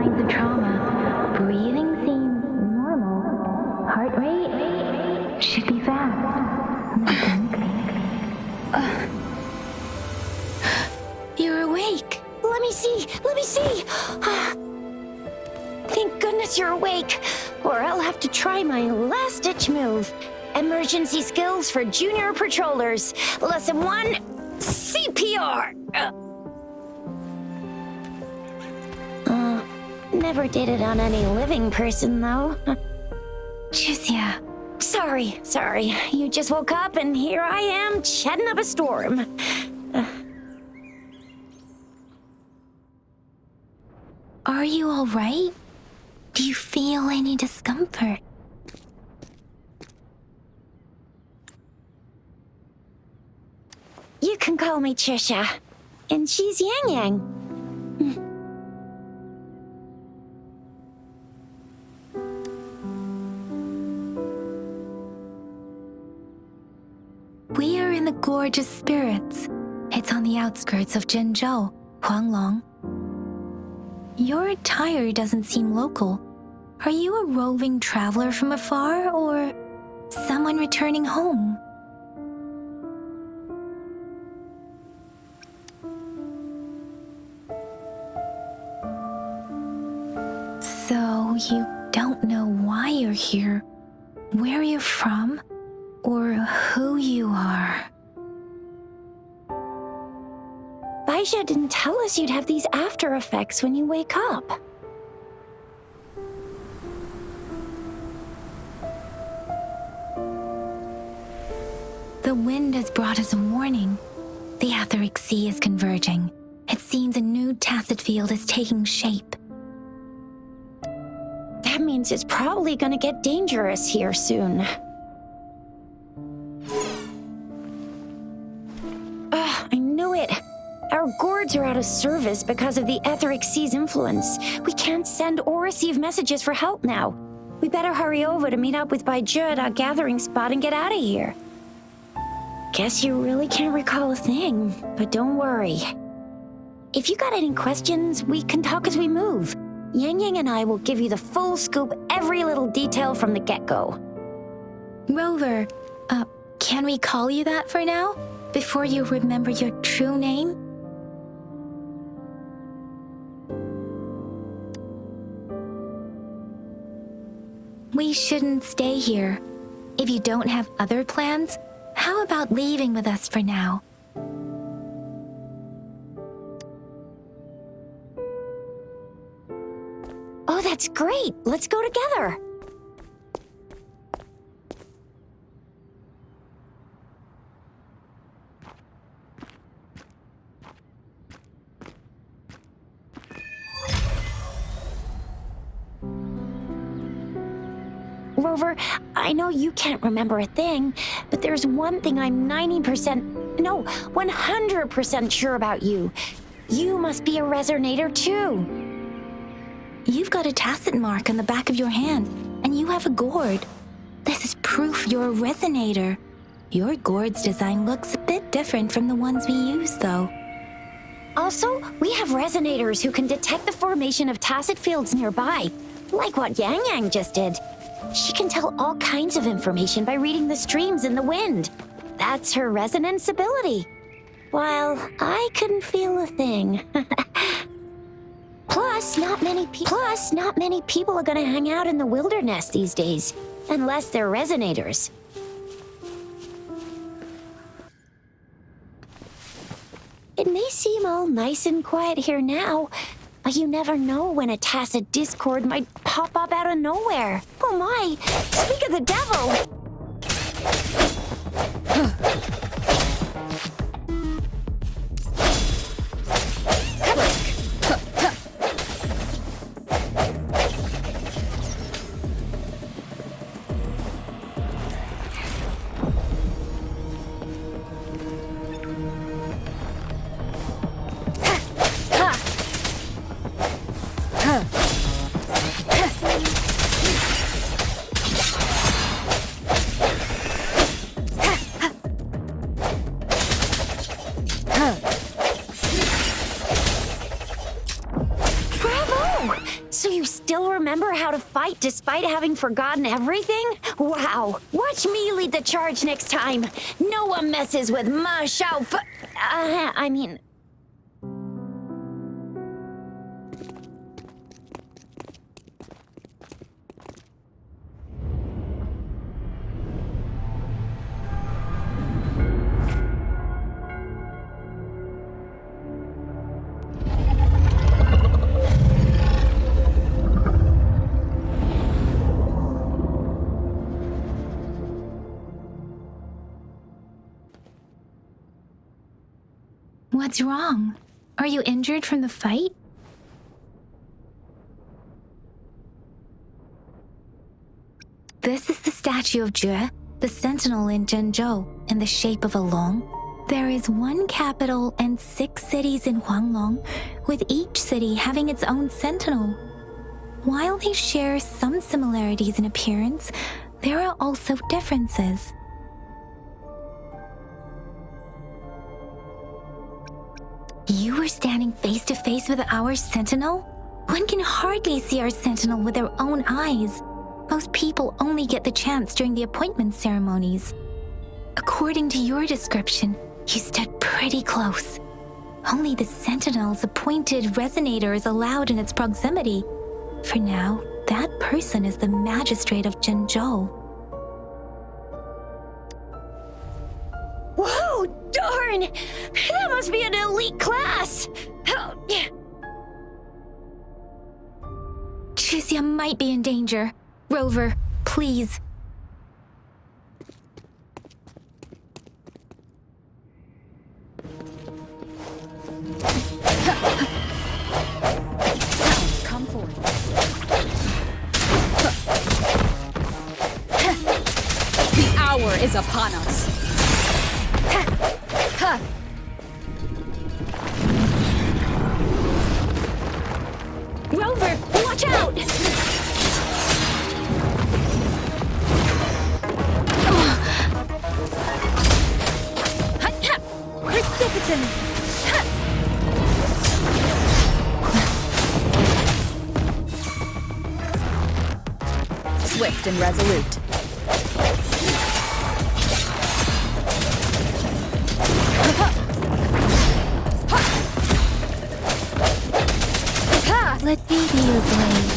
signs of trauma. Breathing seems normal. Heart rate should be fast. You're awake. Let me see. Thank goodness you're awake, or I'll have to try my last-ditch move. Emergency skills for junior patrollers. Lesson 1, CPR. Never did it on any living person, though. Jusia. Sorry. You just woke up, and here I am, chatting up a storm. Are you all right? Do you feel any discomfort? You can call me Trisha, and she's Yang Yang. We are in the Gorgeous Spirits. It's on the outskirts of Zhenzhou, Huanglong. Your attire doesn't seem local. Are you a roving traveler from afar, or someone returning home? So you don't know why you're here, where you're from, or who you are. Baisha didn't tell us you'd have these after effects when you wake up. The wind has brought us a warning. The etheric sea is converging. It seems a new tacit field is taking shape. That means it's probably gonna get dangerous here soon. I knew it. Our gourds are out of service because of the etheric sea's influence. We can't send or receive messages for help now. We better hurry over to meet up with Baiju at our gathering spot and get out of here. Guess you really can't recall a thing, but don't worry. If you got any questions, we can talk as we move. Yang Yang and I will give you the full scoop, every little detail from the get-go. Rover, can we call you that for now? Before you remember your true name? We shouldn't stay here. If you don't have other plans, how about leaving with us for now? Oh, that's great. Let's go together. Rover, I know you can't remember a thing, but there's one thing I'm 100% sure about you. You must be a resonator too. You've got a tacit mark on the back of your hand, and you have a gourd. This is proof you're a resonator. Your gourd's design looks a bit different from the ones we use, though. Also, we have resonators who can detect the formation of tacit fields nearby, like what Yang Yang just did. She can tell all kinds of information by reading the streams in the wind. That's her resonance ability. While I couldn't feel a thing. Plus, not many people are gonna hang out in the wilderness these days, unless they're resonators. It may seem all nice and quiet here now, but you never know when a tacit discord might pop up out of nowhere. Oh my! Speak of the devil! still remember how to fight despite having forgotten everything? Wow. Watch me lead the charge next time. No one messes with my I mean... What's wrong? Are you injured from the fight? This is the statue of Jue, the sentinel in Zhenzhou, in the shape of a long. There is one capital and 6 cities in Huanglong, with each city having its own sentinel. While they share some similarities in appearance, there are also differences. You were standing face to face with our sentinel? One can hardly see our sentinel with their own eyes. Most people only get the chance during the appointment ceremonies. According to your description, you stood pretty close. Only the sentinel's appointed resonator is allowed in its proximity. For now, that person is the magistrate of Zhenzhou. Whoa, darn! That must be an elite class! Chixia might be in danger. Rover, please. Come forward. The hour is upon us. Rover, watch out! Precipitant! Swift and resolute. Let me be your blade.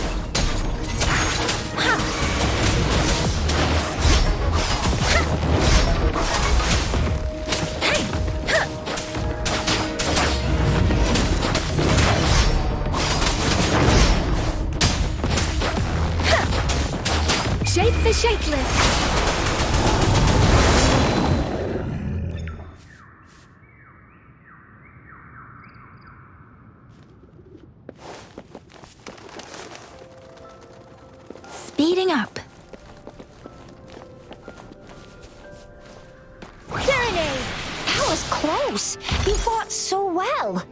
Shake the shakeless! Speeding up. Serenade! That was close. You fought so well.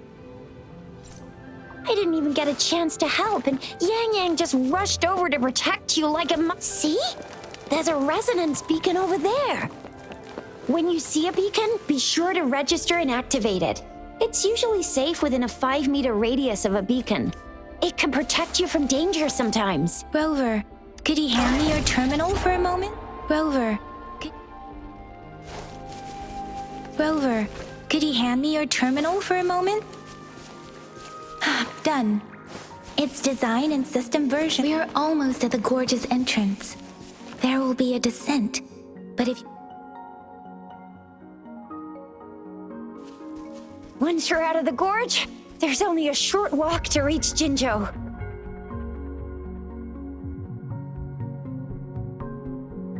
I didn't even get a chance to help, and Yang Yang just rushed over to protect you like a See? There's a resonance beacon over there. When you see a beacon, be sure to register and activate it. It's usually safe within a 5-meter radius of a beacon. It can protect you from danger sometimes. Rover, could you hand me your terminal for a moment? Rover, could you hand me your terminal for a moment? Done. It's design and system version. We are almost at the gorge's entrance. There will be a descent, but if... Once you're out of the gorge, there's only a short walk to reach Jinzhou.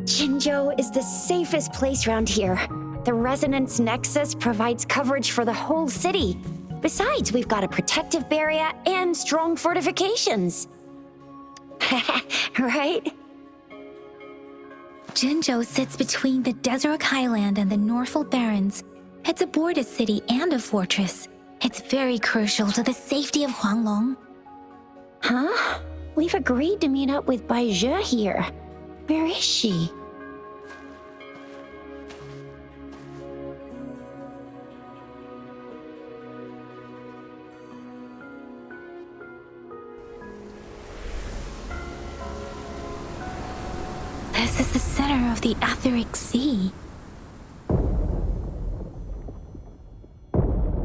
Jinzhou is the safest place around here. The resonance nexus provides coverage for the whole city. Besides, we've got a protective barrier and strong fortifications. Right? Jinzhou sits between the Desert Highland and the Norfolk Barrens. It's a border city and a fortress. It's very crucial to the safety of Huanglong. Huh? We've agreed to meet up with Bai Zhe here. Where is she? center of the etheric sea.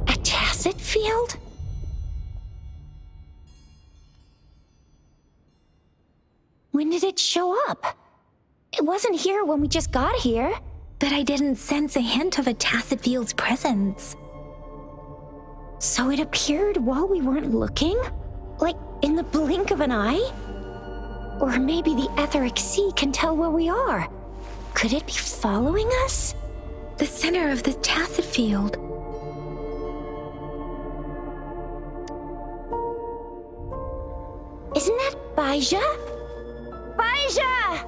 A tacit field? When did it show up? It wasn't here when we just got here. But I didn't sense a hint of a tacit field's presence. So it appeared while we weren't looking? Like in the blink of an eye? Or maybe the etheric sea can tell where we are. Could it be following us? The center of the tacit field. Isn't that Baija? Baija!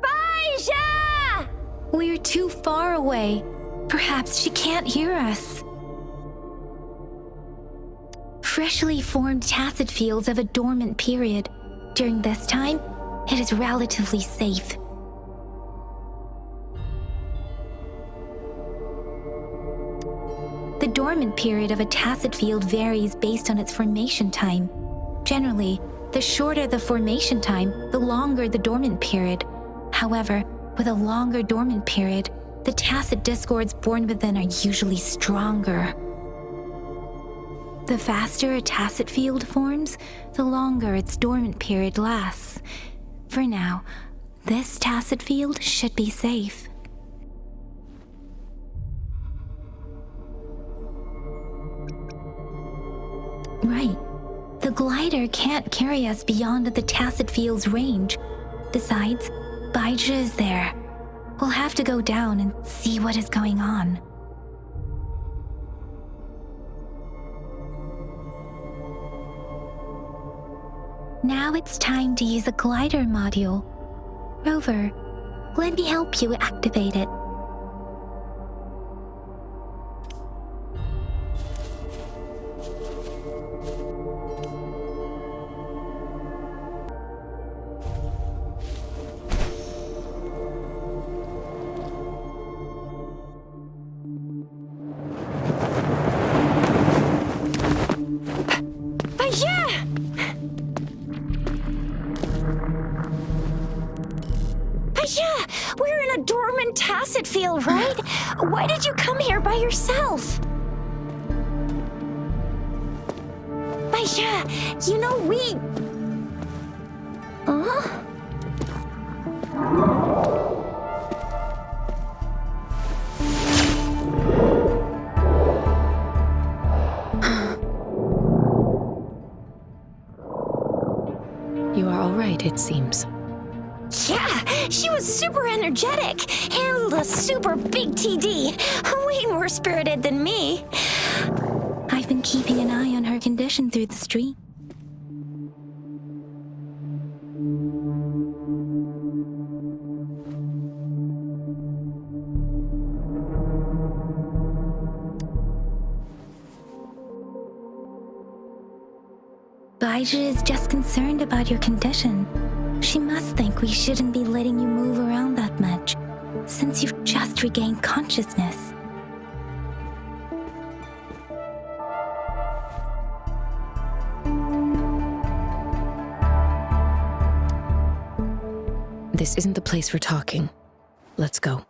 Baija! We're too far away. Perhaps she can't hear us. Freshly formed tacit fields have a dormant period. During this time, it is relatively safe. The dormant period of a tacit field varies based on its formation time. Generally, the shorter the formation time, the longer the dormant period. However, with a longer dormant period, the tacit discords born within are usually stronger. The faster a tacit field forms, the longer its dormant period lasts. For now, this tacit field should be safe. Right. The glider can't carry us beyond the tacit field's range. Besides, Baija is there. We'll have to go down and see what is going on. Now it's time to use a glider module. Rover, let me help you activate it. We're in a dormant tacit field, right? Why did you come here by yourself? Baija, you know we... Huh? You are all right, it seems. Yeah, she was super energetic, handled a super big TD, way more spirited than me. I've been keeping an eye on her condition through the stream. Baija is just concerned about your condition. She must think we shouldn't be letting you move around that much, since you've just regained consciousness. This isn't the place for talking. Let's go.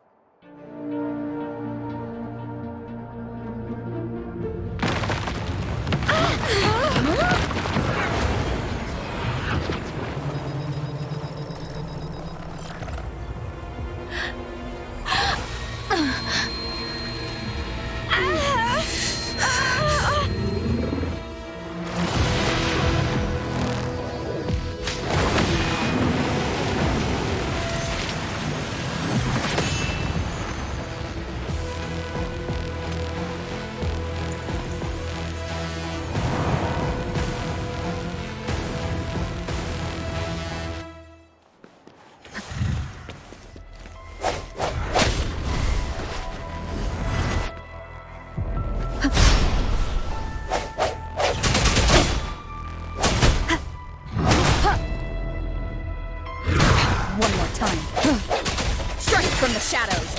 From the shadows,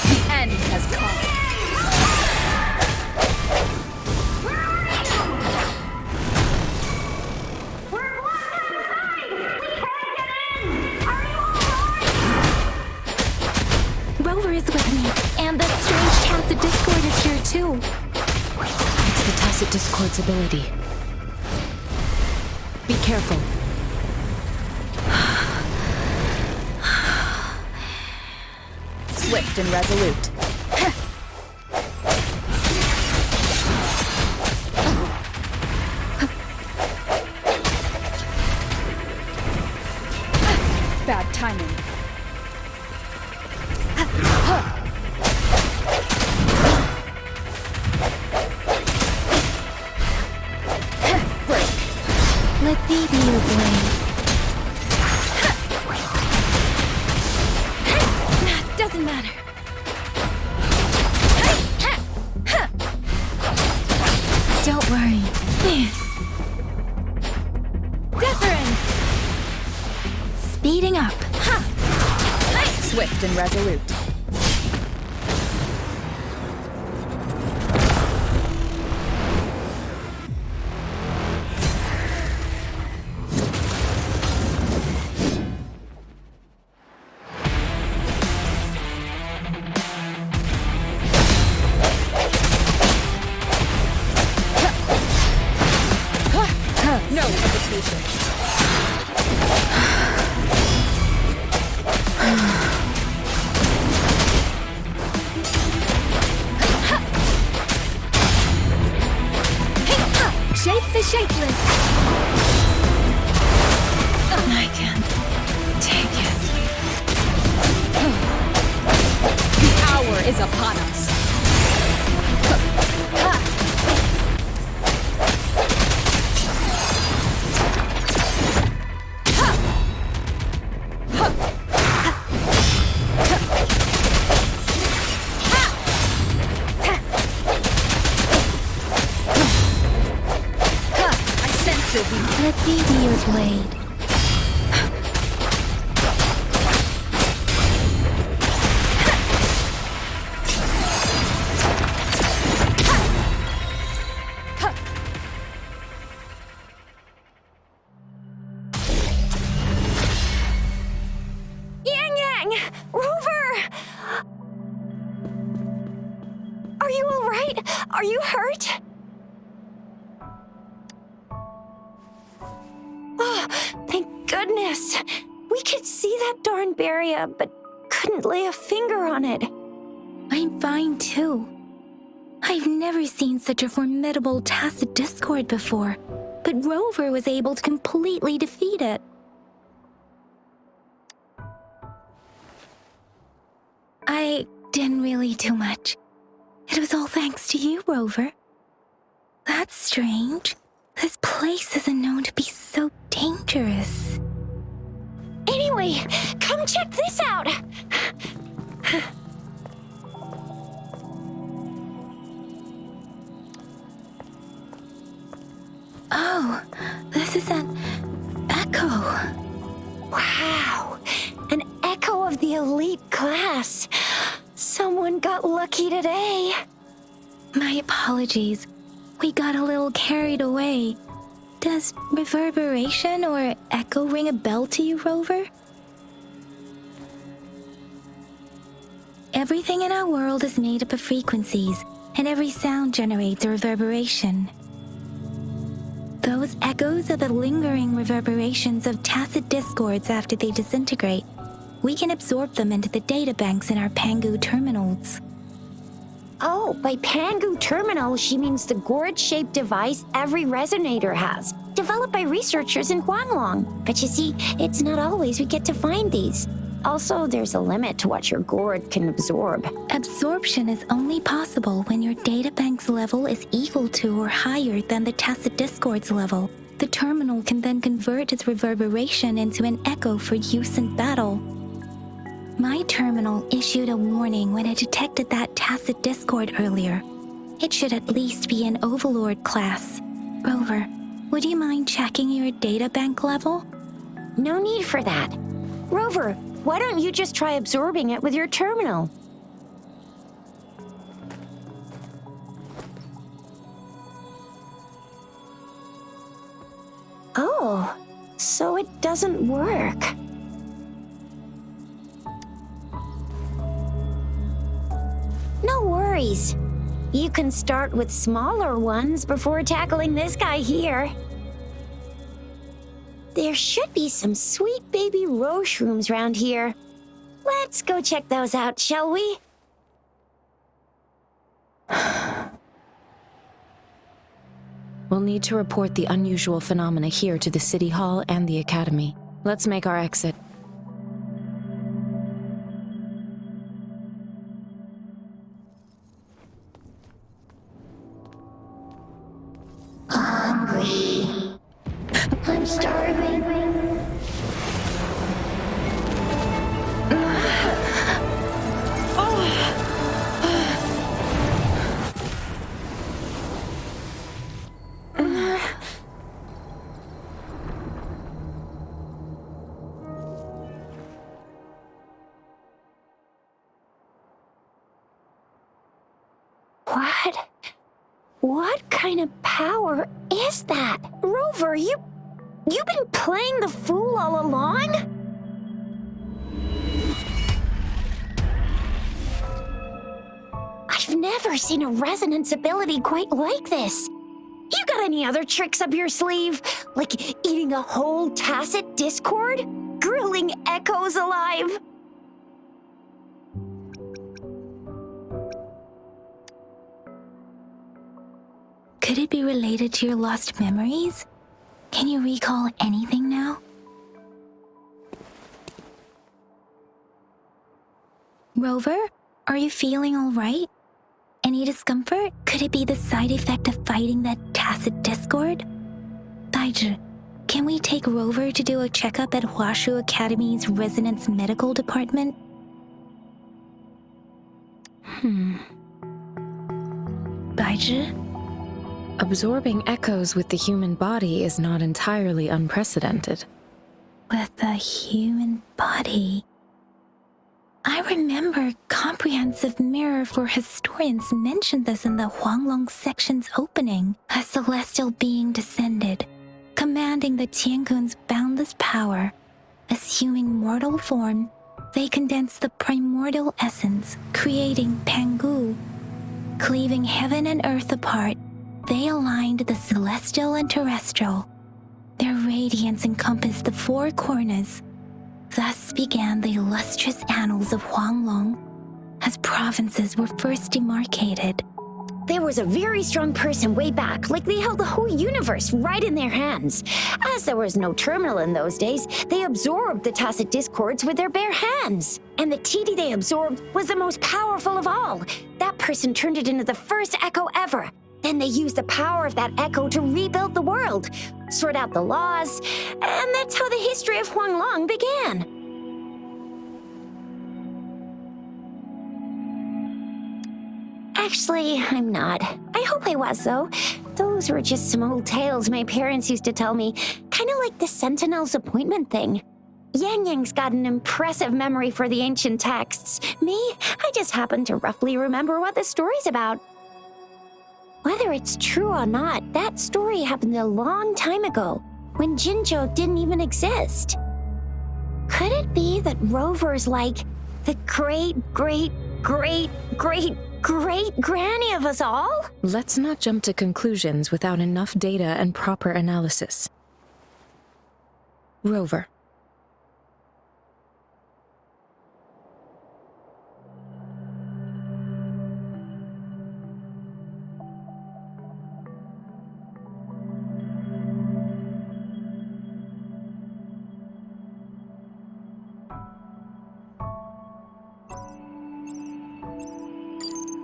the end has come. We're blocked outside! We can't get in! tacit discord's ability. Be careful. Swift and resolute. Bad timing. Let me be your blade. Doesn't matter. Don't worry. Deference! Speeding up. Swift and resolute. No hesitation. Shape the shapeless. I can't take it. The hour is upon us. Let me be your blade. Yang! Rover! Are you all right? Are you hurt? Oh, thank goodness. We could see that darn barrier, but couldn't lay a finger on it. I'm fine too. I've never seen such a formidable tacit discord before, but Rover was able to completely defeat it. I didn't really do much. It was all thanks to you, Rover. That's strange. This place isn't known to be so dangerous. Anyway, come check this out. Oh, this is an echo. Wow, an echo of the elite class. Someone got lucky today. My apologies. We got a little carried away. Does reverberation or echo ring a bell to you, Rover? Everything in our world is made up of frequencies, and every sound generates a reverberation. Those echoes are the lingering reverberations of tacit discords after they disintegrate. We can absorb them into the data banks in our Pangu terminals. Oh, by Pangu terminal, she means the gourd-shaped device every resonator has, developed by researchers in Guanlong. But you see, it's not always we get to find these. Also, there's a limit to what your gourd can absorb. Absorption is only possible when your databank's level is equal to or higher than the tacit discord's level. The terminal can then convert its reverberation into an echo for use in battle. My terminal issued a warning when it detected that tacit discord earlier. It should at least be an Overlord class. Rover, would you mind checking your databank level? No need for that. Rover, why don't you just try absorbing it with your terminal? Oh, so it doesn't work. No worries. You can start with smaller ones before tackling this guy here. There should be some sweet baby roshrooms around here. Let's go check those out, shall we? We'll need to report the unusual phenomena here to the City Hall and the Academy. Let's make our exit. Hungry. I'm starving. What kind of power is that? Rover, you've been playing the fool all along? I've never seen a resonance ability quite like this. You got any other tricks up your sleeve? Like eating a whole tacit discord? Grilling echoes alive? Could it be related to your lost memories? Can you recall anything now? Rover, are you feeling all right? Any discomfort? Could it be the side effect of fighting that tacit discord? Daiju, can we take Rover to do a checkup at Hwashu Academy's Resonance Medical Department? Daiju? Absorbing echoes with the human body is not entirely unprecedented. With the human body. I remember Comprehensive Mirror for Historians mentioned this in the Huanglong section's opening. A celestial being descended, commanding the Tiankun's boundless power. Assuming mortal form, they condensed the primordial essence, creating Pangu. Cleaving heaven and earth apart, they aligned the celestial and terrestrial. Their radiance encompassed the four corners. Thus began the illustrious annals of Huanglong, as provinces were first demarcated. There was a very strong person way back, like they held the whole universe right in their hands. As there was no terminal in those days, they absorbed the tacit discords with their bare hands. And the TD they absorbed was the most powerful of all. That person turned it into the first echo ever. Then they used the power of that echo to rebuild the world, sort out the laws, and that's how the history of Huanglong began. Actually, I'm not. I hope I was, though. Those were just some old tales my parents used to tell me, kind of like the Sentinel's appointment thing. Yang Yang's got an impressive memory for the ancient texts. Me, I just happen to roughly remember what the story's about. Whether it's true or not, that story happened a long time ago, when Jinzhou didn't even exist. Could it be that Rover's like the great-great-great-great-great-granny of us all? Let's not jump to conclusions without enough data and proper analysis. Rover.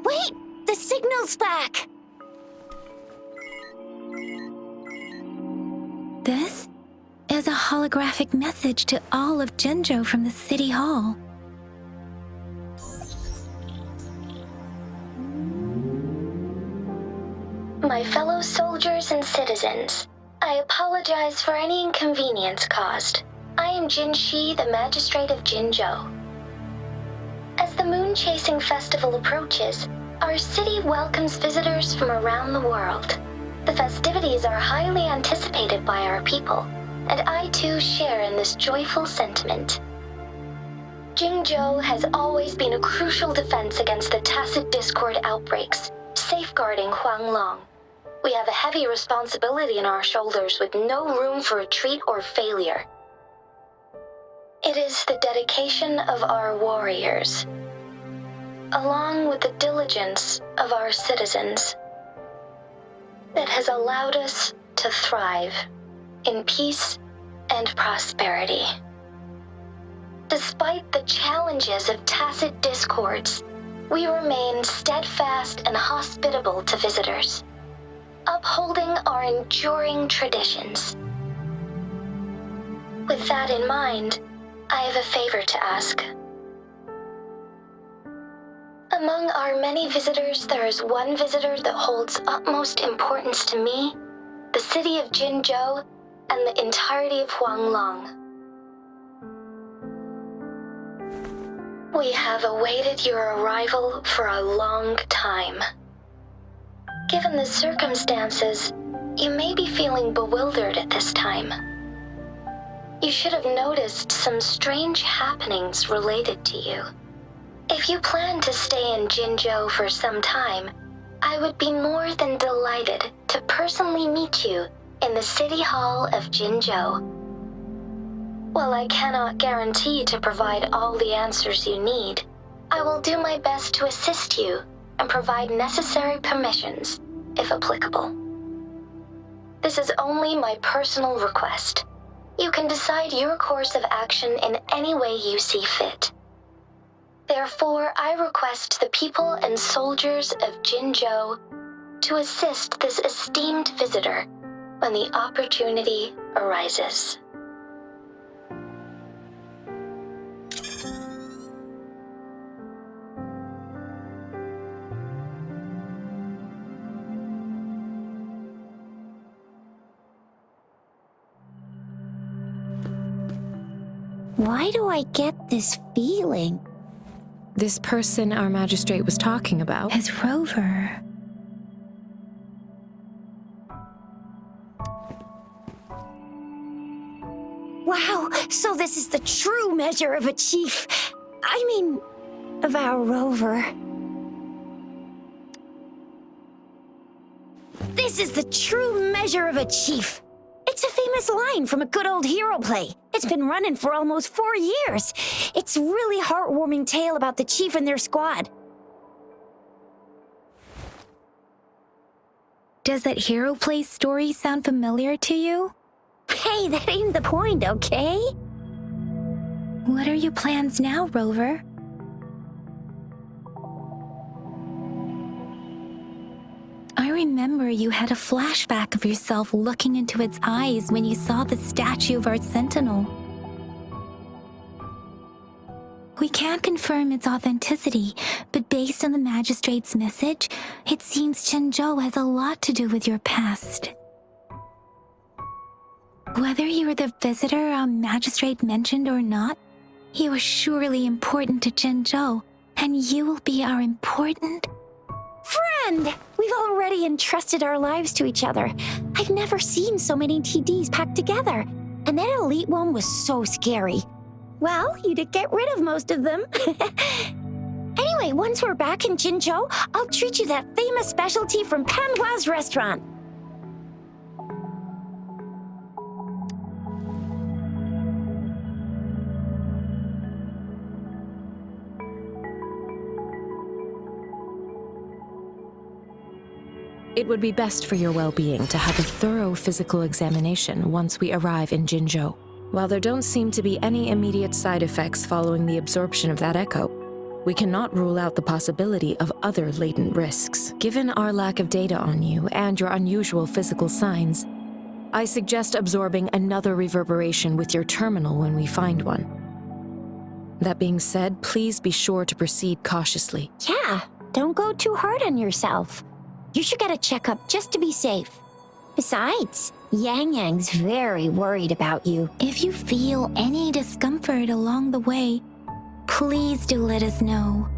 Wait! The signal's back! This is a holographic message to all of Jinzhou from the City Hall. My fellow soldiers and citizens, I apologize for any inconvenience caused. I am Jin Shi, the Magistrate of Jinzhou. As the moon-chasing festival approaches, our city welcomes visitors from around the world. The festivities are highly anticipated by our people, and I too share in this joyful sentiment. Jinzhou has always been a crucial defense against the tacit discord outbreaks, safeguarding Huanglong. We have a heavy responsibility on our shoulders with no room for retreat or failure. It is the dedication of our warriors, along with the diligence of our citizens, that has allowed us to thrive in peace and prosperity. Despite the challenges of tacit discords, we remain steadfast and hospitable to visitors, upholding our enduring traditions. With that in mind, I have a favor to ask. Among our many visitors, there is one visitor that holds utmost importance to me, the city of Jinzhou, and the entirety of Huanglong. We have awaited your arrival for a long time. Given the circumstances, you may be feeling bewildered at this time. You should have noticed some strange happenings related to you. If you plan to stay in Jinzhou for some time, I would be more than delighted to personally meet you in the City Hall of Jinzhou. While I cannot guarantee to provide all the answers you need, I will do my best to assist you and provide necessary permissions, if applicable. This is only my personal request. You can decide your course of action in any way you see fit. Therefore, I request the people and soldiers of Jinzhou to assist this esteemed visitor when the opportunity arises. Why do I get this feeling? This person our magistrate was talking about As Rover. Wow, so this is the true measure of a chief. I mean, of our Rover. This is the true measure of a chief. It's a famous line from a good old hero play. It's been running for almost 4 years. It's a really heartwarming tale about the chief and their squad. Does that hero play story sound familiar to you? Hey, that ain't the point, okay? What are your plans now, Rover? I remember you had a flashback of yourself looking into its eyes when you saw the statue of our sentinel. We can't confirm its authenticity, but based on the magistrate's message, it seems Jinzhou has a lot to do with your past. Whether you're the visitor our magistrate mentioned or not, you are surely important to Jinzhou, and you will be our important Friend! We've already entrusted our lives to each other. I've never seen so many TDs packed together. And that elite one was so scary. Well, you did get rid of most of them. Anyway, once we're back in Jinzhou, I'll treat you that famous specialty from Panhua's restaurant. It would be best for your well-being to have a thorough physical examination once we arrive in Jinzhou. While there don't seem to be any immediate side effects following the absorption of that echo, we cannot rule out the possibility of other latent risks. Given our lack of data on you and your unusual physical signs, I suggest absorbing another reverberation with your terminal when we find one. That being said, please be sure to proceed cautiously. Yeah, don't go too hard on yourself. You should get a checkup just to be safe. Besides, Yang Yang's very worried about you. If you feel any discomfort along the way, please do let us know.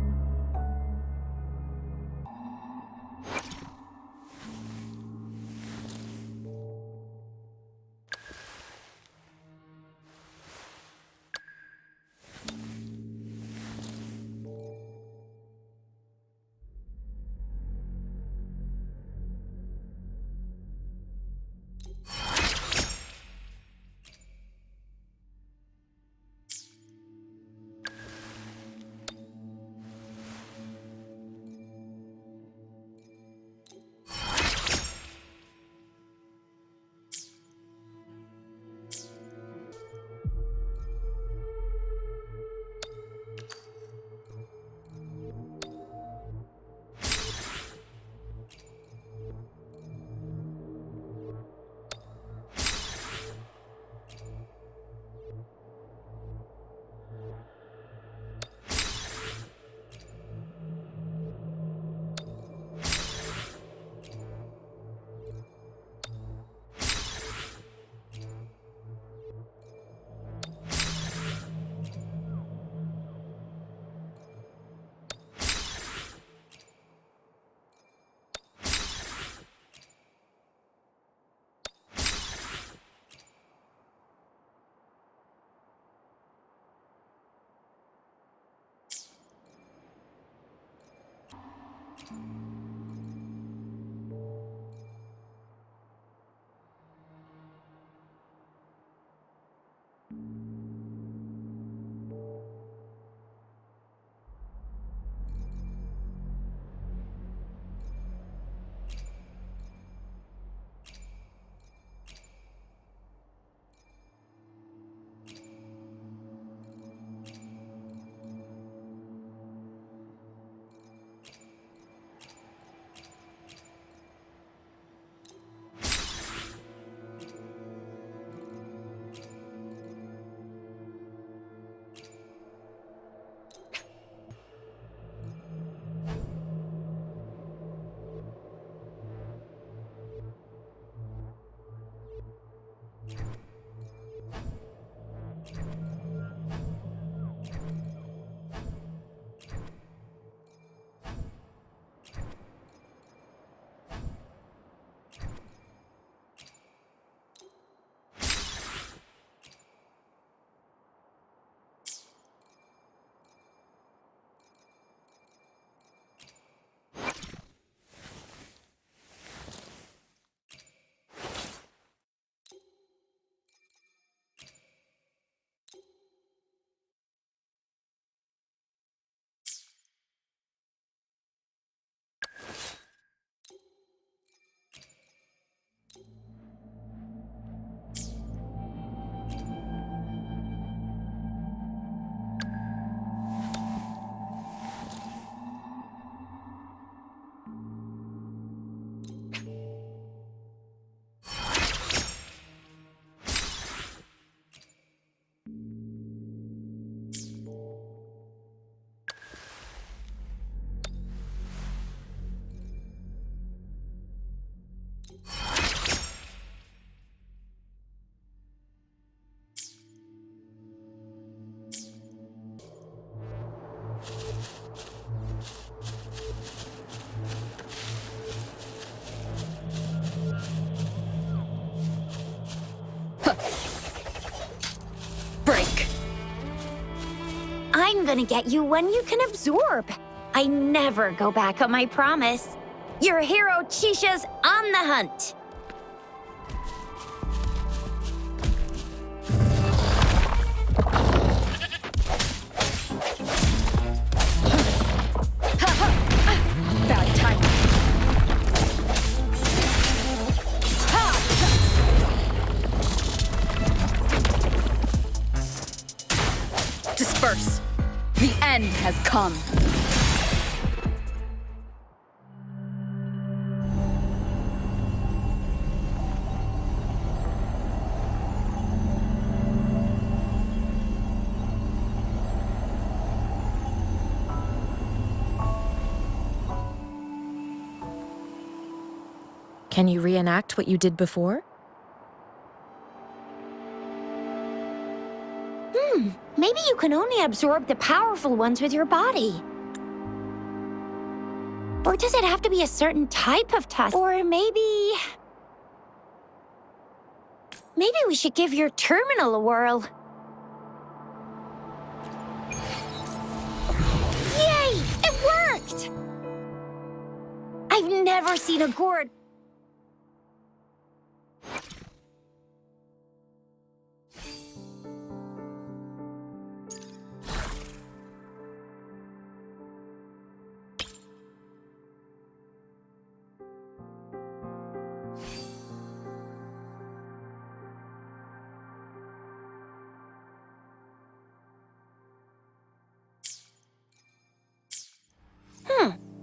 Break. I'm gonna get you one you can absorb. I never go back on my promise. Your hero Chisha's on the hunt. Bad timing. Disperse. The end has come. Can you reenact what you did before? Maybe you can only absorb the powerful ones with your body. Or does it have to be a certain type of tusk? Or maybe we should give your terminal a whirl. Yay! It worked! I've never seen a gourd.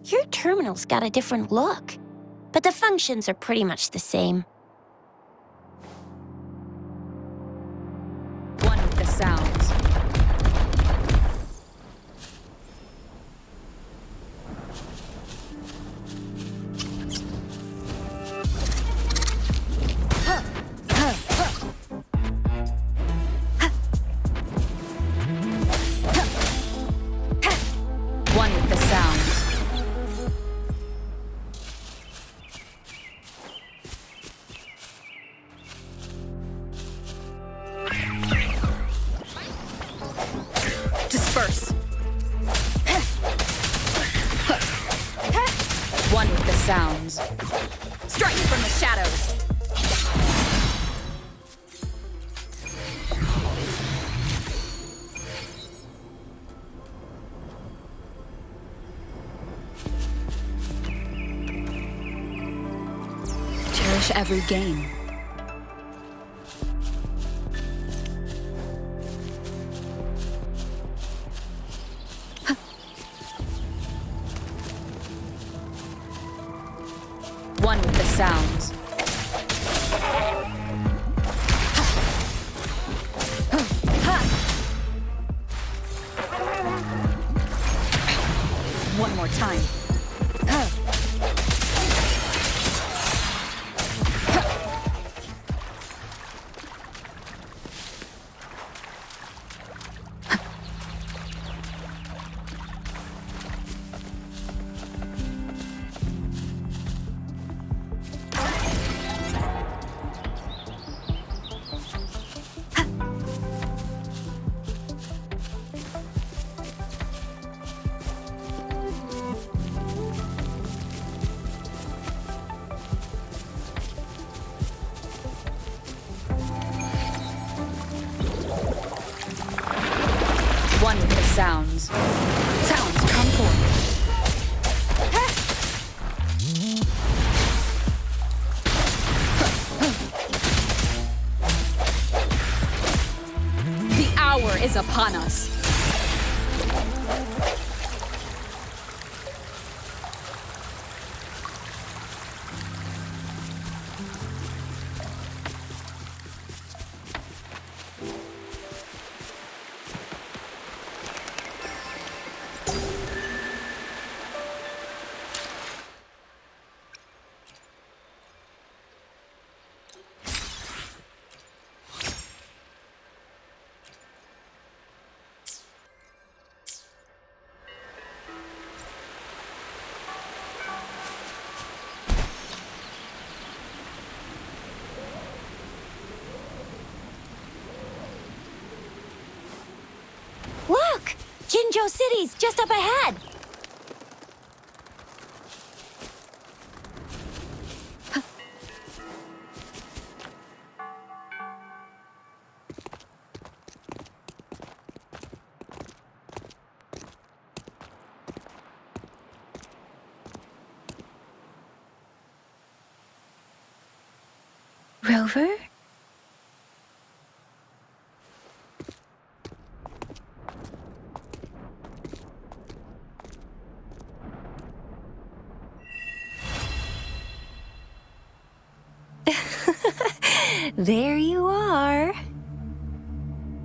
Your terminal's got a different look, but the functions are pretty much the same. One with the sounds. One with the sounds. Disperse. One with the sounds. Strike from the shadows. Cherish every game. One with the sounds. One more time. One with the sounds. Sounds come forth. The hour is upon us. Jinzhou City's just up ahead. Rover? There you are.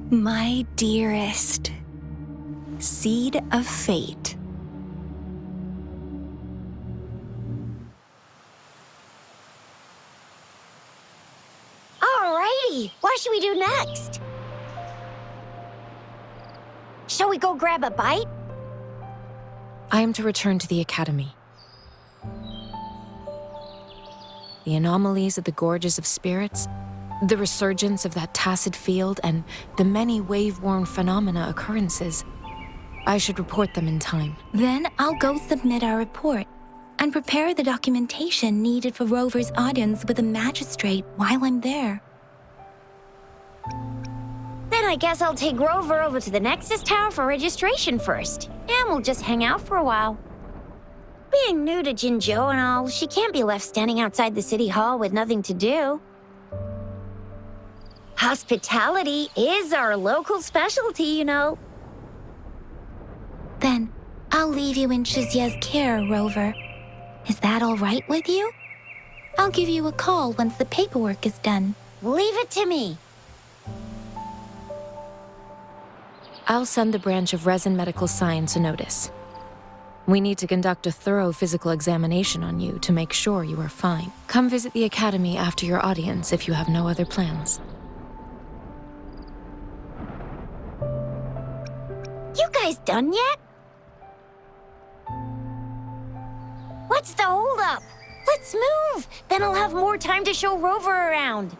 My dearest. Seed of fate. Alrighty, what should we do next? Shall we go grab a bite? I am to return to the academy. The anomalies of the gorges of spirits, the resurgence of that tacit field, and the many wave-worn phenomena occurrences. I should report them in time. Then I'll go submit our report and prepare the documentation needed for Rover's audience with the magistrate while I'm there. Then I guess I'll take Rover over to the Nexus Tower for registration first, and we'll just hang out for a while. Being new to Jinzhou and all, she can't be left standing outside the city hall with nothing to do. Hospitality is our local specialty, you know. Then I'll leave you in Shizye's care, Rover. Is that all right with you? I'll give you a call once the paperwork is done. Leave it to me. I'll send the branch of Resin Medical Science a notice. We need to conduct a thorough physical examination on you to make sure you are fine. Come visit the academy after your audience if you have no other plans. You guys done yet? What's the holdup? Let's move! Then I'll have more time to show Rover around.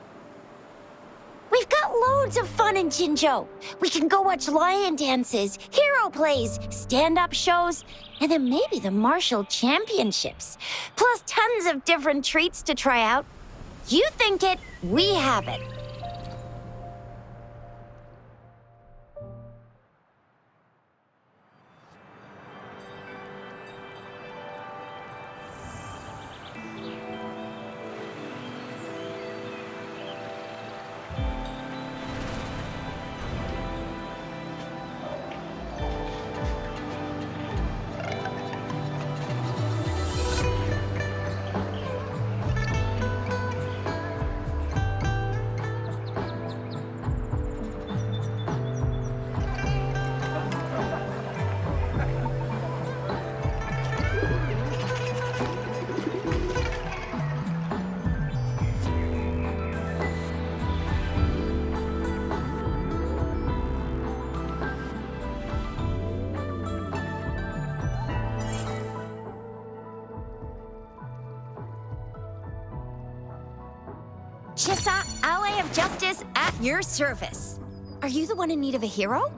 We've got loads of fun in Jinzhou. We can go watch lion dances, hero plays, stand-up shows, and then maybe the martial championships. Plus tons of different treats to try out. You think it, we have it. Chissa, ally of justice, at your service. Are you the one in need of a hero?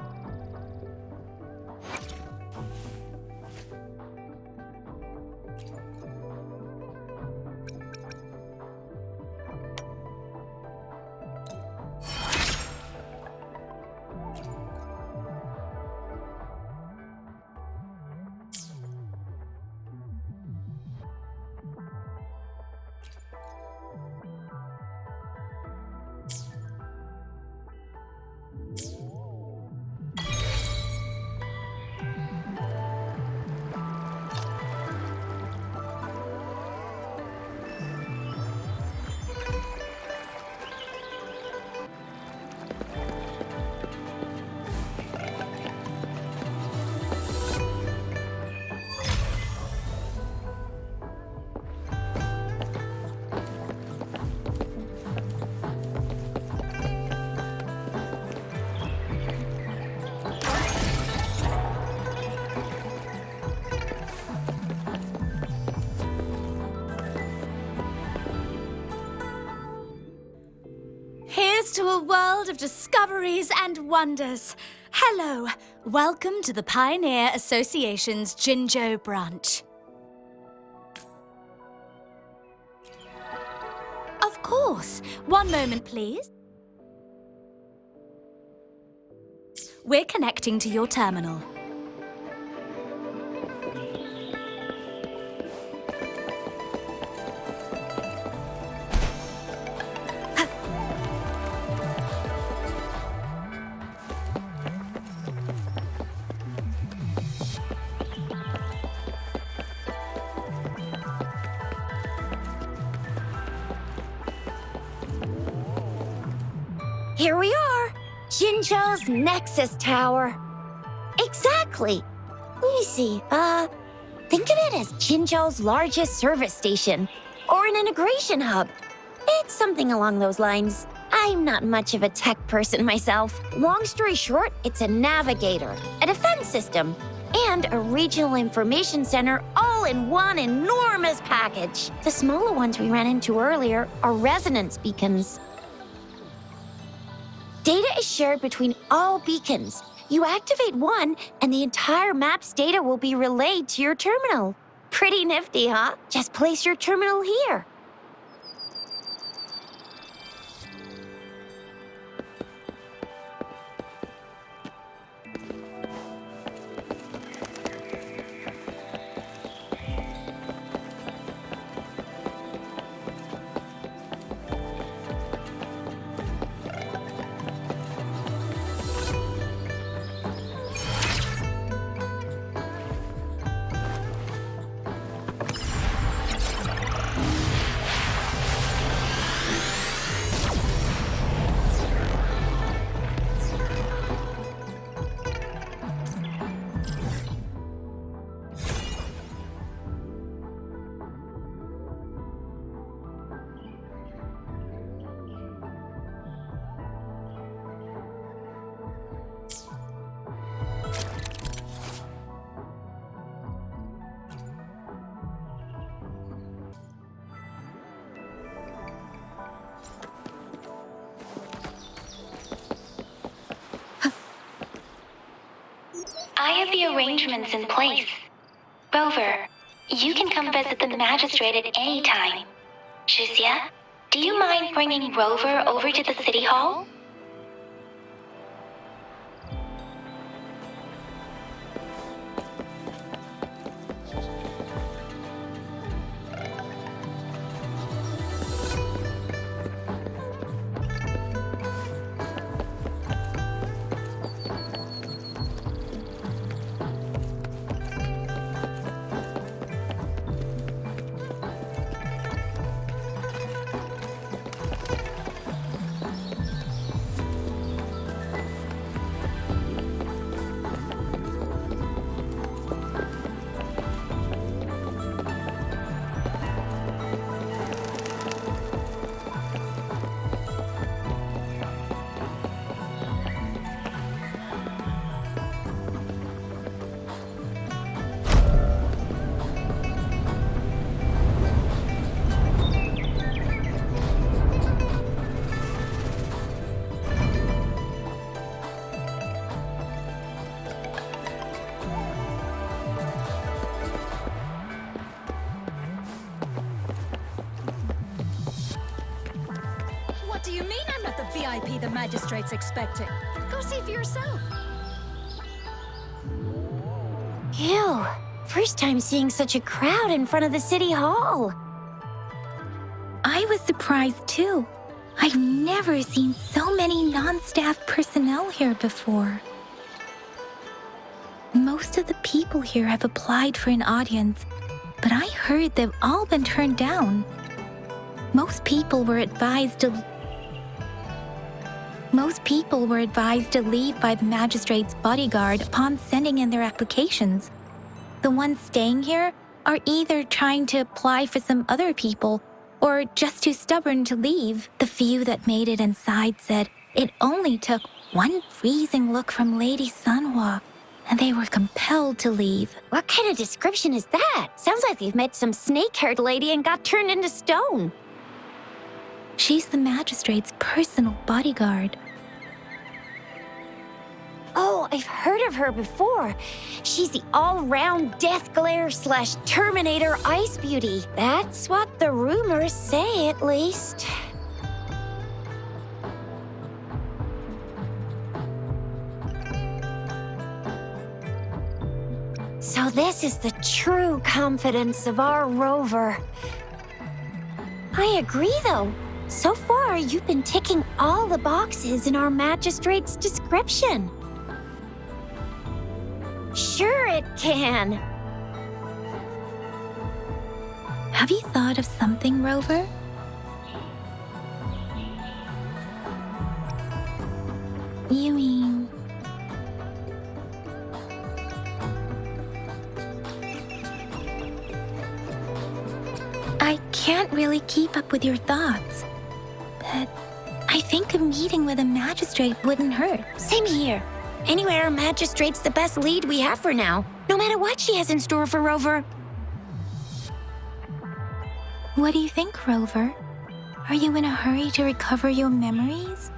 To a world of discoveries and wonders. Hello, welcome to the Pioneer Association's Jinzhou branch. Of course, one moment please. We're connecting to your terminal. Here we are, Jinzhou's Nexus Tower. Exactly. Let me see, think of it as Jinzhou's largest service station, or an integration hub. It's something along those lines. I'm not much of a tech person myself. Long story short, it's a navigator, a defense system, and a regional information center all in one enormous package. The smaller ones we ran into earlier are resonance beacons. Data is shared between all beacons. You activate one, and the entire map's data will be relayed to your terminal. Pretty nifty, huh? Just place your terminal here. I have the arrangements in place. Rover, you can come visit the magistrate at any time. Shizia, do you mind bringing Rover over to the city hall? What do you mean I'm not the VIP the magistrate's expecting? Go see for yourself. Ew, first time seeing such a crowd in front of the city hall. I was surprised too. I've never seen so many non-staff personnel here before. Most of the people here have applied for an audience, but I heard they've all been turned down. Most people were advised to leave by the magistrate's bodyguard upon sending in their applications. The ones staying here are either trying to apply for some other people or just too stubborn to leave. The few that made it inside said it only took one freezing look from Lady Sunhua, and they were compelled to leave. What kind of description is that? Sounds like they've met some snake-haired lady and got turned into stone. She's the magistrate's personal bodyguard. Oh, I've heard of her before. She's the all-round Death Glare / Terminator Ice Beauty. That's what the rumors say, at least. So this is the true confidence of our rover. I agree, though. So far, you've been ticking all the boxes in our magistrate's description. Sure it can. Have you thought of something, Rover? You mean... I can't really keep up with your thoughts, but I think a meeting with a magistrate wouldn't hurt. Same here. Anyway, our magistrate's the best lead we have for now, no matter what she has in store for Rover. What do you think, Rover? Are you in a hurry to recover your memories?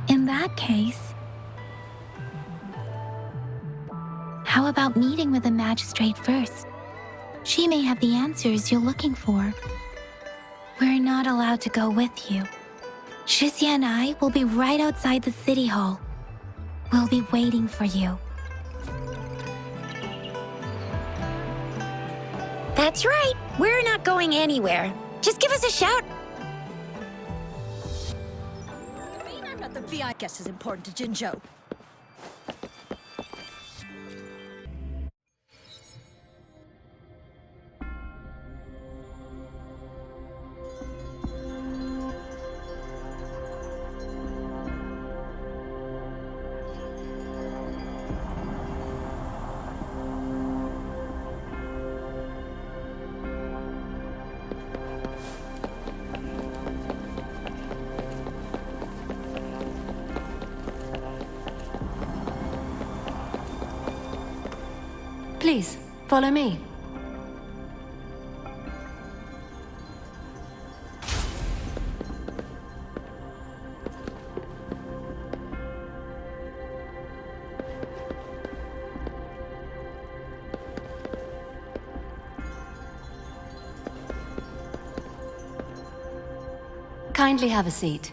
In that case, how about meeting with the magistrate first? She may have the answers you're looking for. We're not allowed to go with you. Shizia and I will be right outside the city hall. We'll be waiting for you. That's right. We're not going anywhere. Just give us a shout. You mean I'm not the VI? Guess is important to Jinzhou. Please, follow me. Kindly have a seat.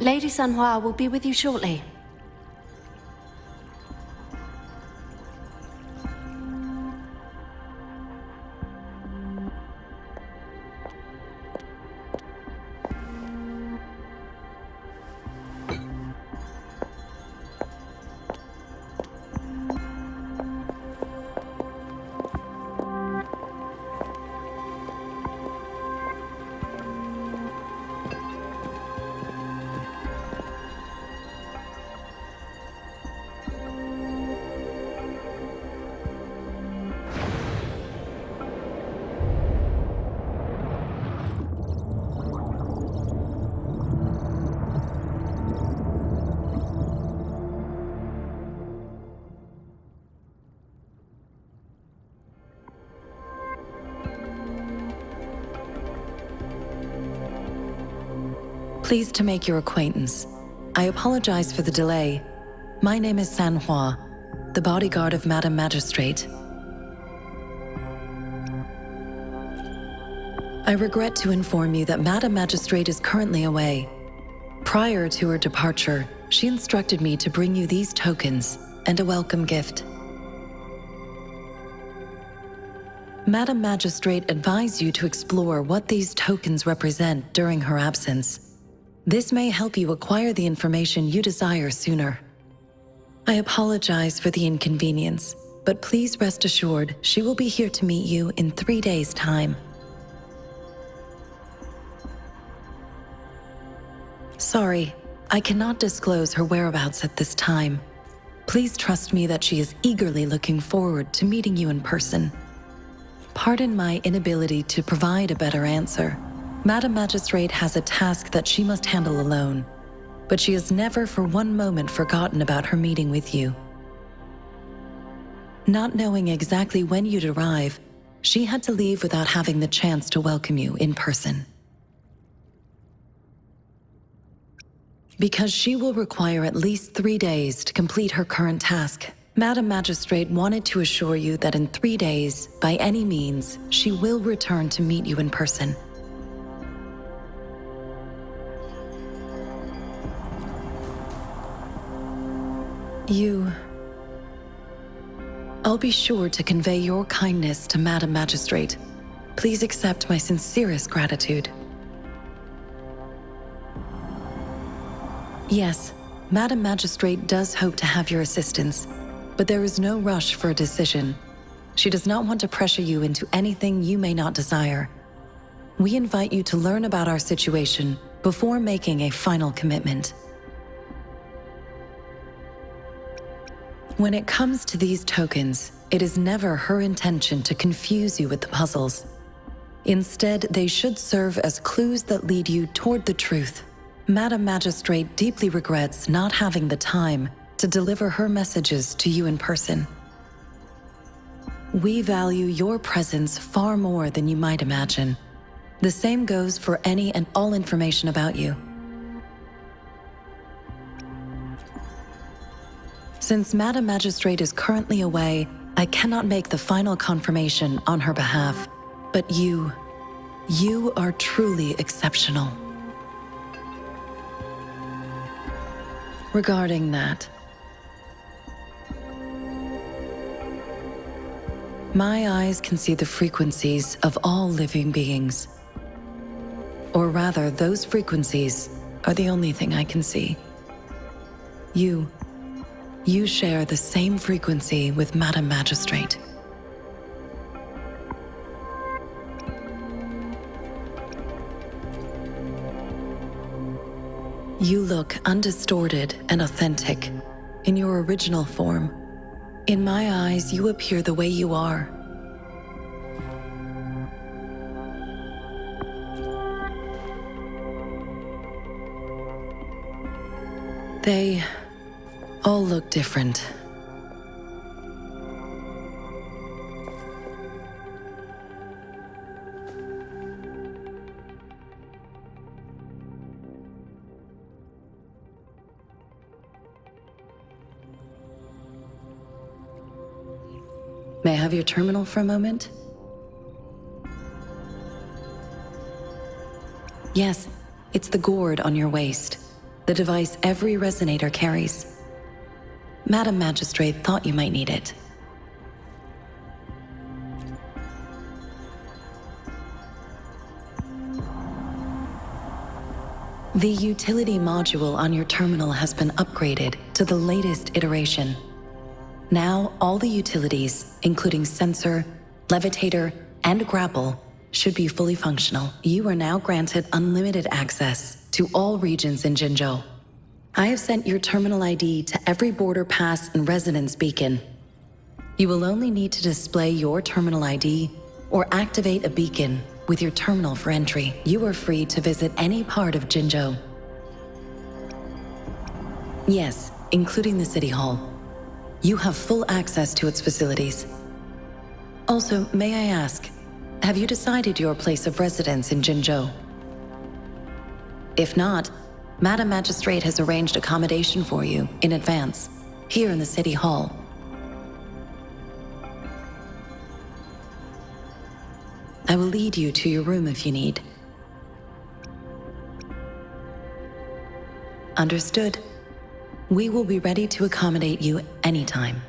Lady Sanhua will be with you shortly. Pleased to make your acquaintance. I apologize for the delay. My name is Sanhua, the bodyguard of Madam Magistrate. I regret to inform you that Madam Magistrate is currently away. Prior to her departure, she instructed me to bring you these tokens and a welcome gift. Madam Magistrate advised you to explore what these tokens represent during her absence. This may help you acquire the information you desire sooner. I apologize for the inconvenience, but please rest assured she will be here to meet you in 3 days' time. Sorry, I cannot disclose her whereabouts at this time. Please trust me that she is eagerly looking forward to meeting you in person. Pardon my inability to provide a better answer. Madam Magistrate has a task that she must handle alone, but she has never for one moment forgotten about her meeting with you. Not knowing exactly when you'd arrive, she had to leave without having the chance to welcome you in person. Because she will require at least 3 days to complete her current task. Madam Magistrate wanted to assure you that in 3 days, by any means, she will return to meet you in person. I'll be sure to convey your kindness to Madam Magistrate. Please accept my sincerest gratitude. Yes, Madam Magistrate does hope to have your assistance, but there is no rush for a decision. She does not want to pressure you into anything you may not desire. We invite you to learn about our situation before making a final commitment. When it comes to these tokens, it is never her intention to confuse you with the puzzles. Instead, they should serve as clues that lead you toward the truth. Madam Magistrate deeply regrets not having the time to deliver her messages to you in person. We value your presence far more than you might imagine. The same goes for any and all information about you. Since Madam Magistrate is currently away, I cannot make the final confirmation on her behalf. But you are truly exceptional. Regarding that, my eyes can see the frequencies of all living beings. Or rather, those frequencies are the only thing I can see. You share the same frequency with Madam Magistrate. You look undistorted and authentic in your original form. In my eyes, you appear the way you are. They all look different. May I have your terminal for a moment? Yes, it's the gourd on your waist, the device every resonator carries. Madam Magistrate thought you might need it. The utility module on your terminal has been upgraded to the latest iteration. Now, all the utilities, including sensor, levitator, and grapple, should be fully functional. You are now granted unlimited access to all regions in Jinzhou. I have sent your terminal ID to every border pass and residence beacon. You will only need to display your terminal ID or activate a beacon with your terminal for entry. You are free to visit any part of Jinzhou. Yes, including the City Hall. You have full access to its facilities. Also, may I ask, have you decided your place of residence in Jinzhou? If not, Madam Magistrate has arranged accommodation for you in advance, here in the City Hall. I will lead you to your room if you need. Understood. We will be ready to accommodate you anytime.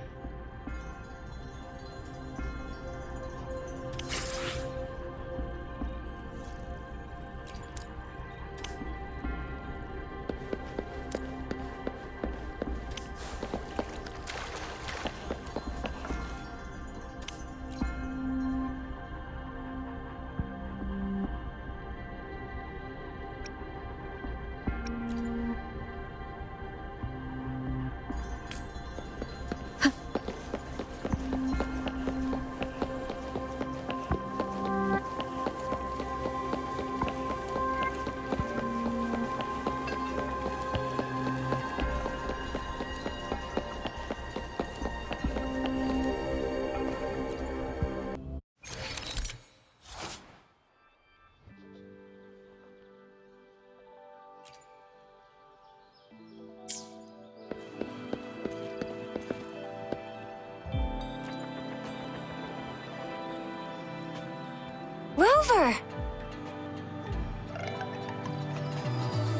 Rover!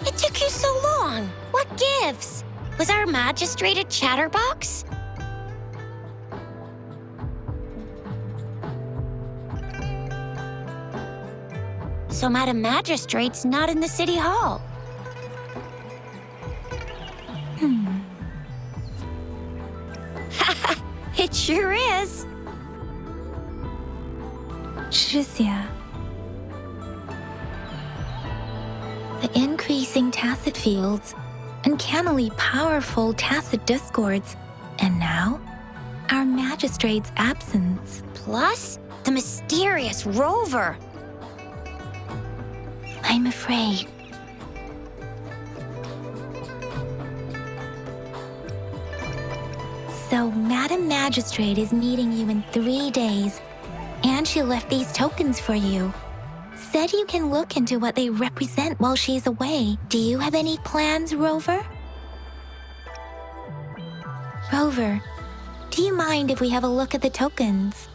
It took you so long. What gives? Was our magistrate a chatterbox? So Madam Magistrate's not in the city hall. It sure is. Tricia. The increasing tacit fields, uncannily powerful tacit discords, and now, our magistrate's absence. Plus, the mysterious Rover. I'm afraid. So, Madam Magistrate is meeting you in 3 days, and she left these tokens for you. Said you can look into what they represent while she's away. Do you have any plans, Rover? Rover, do you mind if we have a look at the tokens?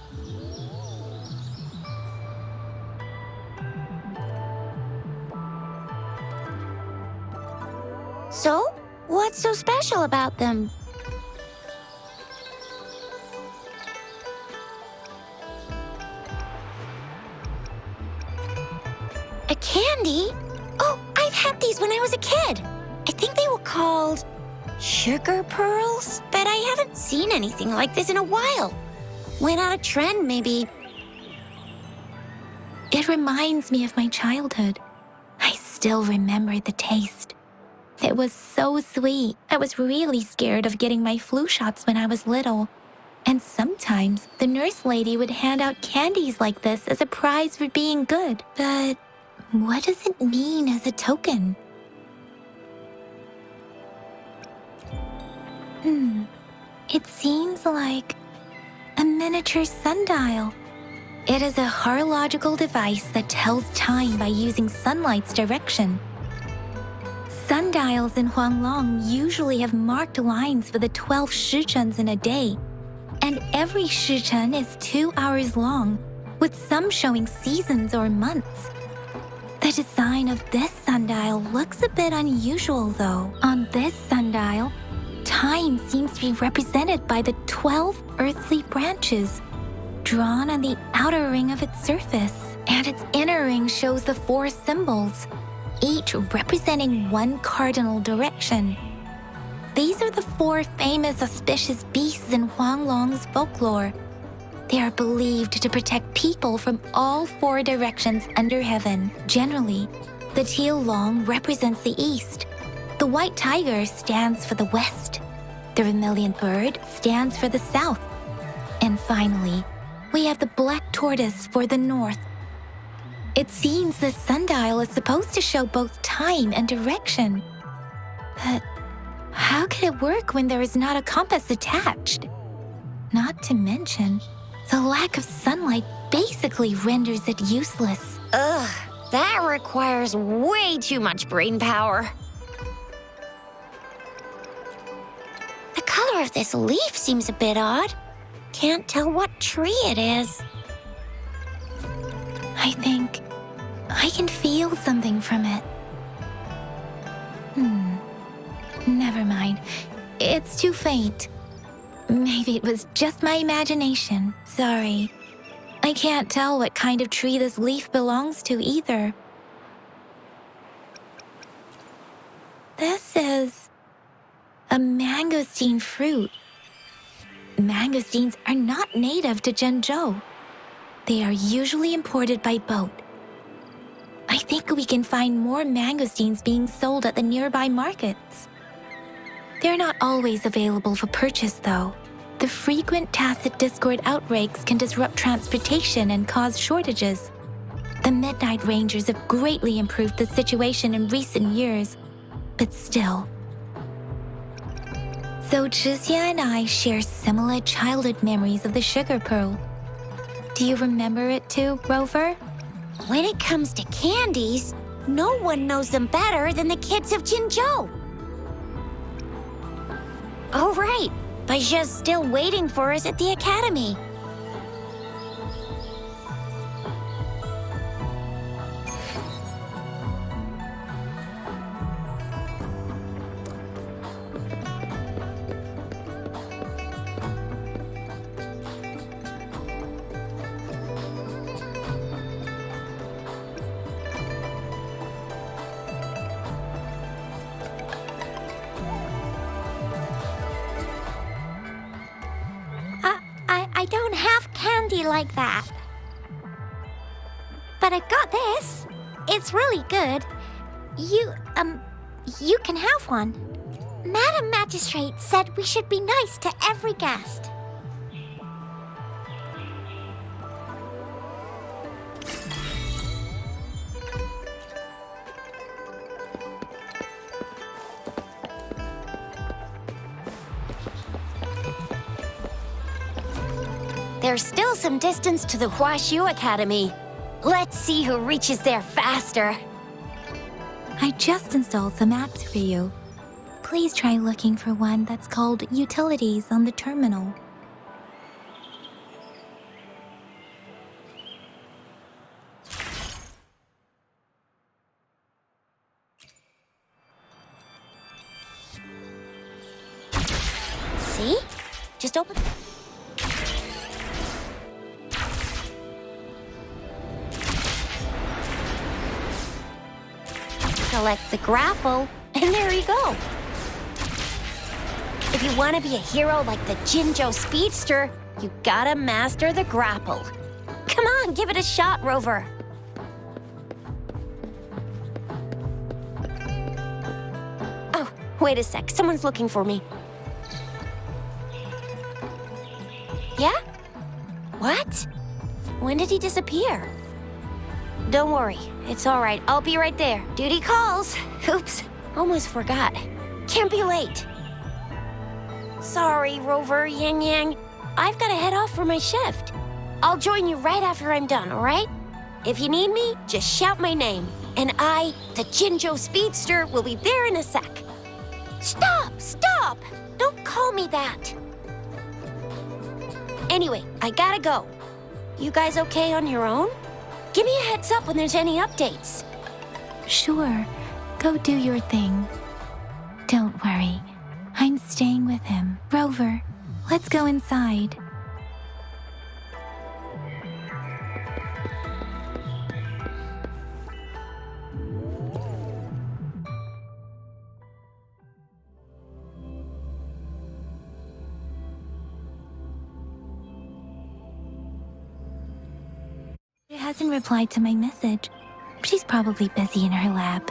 So, what's so special about them? A candy? Oh, I've had these when I was a kid. I think they were called sugar pearls, but I haven't seen anything like this in a while. Went out of trend, maybe. It reminds me of my childhood. I still remember the taste. It was so sweet. I was really scared of getting my flu shots when I was little. And sometimes the nurse lady would hand out candies like this as a prize for being good. But what does it mean as a token? It seems like a miniature sundial. It is a horological device that tells time by using sunlight's direction. Sundials in Huanglong usually have marked lines for the 12 shichens in a day, and every shichen is 2 hours long, with some showing seasons or months. The design of this sundial looks a bit unusual, though. On this sundial, time seems to be represented by the 12 earthly branches, drawn on the outer ring of its surface, and its inner ring shows the 4 symbols, each representing one cardinal direction. These are the 4 famous auspicious beasts in Huanglong's folklore. They are believed to protect people from all 4 directions under heaven. Generally, the teal long represents the east. The white tiger stands for the west. The vermilion bird stands for the south. And finally, we have the black tortoise for the north. It seems this sundial is supposed to show both time and direction. But how can it work when there is not a compass attached? Not to mention, the lack of sunlight basically renders it useless. Ugh, that requires way too much brain power. The color of this leaf seems a bit odd. Can't tell what tree it is. I think I can feel something from it. Never mind. It's too faint. Maybe it was just my imagination. Sorry. I can't tell what kind of tree this leaf belongs to either. This is a mangosteen fruit. Mangosteens are not native to Zhengzhou. They are usually imported by boat. I think we can find more mangosteens being sold at the nearby markets. They're not always available for purchase, though. The frequent tacit discord outbreaks can disrupt transportation and cause shortages. The Midnight Rangers have greatly improved the situation in recent years, but still. So Tricia and I share similar childhood memories of the sugar pearl. Do you remember it too, Rover? When it comes to candies, no one knows them better than the kids of Jinzhou. Oh, right. Baijia's still waiting for us at the academy. you like that. But I've got this. It's really good. You can have one. Madam Magistrate said we should be nice to every guest. There's still some distance to the Huashu Academy. Let's see who reaches there faster. I just installed some apps for you. Please try looking for one that's called Utilities on the terminal. See? Just open... Select the grapple, and there you go. If you want to be a hero like the Jinzhou Speedster, you gotta master the grapple. Come on, give it a shot, Rover. Oh, wait a sec. Someone's looking for me. Yeah? What? When did he disappear? Don't worry. It's all right. I'll be right there. Duty calls. Oops. Almost forgot. Can't be late. Sorry, Rover, Yang Yang. I've got to head off for my shift. I'll join you right after I'm done, all right? If you need me, just shout my name. And I, the Jinzhou Speedster, will be there in a sec. Stop! Stop! Don't call me that. Anyway, I gotta go. You guys okay on your own? Give me a heads up when there's any updates. Sure. Go do your thing. Don't worry. I'm staying with him. Rover, let's go inside. She hasn't replied to my message. She's probably busy in her lab.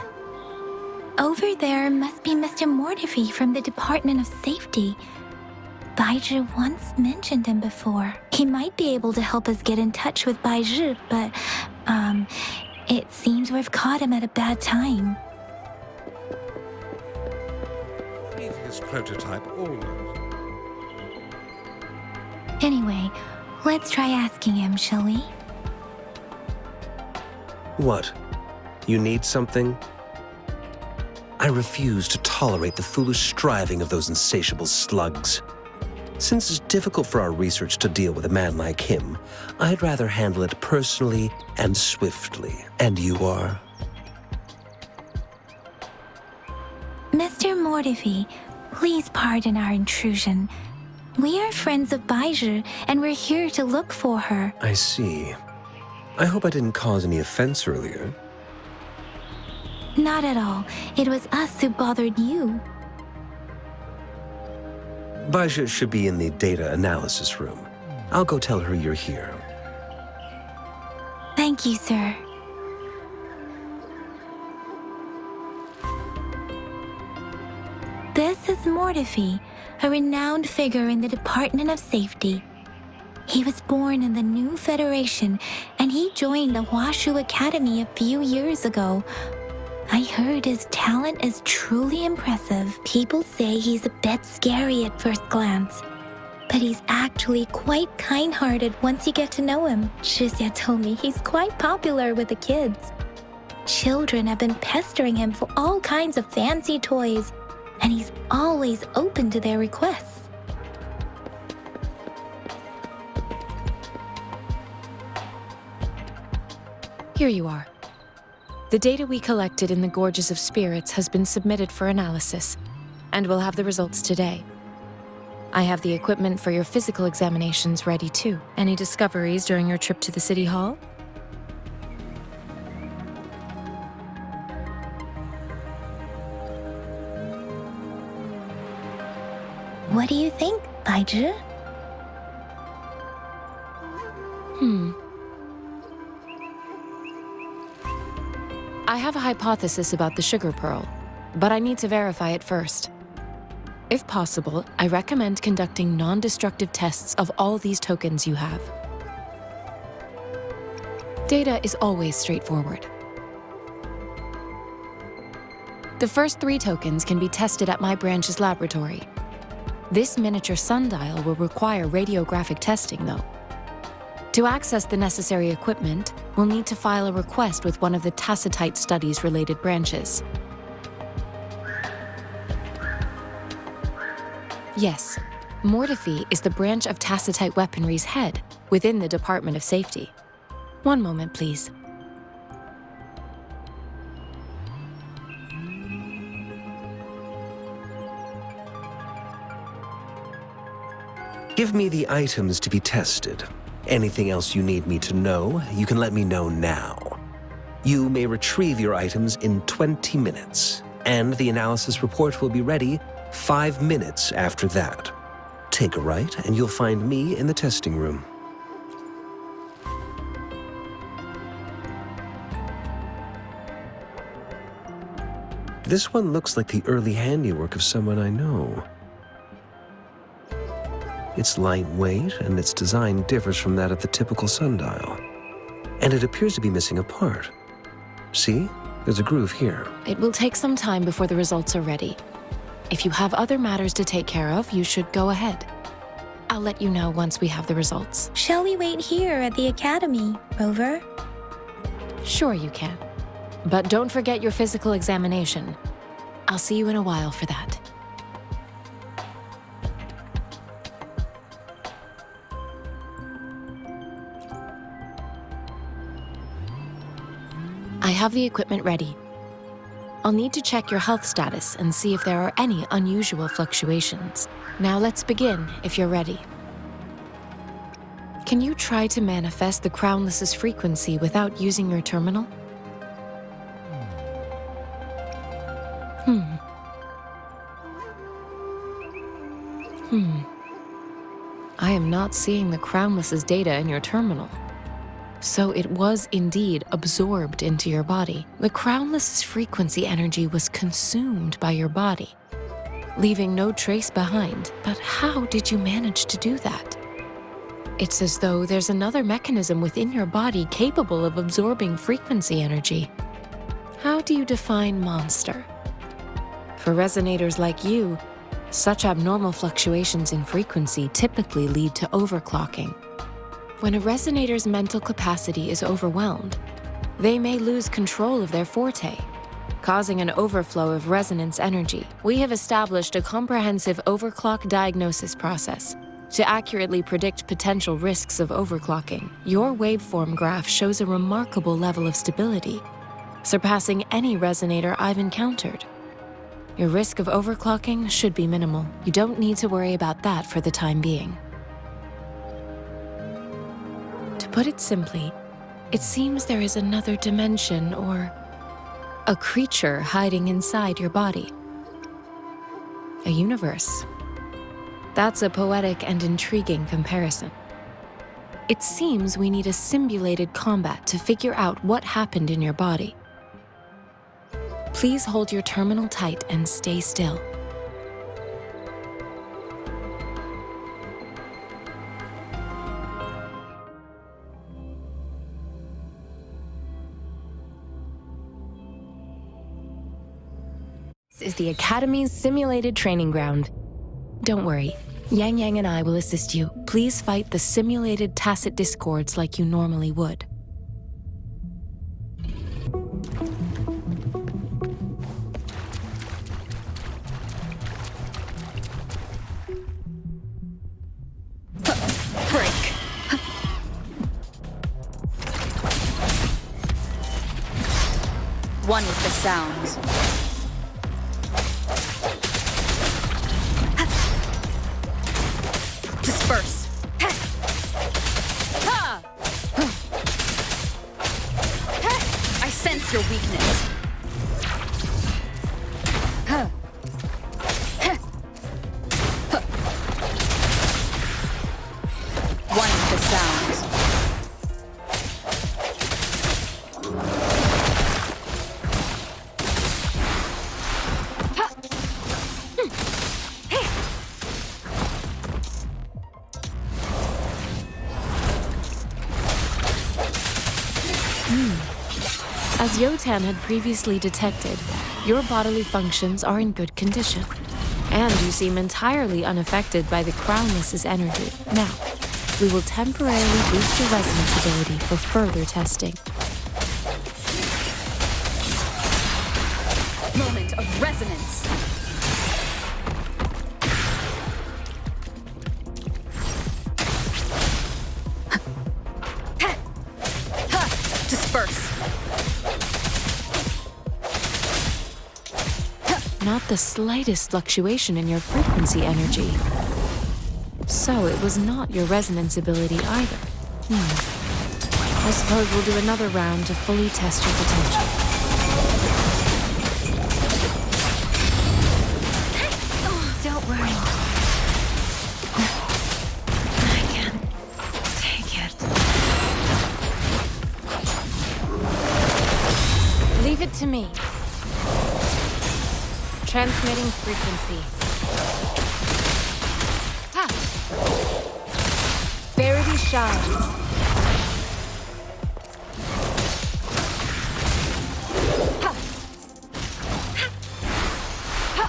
Over there must be Mr. Mortifi from the Department of Safety. Baizhi once mentioned him before. He might be able to help us get in touch with Baizhi, but, it seems we've caught him at a bad time. Leave his prototype always. Anyway, let's try asking him, shall we? What? You need something? I refuse to tolerate the foolish striving of those insatiable slugs. Since it's difficult for our research to deal with a man like him, I'd rather handle it personally and swiftly. And you are? Mr. Mortifi, please pardon our intrusion. We are friends of Baizhi, and we're here to look for her. I see. I hope I didn't cause any offense earlier. Not at all. It was us who bothered you. Baizhi should be in the data analysis room. I'll go tell her you're here. Thank you, sir. This is Mortifi, a renowned figure in the Department of Safety. He was born in the new Federation, and he joined the Huashu Academy a few years ago. I heard his talent is truly impressive. People say he's a bit scary at first glance, but he's actually quite kind-hearted once you get to know him. Shixia told me he's quite popular with the kids. Children have been pestering him for all kinds of fancy toys, and he's always open to their requests. Here you are. The data we collected in the Gorges of Spirits has been submitted for analysis, and we'll have the results today. I have the equipment for your physical examinations ready too. Any discoveries during your trip to the City Hall? What do you think, Baizhi? I have a hypothesis about the sugar pearl, but I need to verify it first. If possible, I recommend conducting non-destructive tests of all these tokens you have. Data is always straightforward. The first 3 tokens can be tested at my branch's laboratory. This miniature sundial will require radiographic testing, though. To access the necessary equipment, we'll need to file a request with one of the Tacitite Studies-related branches. Yes, Mortifi is the branch of Tacitite Weaponry's head within the Department of Safety. One moment, please. Give me the items to be tested. Anything else you need me to know, you can let me know now. You may retrieve your items in 20 minutes, and the analysis report will be ready 5 minutes after that. Take a right, and you'll find me in the testing room. This one looks like the early handiwork of someone I know. It's lightweight, and its design differs from that of the typical sundial. And it appears to be missing a part. See? There's a groove here. It will take some time before the results are ready. If you have other matters to take care of, you should go ahead. I'll let you know once we have the results. Shall we wait here at the academy, Rover? Sure you can. But don't forget your physical examination. I'll see you in a while for that. I have the equipment ready. I'll need to check your health status and see if there are any unusual fluctuations. Now let's begin, if you're ready. Can you try to manifest the Crownless's frequency without using your terminal? I am not seeing the Crownless's data in your terminal. So it was indeed absorbed into your body. The Crownless's frequency energy was consumed by your body, leaving no trace behind. But how did you manage to do that? It's as though there's another mechanism within your body capable of absorbing frequency energy. How do you define monster? For resonators like you, such abnormal fluctuations in frequency typically lead to overclocking. When a resonator's mental capacity is overwhelmed, they may lose control of their forte, causing an overflow of resonance energy. We have established a comprehensive overclock diagnosis process to accurately predict potential risks of overclocking. Your waveform graph shows a remarkable level of stability, surpassing any resonator I've encountered. Your risk of overclocking should be minimal. You don't need to worry about that for the time being. To put it simply, it seems there is another dimension or a creature hiding inside your body. A universe. That's a poetic and intriguing comparison. It seems we need a simulated combat to figure out what happened in your body. Please hold your terminal tight and stay still. This is the Academy's simulated training ground. Don't worry, Yang Yang and I will assist you. Please fight the simulated tacit discords like you normally would. One with the sounds. Disperse. I sense your weakness. One with the sounds. As Yotan had previously detected, your bodily functions are in good condition, and you seem entirely unaffected by the Crownless's energy. Now, we will temporarily boost your resonance ability for further testing. Moment of resonance. Disperse. Not the slightest fluctuation in your frequency energy. So it was not your resonance ability either. I suppose we'll do another round to fully test your potential. Don't worry. I can take it. Leave it to me. Transmitting frequency. Ha! Verity shines. Ha! Ha! Ha!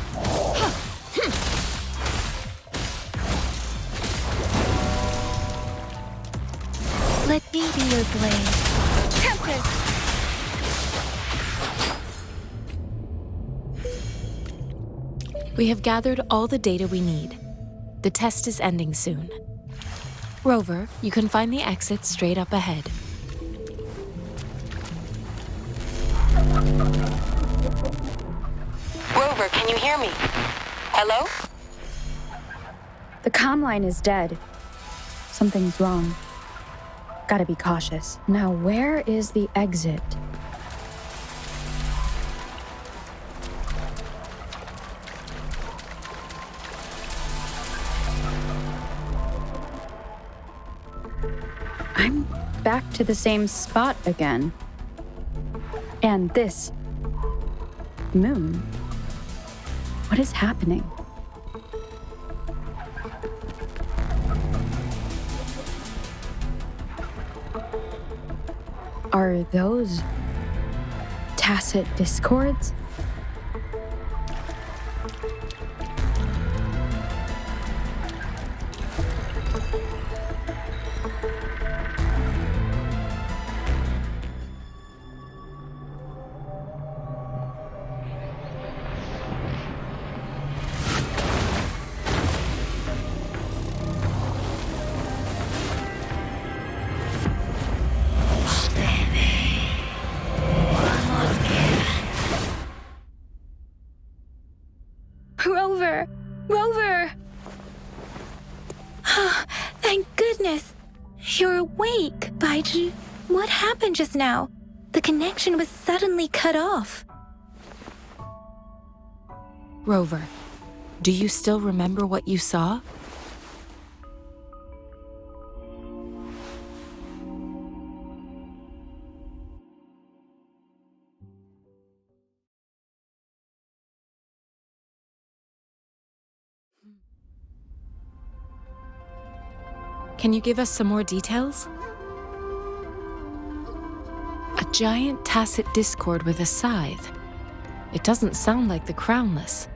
Let me be your blade. Tempest. We have gathered all the data we need. The test is ending soon. Rover, you can find the exit straight up ahead. Rover, can you hear me? Hello? The comm line is dead. Something's wrong. Gotta be cautious. Now, where is the exit? I'm back to the same spot again. And this moon. What is happening? Are those tacit discords? Rover! Rover! Thank goodness! You're awake, Baiju. What happened just now? The connection was suddenly cut off. Rover, do you still remember what you saw? Can you give us some more details? A giant tacit discord with a scythe. It doesn't sound like the Crownless.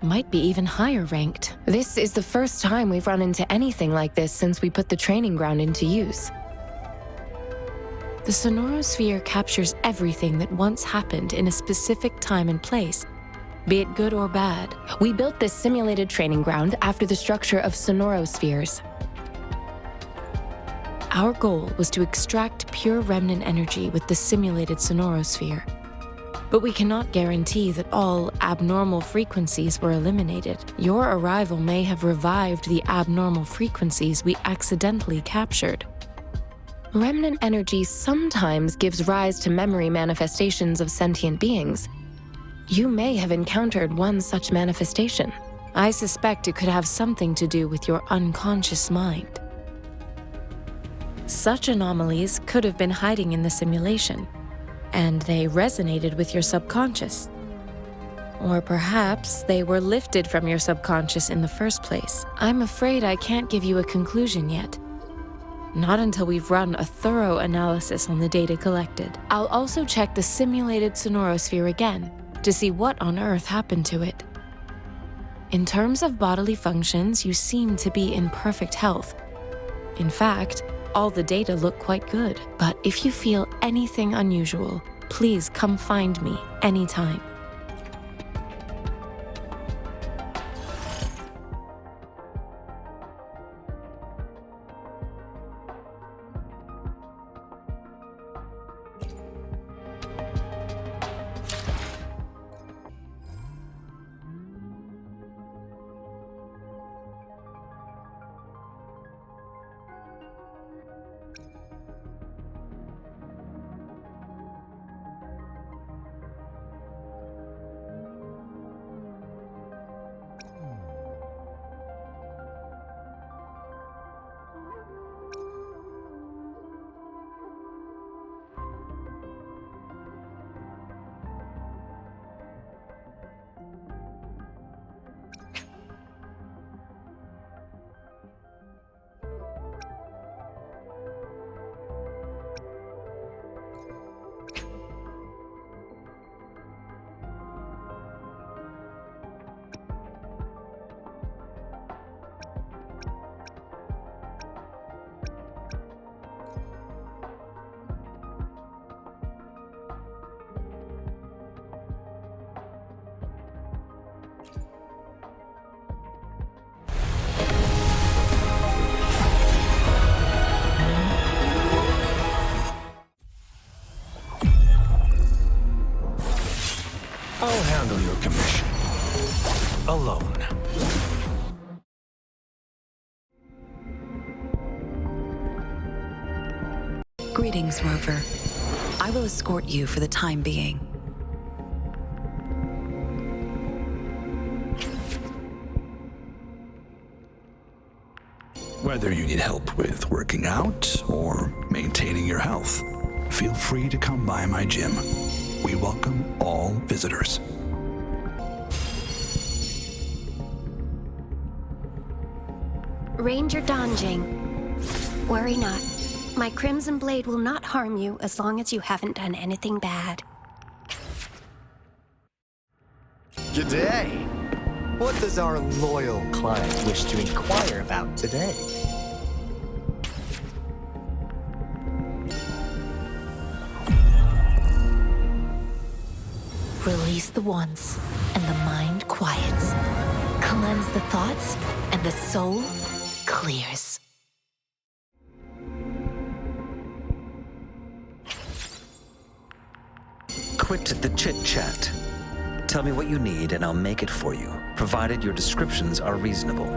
Might be even higher ranked. This is the first time we've run into anything like this since we put the training ground into use. The sonorosphere captures everything that once happened in a specific time and place, be it good or bad. We built this simulated training ground after the structure of sonorospheres. Our goal was to extract pure remnant energy with the simulated sonorosphere. But we cannot guarantee that all abnormal frequencies were eliminated. Your arrival may have revived the abnormal frequencies we accidentally captured. Remnant energy sometimes gives rise to memory manifestations of sentient beings. You may have encountered one such manifestation. I suspect it could have something to do with your unconscious mind. Such anomalies could have been hiding in the simulation, and they resonated with your subconscious. Or perhaps they were lifted from your subconscious in the first place. I'm afraid I can't give you a conclusion yet. Not until we've run a thorough analysis on the data collected. I'll also check the simulated sonorosphere again to see what on earth happened to it. In terms of bodily functions, you seem to be in perfect health. In fact, all the data look quite good. But if you feel anything unusual, please come find me anytime. I'll handle your commission. Alone. Greetings, Rover. I will escort you for the time being. Whether you need help with working out or maintaining your health, feel free to come by my gym. We welcome all visitors. Ranger Donjing. Worry not. My Crimson Blade will not harm you as long as you haven't done anything bad. G'day! What does our loyal client wish to inquire about today? Release the wands, and the mind quiets. Cleanse the thoughts, and the soul clears. Quit the chit-chat. Tell me what you need and I'll make it for you, provided your descriptions are reasonable.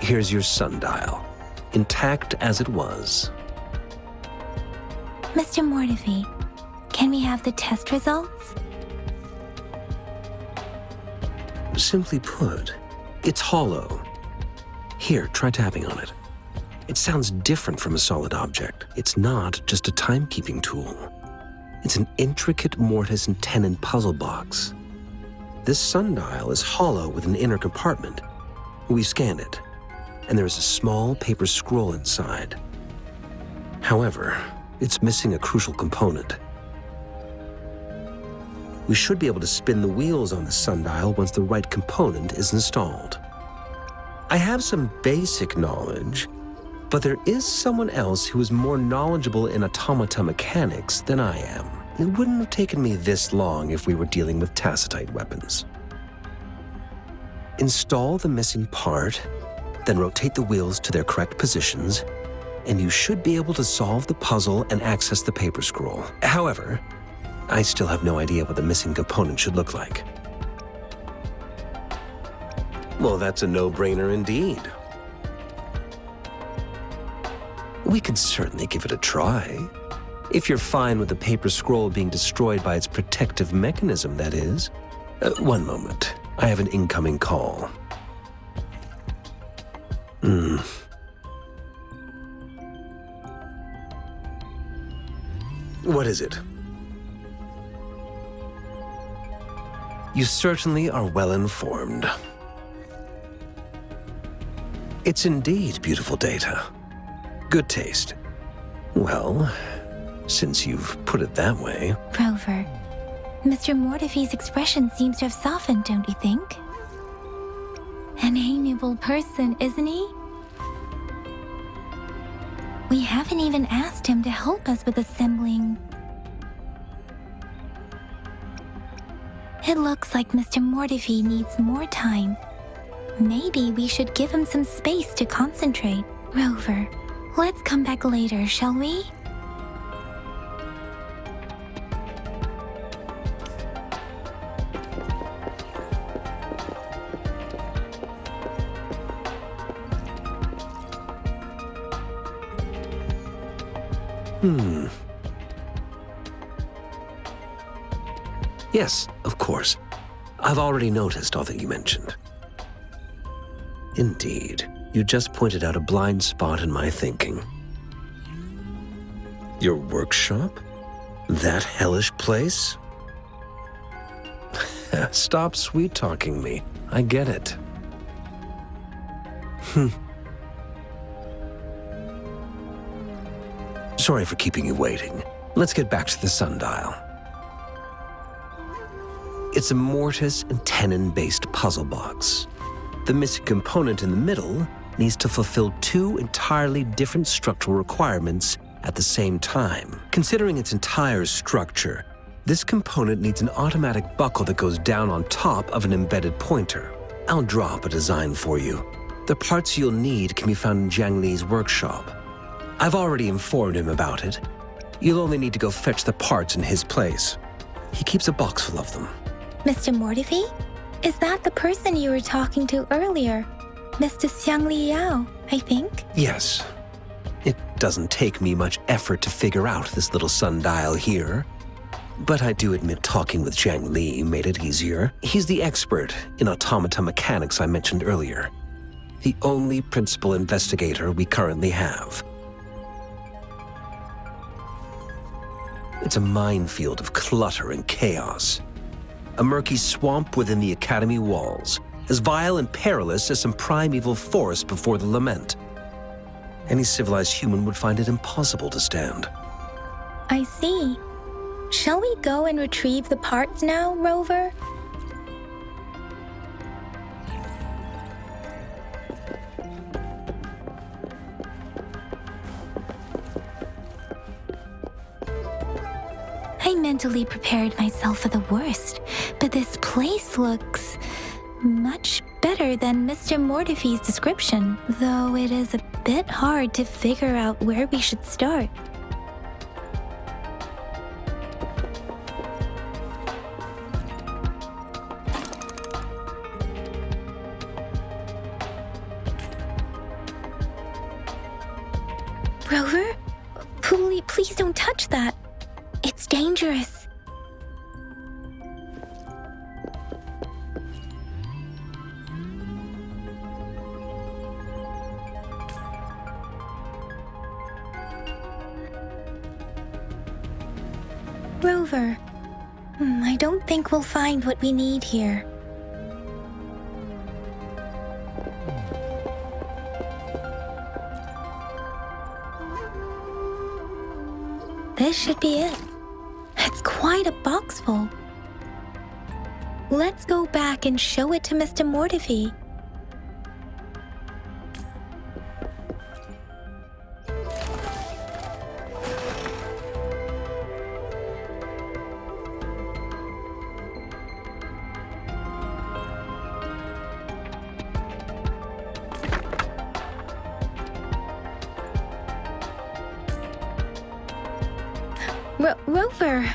Here's your sundial, intact as it was. Mr. Mortivy, have the test results? Simply put, it's hollow. Here, try tapping on it. It sounds different from a solid object. It's not just a timekeeping tool. It's an intricate mortise and tenon puzzle box. This sundial is hollow with an inner compartment. We scanned it, and there is a small paper scroll inside. However, it's missing a crucial component. We should be able to spin the wheels on the sundial once the right component is installed. I have some basic knowledge, but there is someone else who is more knowledgeable in automata mechanics than I am. It wouldn't have taken me this long if we were dealing with tacitite weapons. Install the missing part, then rotate the wheels to their correct positions, and you should be able to solve the puzzle and access the paper scroll. However, I still have no idea what the missing component should look like. Well, that's a no-brainer indeed. We can certainly give it a try. If you're fine with the paper scroll being destroyed by its protective mechanism, that is. One moment. I have an incoming call. What is it? You certainly are well informed. It's indeed beautiful data. Good taste. Well, since you've put it that way... Rover, Mr. Mortefi's expression seems to have softened, don't you think? An amiable person, isn't he? We haven't even asked him to help us with assembling. It looks like Mr. Mortefi needs more time. Maybe we should give him some space to concentrate. Rover, let's come back later, shall we? Yes, of course. I've already noticed all that you mentioned. Indeed, you just pointed out a blind spot in my thinking. Your workshop? That hellish place? Stop sweet-talking me. I get it. Sorry for keeping you waiting. Let's get back to the sundial. It's a mortise and tenon-based puzzle box. The missing component in the middle needs to fulfill two entirely different structural requirements at the same time. Considering its entire structure, this component needs an automatic buckle that goes down on top of an embedded pointer. I'll draw up a design for you. The parts you'll need can be found in Jiang Li's workshop. I've already informed him about it. You'll only need to go fetch the parts in his place. He keeps a box full of them. Mr. Mortefi? Is that the person you were talking to earlier? Mr. Xiang Li Yao, I think? Yes. It doesn't take me much effort to figure out this little sundial here. But I do admit talking with Jiang Li made it easier. He's the expert in automata mechanics I mentioned earlier. The only principal investigator we currently have. It's a minefield of clutter and chaos. A murky swamp within the Academy walls, as vile and perilous as some primeval forest before the lament. Any civilized human would find it impossible to stand. I see. Shall we go and retrieve the parts now, Rover? I mentally prepared myself for the worst, but this place looks much better than Mr. Mortefi's description, though it is a bit hard to figure out where we should start. Rover? Please don't touch that. It's dangerous. Rover. I don't think we'll find what we need here. This should be it. It's quite a box full. Let's go back and show it to Mr. Mortifi. Rover.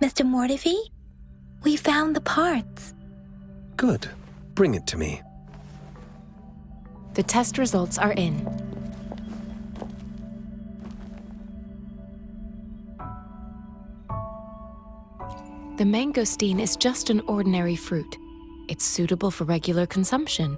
Mr. Mortifi, we found the parts. Good. Bring it to me. The test results are in. The mangosteen is just an ordinary fruit. It's suitable for regular consumption.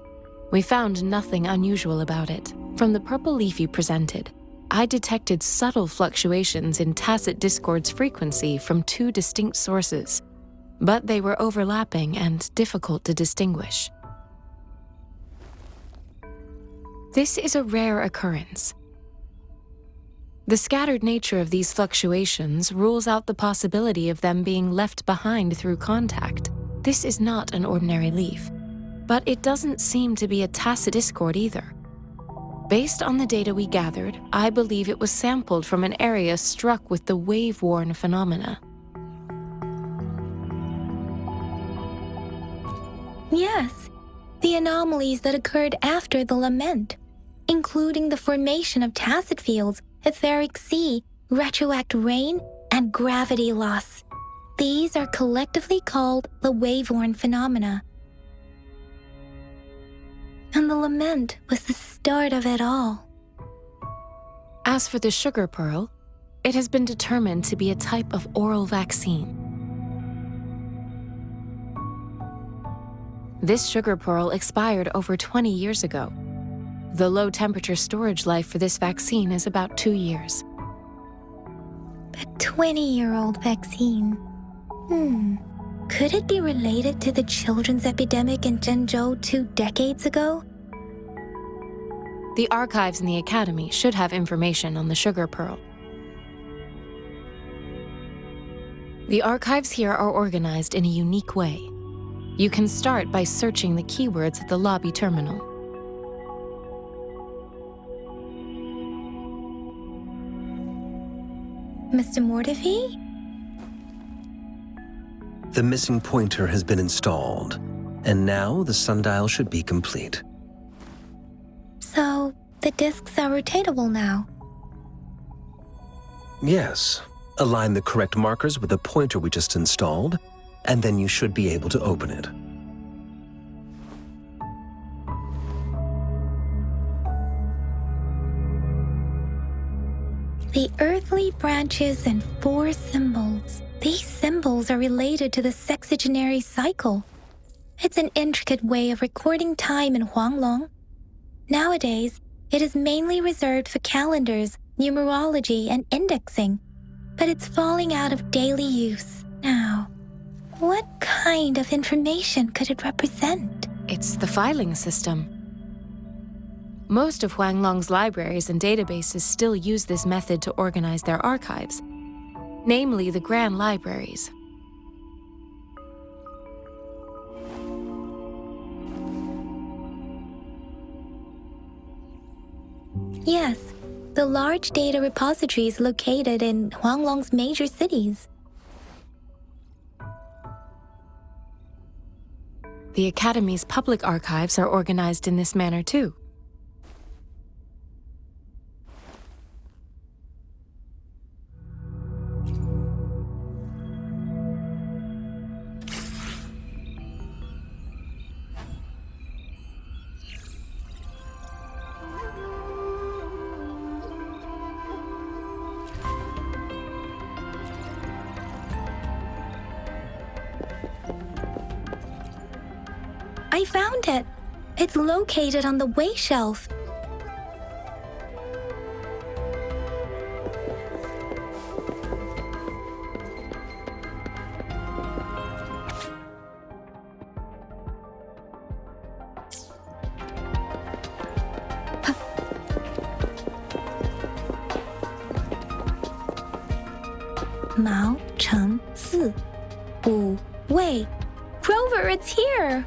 We found nothing unusual about it. From the purple leaf you presented, I detected subtle fluctuations in tacit discord's frequency from two distinct sources, but they were overlapping and difficult to distinguish. This is a rare occurrence. The scattered nature of these fluctuations rules out the possibility of them being left behind through contact. This is not an ordinary leaf, but it doesn't seem to be a tacit discord either. Based on the data we gathered, I believe it was sampled from an area struck with the wave-worn phenomena. Yes, the anomalies that occurred after the lament, including the formation of tacit fields, etheric sea, retroact rain, and gravity loss. These are collectively called the wave-worn phenomena. And the lament was the start of it all. As for the sugar pearl, it has been determined to be a type of oral vaccine. This sugar pearl expired over 20 years ago. The low-temperature storage life for this vaccine is about 2 years. A 20-year-old vaccine. Could it be related to the children's epidemic in Zhengzhou 2 decades ago? The archives in the Academy should have information on the sugar pearl. The archives here are organized in a unique way. You can start by searching the keywords at the lobby terminal. Mr. Mortifi? The missing pointer has been installed, and now the sundial should be complete. So, the discs are rotatable now? Yes. Align the correct markers with the pointer we just installed, and then you should be able to open it. The earthly branches and 4 symbols. These symbols are related to the sexagenary cycle. It's an intricate way of recording time in Huanglong. Nowadays, it is mainly reserved for calendars, numerology, and indexing, but it's falling out of daily use now. What kind of information could it represent? It's the filing system. Most of Huanglong's libraries and databases still use this method to organize their archives, namely the Grand Libraries. Yes, the large data repositories located in Huanglong's major cities. The Academy's public archives are organized in this manner too. I found it. It's located on the way shelf. Mao Cheng Si, Wu Wei. Rover, it's here!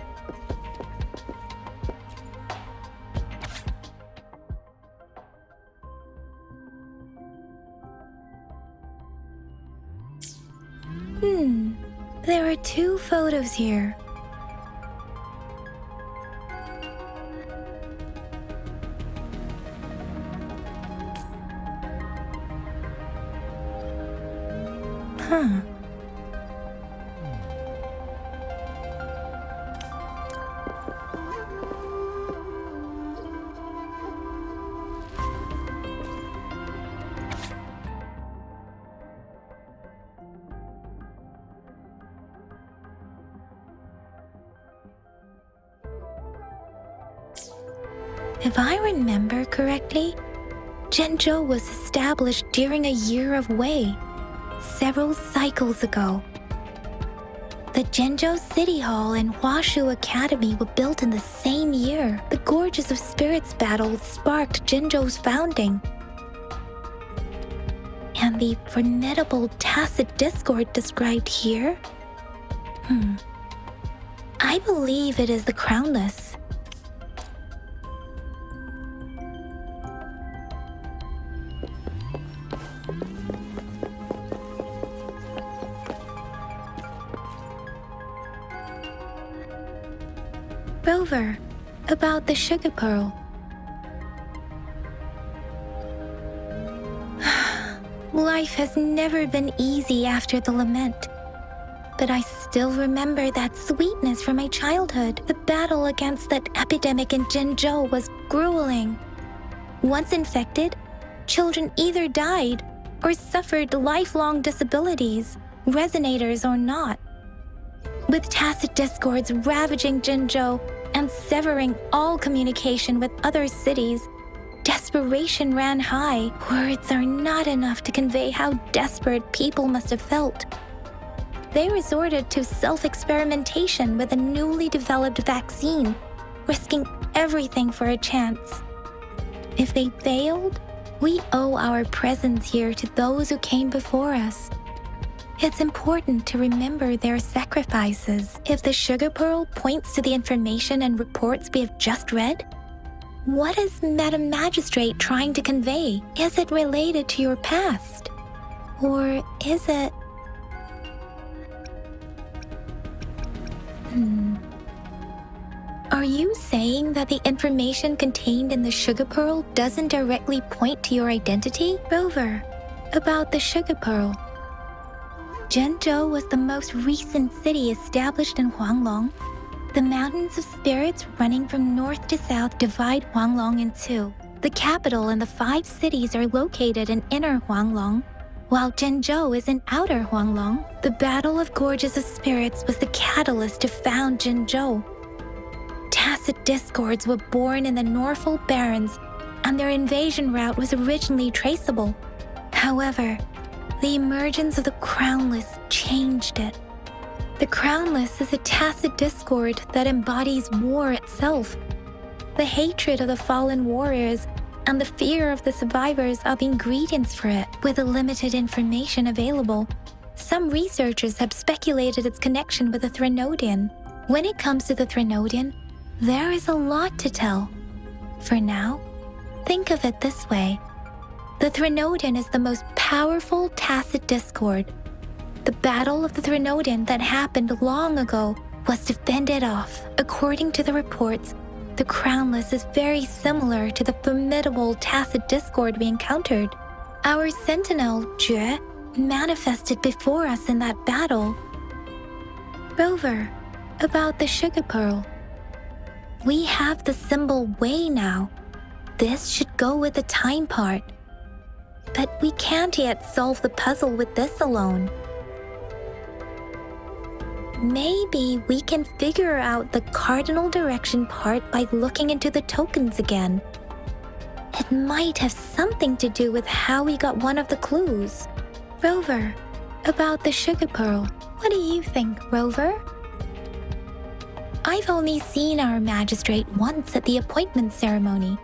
There are 2 photos here. Huh. If I remember correctly, Zhenzhou was established during a year of Wei, several cycles ago. The Zhenzhou City Hall and Huashu Academy were built in the same year. The Gorges of Spirits battle sparked Zhenzhou's founding. And the formidable tacit discord described here? I believe it is the Crownless. Rover, about the sugar pearl. Life has never been easy after the lament, but I still remember that sweetness from my childhood. The battle against that epidemic in Zhenzhou was grueling. Once infected, children either died or suffered lifelong disabilities, resonators or not. With tacit discords ravaging Zhenzhou and severing all communication with other cities, desperation ran high. Words are not enough to convey how desperate people must have felt. They resorted to self-experimentation with a newly developed vaccine, risking everything for a chance. If they failed, we owe our presence here to those who came before us. It's important to remember their sacrifices. If the sugar pearl points to the information and reports we have just read, what is Madam Magistrate trying to convey? Is it related to your past? Or is it... Are you saying that the information contained in the sugar pearl doesn't directly point to your identity? Rover, about the sugar pearl. Zhenzhou was the most recent city established in Huanglong. The mountains of spirits running from north to south divide Huanglong in 2. The capital and the 5 cities are located in inner Huanglong, while Zhenzhou is in outer Huanglong. The Battle of Gorges of Spirits was the catalyst to found Zhenzhou. Tacit discords were born in the Norfolk Barrens, and their invasion route was originally traceable. However, the emergence of the Crownless changed it. The Crownless is a tacit discord that embodies war itself. The hatred of the fallen warriors and the fear of the survivors are the ingredients for it. With the limited information available, some researchers have speculated its connection with the Threnodian. When it comes to the Threnodian, there is a lot to tell. For now, think of it this way. The Threnodian is the most powerful tacit discord. The Battle of the Threnodian that happened long ago was to fend it off. According to the reports, the Crownless is very similar to the formidable tacit discord we encountered. Our sentinel, Jue, manifested before us in that battle. Rover, about the sugar pearl. We have the symbol Wei now. This should go with the time part. But we can't yet solve the puzzle with this alone. Maybe we can figure out the cardinal direction part by looking into the tokens again. It might have something to do with how we got one of the clues. Rover, about the sugar pearl, what do you think, Rover? I've only seen our magistrate once at the appointment ceremony,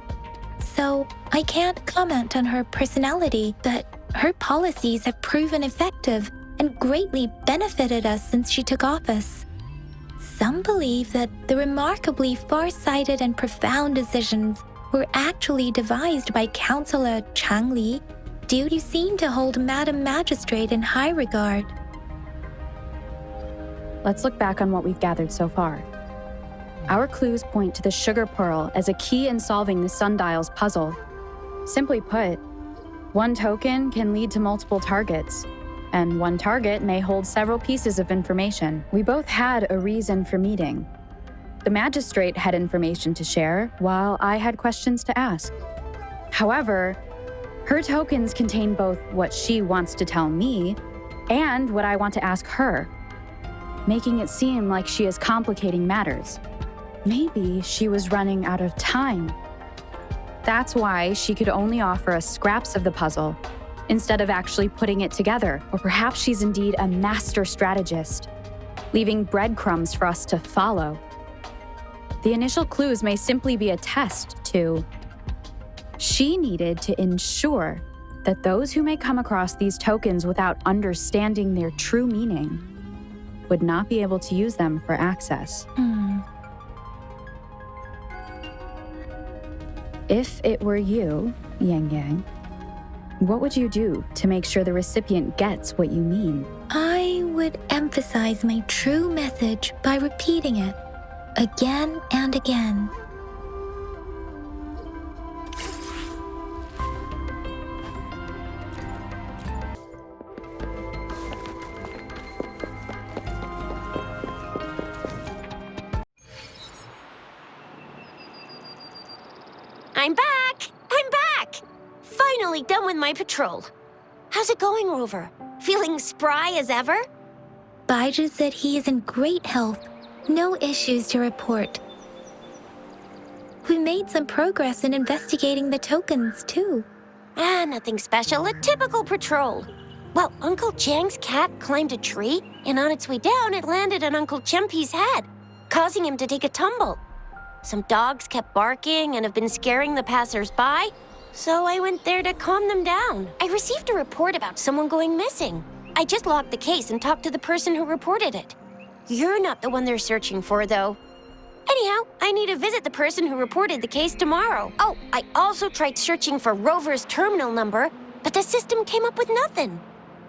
so I can't comment on her personality, but her policies have proven effective and greatly benefited us since she took office. Some believe that the remarkably far-sighted and profound decisions were actually devised by Councillor Chang Li, due to seem to hold Madam Magistrate in high regard. Let's look back on what we've gathered so far. Our clues point to the sugar pearl as a key in solving the sundial's puzzle. Simply put, one token can lead to multiple targets, and one target may hold several pieces of information. We both had a reason for meeting. The magistrate had information to share, while I had questions to ask. However, her tokens contain both what she wants to tell me and what I want to ask her, making it seem like she is complicating matters. Maybe she was running out of time. That's why she could only offer us scraps of the puzzle, instead of actually putting it together. Or perhaps she's indeed a master strategist, leaving breadcrumbs for us to follow. The initial clues may simply be a test to... She needed to ensure that those who may come across these tokens without understanding their true meaning would not be able to use them for access. If it were you, Yang Yang, what would you do to make sure the recipient gets what you mean? I would emphasize my true message by repeating it again and again. I'm back! I'm back! Finally done with my patrol. How's it going, Rover? Feeling spry as ever? Baiju said he is in great health. No issues to report. We made some progress in investigating the tokens, too. Nothing special. A typical patrol. Well, Uncle Chang's cat climbed a tree, and on its way down, it landed on Uncle Chempi's head, causing him to take a tumble. Some dogs kept barking and have been scaring the passers-by, so I went there to calm them down. I received a report about someone going missing. I just logged the case and talked to the person who reported it. You're not the one they're searching for, though. Anyhow, I need to visit the person who reported the case tomorrow. Oh, I also tried searching for Rover's terminal number, but the system came up with nothing.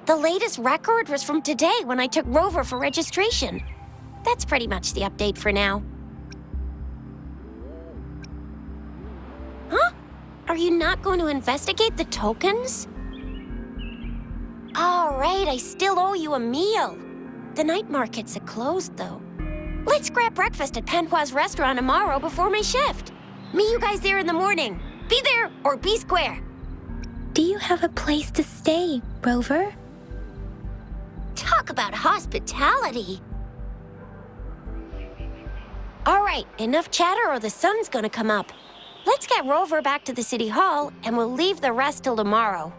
The latest record was from today when I took Rover for registration. That's pretty much the update for now. Huh? Are you not going to investigate the tokens? All right, I still owe you a meal. The night markets are closed, though. Let's grab breakfast at Panhua's restaurant tomorrow before my shift. Meet you guys there in the morning. Be there or be square. Do you have a place to stay, Rover? Talk about hospitality. All right, enough chatter or the sun's gonna come up. Let's get Rover back to the city hall, and we'll leave the rest till tomorrow.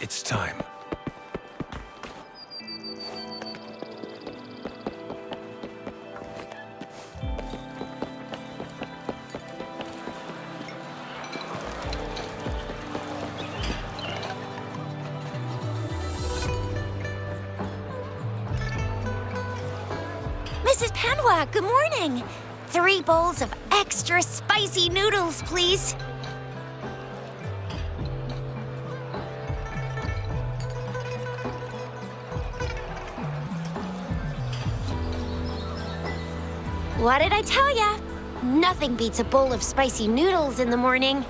It's time. Mrs. Panhua, good morning. 3 bowls of extra spicy noodles, please. What did I tell ya? Nothing beats a bowl of spicy noodles in the morning.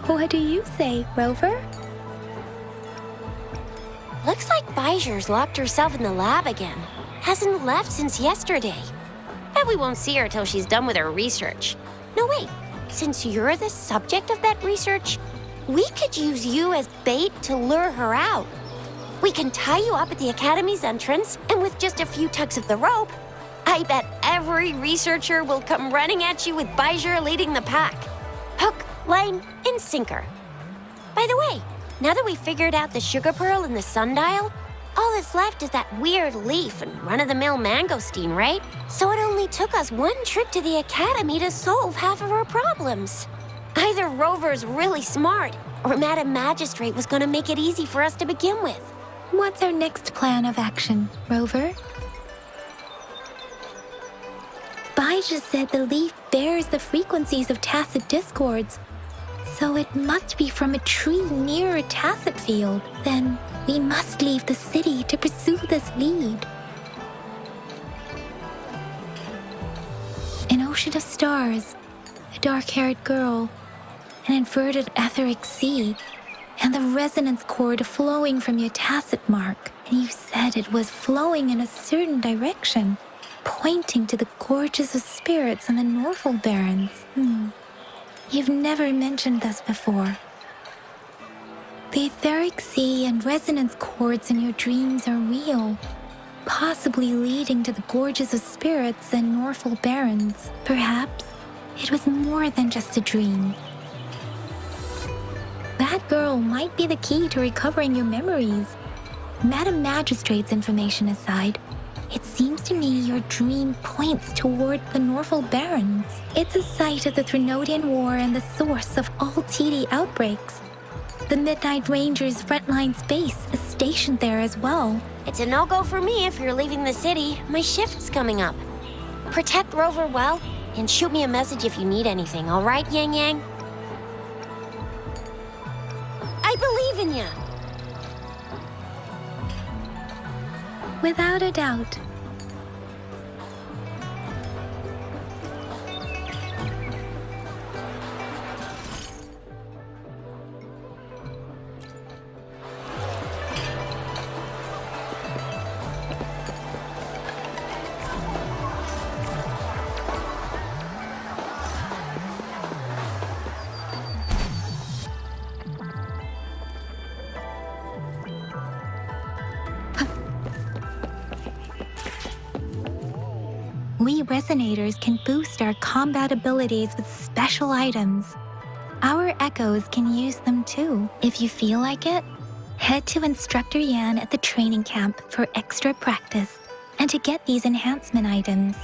What do you say, Rover? Looks like Bijou's locked herself in the lab again. Hasn't left since yesterday. Bet we won't see her till she's done with her research. No, wait. Since you're the subject of that research, we could use you as bait to lure her out. We can tie you up at the Academy's entrance, and with just a few tugs of the rope, I bet every researcher will come running at you with Bijou leading the pack. Hook, line, and sinker. By the way, now that we figured out the sugar pearl and the sundial, all that's left is that weird leaf and run-of-the-mill mangosteen, right? So it only took us 1 trip to the Academy to solve half of our problems. Either Rover's really smart, or Madam Magistrate was gonna make it easy for us to begin with. What's our next plan of action, Rover? Bijou said the leaf bears the frequencies of tacit discords, so it must be from a tree near a tacit field. Then we must leave the city to pursue this lead. An ocean of stars, a dark-haired girl, an inverted etheric sea, and the resonance cord flowing from your tacit mark. And you said it was flowing in a certain direction, pointing to the gorges of spirits and the Norfolk Barrens. You've never mentioned this before. The etheric sea and resonance cords in your dreams are real, possibly leading to the gorges of spirits and Norfolk Barrens. Perhaps it was more than just a dream. That girl might be the key to recovering your memories. Madam Magistrate's information aside, it seems to me your dream points toward the Norfolk Barrens. It's a site of the Threnodian War and the source of all TD outbreaks. The Midnight Rangers' frontline base is stationed there as well. It's a no-go for me if you're leaving the city. My shift's coming up. Protect Rover well, and shoot me a message if you need anything, all right, Yang Yang? I believe in you. Without a doubt. We Resonators can boost our combat abilities with special items. Our Echoes can use them too. If you feel like it, head to Instructor Yan at the training camp for extra practice and to get these enhancement items.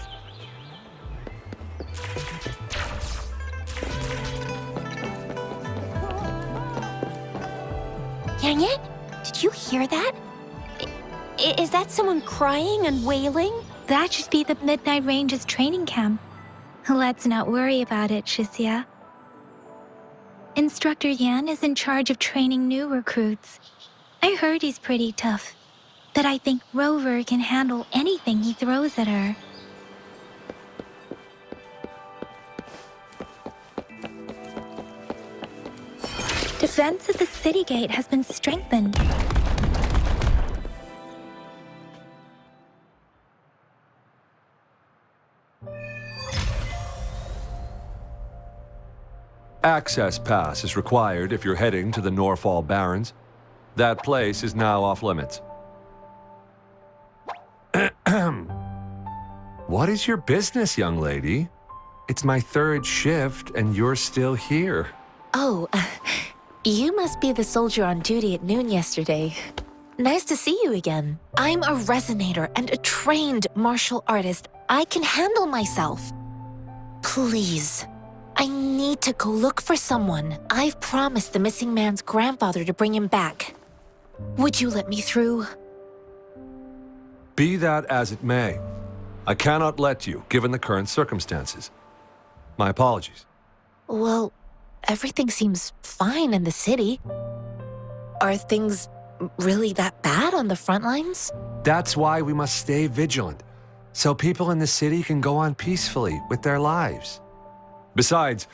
Yang Yang, did you hear that? Is that someone crying and wailing? That should be the Midnight Range's training camp. Let's not worry about it, Shisia. Instructor Yan is in charge of training new recruits. I heard he's pretty tough, but I think Rover can handle anything he throws at her. Defense of the city gate has been strengthened. Access pass is required if you're heading to the Norfolk Barrens. That place is now off limits. What is your business, young lady? It's my 3rd shift and you're still here. Oh, You must be the soldier on duty at noon yesterday. Nice to see you again. I'm a resonator and a trained martial artist. I can handle myself. Please, I need to go look for someone. I've promised the missing man's grandfather to bring him back. Would you let me through? Be that as it may, I cannot let you, given the current circumstances. My apologies. Well, everything seems fine in the city. Are things really that bad on the front lines? That's why we must stay vigilant, so people in the city can go on peacefully with their lives. Besides,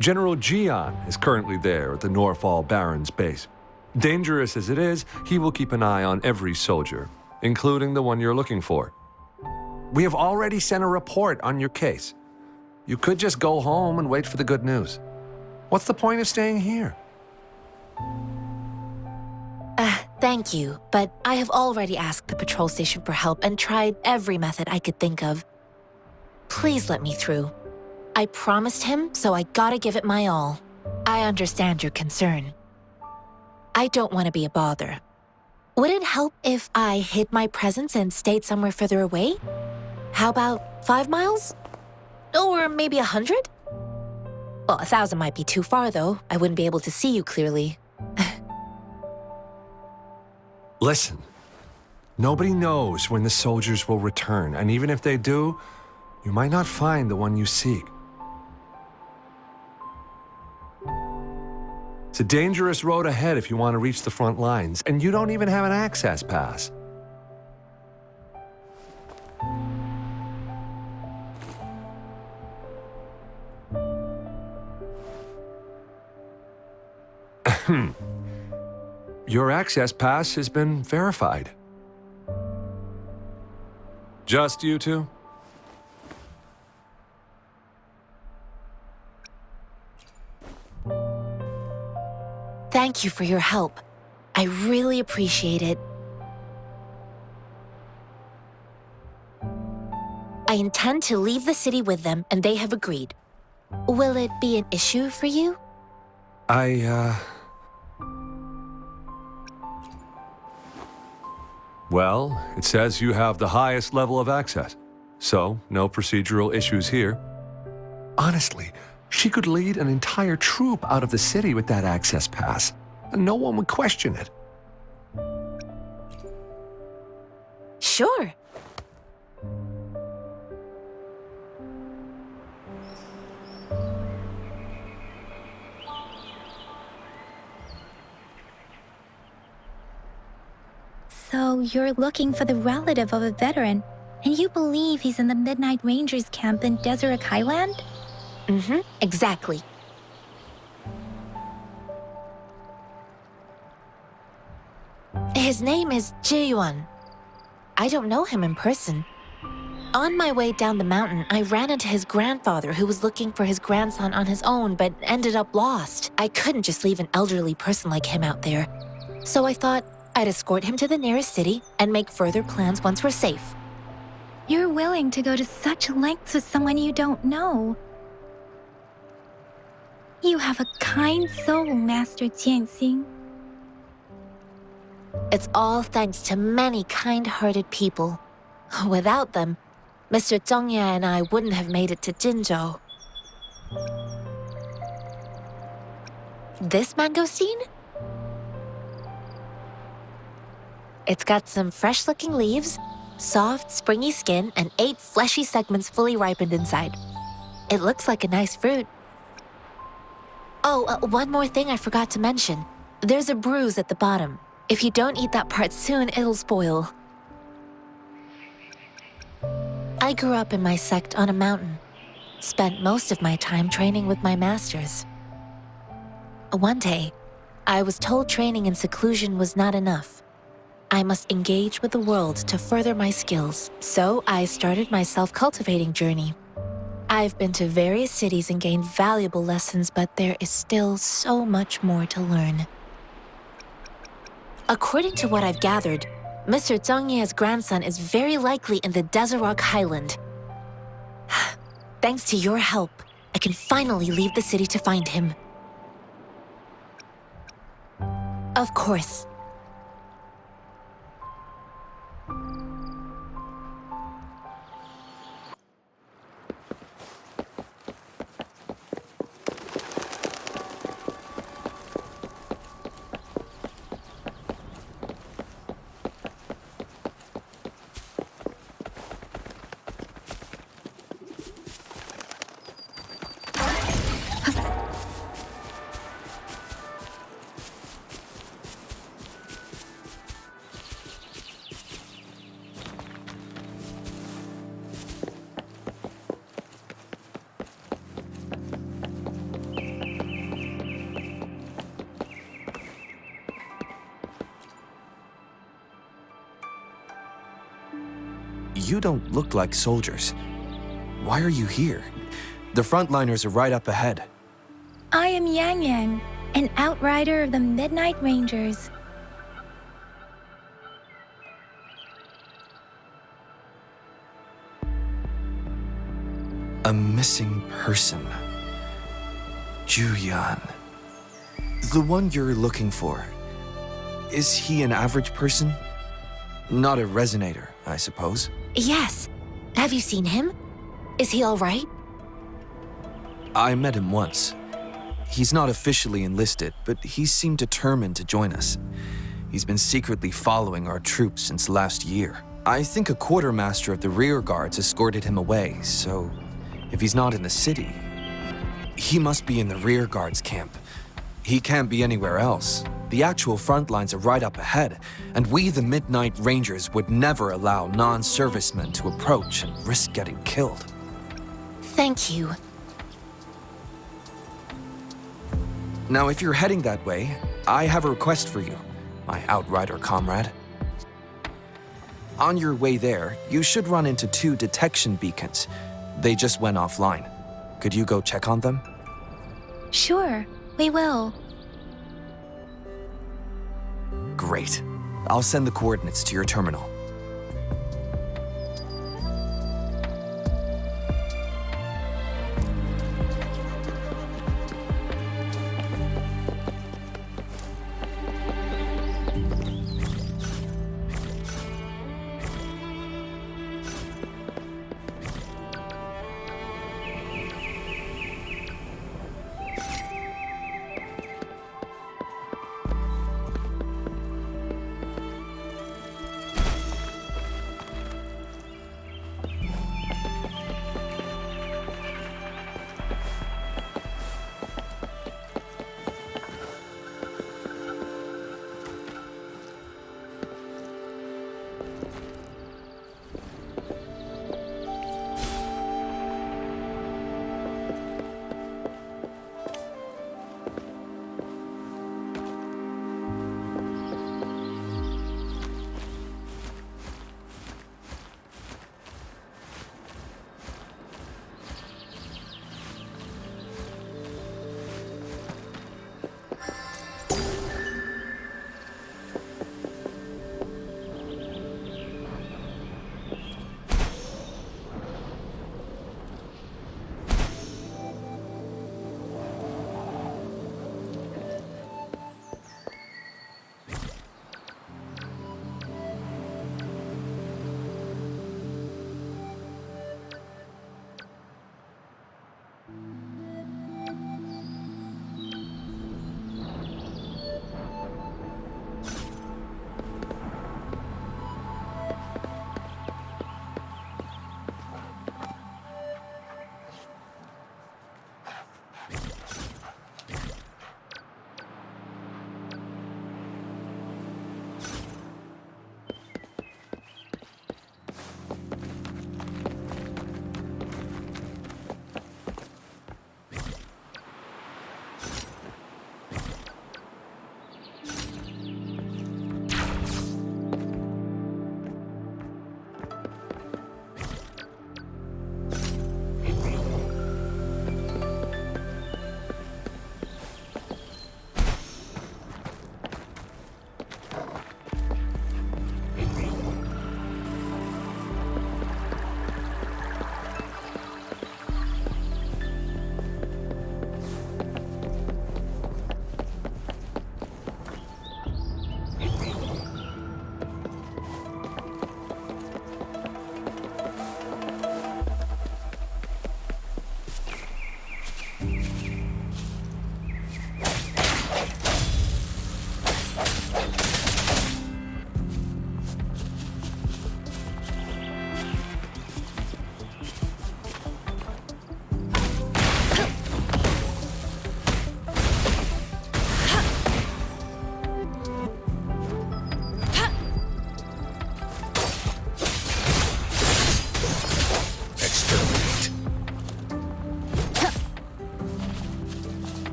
General Jian is currently there at the Norfall Barons base. Dangerous as it is, he will keep an eye on every soldier, including the one you're looking for. We have already sent a report on your case. You could just go home and wait for the good news. What's the point of staying here? Thank you, but I have already asked the patrol station for help and tried every method I could think of. Please let me through. I promised him, so I gotta give it my all. I understand your concern. I don't want to be a bother. Would it help if I hid my presence and stayed somewhere further away? How about 5 miles? Or maybe 100? Well, 1,000 might be too far, though. I wouldn't be able to see you clearly. Listen, nobody knows when the soldiers will return, and even if they do, you might not find the one you seek. It's a dangerous road ahead if you want to reach the front lines, and you don't even have an access pass. Your access pass has been verified. Just you two? Thank you for your help. I really appreciate it. I intend to leave the city with them, and they have agreed. Will it be an issue for you? Well, it says you have the highest level of access, so no procedural issues here. Honestly, she could lead an entire troop out of the city with that access pass, and no one would question it. Sure. So you're looking for the relative of a veteran, and you believe he's in the Midnight Rangers camp in Deseret Highland? Mm-hmm, exactly. His name is Ji-yuan. I don't know him in person. On my way down the mountain, I ran into his grandfather who was looking for his grandson on his own but ended up lost. I couldn't just leave an elderly person like him out there. So I thought I'd escort him to the nearest city and make further plans once we're safe. You're willing to go to such lengths with someone you don't know. You have a kind soul, Master Jianxing. It's all thanks to many kind-hearted people. Without them, Mr. Zhongye and I wouldn't have made it to Jinzhou. This mangosteen? It's got some fresh-looking leaves, soft, springy skin, and 8 fleshy segments fully ripened inside. It looks like a nice fruit. Oh, one more thing I forgot to mention. There's a bruise at the bottom. If you don't eat that part soon, it'll spoil. I grew up in my sect on a mountain. Spent most of my time training with my masters. One day, I was told training in seclusion was not enough. I must engage with the world to further my skills, so I started my self-cultivating journey. I've been to various cities and gained valuable lessons, but there is still so much more to learn. According to what I've gathered, Mr. Zhongye's grandson is very likely in the Deseret Highland. Thanks to your help, I can finally leave the city to find him. Of course. You don't look like soldiers. Why are you here? The frontliners are right up ahead. I am Yang Yang, an outrider of the Midnight Rangers. A missing person. Juyan. The one you're looking for. Is he an average person? Not a resonator, I suppose. Yes. Have you seen him? Is he all right? I met him once. He's not officially enlisted, but he seemed determined to join us. He's been secretly following our troops since last year. I think a quartermaster of the rear guards escorted him away, so if he's not in the city, he must be in the rear guards camp. He can't be anywhere else. The actual front lines are right up ahead, and we, the Midnight Rangers, would never allow non-servicemen to approach and risk getting killed. Thank you. Now, if you're heading that way, I have a request for you, my outrider comrade. On your way there, you should run into 2 detection beacons. They just went offline. Could you go check on them? Sure, we will. Great. I'll send the coordinates to your terminal.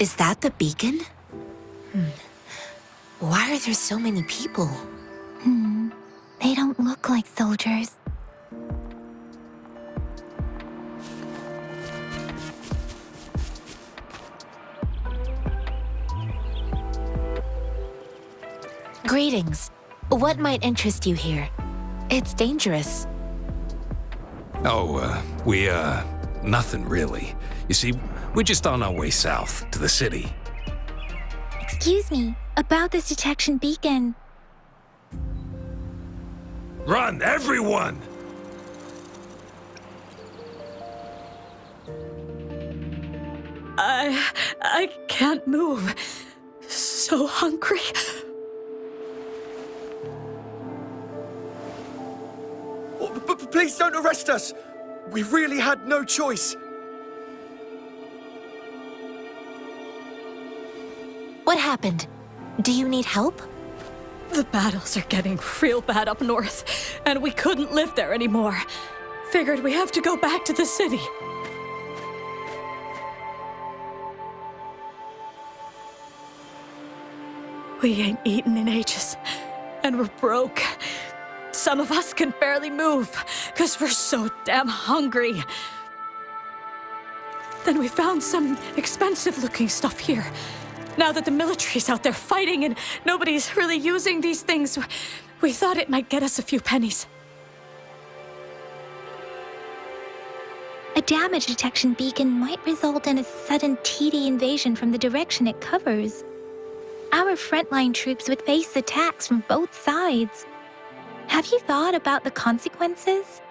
Is that the beacon? Why are there so many people? They don't look like soldiers. Greetings. What might interest you here? It's dangerous. Nothing really. You see, we're just on our way south to the city. Excuse me, about this detection beacon. Run, everyone! I can't move. So hungry. Please don't arrest us! We really had no choice. What happened? Do you need help? The battles are getting real bad up north, and we couldn't live there anymore. Figured we have to go back to the city. We ain't eaten in ages, and we're broke. Some of us can barely move, because we're so damn hungry. Then we found some expensive-looking stuff here. Now that the military's out there fighting and nobody's really using these things, we thought it might get us a few pennies. A damage detection beacon might result in a sudden TD invasion from the direction it covers. Our frontline troops would face attacks from both sides. Have you thought about the consequences?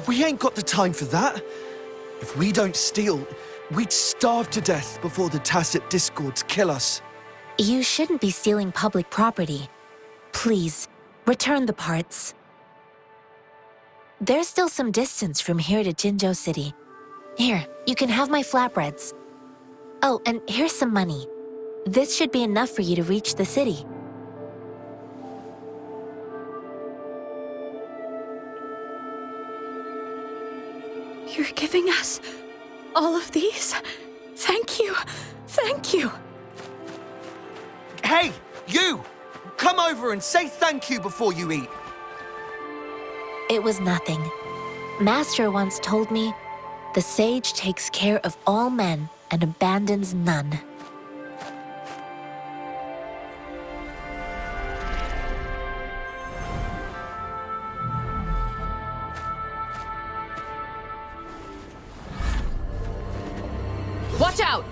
We ain't got the time for that. If we don't steal, we'd starve to death before the tacit discords kill us. You shouldn't be stealing public property. Please, return the parts. There's still some distance from here to Jinzhou City. Here, you can have my flatbreads. Oh, and here's some money. This should be enough for you to reach the city. You're giving us all of these? Thank you. Thank you. Hey, you! Come over and say thank you before you eat. It was nothing. Master once told me, the sage takes care of all men and abandons none. Watch out!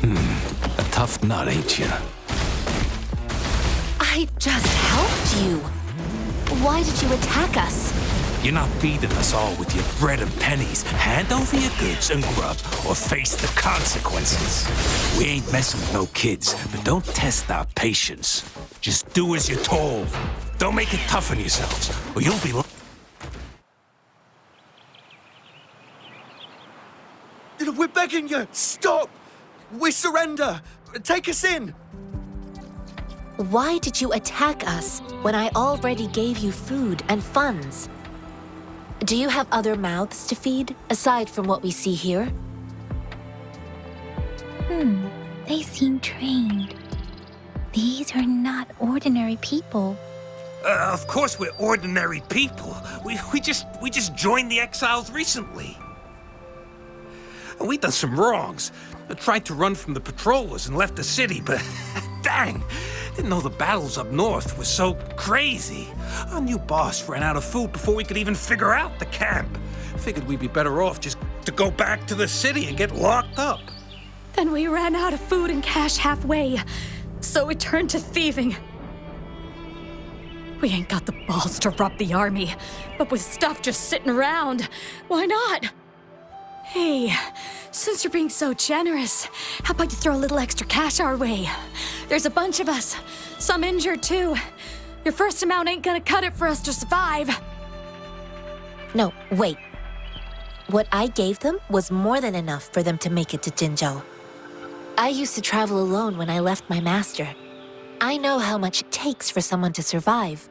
A tough nut, ain't you? I just helped you. Why did you attack us? You're not feeding us all with your bread and pennies. Hand over your goods and grub, or face the consequences. We ain't messing with no kids, but don't test our patience. Just do as you're told. Don't make it tough on yourselves, or you'll be... We're begging you, stop! We surrender! Take us in! Why did you attack us when I already gave you food and funds? Do you have other mouths to feed, aside from what we see here? They seem trained. These are not ordinary people. Of course we're ordinary people. We just joined the exiles recently. We done some wrongs. I tried to run from the patrollers and left the city, but dang, didn't know the battles up north were so crazy. Our new boss ran out of food before we could even figure out the camp. Figured we'd be better off just to go back to the city and get locked up. Then we ran out of food and cash halfway, so we turned to thieving. We ain't got the balls to rob the army, but with stuff just sitting around, why not? Hey, since you're being so generous, how about you throw a little extra cash our way? There's a bunch of us, some injured too. Your first amount ain't gonna cut it for us to survive. No, wait. What I gave them was more than enough for them to make it to Jinzhou. I used to travel alone when I left my master. I know how much it takes for someone to survive.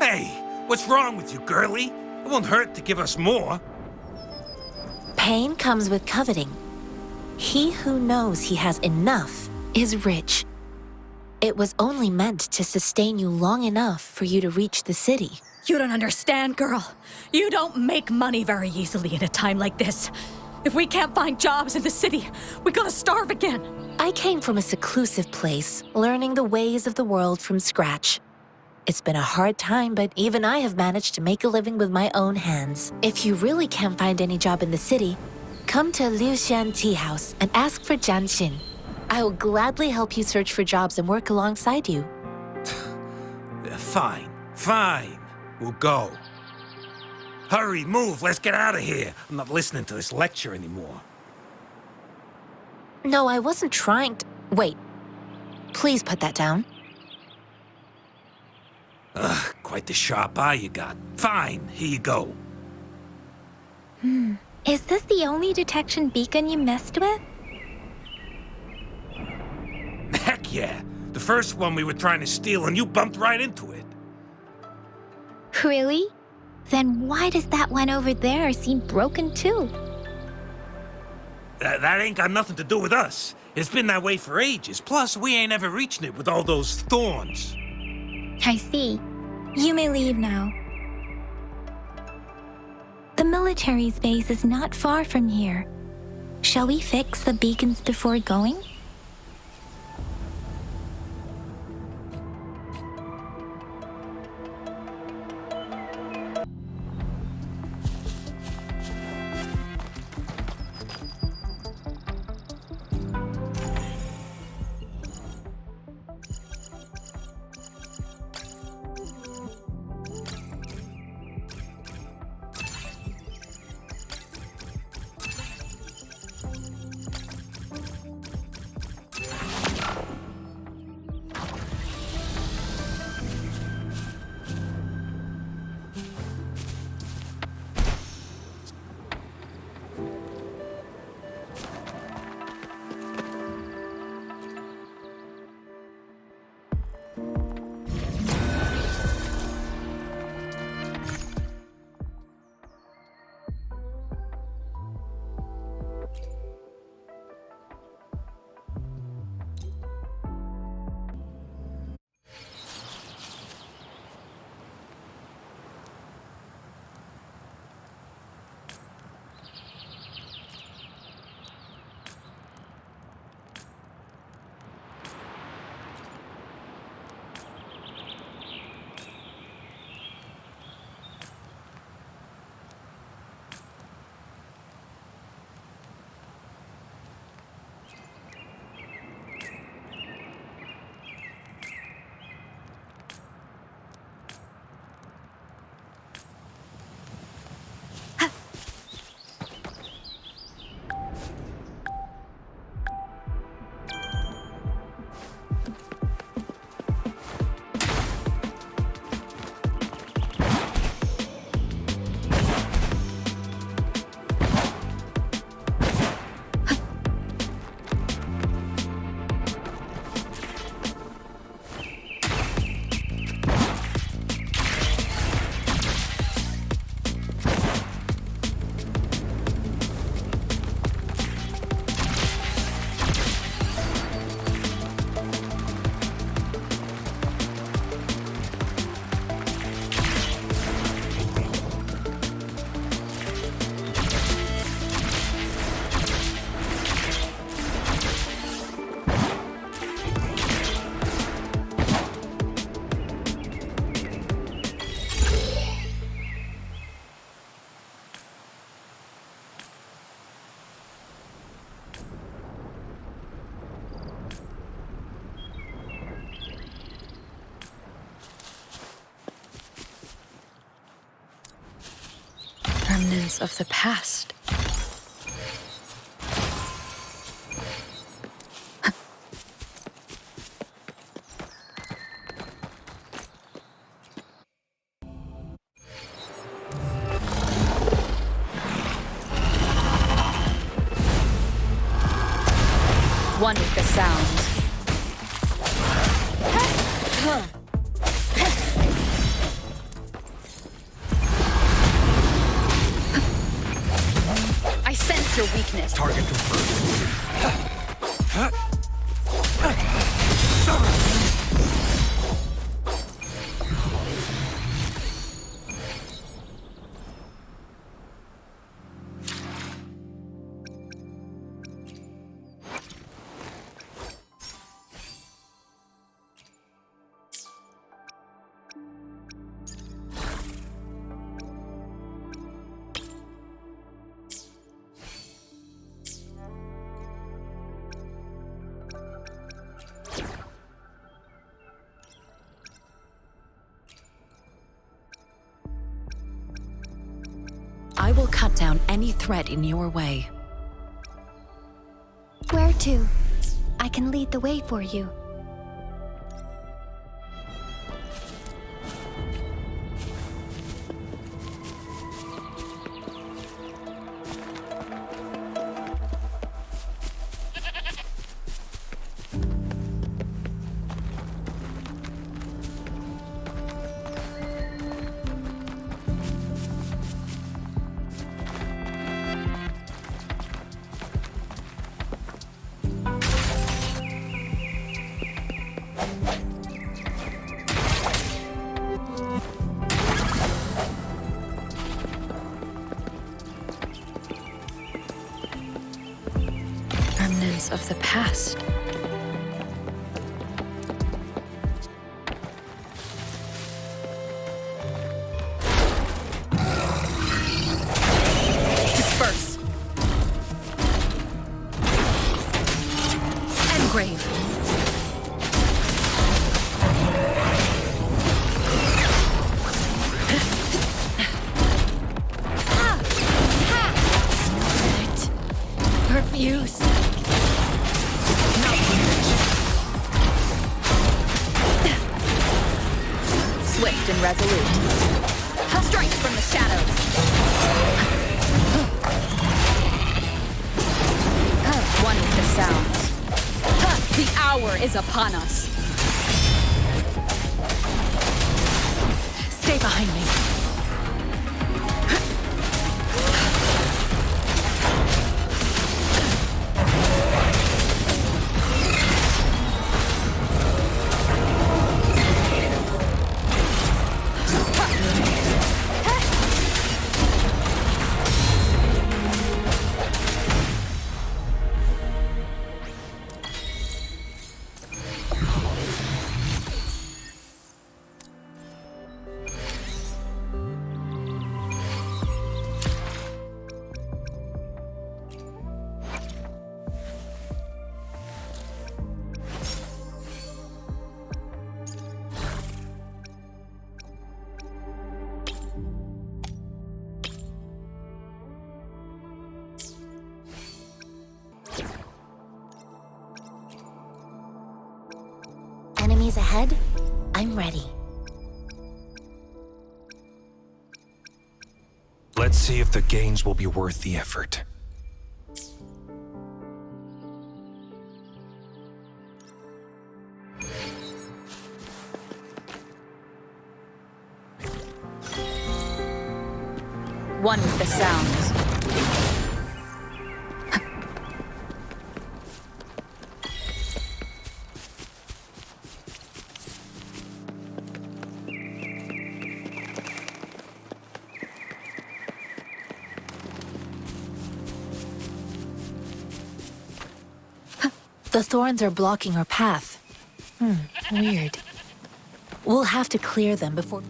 Hey, what's wrong with you, girlie? It won't hurt to give us more. Pain comes with coveting. He who knows he has enough is rich. It was only meant to sustain you long enough for you to reach the city. You don't understand, girl. You don't make money very easily in a time like this. If we can't find jobs in the city, we're gonna starve again. I came from a seclusive place, learning the ways of the world from scratch. It's been a hard time, but even I have managed to make a living with my own hands. If you really can't find any job in the city, come to Liu Xian Tea House and ask for Jian Xin. I will gladly help you search for jobs and work alongside you. Fine, fine. We'll go. Hurry, move, let's get out of here. I'm not listening to this lecture anymore. No, I wasn't trying to... Wait. Please put that down. Ugh, quite the sharp eye you got. Fine, here you go. Is this the only detection beacon you messed with? Heck yeah. The first one we were trying to steal and you bumped right into it. Really? Then why does that one over there seem broken too? That ain't got nothing to do with us. It's been that way for ages. Plus, we ain't ever reaching it with all those thorns. I see. You may leave now. The military's base is not far from here. Shall we fix the beacons before going? Remnants of the past. One with the sound. I sense your weakness. Target confirmed. I will cut down any threat in your way. Where to? I can lead the way for you. Remnants of the past. Disperse. Engrave. Refuse. Swift and resolute. Strike from the shadows. One with the sounds. The hour is upon us. Stay behind me. Enemies ahead? I'm ready. Let's see if the gains will be worth the effort. One with the sounds. The thorns are blocking our path. Weird. We'll have to clear them before...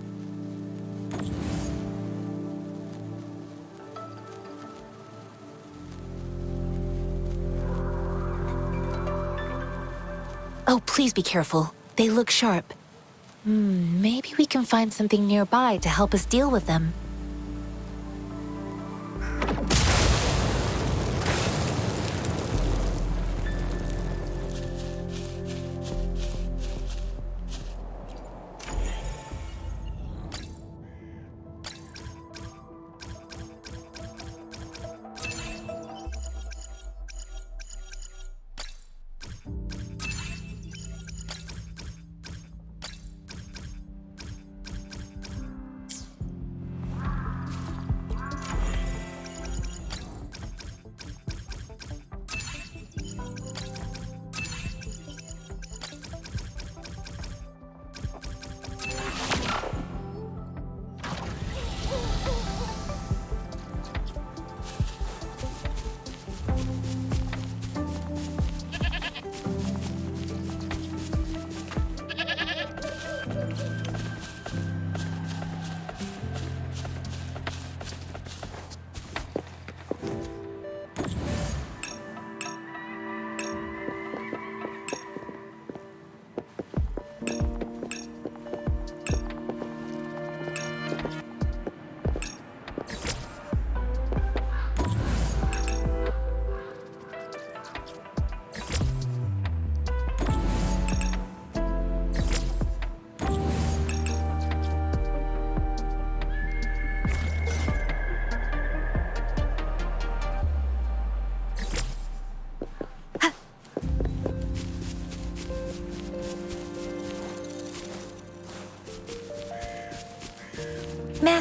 Oh, please be careful. They look sharp. Maybe we can find something nearby to help us deal with them.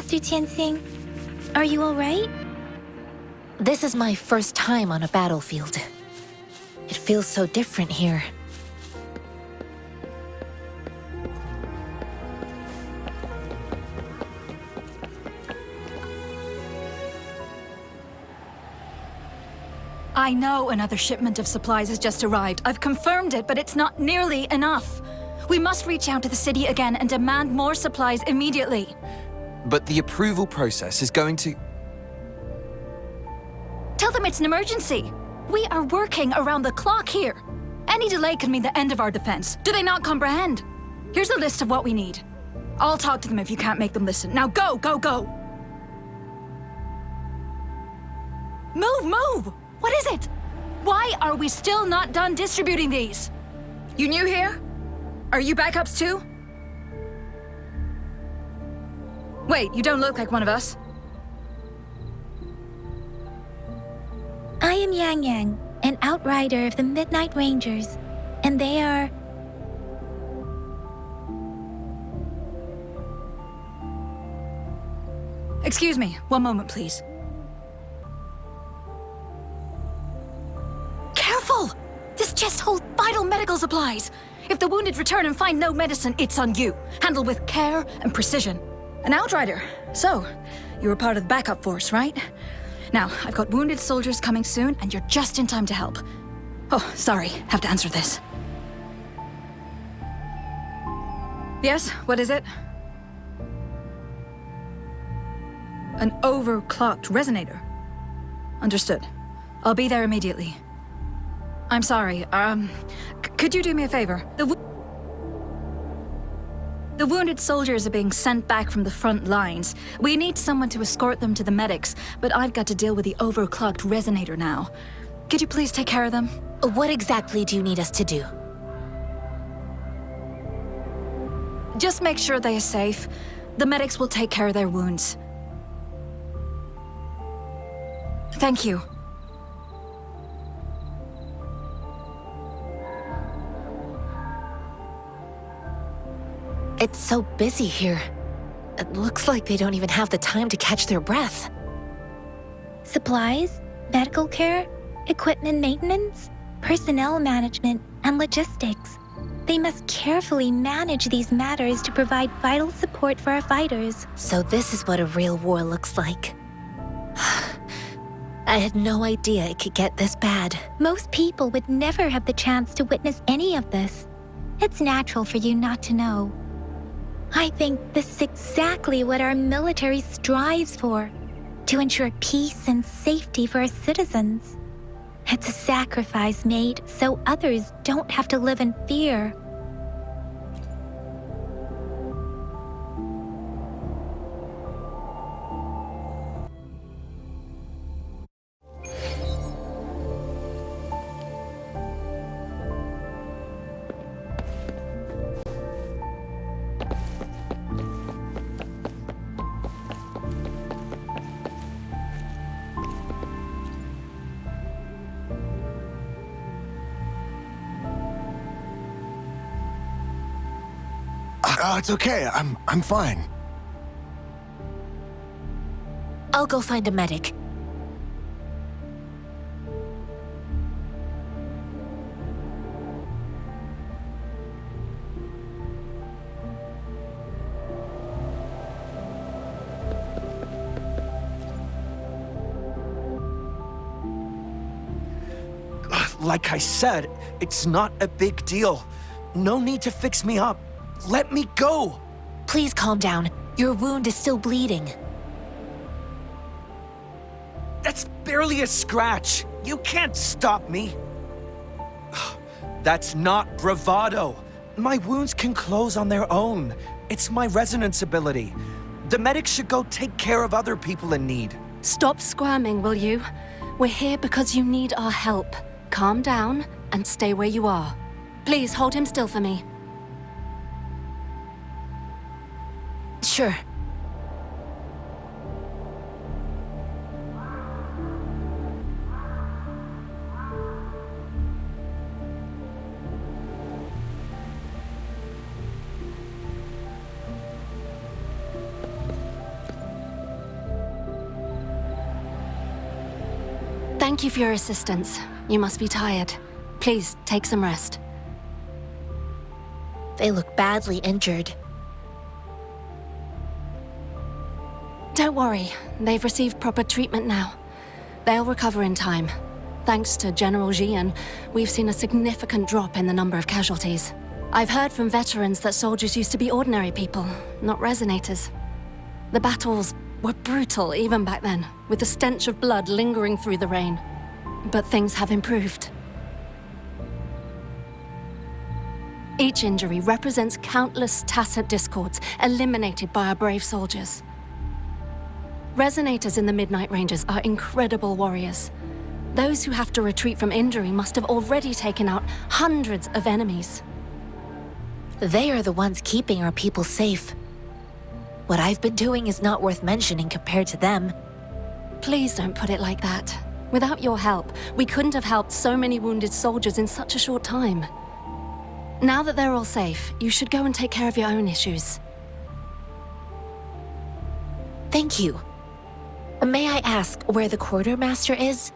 Master Tianxing. Are you alright? This is my first time on a battlefield. It feels so different here. I know another shipment of supplies has just arrived. I've confirmed it, but it's not nearly enough. We must reach out to the city again and demand more supplies immediately. But the approval process is going to... Tell them it's an emergency. We are working around the clock here. Any delay could mean the end of our defense. Do they not comprehend? Here's a list of what we need. I'll talk to them if you can't make them listen. Now go, go, go! Move, move! What is it? Why are we still not done distributing these? You new here? Are you backups too? Wait, you don't look like one of us. I am Yang Yang, an outrider of the Midnight Rangers, and they are... Excuse me, one moment, please. Careful! This chest holds vital medical supplies. If the wounded return and find no medicine, it's on you. Handle with care and precision. An outrider. So, you were part of the backup force, right? Now, I've got wounded soldiers coming soon, and you're just in time to help. Oh, sorry, have to answer this. Yes, what is it? An overclocked resonator. Understood. I'll be there immediately. I'm sorry, could you do me a favor? The wounded soldiers are being sent back from the front lines. We need someone to escort them to the medics, but I've got to deal with the overclocked resonator now. Could you please take care of them? What exactly do you need us to do? Just make sure they are safe. The medics will take care of their wounds. Thank you. It's so busy here. It looks like they don't even have the time to catch their breath. Supplies, medical care, equipment maintenance, personnel management, and logistics. They must carefully manage these matters to provide vital support for our fighters. So this is what a real war looks like. I had no idea it could get this bad. Most people would never have the chance to witness any of this. It's natural for you not to know. I think this is exactly what our military strives for, to ensure peace and safety for our citizens. It's a sacrifice made so others don't have to live in fear. It's okay. I'm fine. I'll go find a medic. Like I said, it's not a big deal. No need to fix me up. Let me go! Please calm down. Your wound is still bleeding. That's barely a scratch. You can't stop me. That's not bravado. My wounds can close on their own. It's my resonance ability. The medics should go take care of other people in need. Stop squirming, will you? We're here because you need our help. Calm down and stay where you are. Please hold him still for me. Sure. Thank you for your assistance. You must be tired. Please, take some rest. They look badly injured. Don't worry. They've received proper treatment now. They'll recover in time. Thanks to General Jian, we've seen a significant drop in the number of casualties. I've heard from veterans that soldiers used to be ordinary people, not resonators. The battles were brutal even back then, with the stench of blood lingering through the rain. But things have improved. Each injury represents countless tacit discords eliminated by our brave soldiers. Resonators in the Midnight Rangers are incredible warriors. Those who have to retreat from injury must have already taken out hundreds of enemies. They are the ones keeping our people safe. What I've been doing is not worth mentioning compared to them. Please don't put it like that. Without your help, we couldn't have helped so many wounded soldiers in such a short time. Now that they're all safe, you should go and take care of your own issues. Thank you. May I ask where the quartermaster is?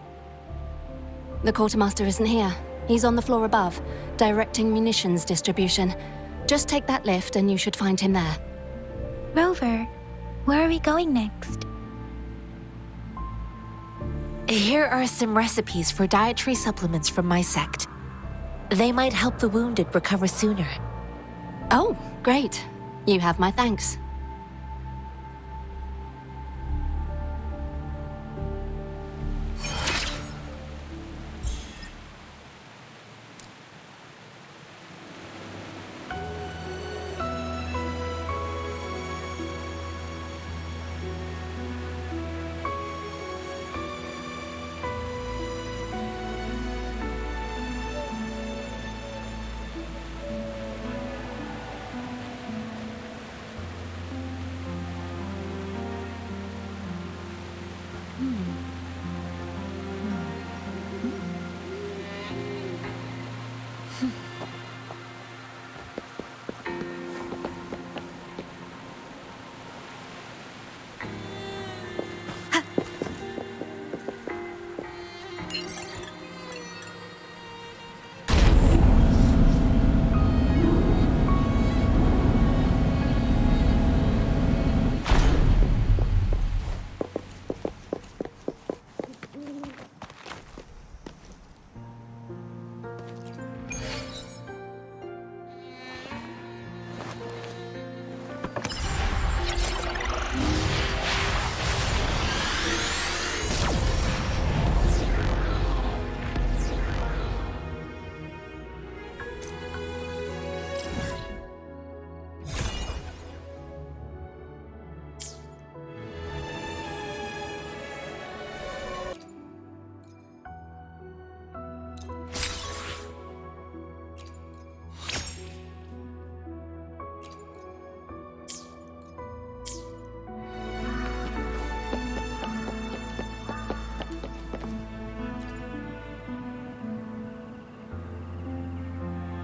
The quartermaster isn't here. He's on the floor above, directing munitions distribution. Just take that lift and you should find him there. Rover, where are we going next? Here are some recipes for dietary supplements from my sect. They might help the wounded recover sooner. Oh, great. You have my thanks.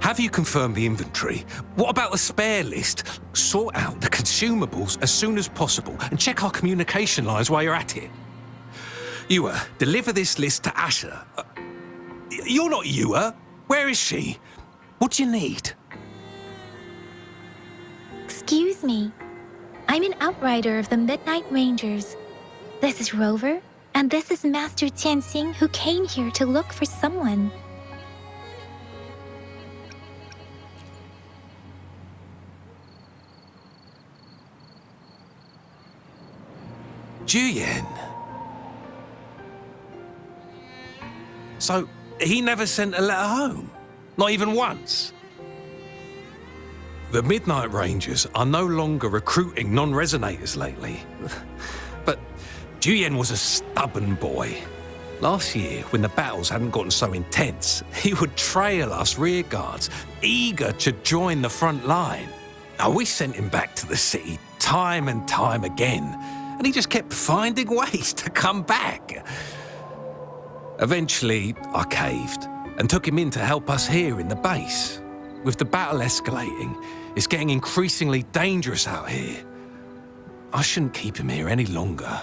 Have you confirmed the inventory? What about the spare list? Sort out the consumables as soon as possible and check our communication lines while you're at it. Ewa, deliver this list to Asher. You're not Ewa. Where is she? What do you need? Excuse me. I'm an outrider of the Midnight Rangers. This is Rover, and this is Master Tianxing, who came here to look for someone. Juyen. So, he never sent a letter home? Not even once? The Midnight Rangers are no longer recruiting non-resonators lately. But Juyen was a stubborn boy. Last year, when the battles hadn't gotten so intense, he would trail us rearguards, eager to join the front line. Now, we sent him back to the city time and time again, and he just kept finding ways to come back. Eventually, I caved and took him in to help us here in the base. With the battle escalating, it's getting increasingly dangerous out here. I shouldn't keep him here any longer.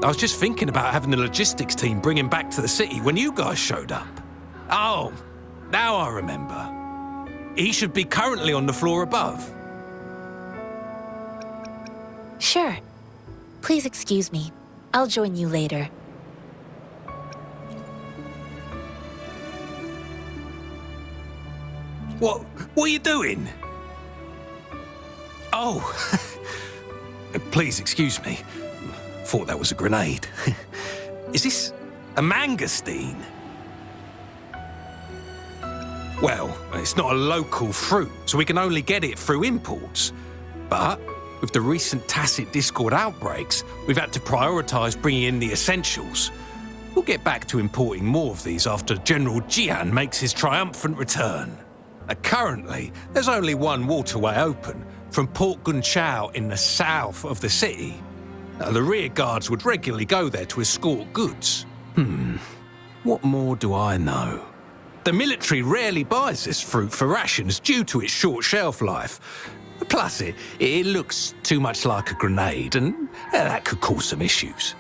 I was just thinking about having the logistics team bring him back to the city when you guys showed up. Oh, now I remember. He should be currently on the floor above. Sure. Please excuse me. I'll join you later. What are you doing? Oh, please excuse me. Thought that was a grenade. Is this a mangosteen? Well, it's not a local fruit, so we can only get it through imports. But with the recent tacit Discord outbreaks, we've had to prioritise bringing in the essentials. We'll get back to importing more of these after General Jian makes his triumphant return. Currently, there's only one waterway open, from Port Gunchao in the south of the city. The rear guards would regularly go there to escort goods. What more do I know? The military rarely buys this fruit for rations due to its short shelf life. Plus, it looks too much like a grenade, and that could cause some issues.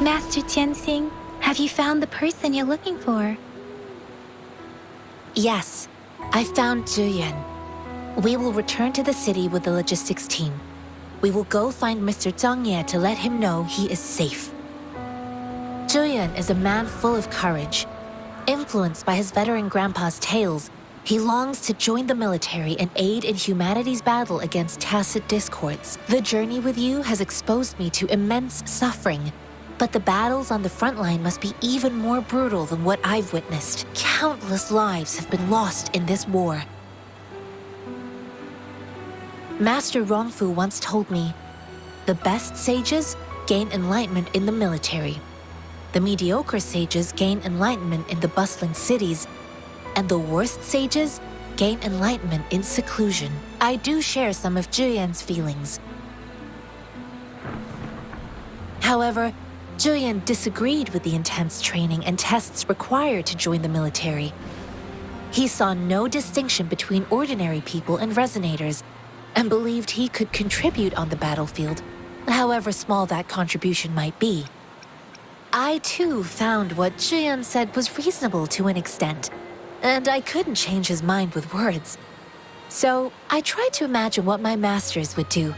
Master Tianxing, have you found the person you're looking for? Yes, I found Zhuyan. We will return to the city with the logistics team. We will go find Mr. Zhang Ye to let him know he is safe. Zhuyan is a man full of courage. Influenced by his veteran grandpa's tales, he longs to join the military and aid in humanity's battle against tacit discords. The journey with you has exposed me to immense suffering, but the battles on the front line must be even more brutal than what I've witnessed. Countless lives have been lost in this war. Master Rongfu once told me, the best sages gain enlightenment in the military. The mediocre sages gain enlightenment in the bustling cities, and the worst sages gain enlightenment in seclusion. I do share some of Zhuyan's feelings. However, Zhuyan disagreed with the intense training and tests required to join the military. He saw no distinction between ordinary people and resonators, and believed he could contribute on the battlefield, however small that contribution might be. I too found what Zhuyan said was reasonable to an extent, and I couldn't change his mind with words. So I tried to imagine what my masters would do.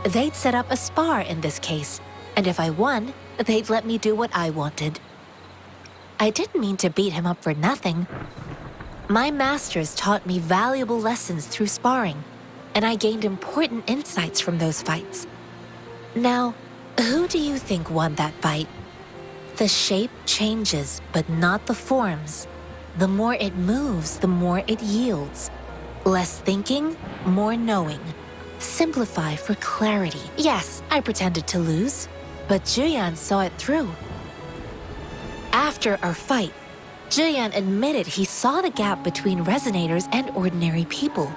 They'd set up a spar in this case, and if I won, they'd let me do what I wanted. I didn't mean to beat him up for nothing. My masters taught me valuable lessons through sparring, and I gained important insights from those fights. Now, who do you think won that fight? The shape changes, but not the forms. The more it moves, the more it yields. Less thinking, more knowing. Simplify for clarity. Yes, I pretended to lose, but Zhuyan saw it through. After our fight, Zhuyan admitted he saw the gap between resonators and ordinary people.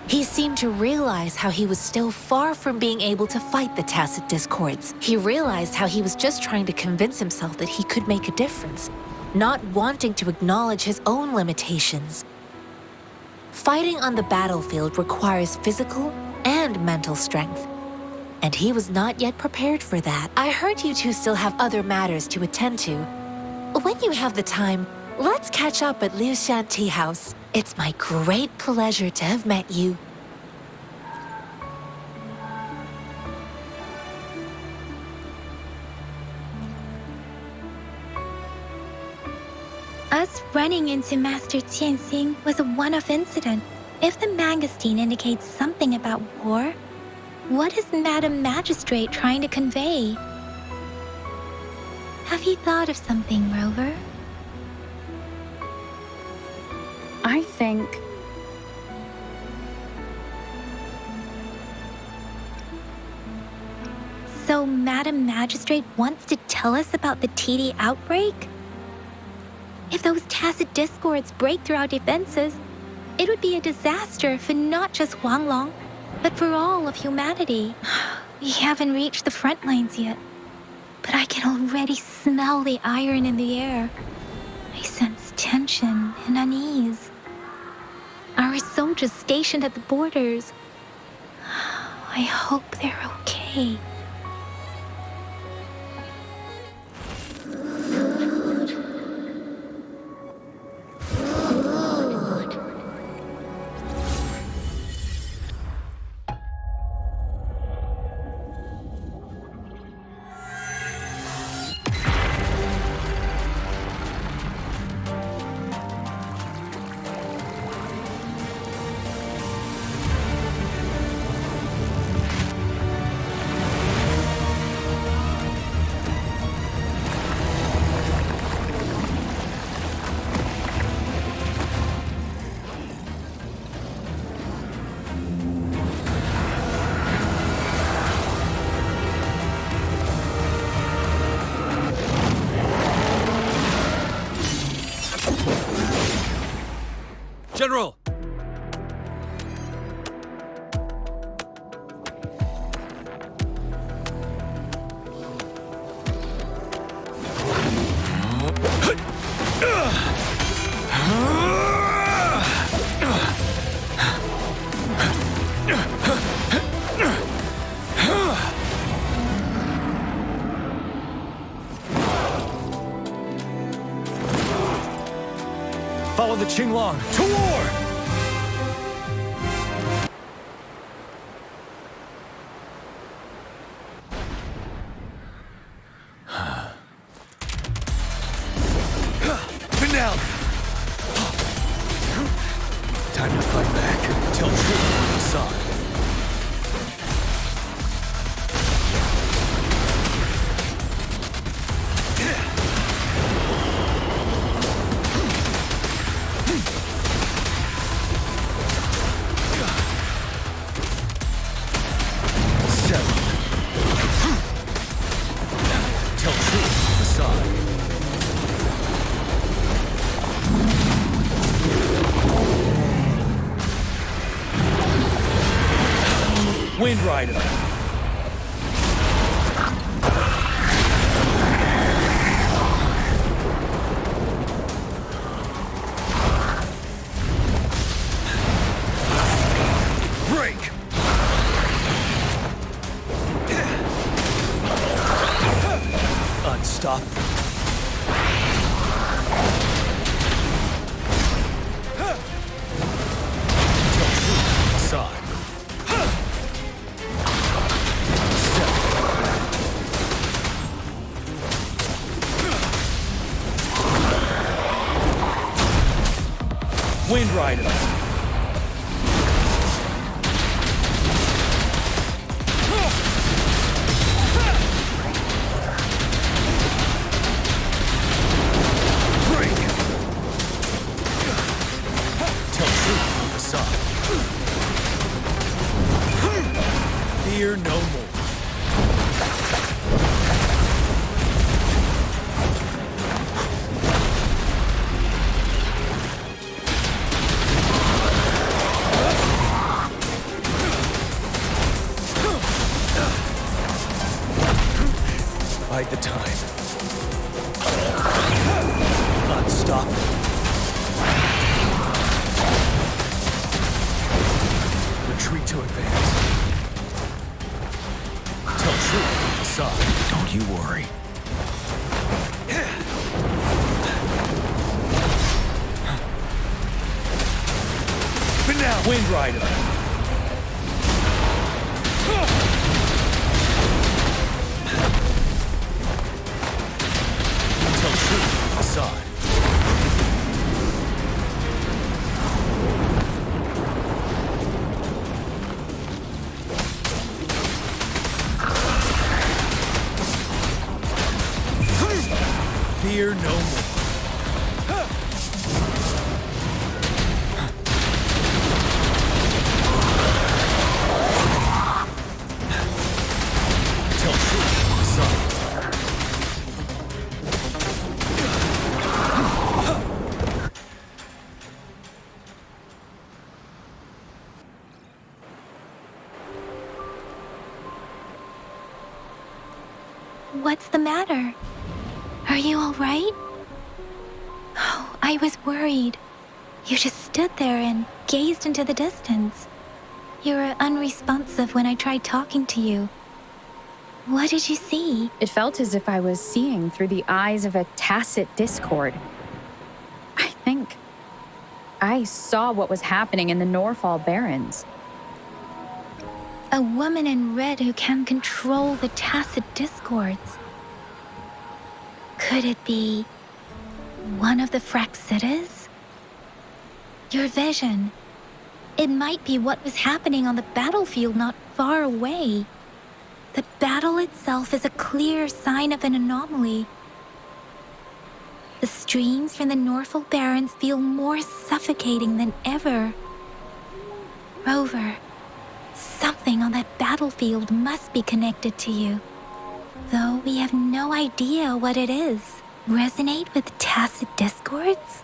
He seemed to realize how he was still far from being able to fight the tacit discords. He realized how he was just trying to convince himself that he could make a difference, not wanting to acknowledge his own limitations. Fighting on the battlefield requires physical and mental strength, and he was not yet prepared for that. I heard you two still have other matters to attend to. When you have the time, let's catch up at Liu Shan Tea House. It's my great pleasure to have met you. Us running into Master Tianxing was a one-off incident. If the magazine indicates something about war, what is Madam Magistrate trying to convey? Have you thought of something, Rover? I think... So Madam Magistrate wants to tell us about the TD outbreak? If those tacit discords break through our defenses, it would be a disaster for not just Huanglong, but for all of humanity. We haven't reached the front lines yet, but I can already smell the iron in the air. I sense tension and unease. Our soldiers stationed at the borders. I hope they're okay. General! Follow the Qinglong to war! Been down! Time to fight back. Tell truth on the side. Wind Rider. Break. Unstoppable. Side. Wind Rider. Break. Tell truth on the side. Fear no more. Wind Rider. Tell truth, facade. Fear no more. Tell truth, son. What's the matter? Are you all right? Oh, I was worried. You just stood there and gazed into the distance. You were unresponsive when I tried talking to you. What did you see? It felt as if I was seeing through the eyes of a tacit discord. I think I saw what was happening in the Norfall Barrens. A woman in red who can control the tacit discords. Could it be one of the Fraxitas? Your vision. It might be what was happening on the battlefield not far away. The battle itself is a clear sign of an anomaly. The streams from the Norfall Barrens feel more suffocating than ever. Rover, something on that battlefield must be connected to you. Though we have no idea what it is. Resonate with tacit discords?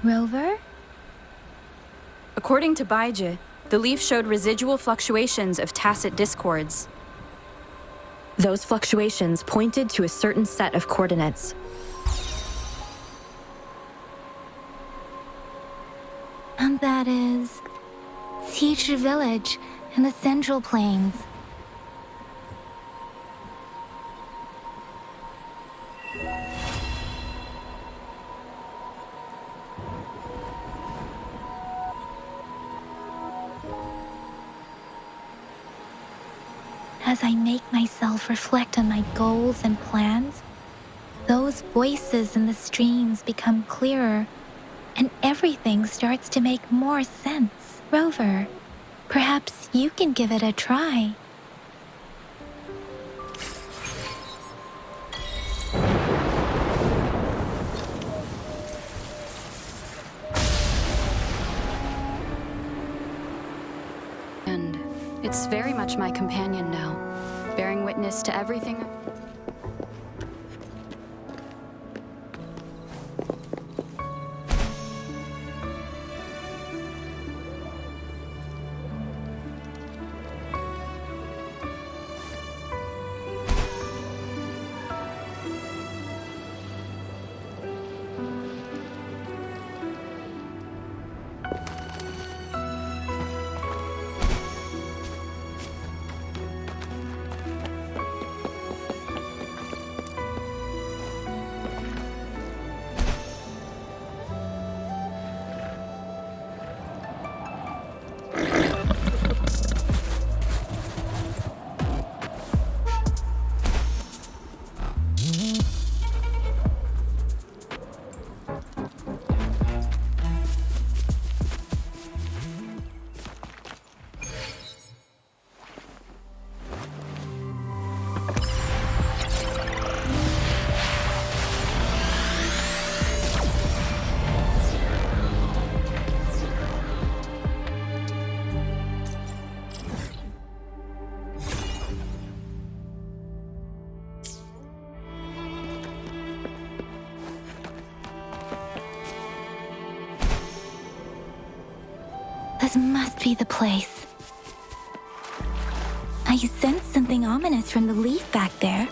Rover? According to Baije, the leaf showed residual fluctuations of tacit discords. Those fluctuations pointed to a certain set of coordinates. And that is Siege Village in the Central Plains. As I make myself reflect on my goals and plans, those voices in the streams become clearer, and everything starts to make more sense. Rover, perhaps you can give it a try. And it's very much my companion now, bearing witness to everything. This must be the place. I sensed something ominous from the leaf back there,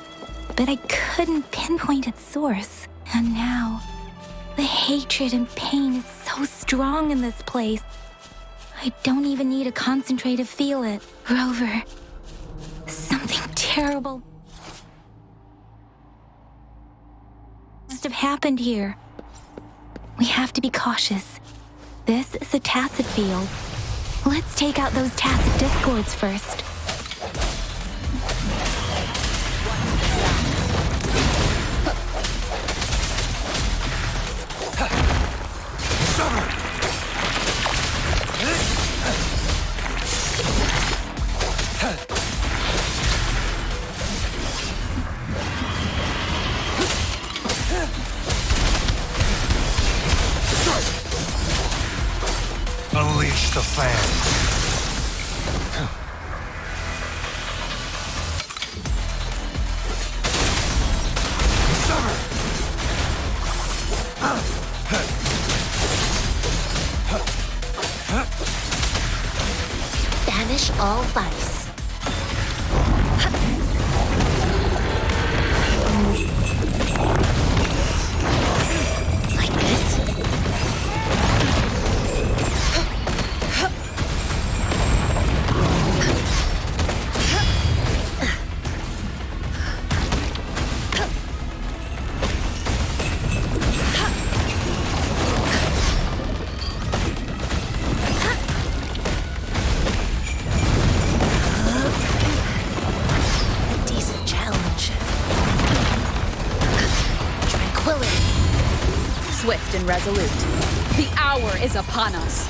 but I couldn't pinpoint its source. And now, the hatred and pain is so strong in this place. I don't even need to concentrate to feel it. Rover, something terrible must have happened here. We have to be cautious. This is a tacit field. Let's take out those tacit discords first. Unleash the fans. Banish all vice. Like this. Swift and resolute. The hour is upon us.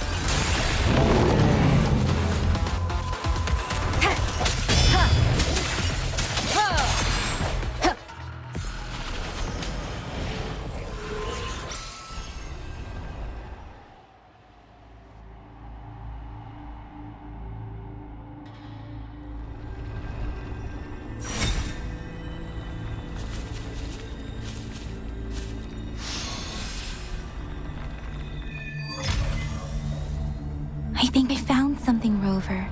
I think I found something, Rover.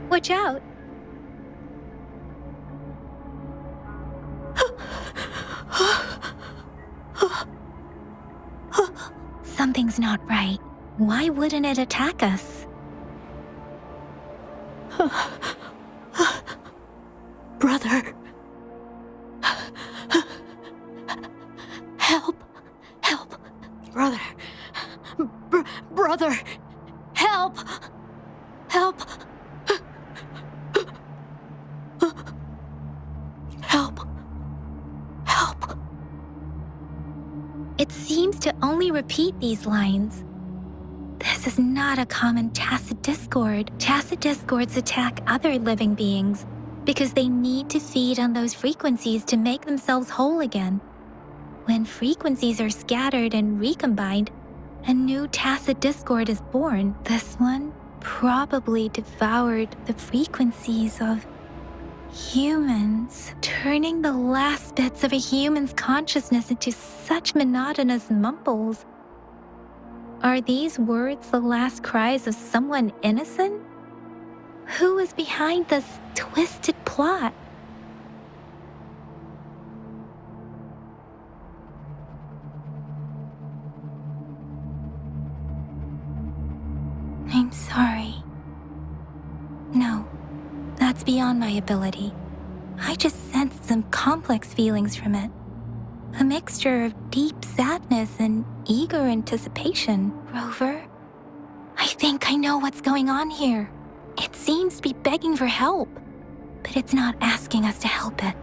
Watch out! Something's not right. Why wouldn't it attack us? Brother. Help. Help. Brother. Brother. Help. Help. Help. Help. It seems to only repeat these lines. This is not a common tacit discord. Tacit discords attack other living beings because they need to feed on those frequencies to make themselves whole again. When frequencies are scattered and recombined, a new tacit discord is born. This one probably devoured the frequencies of humans, turning the last bits of a human's consciousness into such monotonous mumbles. Are these words the last cries of someone innocent? Who is behind this twisted plot? I'm sorry. No, that's beyond my ability. I just sensed some complex feelings from it. A mixture of deep sadness and eager anticipation. Rover, I think I know what's going on here. It seems to be begging for help, but it's not asking us to help it.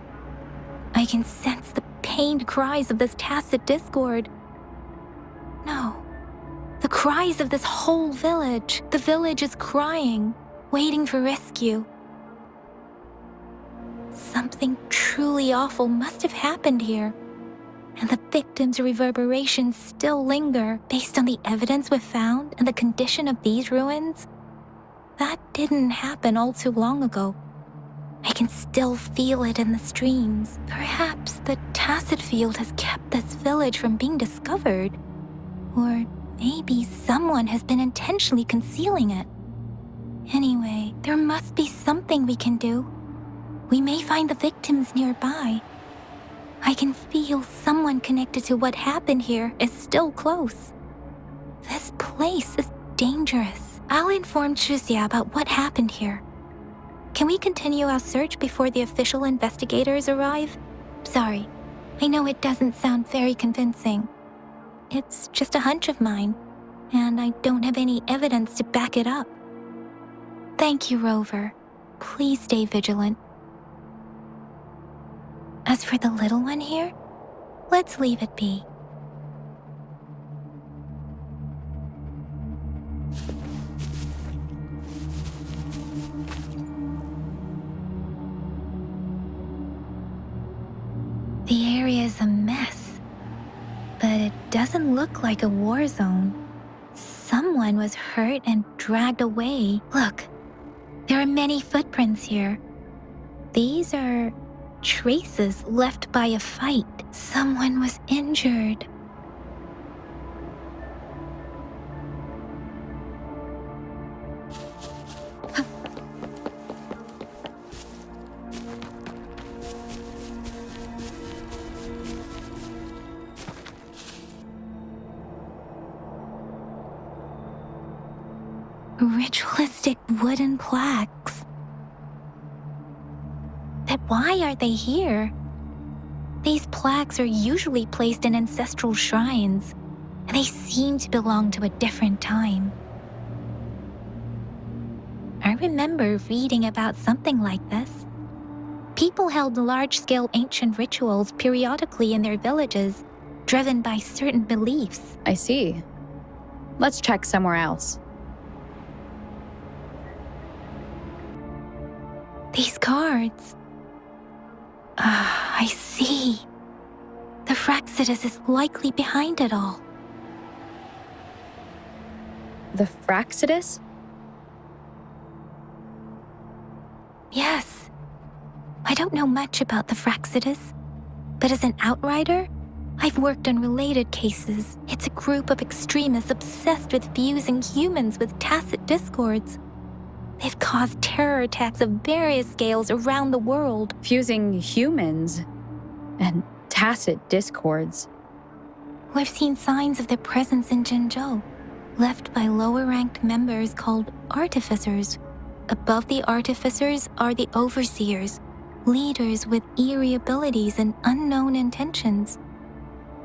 I can sense the pained cries of this tacit discord. No, the cries of this whole village. The village is crying, waiting for rescue. Something truly awful must have happened here, and the victims' reverberations still linger. Based on the evidence we've found and the condition of these ruins, that didn't happen all too long ago. I can still feel it in the streams. Perhaps the tacit field has kept this village from being discovered. Or maybe someone has been intentionally concealing it. Anyway, there must be something we can do. We may find the victims nearby. I can feel someone connected to what happened here is still close. This place is dangerous. I'll inform Chuzia about what happened here. Can we continue our search before the official investigators arrive? Sorry, I know it doesn't sound very convincing. It's just a hunch of mine, and I don't have any evidence to back it up. Thank you, Rover. Please stay vigilant. As for the little one here, let's leave it be. The area is a mess, but it doesn't look like a war zone. Someone was hurt and dragged away. Look, there are many footprints here. These are traces left by a fight. Someone was injured. Ritualistic wooden plaques. But why are they here? These plaques are usually placed in ancestral shrines, and they seem to belong to a different time. I remember reading about something like this. People held large-scale ancient rituals periodically in their villages, driven by certain beliefs. I see. Let's check somewhere else. These cards. I see. The Fraxidus is likely behind it all. The Fraxidus? Yes. I don't know much about the Fraxidus, but as an outrider, I've worked on related cases. It's a group of extremists obsessed with fusing humans with tacit discords. They've caused terror attacks of various scales around the world. Fusing humans and tacit discords. We've seen signs of their presence in Jinzhou, left by lower-ranked members called artificers. Above the artificers are the overseers, leaders with eerie abilities and unknown intentions.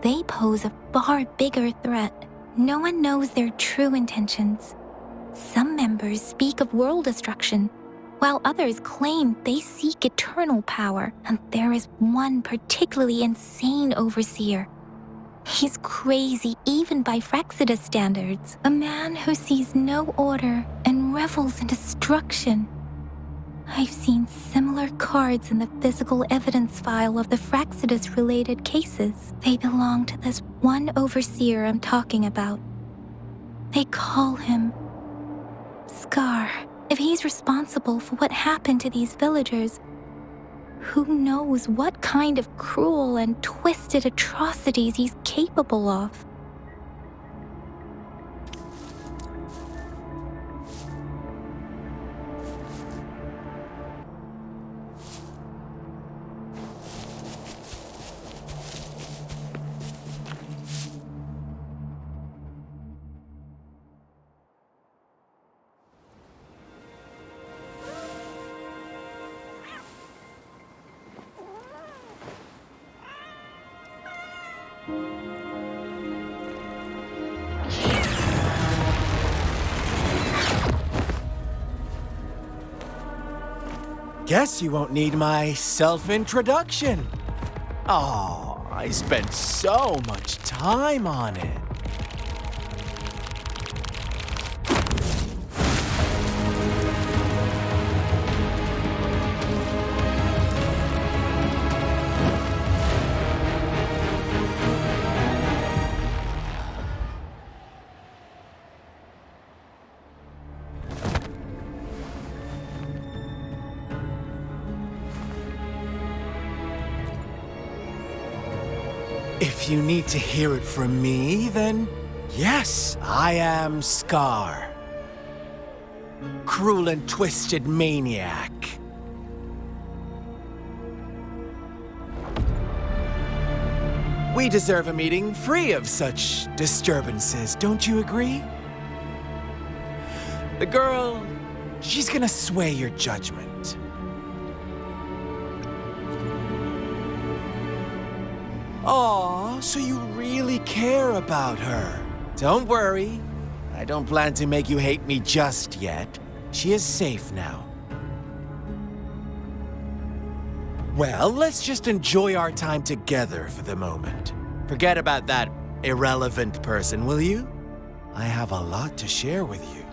They pose a far bigger threat. No one knows their true intentions. Some members speak of world destruction, while others claim they seek eternal power, and there is one particularly insane overseer. He's crazy even by Fraxidus standards, a man who sees no order and revels in destruction. I've seen similar cards in the physical evidence file of the Fraxidus-related cases. They belong to this one overseer I'm talking about. They call him Scar. If he's responsible for what happened to these villagers, who knows what kind of cruel and twisted atrocities he's capable of? Guess you won't need my self-introduction. Oh, I spent so much time on it. If you need to hear it from me, then yes, I am Scar. Cruel and twisted maniac. We deserve a meeting free of such disturbances, don't you agree? The girl, she's gonna sway your judgment. Aw, so you really care about her. Don't worry. I don't plan to make you hate me just yet. She is safe now. Well, let's just enjoy our time together for the moment. Forget about that irrelevant person, will you? I have a lot to share with you.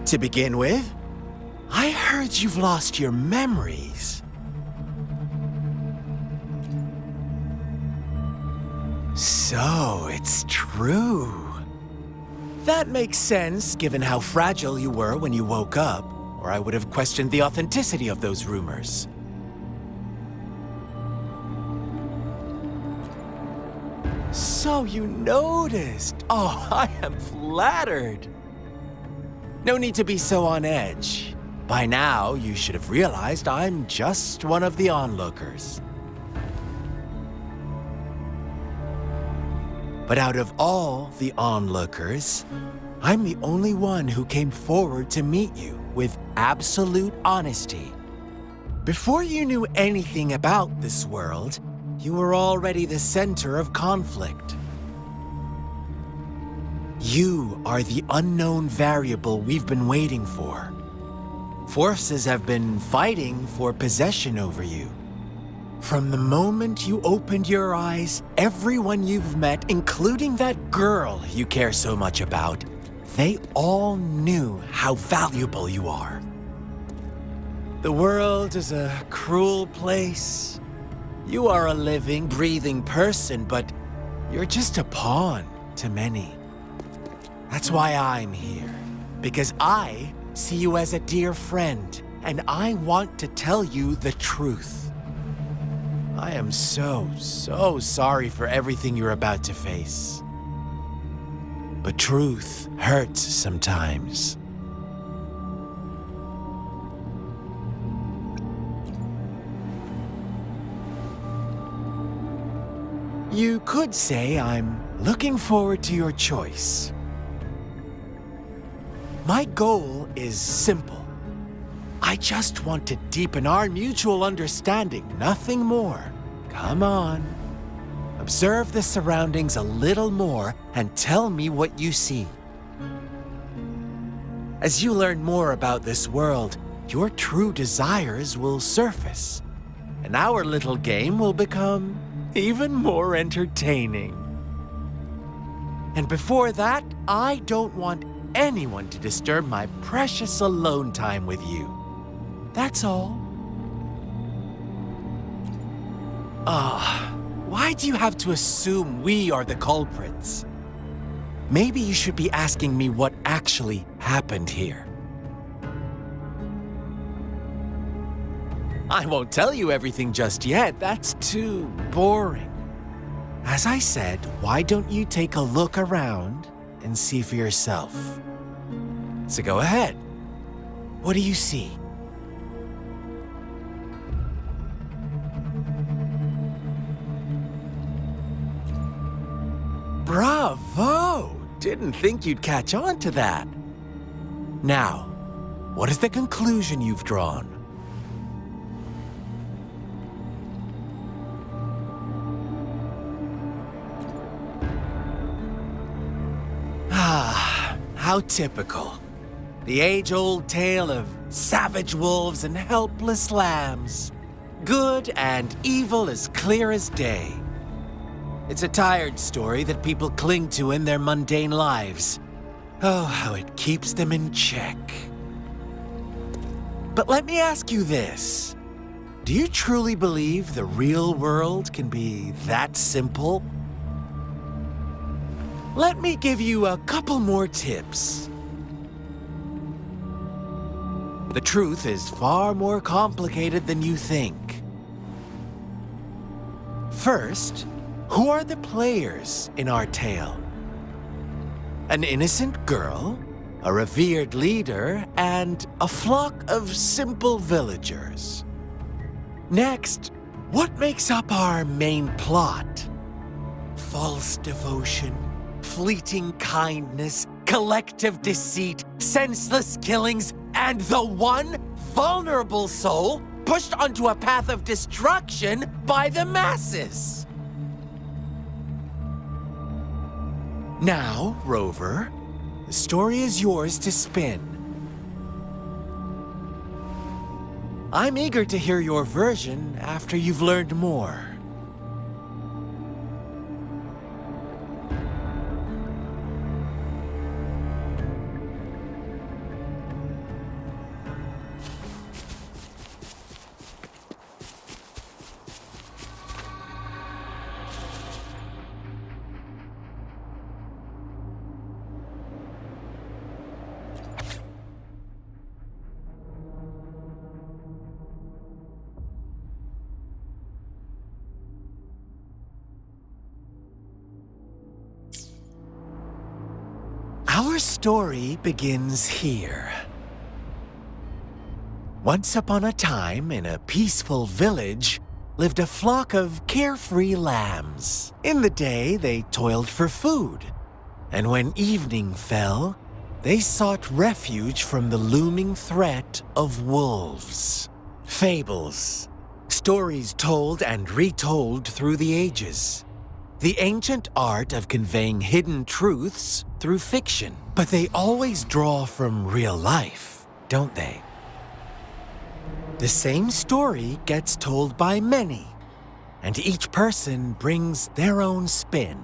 To begin with, I heard you've lost your memories. So, it's true. That makes sense, given how fragile you were when you woke up, or I would have questioned the authenticity of those rumors. So you noticed. Oh, I am flattered. No need to be so on edge. By now, you should have realized I'm just one of the onlookers. But out of all the onlookers, I'm the only one who came forward to meet you with absolute honesty. Before you knew anything about this world, you were already the center of conflict. You are the unknown variable we've been waiting for. Forces have been fighting for possession over you. From the moment you opened your eyes, everyone you've met, including that girl you care so much about, they all knew how valuable you are. The world is a cruel place. You are a living, breathing person, but you're just a pawn to many. That's why I'm here, because I see you as a dear friend, and I want to tell you the truth. I am so sorry for everything you're about to face. But truth hurts sometimes. You could say I'm looking forward to your choice. My goal is simple. I just want to deepen our mutual understanding, nothing more. Come on. Observe the surroundings a little more and tell me what you see. As you learn more about this world, your true desires will surface, and our little game will become even more entertaining. And before that, I don't want anyone to disturb my precious alone time with you. That's all. Why do you have to assume we are the culprits? Maybe you should be asking me what actually happened here. I won't tell you everything just yet. That's too boring. As I said, why don't you take a look around and see for yourself? So go ahead. What do you see? Bravo! Didn't think you'd catch on to that. Now, what is the conclusion you've drawn? How typical. The age-old tale of savage wolves and helpless lambs. Good and evil as clear as day. It's a tired story that people cling to in their mundane lives. Oh, how it keeps them in check. But let me ask you this. Do you truly believe the real world can be that simple? Let me give you a couple more tips. The truth is far more complicated than you think. First, who are the players in our tale? An innocent girl, a revered leader, and a flock of simple villagers. Next, what makes up our main plot? False devotion, fleeting kindness, collective deceit, senseless killings, and the one vulnerable soul pushed onto a path of destruction by the masses. Now, Rover, the story is yours to spin. I'm eager to hear your version after you've learned more. Our story begins here. Once upon a time, in a peaceful village, lived a flock of carefree lambs. In the day, they toiled for food, and when evening fell, they sought refuge from the looming threat of wolves. Fables, stories told and retold through the ages. The ancient art of conveying hidden truths through fiction. But they always draw from real life, don't they? The same story gets told by many, and each person brings their own spin,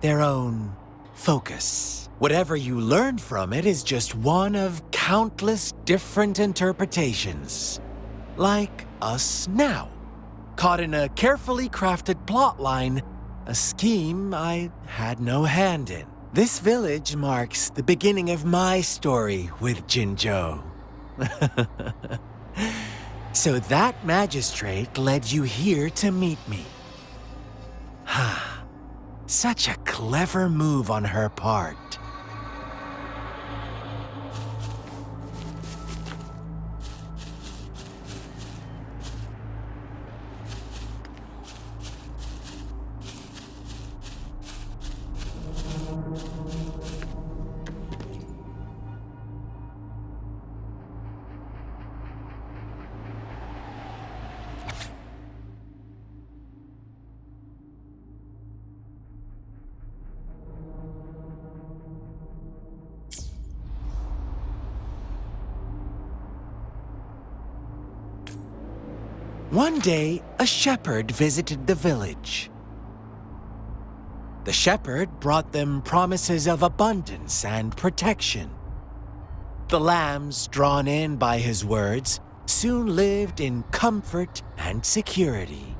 their own focus. Whatever you learn from it is just one of countless different interpretations. Like us now, caught in a carefully crafted plotline, a scheme I had no hand in. This village marks the beginning of my story with Jinzhou. So that magistrate led you here to meet me. Such a clever move on her part. One day, a shepherd visited the village. The shepherd brought them promises of abundance and protection. The lambs, drawn in by his words, soon lived in comfort and security.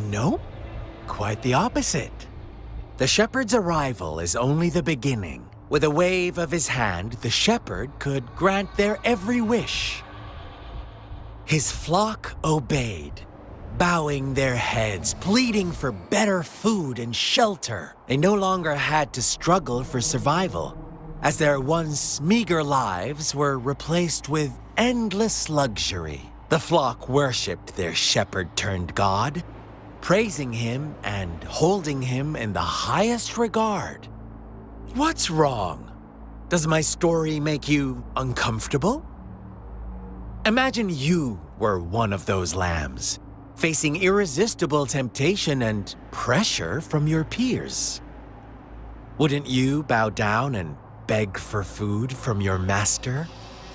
No, quite the opposite. The shepherd's arrival is only the beginning. With a wave of his hand, the shepherd could grant their every wish. His flock obeyed, bowing their heads, pleading for better food and shelter. They no longer had to struggle for survival, as their once meager lives were replaced with endless luxury. The flock worshipped their shepherd-turned-god, praising him and holding him in the highest regard. What's wrong? Does my story make you uncomfortable? Imagine you were one of those lambs, facing irresistible temptation and pressure from your peers. Wouldn't you bow down and beg for food from your master?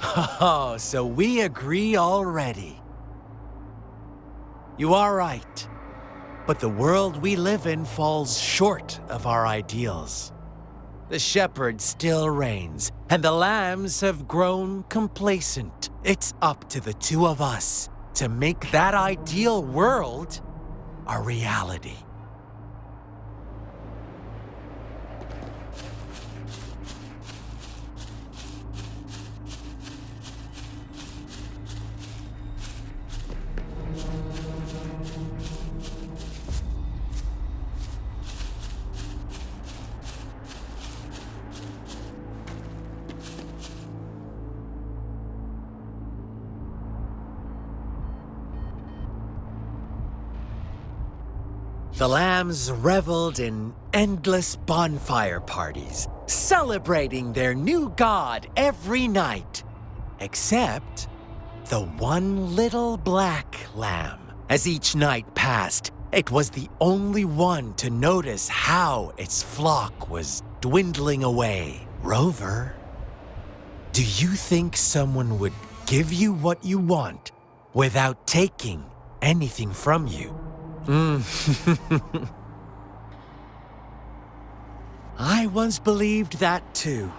Oh, so we agree already. You are right, but the world we live in falls short of our ideals. The shepherd still reigns, and the lambs have grown complacent. It's up to the two of us to make that ideal world a reality. The lambs reveled in endless bonfire parties, celebrating their new god every night. Except the one little black lamb. As each night passed, it was the only one to notice how its flock was dwindling away. Rover, do you think someone would give you what you want without taking anything from you? I once believed that too.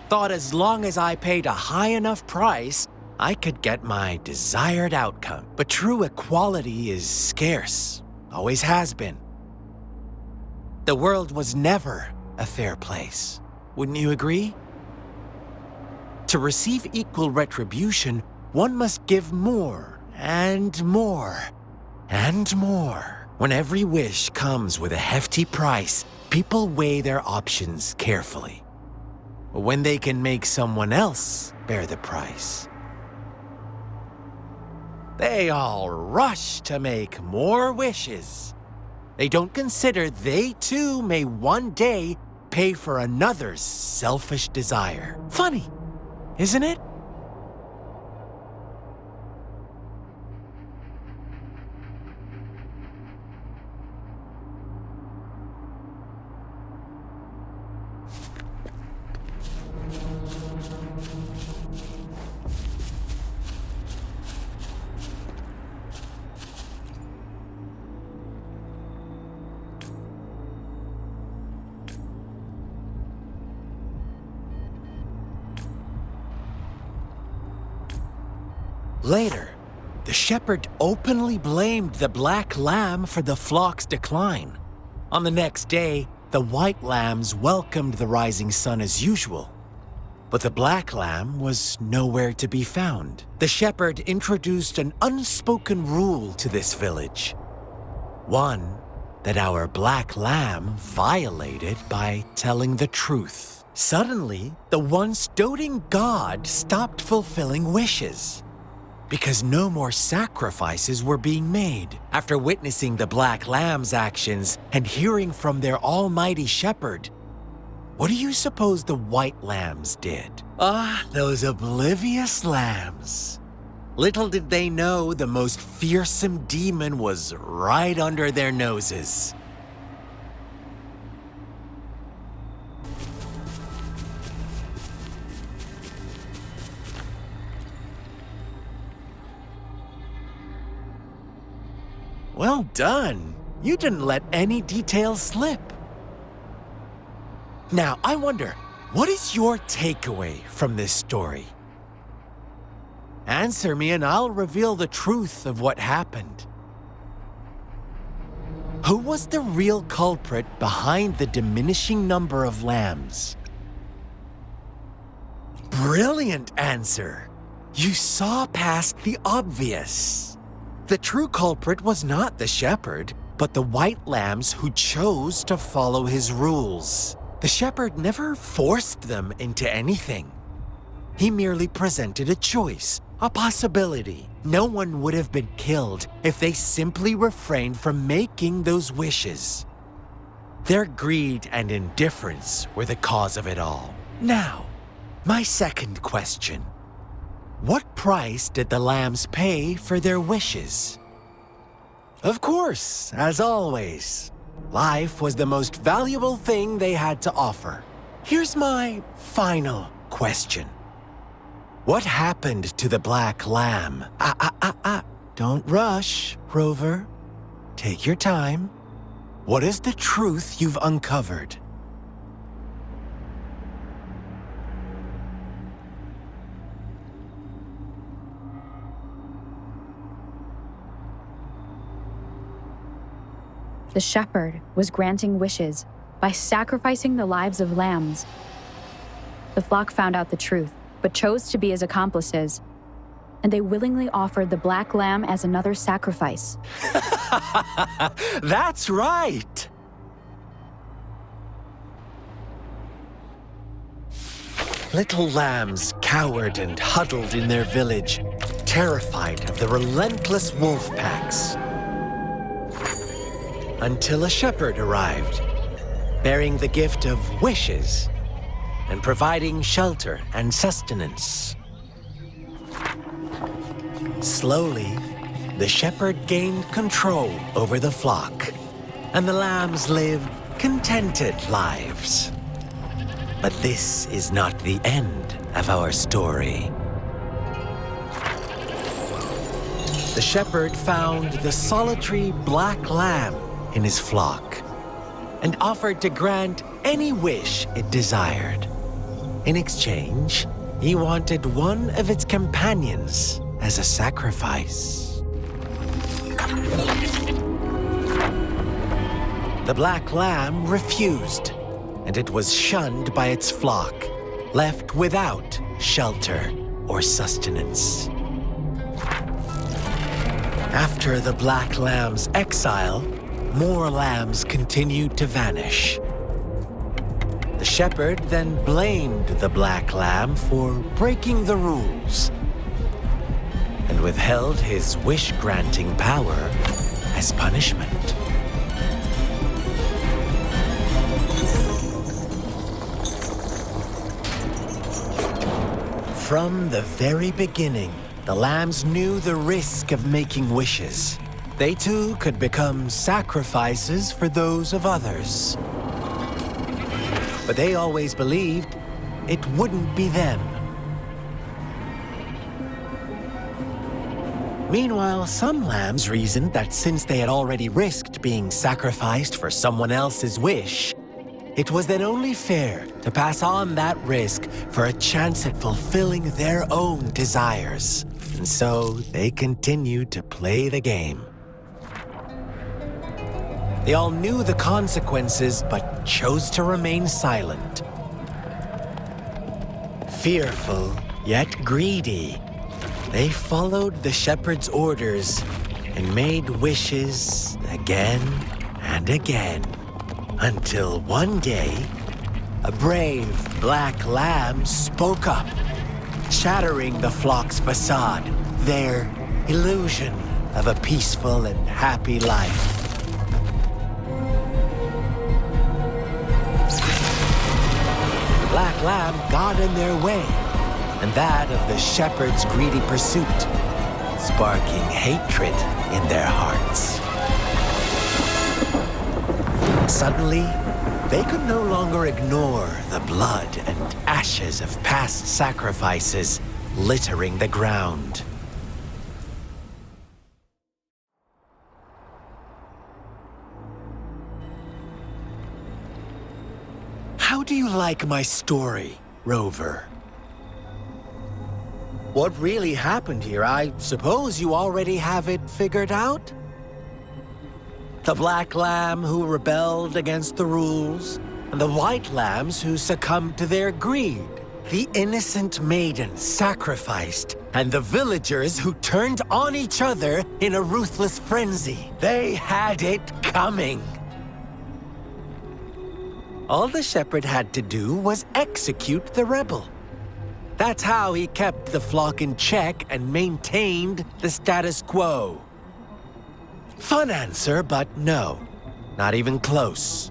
Thought as long as I paid a high enough price, I could get my desired outcome. But true equality is scarce, always has been. The world was never a fair place. Wouldn't you agree? To receive equal retribution, one must give more and more and more. When every wish comes with a hefty price, people weigh their options carefully. When they can make someone else bear the price, they all rush to make more wishes. They don't consider they too may one day pay for another's selfish desire. Funny, isn't it? Later, the shepherd openly blamed the black lamb for the flock's decline. On the next day, the white lambs welcomed the rising sun as usual. But the black lamb was nowhere to be found. The shepherd introduced an unspoken rule to this village. One that our black lamb violated by telling the truth. Suddenly, the once doting god stopped fulfilling wishes, because no more sacrifices were being made. After witnessing the black lamb's actions and hearing from their almighty shepherd, what do you suppose the white lambs did? Those oblivious lambs. Little did they know the most fearsome demon was right under their noses. Well done. You didn't let any details slip. Now, I wonder, what is your takeaway from this story? Answer me and I'll reveal the truth of what happened. Who was the real culprit behind the diminishing number of lambs? Brilliant answer. You saw past the obvious. The true culprit was not the shepherd, but the white lambs who chose to follow his rules. The shepherd never forced them into anything. He merely presented a choice, a possibility. No one would have been killed if they simply refrained from making those wishes. Their greed and indifference were the cause of it all. Now, my second question. What price did the lambs pay for their wishes? Of course, as always, life was the most valuable thing they had to offer. Here's my final question. What happened to the black lamb? Don't rush, Rover. Take your time. What is the truth you've uncovered? The shepherd was granting wishes by sacrificing the lives of lambs. The flock found out the truth, but chose to be his accomplices, and they willingly offered the black lamb as another sacrifice. That's right! Little lambs cowered and huddled in their village, terrified of the relentless wolf packs. until a shepherd arrived, bearing the gift of wishes and providing shelter and sustenance. Slowly, the shepherd gained control over the flock, and the lambs lived contented lives. But this is not the end of our story. The shepherd found the solitary black lamb in his flock and offered to grant any wish it desired. In exchange, he wanted one of its companions as a sacrifice. The black lamb refused, and it was shunned by its flock, left without shelter or sustenance. After the black lamb's exile, more lambs continued to vanish. The shepherd then blamed the black lamb for breaking the rules and withheld his wish-granting power as punishment. From the very beginning, the lambs knew the risk of making wishes. They too could become sacrifices for those of others. But they always believed it wouldn't be them. Meanwhile, some lambs reasoned that since they had already risked being sacrificed for someone else's wish, it was then only fair to pass on that risk for a chance at fulfilling their own desires. And so they continued to play the game. They all knew the consequences, but chose to remain silent. Fearful, yet greedy, they followed the shepherd's orders and made wishes again and again, until one day, a brave black lamb spoke up, shattering the flock's facade, their illusion of a peaceful and happy life. The black lamb got in their way, and that of the shepherd's greedy pursuit, sparking hatred in their hearts. Suddenly, they could no longer ignore the blood and ashes of past sacrifices littering the ground. How do you like my story, Rover? What really happened here? I suppose you already have it figured out? The black lamb who rebelled against the rules, and the white lambs who succumbed to their greed. The innocent maiden sacrificed, and the villagers who turned on each other in a ruthless frenzy. They had it coming. All the shepherd had to do was execute the rebel. That's how he kept the flock in check and maintained the status quo. Fun answer, but no, not even close.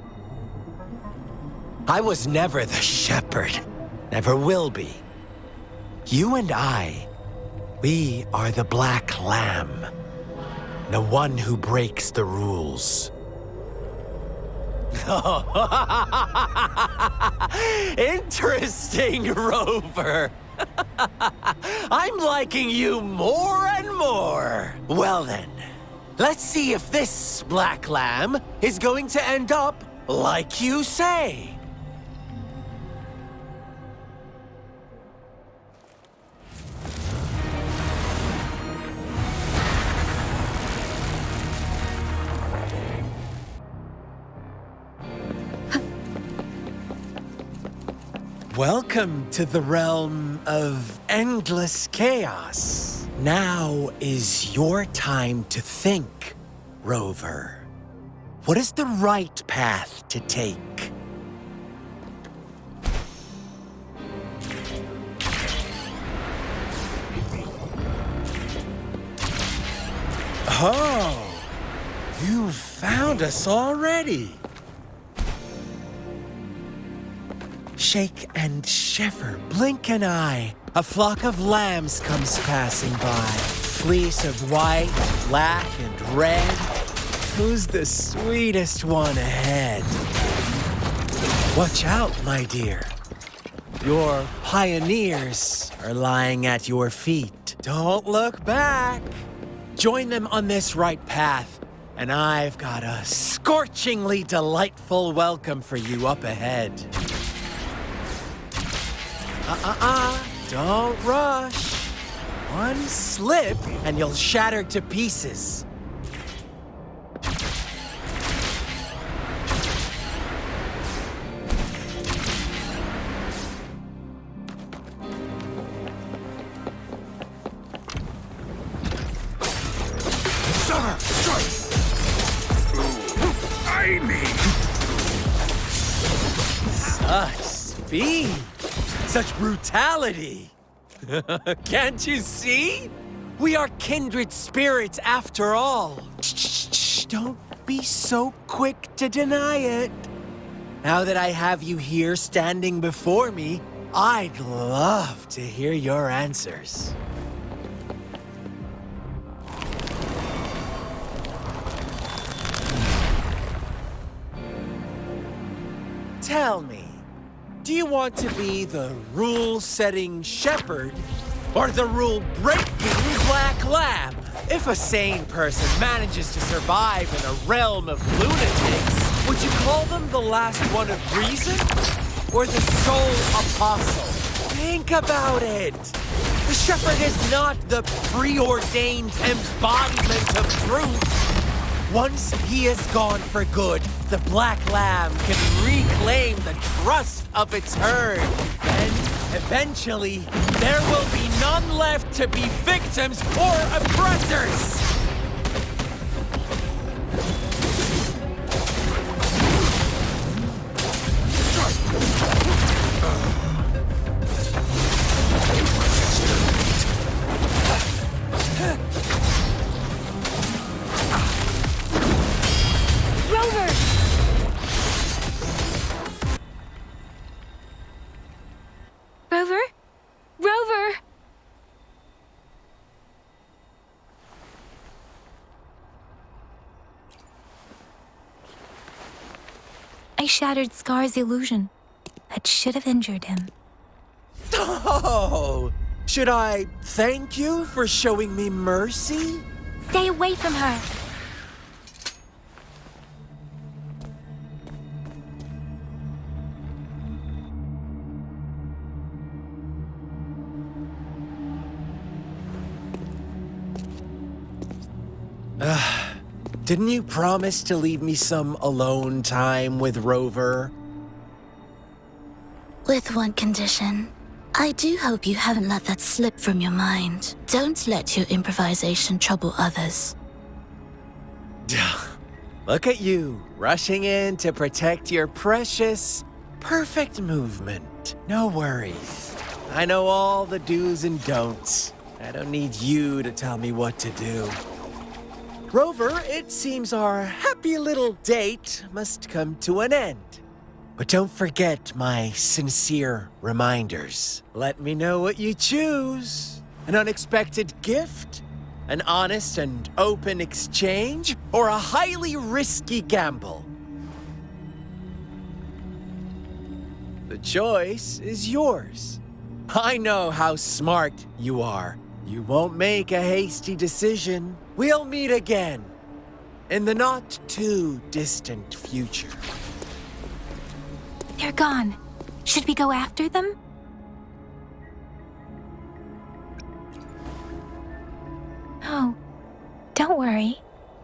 I was never the shepherd, never will be. You and I, we are the black lamb, the one who breaks the rules. Interesting, Rover. I'm liking you more and more. Well then, let's see if this black lamb is going to end up like you say. Welcome to the realm of endless chaos. Now is your time to think, Rover. What is the right path to take? Oh, you've found us already. Shake and shiver, blink an eye. A flock of lambs comes passing by. Fleece of white, black, and red. Who's the sweetest one ahead? Watch out, my dear. Your pioneers are lying at your feet. Don't look back. Join them on this right path, and I've got a scorchingly delightful welcome for you up ahead. Don't rush. One slip, and you'll shatter to pieces. Such speed! Such brutality! Can't you see? We are kindred spirits after all. Shh, don't be so quick to deny it. Now that I have you here standing before me, I'd love to hear your answers. Tell me, do you want to be the rule-setting shepherd or the rule-breaking black lamb? If a sane person manages to survive in a realm of lunatics, would you call them the last one of reason or the sole apostle? Think about it. The shepherd is not the preordained embodiment of truth. Once he is gone for good, the black lamb can reclaim the trust of its herd. And eventually, there will be none left to be victims or oppressors. I shattered Scar's illusion. That should have injured him. Oh! Should I thank you for showing me mercy? Stay away from her! Didn't you promise to leave me some alone time with Rover? With one condition. I do hope you haven't let that slip from your mind. Don't let your improvisation trouble others. Look at you, rushing in to protect your precious, perfect movement. No worries. I know all the do's and don'ts. I don't need you to tell me what to do. Rover, it seems our happy little date must come to an end. But don't forget my sincere reminders. Let me know what you choose. An unexpected gift? An honest and open exchange? Or a highly risky gamble? The choice is yours. I know how smart you are. You won't make a hasty decision. We'll meet again in the not-too-distant future. They're gone. Should we go after them? No. Don't worry.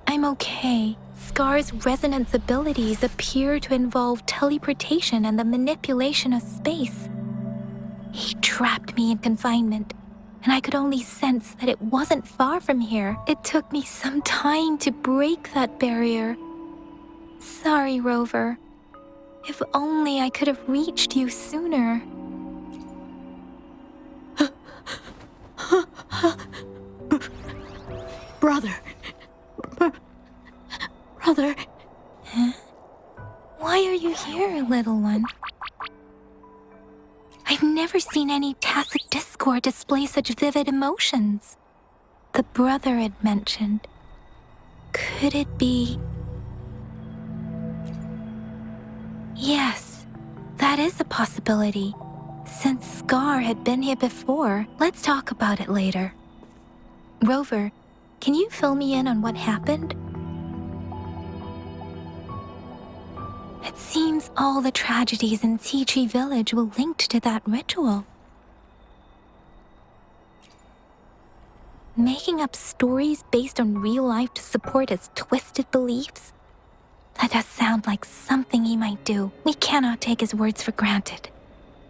I'm okay. Scar's resonance abilities appear to involve teleportation and the manipulation of space. He trapped me in confinement, and I could only sense that it wasn't far from here. It took me some time to break that barrier. Sorry, Rover. If only I could have reached you sooner. Brother. Brother. Here, little one. I've never seen any tacit discord display such vivid emotions. The brother had mentioned. Could it be? Yes, that is a possibility. Since Scar had been here before, let's talk about it later. Rover, can you fill me in on what happened? It seems all the tragedies in Tea Tree Village were linked to that ritual. Making up stories based on real life to support his twisted beliefs? That does sound like something he might do. We cannot take his words for granted.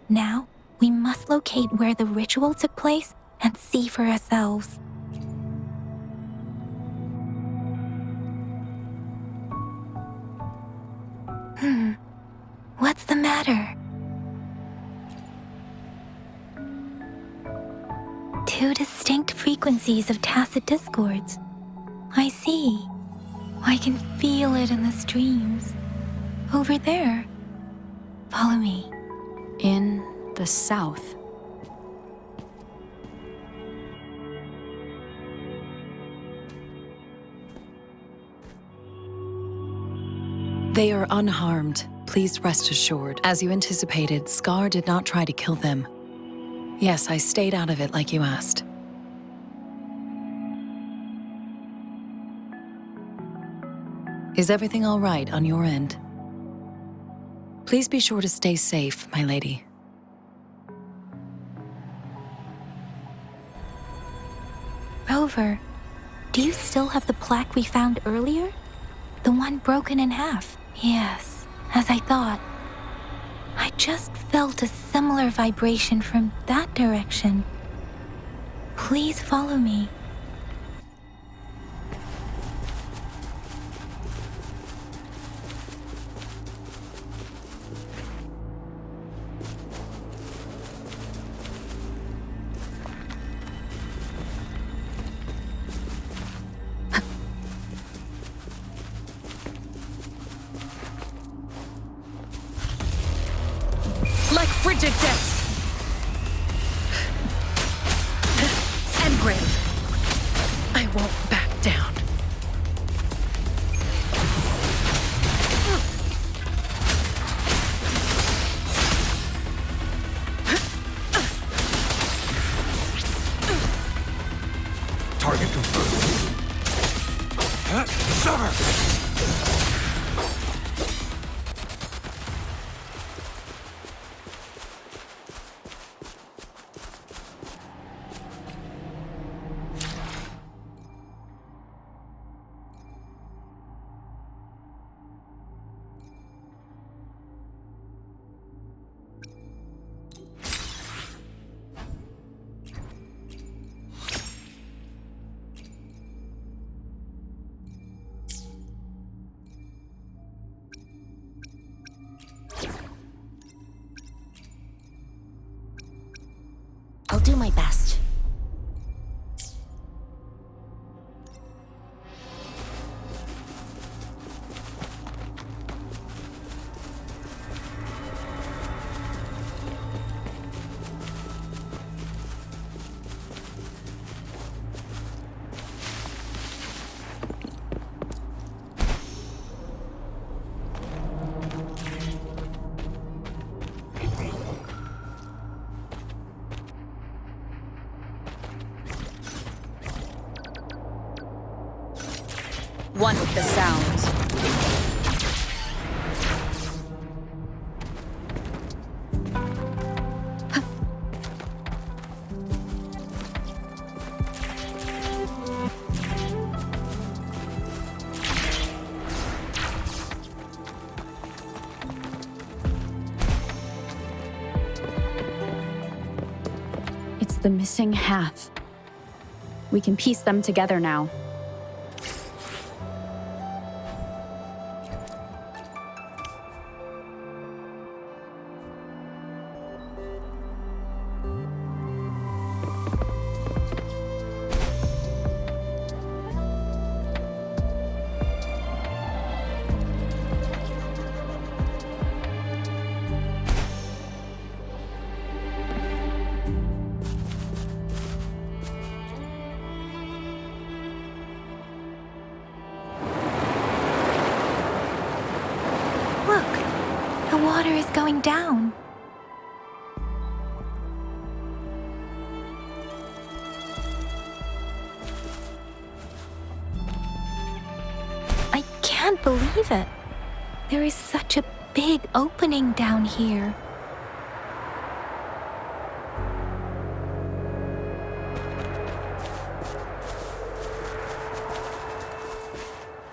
Now, we must locate where the ritual took place and see for ourselves. What's the matter? Two distinct frequencies of tacit discords. I see. I can feel it in the streams. Over there. Follow me. In the south. They are unharmed. Please rest assured. As you anticipated, Scar did not try to kill them. Yes, I stayed out of it like you asked. Is everything all right on your end? Please be sure to stay safe, my lady. Rover, do you still have the plaque we found earlier? The one broken in half? Yes, as I thought. I just felt a similar vibration from that direction. Please follow me. Like frigid depths. And brave. I won't back down. Target confirmed. Summer! I'll do my best. One with the sounds. It's the missing half. We can piece them together now. water is going down. I can't believe it. There is such a big opening down here.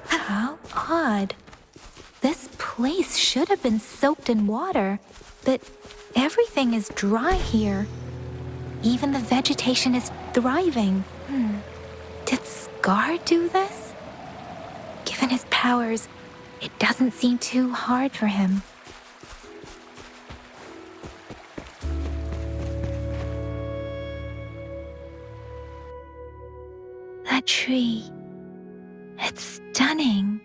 How odd. This place should have been soaked in water, but everything is dry here. Even the vegetation is thriving. Did Scar do this? Given his powers, it doesn't seem too hard for him. That tree. It's stunning.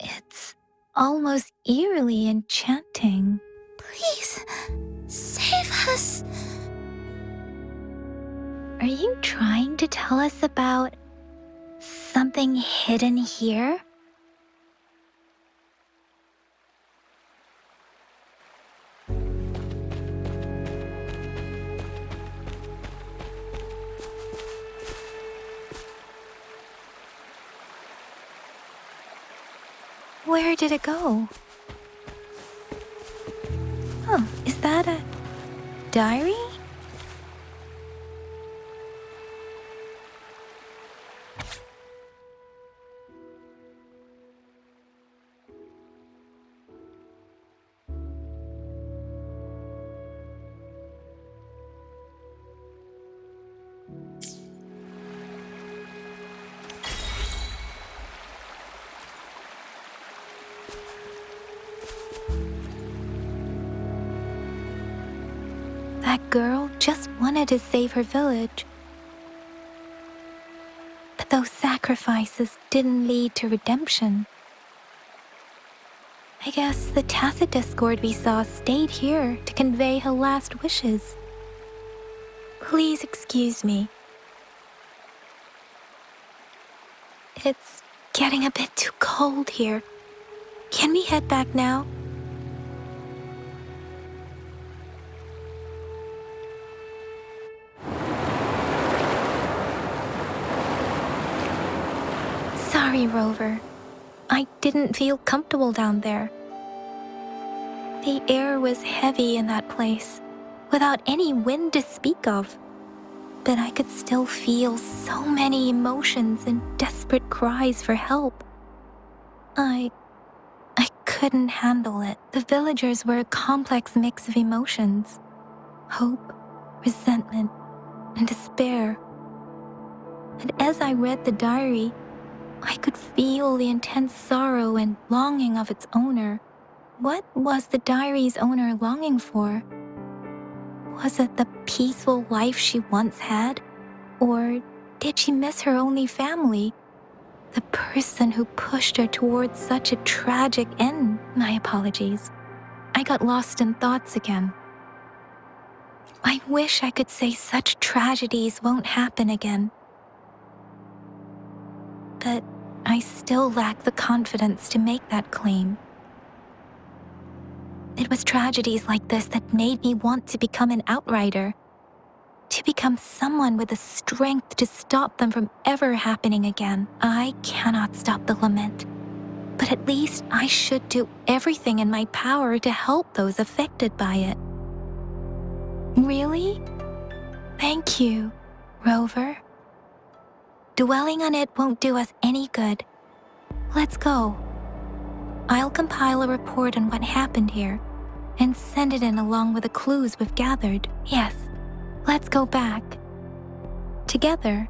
It's almost eerily enchanting. Please, save us. Are you trying to tell us about something hidden here? Where did it go? Oh, is that a diary? That girl just wanted to save her village. But those sacrifices didn't lead to redemption. I guess the tacit discord we saw stayed here to convey her last wishes. Please excuse me. It's getting a bit too cold here. Can we head back now? Sorry, Rover. I didn't feel comfortable down there. The air was heavy in that place, without any wind to speak of. But I could still feel so many emotions and desperate cries for help. I couldn't handle it. The villagers were a complex mix of emotions. Hope, resentment, and despair. And as I read the diary, I could feel the intense sorrow and longing of its owner. What was the diary's owner longing for? Was it the peaceful life she once had? Or did she miss her only family? The person who pushed her towards such a tragic end? My apologies. I got lost in thoughts again. I wish I could say such tragedies won't happen again. But I still lack the confidence to make that claim. It was tragedies like this that made me want to become an outrider, to become someone with the strength to stop them from ever happening again. I cannot stop the lament, but at least I should do everything in my power to help those affected by it. Really? Thank you, Rover. Dwelling on it won't do us any good. Let's go. I'll compile a report on what happened here and send it in along with the clues we've gathered. Yes, let's go back. Together.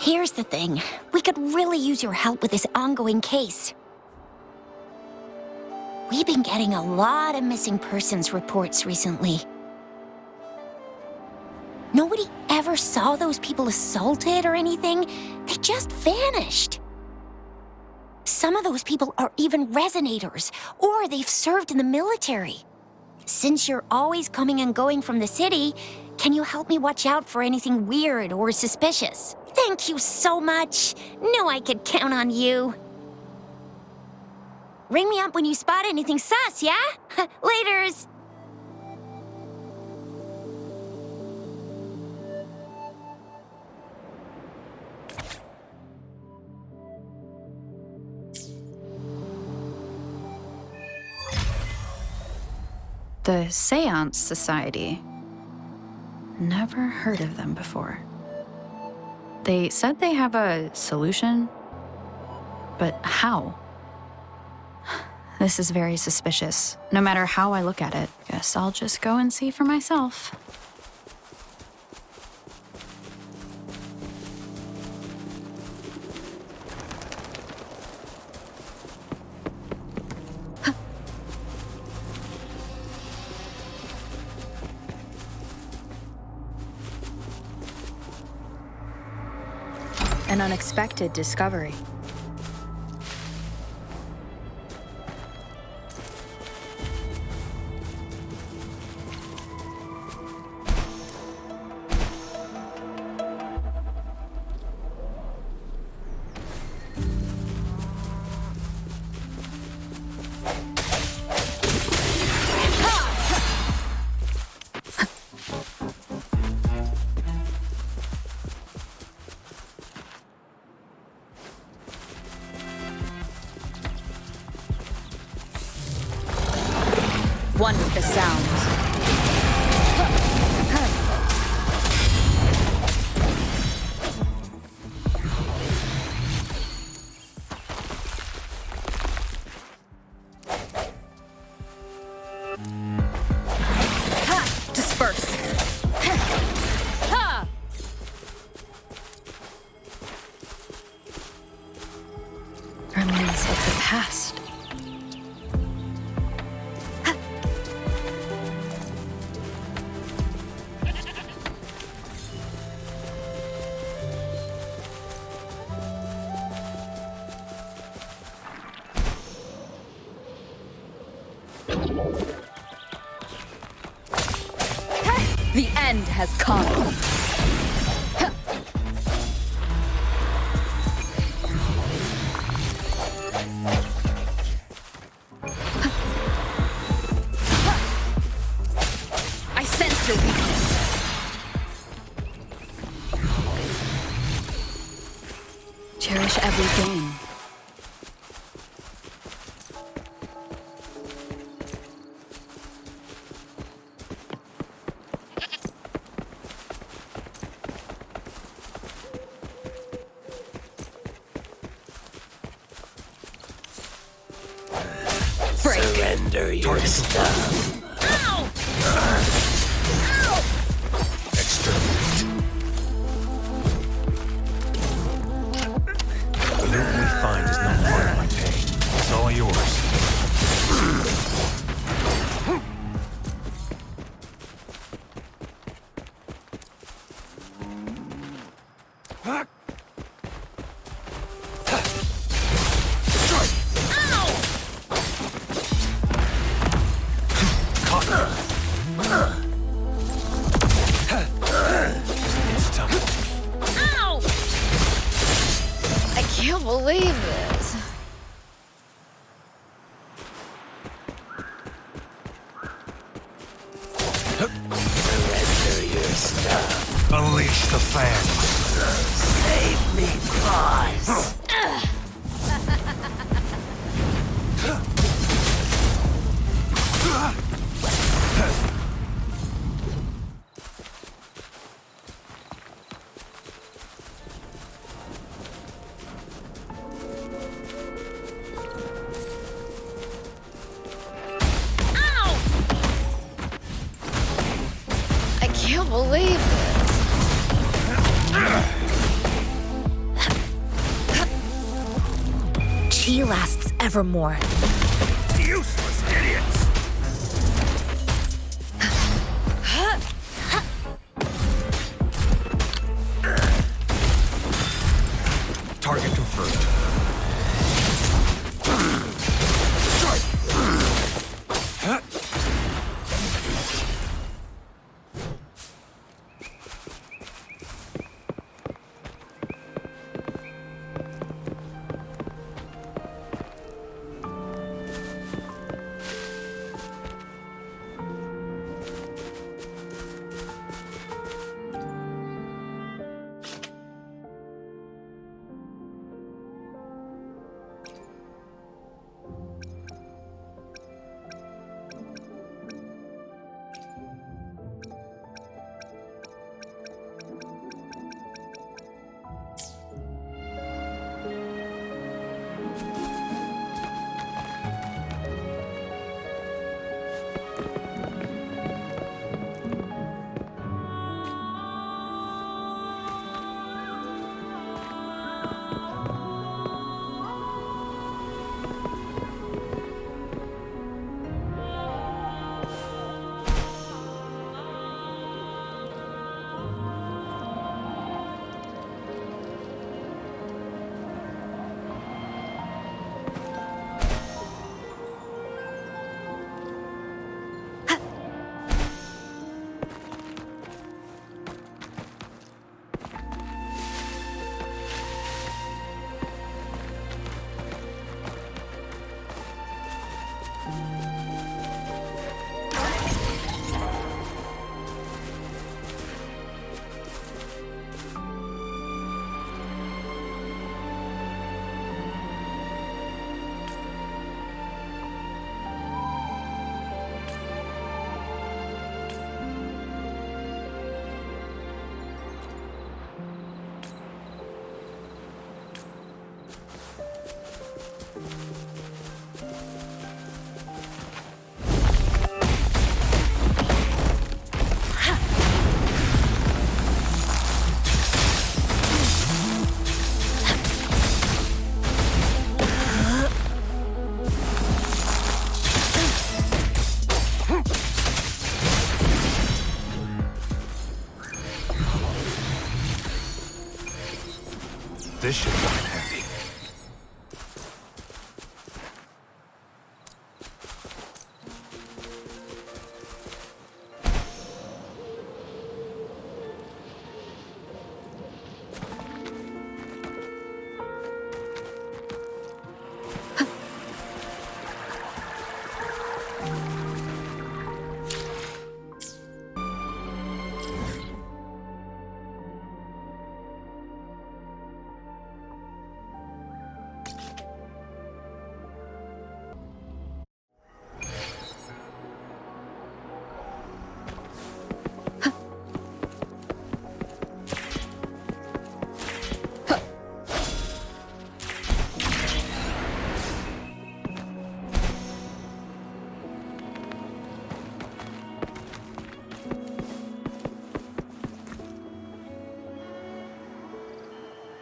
Here's the thing. We could really use your help with this ongoing case. We've been getting a lot of missing persons reports recently. Nobody ever saw those people assaulted or anything. They just vanished. Some of those people are even resonators, or they've served in the military. Since you're always coming and going from the city, can you help me watch out for anything weird or suspicious? Thank you so much. Knew I could count on you. Ring me up when you spot anything sus, yeah? Laters. The Seance Society. Never heard of them before. They said they have a solution, but how? This is very suspicious, no matter how I look at it. Guess I'll just go and see for myself. An unexpected discovery. One with the sounds. Disperse. Remnants of the past. The end has come. I sense your weakness. Cherish every gain. Surrender your stuff. Ow! Exterminate. The loot we find is not part of my pay. It's all yours. Ow! I can't believe this. Surrender your stuff. Unleash the fan. Save me, boss. I can't believe this. He lasts evermore. Useless idiots! Target confirmed. This should come in handy.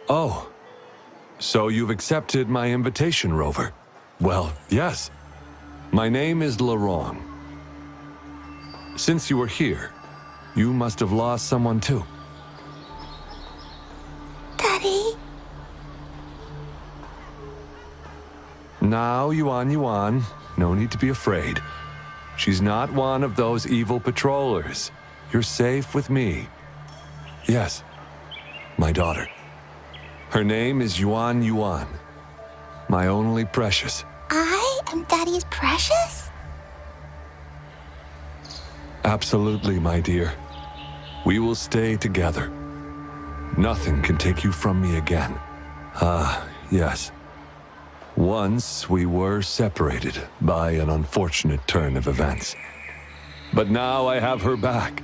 Oh, so you've accepted my invitation, Rover. Well, yes. My name is Laurent. Since you were here, you must have lost someone too. Daddy? Now, Yuan, no need to be afraid. She's not one of those evil patrollers. You're safe with me. Yes, my daughter. Her name is Yuan, my only precious. I am Daddy's precious? Absolutely, my dear. We will stay together. Nothing can take you from me again. Ah, yes. Once we were separated by an unfortunate turn of events. But now I have her back,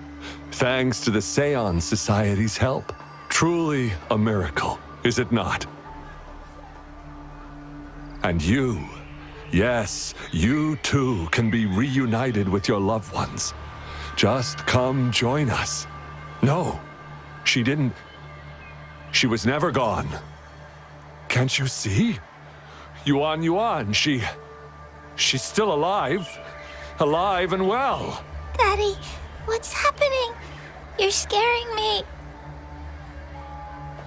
thanks to the Seance Society's help. Truly a miracle, is it not? And you, yes, you too can be reunited with your loved ones. Just come join us. No, she didn't. She was never gone. Can't you see? Yuan, she's still alive. Alive and well. Daddy, what's happening? You're scaring me.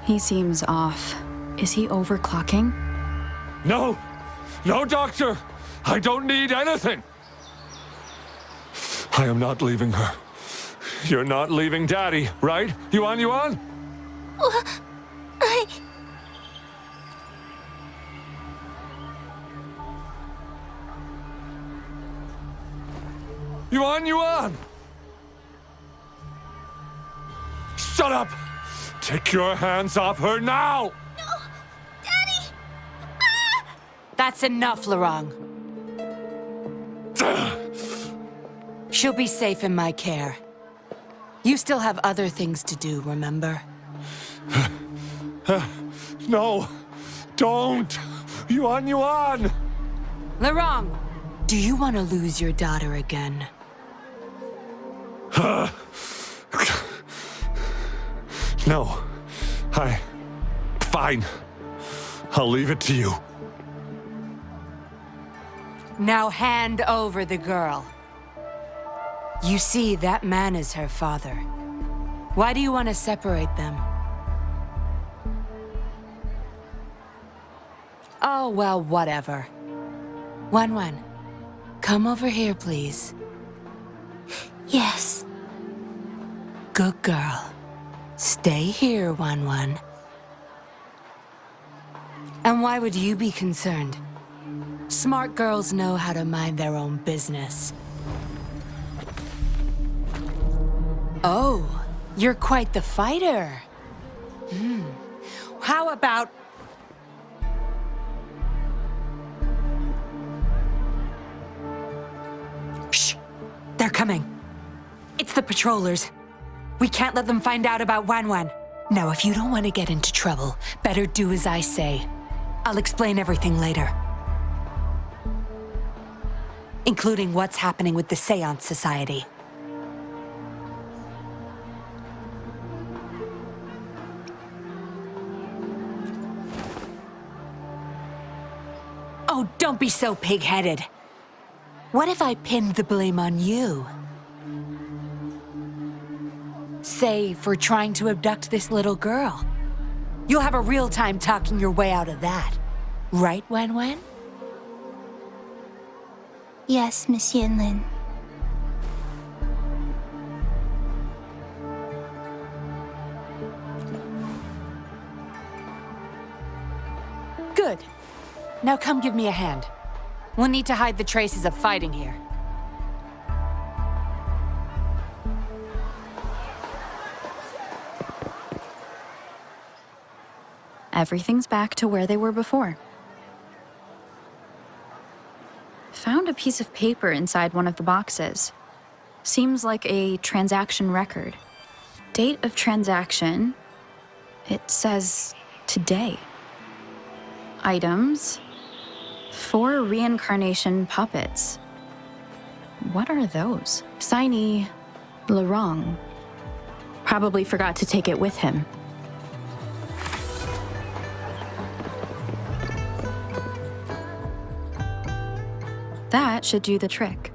He seems off. Is he overclocking? No, Doctor. I don't need anything. I am not leaving her. You're not leaving Daddy, right? Yuan? Well, Yuan! Shut up! Take your hands off her now! No! Daddy! That's enough, Lorong. She'll be safe in my care. You still have other things to do, remember? No! Don't! Yuan! Lorong, do you want to lose your daughter again? No. Fine. I'll leave it to you. Now hand over the girl. You see, that man is her father. Why do you want to separate them? Oh, well, whatever. Wan, come over here, please. Yes. Good girl. Stay here, Wan. And why would you be concerned? Smart girls know how to mind their own business. Oh, you're quite the fighter. How about... Shh! They're coming. It's the patrollers. We can't let them find out about Wan. Now, if you don't want to get into trouble, better do as I say. I'll explain everything later. Including what's happening with the Seance Society. Oh, don't be so pig-headed. What if I pinned the blame on you? Say, for trying to abduct this little girl. You'll have a real time talking your way out of that. Right, Wan? Yes, Miss Yinlin. Good. Now come give me a hand. We'll need to hide the traces of fighting here. Everything's back to where they were before. Found a piece of paper inside one of the boxes. Seems like a transaction record. Date of transaction. It says today. Items. 4 reincarnation puppets. What are those? Signee, Lorong. Probably forgot to take it with him. That should do the trick.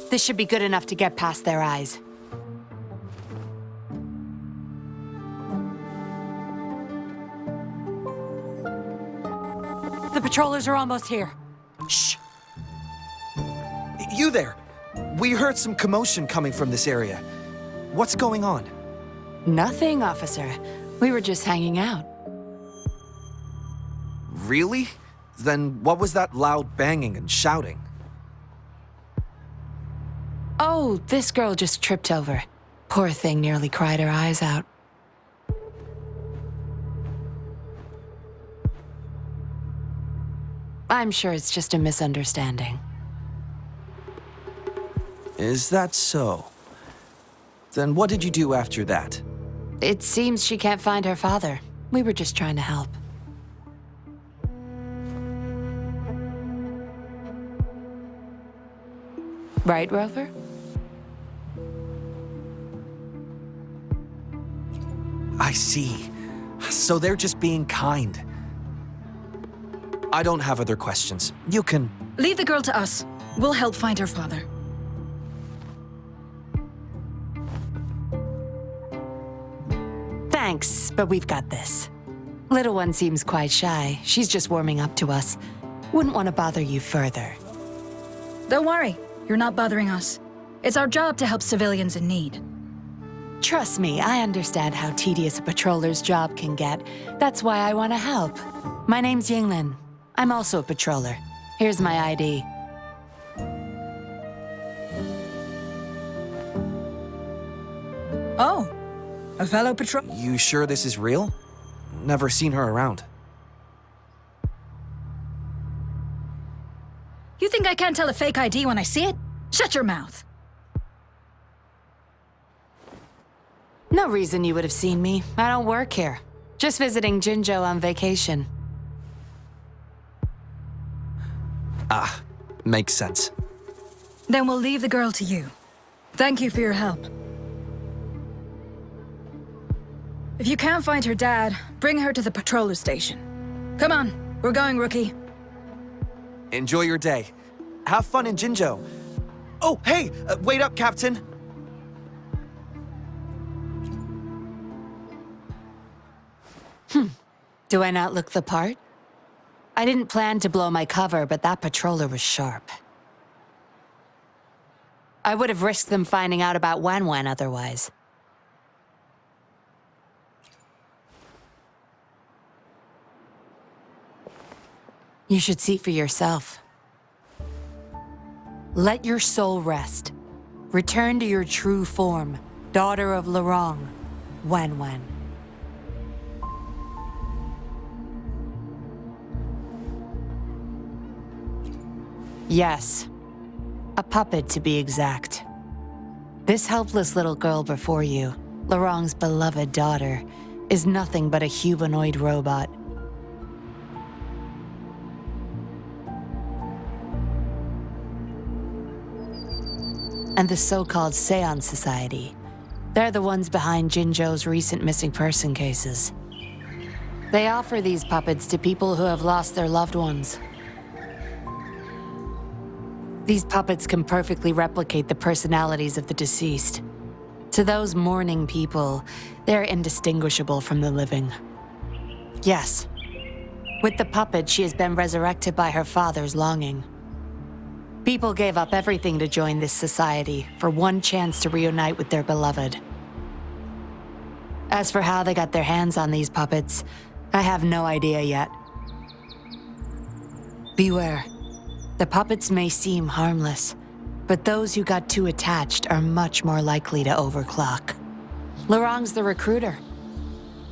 This should be good enough to get past their eyes. The patrollers are almost here. Shh! You there! We heard some commotion coming from this area. What's going on? Nothing, officer. We were just hanging out. Really? Then what was that loud banging and shouting? Oh, this girl just tripped over. Poor thing nearly cried her eyes out. I'm sure it's just a misunderstanding. Is that so? Then what did you do after that? It seems she can't find her father. We were just trying to help. Right, Rover? I see. So they're just being kind. I don't have other questions. You can... Leave the girl to us. We'll help find her father. Thanks, but we've got this. Little one seems quite shy. She's just warming up to us. Wouldn't want to bother you further. Don't worry. You're not bothering us. It's our job to help civilians in need. Trust me, I understand how tedious a patroller's job can get. That's why I want to help. My name's Yinglin. I'm also a patroller. Here's my ID. Oh, a fellow patrol... You sure this is real? Never seen her around. You think I can't tell a fake ID when I see it? Shut your mouth. No reason you would have seen me. I don't work here. Just visiting Jinzhou on vacation. Ah, makes sense. Then we'll leave the girl to you. Thank you for your help. If you can't find her dad, bring her to the patroller station. Come on, we're going, rookie. Enjoy your day. Have fun in Jinzhou. Oh, hey! Wait up, Captain! Do I not look the part? I didn't plan to blow my cover, but that patroller was sharp. I would have risked them finding out about Wan otherwise. You should see for yourself. Let your soul rest. Return to your true form, daughter of Lorong, Wan. Yes, a puppet to be exact. This helpless little girl before you, Lorong's beloved daughter, is nothing but a humanoid robot. And the so-called Seance Society. They're the ones behind Jinzhou's recent missing person cases. They offer these puppets to people who have lost their loved ones. These puppets can perfectly replicate the personalities of the deceased. To those mourning people, they're indistinguishable from the living. Yes, with the puppet, she has been resurrected by her father's longing. People gave up everything to join this society for one chance to reunite with their beloved. As for how they got their hands on these puppets, I have no idea yet. Beware. The puppets may seem harmless, but those who got too attached are much more likely to overclock. Lorong's the recruiter.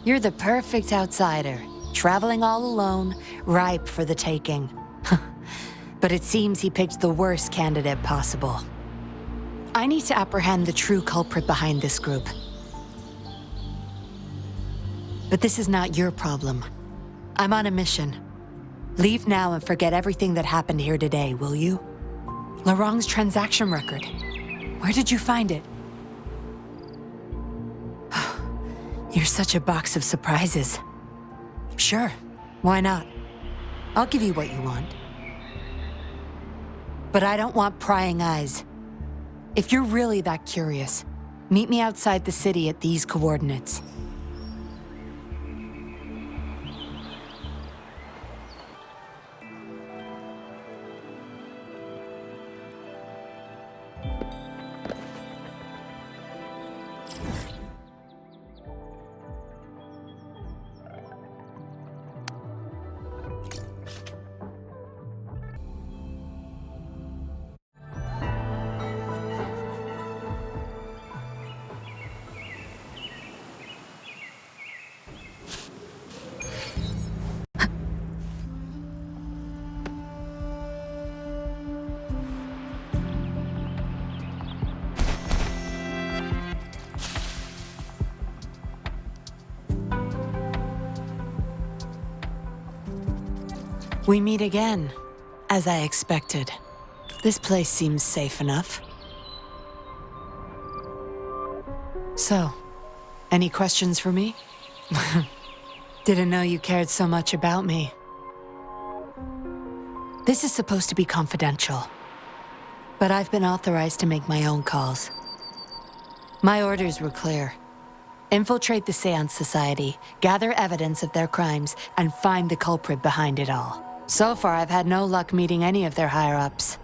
You're the perfect outsider, traveling all alone, ripe for the taking. But it seems he picked the worst candidate possible. I need to apprehend the true culprit behind this group. But this is not your problem. I'm on a mission. Leave now and forget everything that happened here today, will you? Lorong's transaction record. Where did you find it? You're such a box of surprises. Sure, why not? I'll give you what you want. But I don't want prying eyes. If you're really that curious, meet me outside the city at these coordinates. We meet again, as I expected. This place seems safe enough. So, any questions for me? Didn't know you cared so much about me. This is supposed to be confidential, but I've been authorized to make my own calls. My orders were clear. Infiltrate the Seance Society, gather evidence of their crimes, and find the culprit behind it all. So far, I've had no luck meeting any of their higher-ups.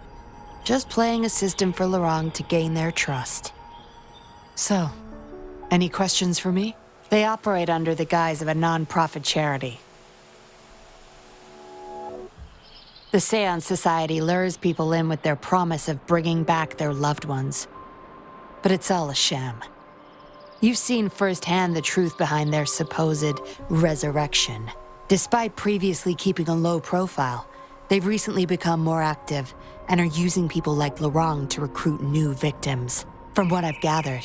Just playing a system for Laurent to gain their trust. So, any questions for me? They operate under the guise of a non-profit charity. The Seance Society lures people in with their promise of bringing back their loved ones. But it's all a sham. You've seen firsthand the truth behind their supposed resurrection. Despite previously keeping a low profile, they've recently become more active and are using people like Laurent to recruit new victims. From what I've gathered,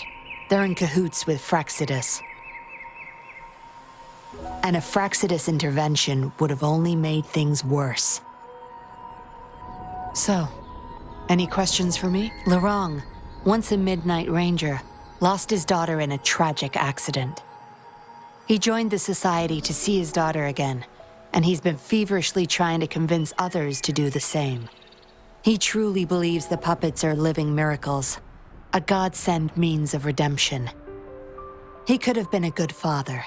they're in cahoots with Fraxidus. And a Fraxidus intervention would have only made things worse. So, any questions for me? Laurent, once a Midnight Ranger, lost his daughter in a tragic accident. He joined the society to see his daughter again, and he's been feverishly trying to convince others to do the same. He truly believes the puppets are living miracles, a godsend means of redemption. He could have been a good father,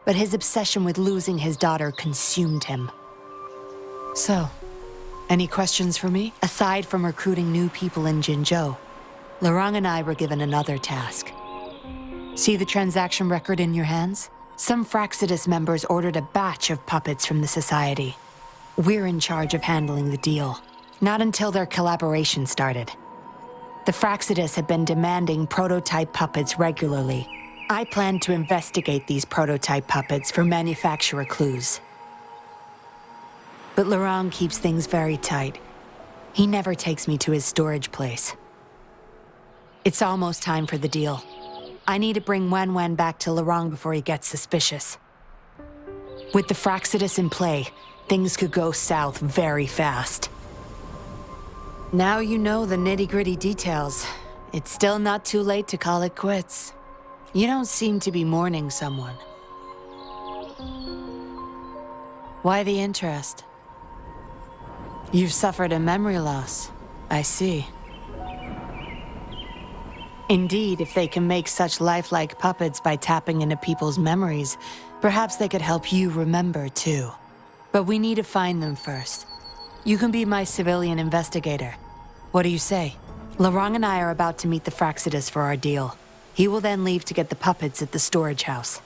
but his obsession with losing his daughter consumed him. So, any questions for me? Aside from recruiting new people in Jinzhou, Laurent and I were given another task. See the transaction record in your hands? Some Fraxidus members ordered a batch of puppets from the society. We're in charge of handling the deal. Not until their collaboration started. The Fraxidus had been demanding prototype puppets regularly. I planned to investigate these prototype puppets for manufacturer clues. But Laurent keeps things very tight. He never takes me to his storage place. It's almost time for the deal. I need to bring Wen back to Laurent before he gets suspicious. With the Fraxidus in play, things could go south very fast. Now you know the nitty-gritty details. It's still not too late to call it quits. You don't seem to be mourning someone. Why the interest? You've suffered a memory loss. I see. Indeed, if they can make such lifelike puppets by tapping into people's memories, perhaps they could help you remember too. But we need to find them first. You can be my civilian investigator. What do you say? Laurent and I are about to meet the Fraxidus for our deal. He will then leave to get the puppets at the storage house.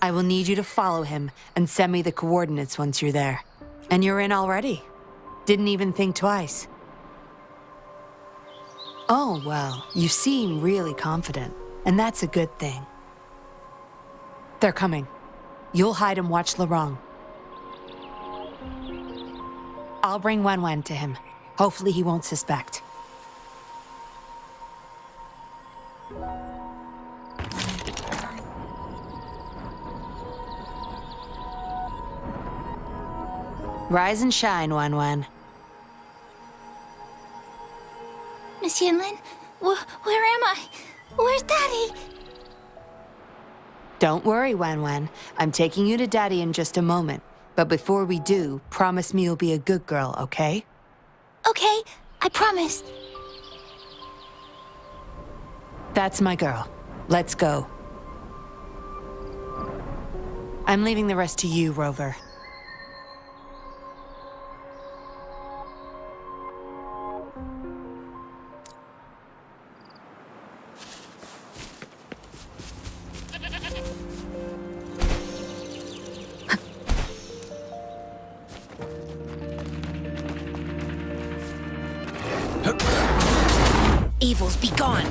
I will need you to follow him and send me the coordinates once you're there. And you're in already. Didn't even think twice. Oh, well, you seem really confident, and that's a good thing. They're coming. You'll hide and watch Laurent. I'll bring Wen to him. Hopefully he won't suspect. Rise and shine, Wen. Miss Yinlin, where am I? Where's Daddy? Don't worry, Wen. I'm taking you to Daddy in just a moment. But before we do, promise me you'll be a good girl, okay? Okay, I promise. That's my girl. Let's go. I'm leaving the rest to you, Rover. Evils be gone!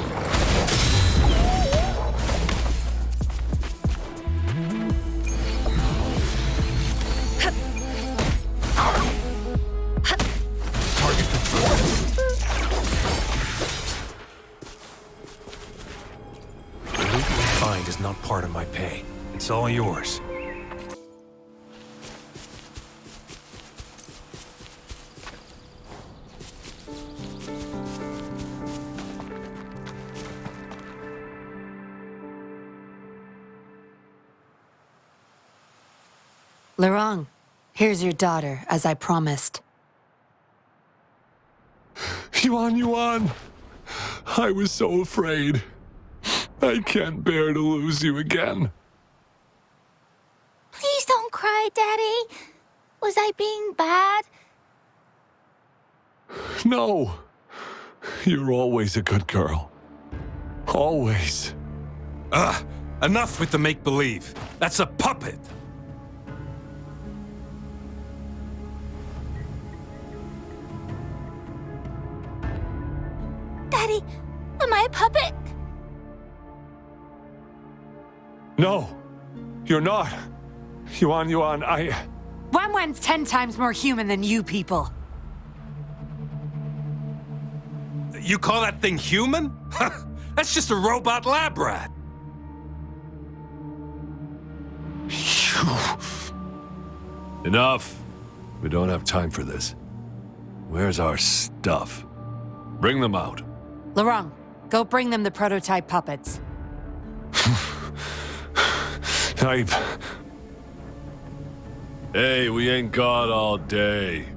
The loot we find is not part of my pay. It's all yours. Lorong, here's your daughter, as I promised. Yuan, I was so afraid. I can't bear to lose you again. Please don't cry, Daddy. Was I being bad? No. You're always a good girl. Always. Enough with the make-believe. That's a puppet. Daddy, am I a puppet? No, you're not. Yuan, Wanwan's 10 times more human than you people. You call that thing human? That's just a robot lab rat. Enough. We don't have time for this. Where's our stuff? Bring them out. Lorong, go bring them the prototype puppets. Hey, we ain't got all day.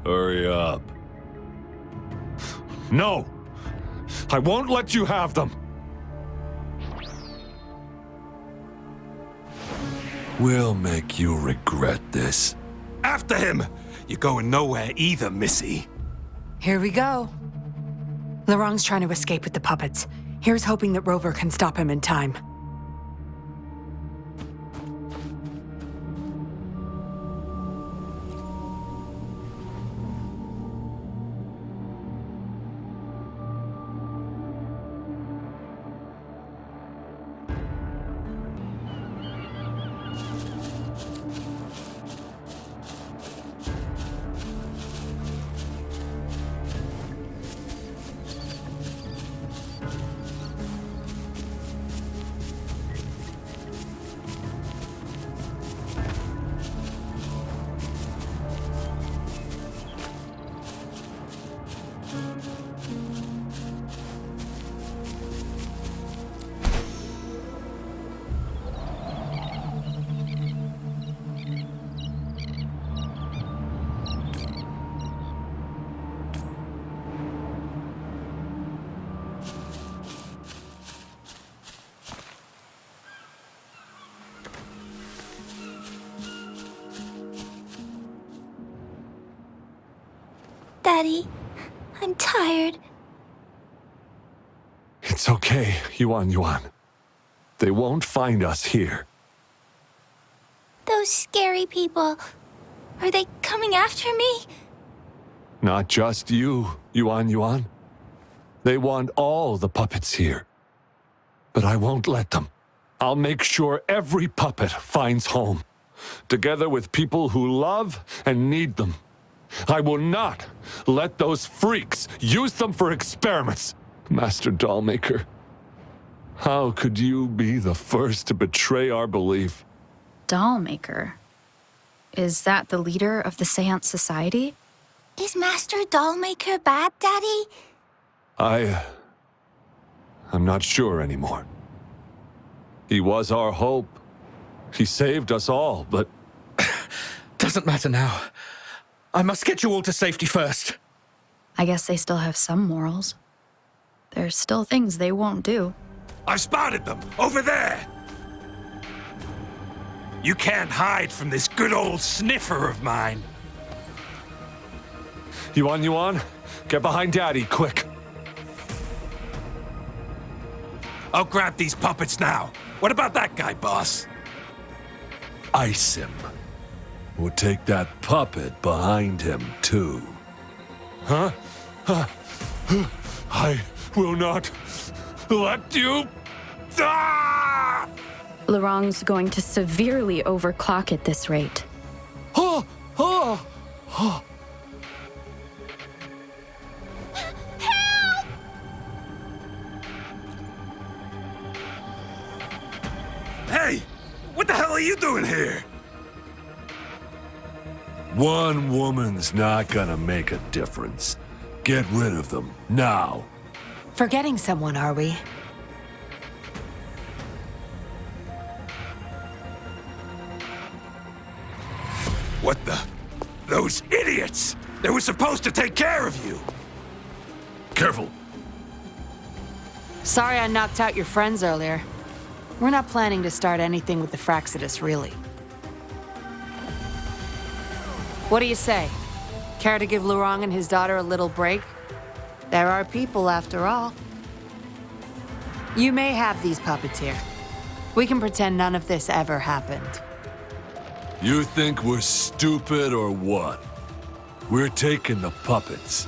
Hurry up. No! I won't let you have them! We'll make you regret this. After him! You're going nowhere either, Missy. Here we go. Lorong's trying to escape with the puppets. Here's hoping that Rover can stop him in time. Daddy, I'm tired. It's okay, Yuan. They won't find us here. Those scary people, are they coming after me? Not just you, Yuan. They want all the puppets here. But I won't let them. I'll make sure every puppet finds home, together with people who love and need them. I will not let those freaks use them for experiments. Master Dollmaker, how could you be the first to betray our belief? Dollmaker? Is that the leader of the Seance Society? Is Master Dollmaker bad, Daddy? I'm not sure anymore. He was our hope. He saved us all, but... Doesn't matter now. I must get you all to safety first. I guess they still have some morals. There's still things they won't do. I've spotted them! Over there! You can't hide from this good old sniffer of mine. Yuan, get behind Daddy, quick. I'll grab these puppets now. What about that guy, boss? Ice him. We'll take that puppet behind him, too. Huh? I will not let you... Ah! Lorong's going to severely overclock at this rate. Hey! What the hell are you doing here? One woman's not gonna make a difference. Get rid of them, now. Forgetting someone, are we? What the? Those idiots! They were supposed to take care of you! Careful. Sorry I knocked out your friends earlier. We're not planning to start anything with the Fraxidus, really. What do you say? Care to give Lurong and his daughter a little break? There are people, after all. You may have these puppets here. We can pretend none of this ever happened. You think we're stupid or what? We're taking the puppets,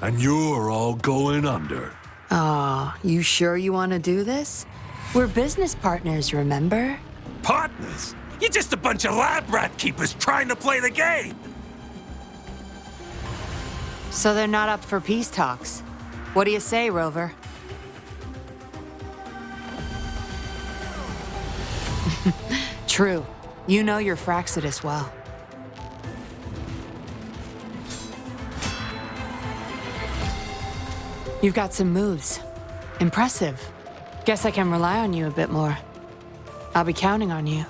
and you're all going under. Aw, you sure you want to do this? We're business partners, remember? Partners? You're just a bunch of lab rat keepers trying to play the game! So they're not up for peace talks. What do you say, Rover? True. You know your Fraxidus well. You've got some moves. Impressive. Guess I can rely on you a bit more. I'll be counting on you.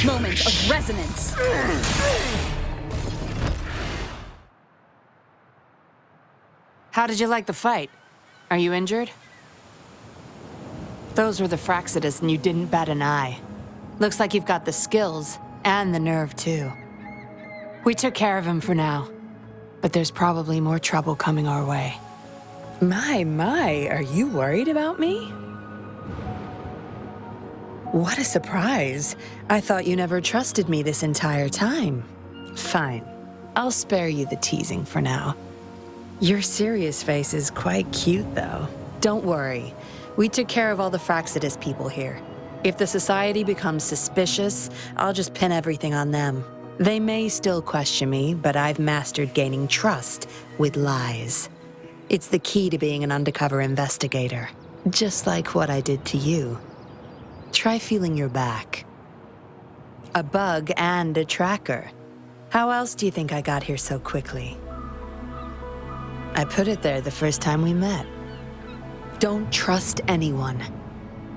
Moment of resonance. How did you like the fight? Are you injured? Those were the Fraxidus and you didn't bat an eye. Looks like you've got the skills and the nerve too. We took care of him for now, but there's probably more trouble coming our way. My, are you worried about me? What a surprise. I thought you never trusted me this entire time. Fine. I'll spare you the teasing for now. Your serious face is quite cute, though. Don't worry. We took care of all the Fraxidus people here. If the society becomes suspicious, I'll just pin everything on them. They may still question me, but I've mastered gaining trust with lies. It's the key to being an undercover investigator, just like what I did to you. Try feeling your back. A bug and a tracker. How else do you think I got here so quickly? I put it there the first time we met. Don't trust anyone.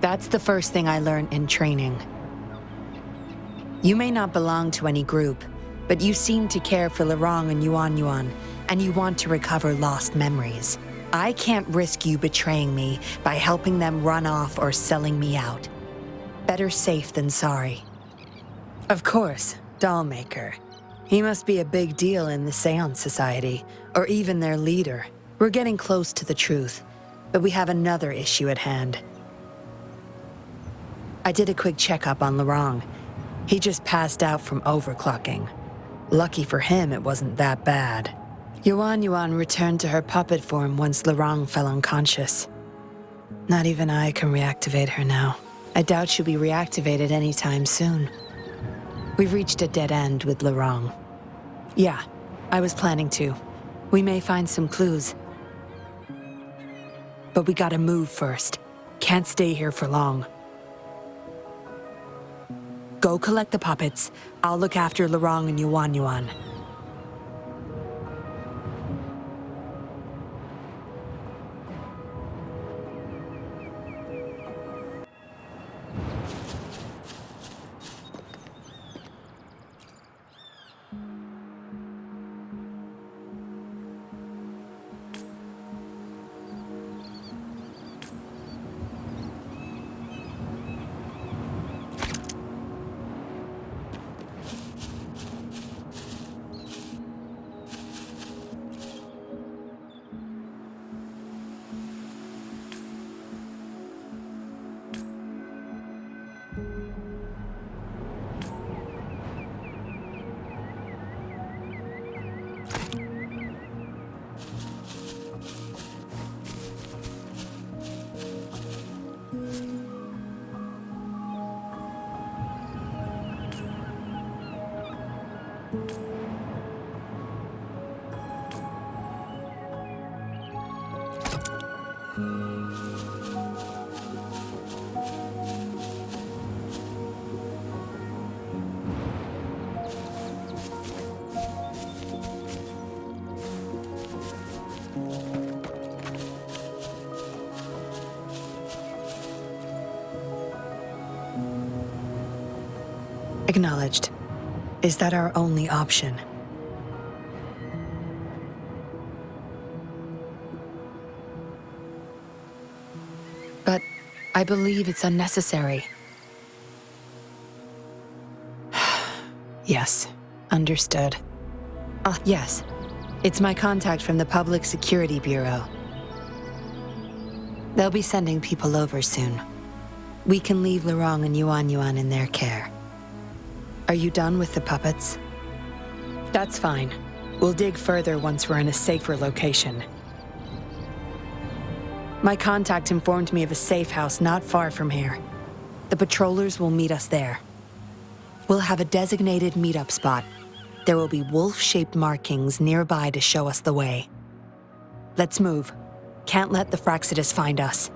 That's the first thing I learned in training. You may not belong to any group, but you seem to care for Lurong and Yuan, and you want to recover lost memories. I can't risk you betraying me by helping them run off or selling me out. Better safe than sorry. Of course, Dollmaker. He must be a big deal in the Seance Society, or even their leader. We're getting close to the truth, but we have another issue at hand. I did a quick checkup on Lurong. He just passed out from overclocking. Lucky for him, it wasn't that bad. Yuan returned to her puppet form once Lurong fell unconscious. Not even I can reactivate her now. I doubt she'll be reactivated anytime soon. We've reached a dead end with Lurong. Yeah, I was planning to. We may find some clues. But we gotta move first. Can't stay here for long. Go collect the puppets. I'll look after Lurong and Yuan. Acknowledged. Is that our only option? But I believe it's unnecessary. Yes, understood. Yes, it's my contact from the Public Security Bureau. They'll be sending people over soon. We can leave Lorong and Yuan Yuan in their care. Are you done with the puppets? That's fine. We'll dig further once we're in a safer location. My contact informed me of a safe house not far from here. The patrollers will meet us there. We'll have a designated meetup spot. There will be wolf-shaped markings nearby to show us the way. Let's move. Can't let the Fraxidus find us.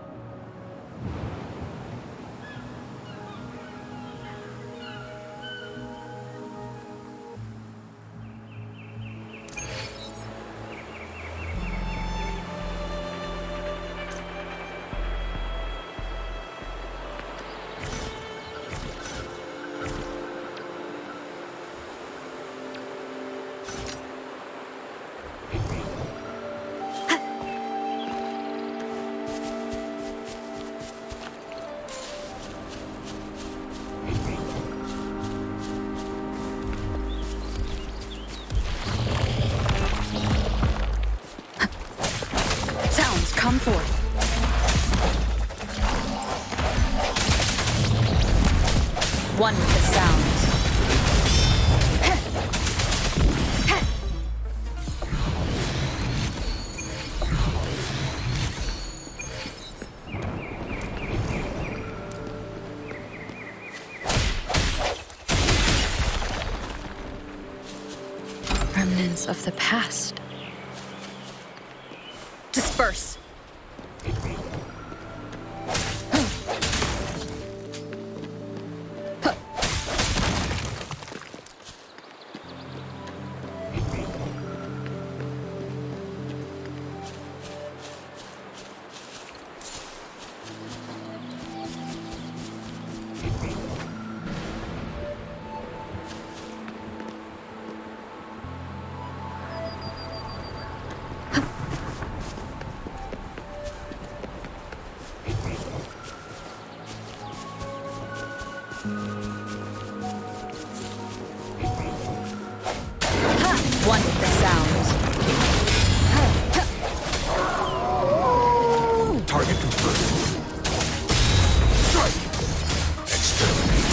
Come forth. One with the sounds. Remnants of the past. Disperse. One with the sounds. Target confirmed. Strike! Exterminate.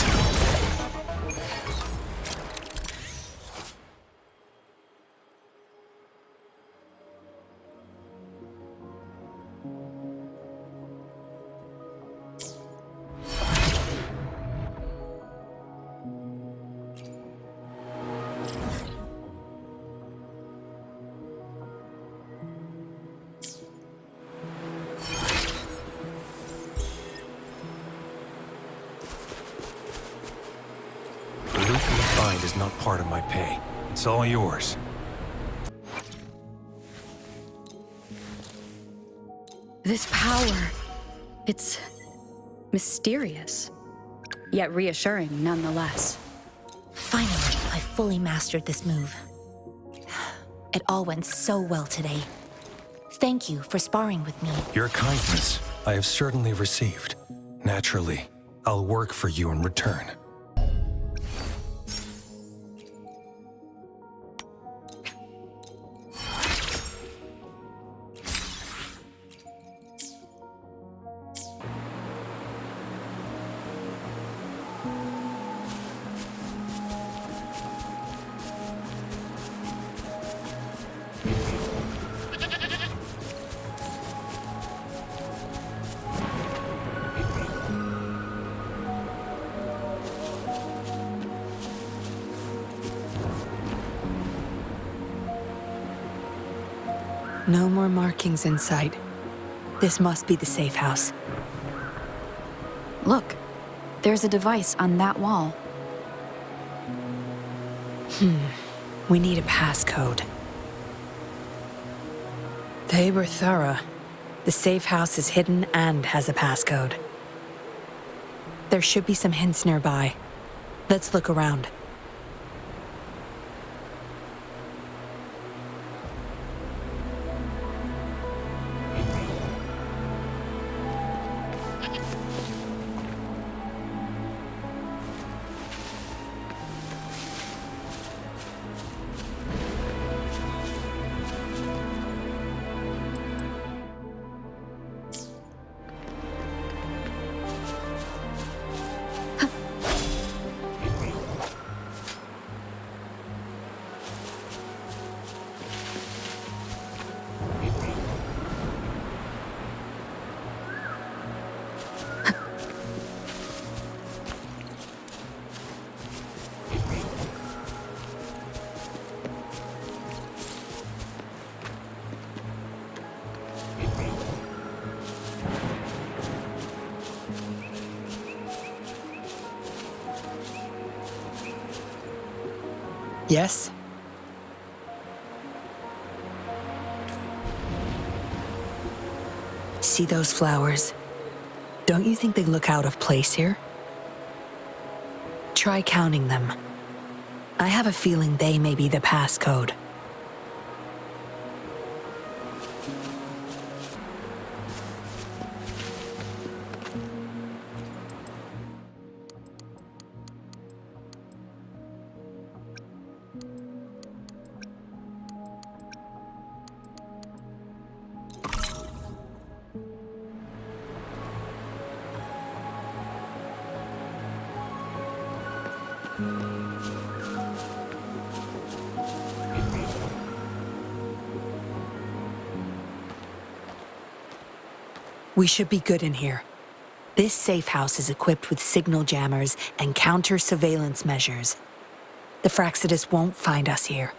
Is not part of my pay. It's all yours. This power, it's mysterious, yet reassuring nonetheless. Finally, I fully mastered this move. It all went so well today. Thank you for sparring with me. Your kindness, I have certainly received. Naturally, I'll work for you in return. No more markings in sight. This must be the safe house. Look, there's a device on that wall. We need a passcode. They were thorough. The safe house is hidden and has a passcode. There should be some hints nearby. Let's look around. Yes? See those flowers? Don't you think they look out of place here? Try counting them. I have a feeling they may be the passcode. We should be good in here. This safe house is equipped with signal jammers and counter-surveillance measures. The Fraxidus won't find us here.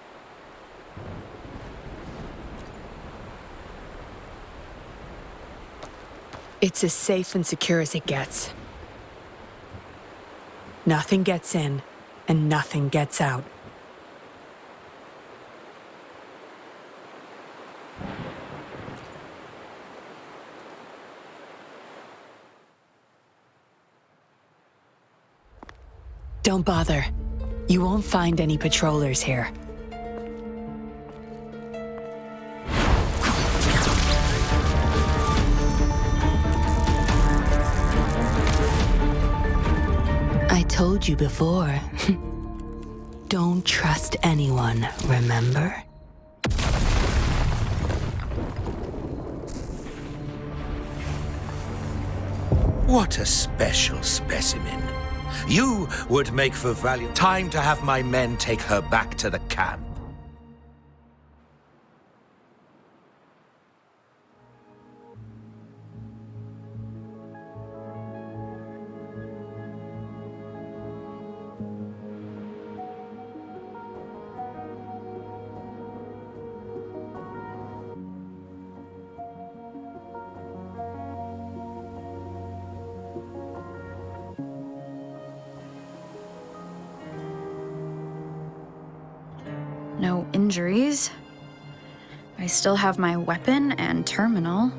It's as safe and secure as it gets. Nothing gets in, and nothing gets out. Don't bother. You won't find any patrollers here. I told you before. Don't trust anyone, remember? What a special specimen. You would make for value. Time to have my men take her back to the camp. No injuries. I still have my weapon and terminal.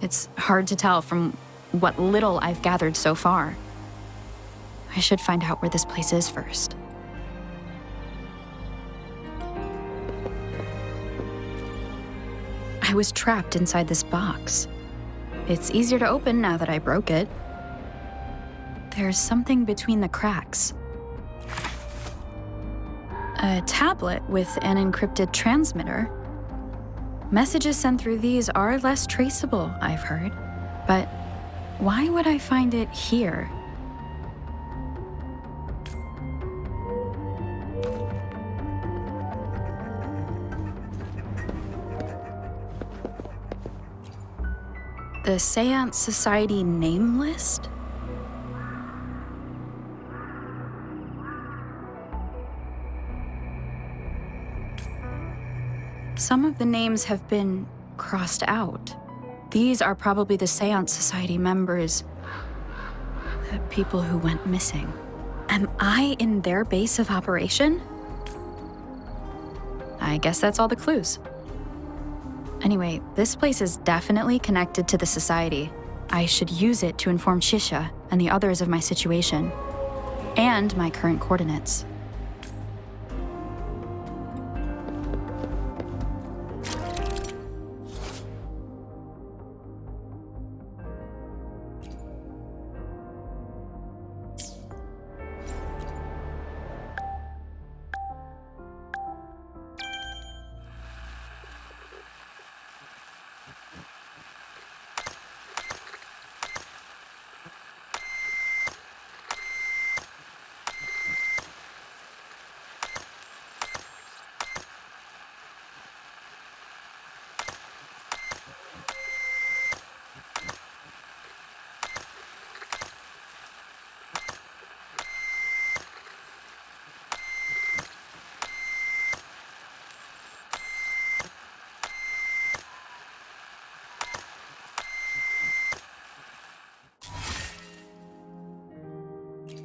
It's hard to tell from what little I've gathered so far. I should find out where this place is first. I was trapped inside this box. It's easier to open now that I broke it. There's something between the cracks. A tablet with an encrypted transmitter. Messages sent through these are less traceable, I've heard. But why would I find it here? The Seance Society name list? Some of the names have been crossed out. These are probably the Seance Society members, the people who went missing. Am I in their base of operation? I guess that's all the clues. Anyway, this place is definitely connected to the Society. I should use it to inform Shisha and the others of my situation. and my current coordinates.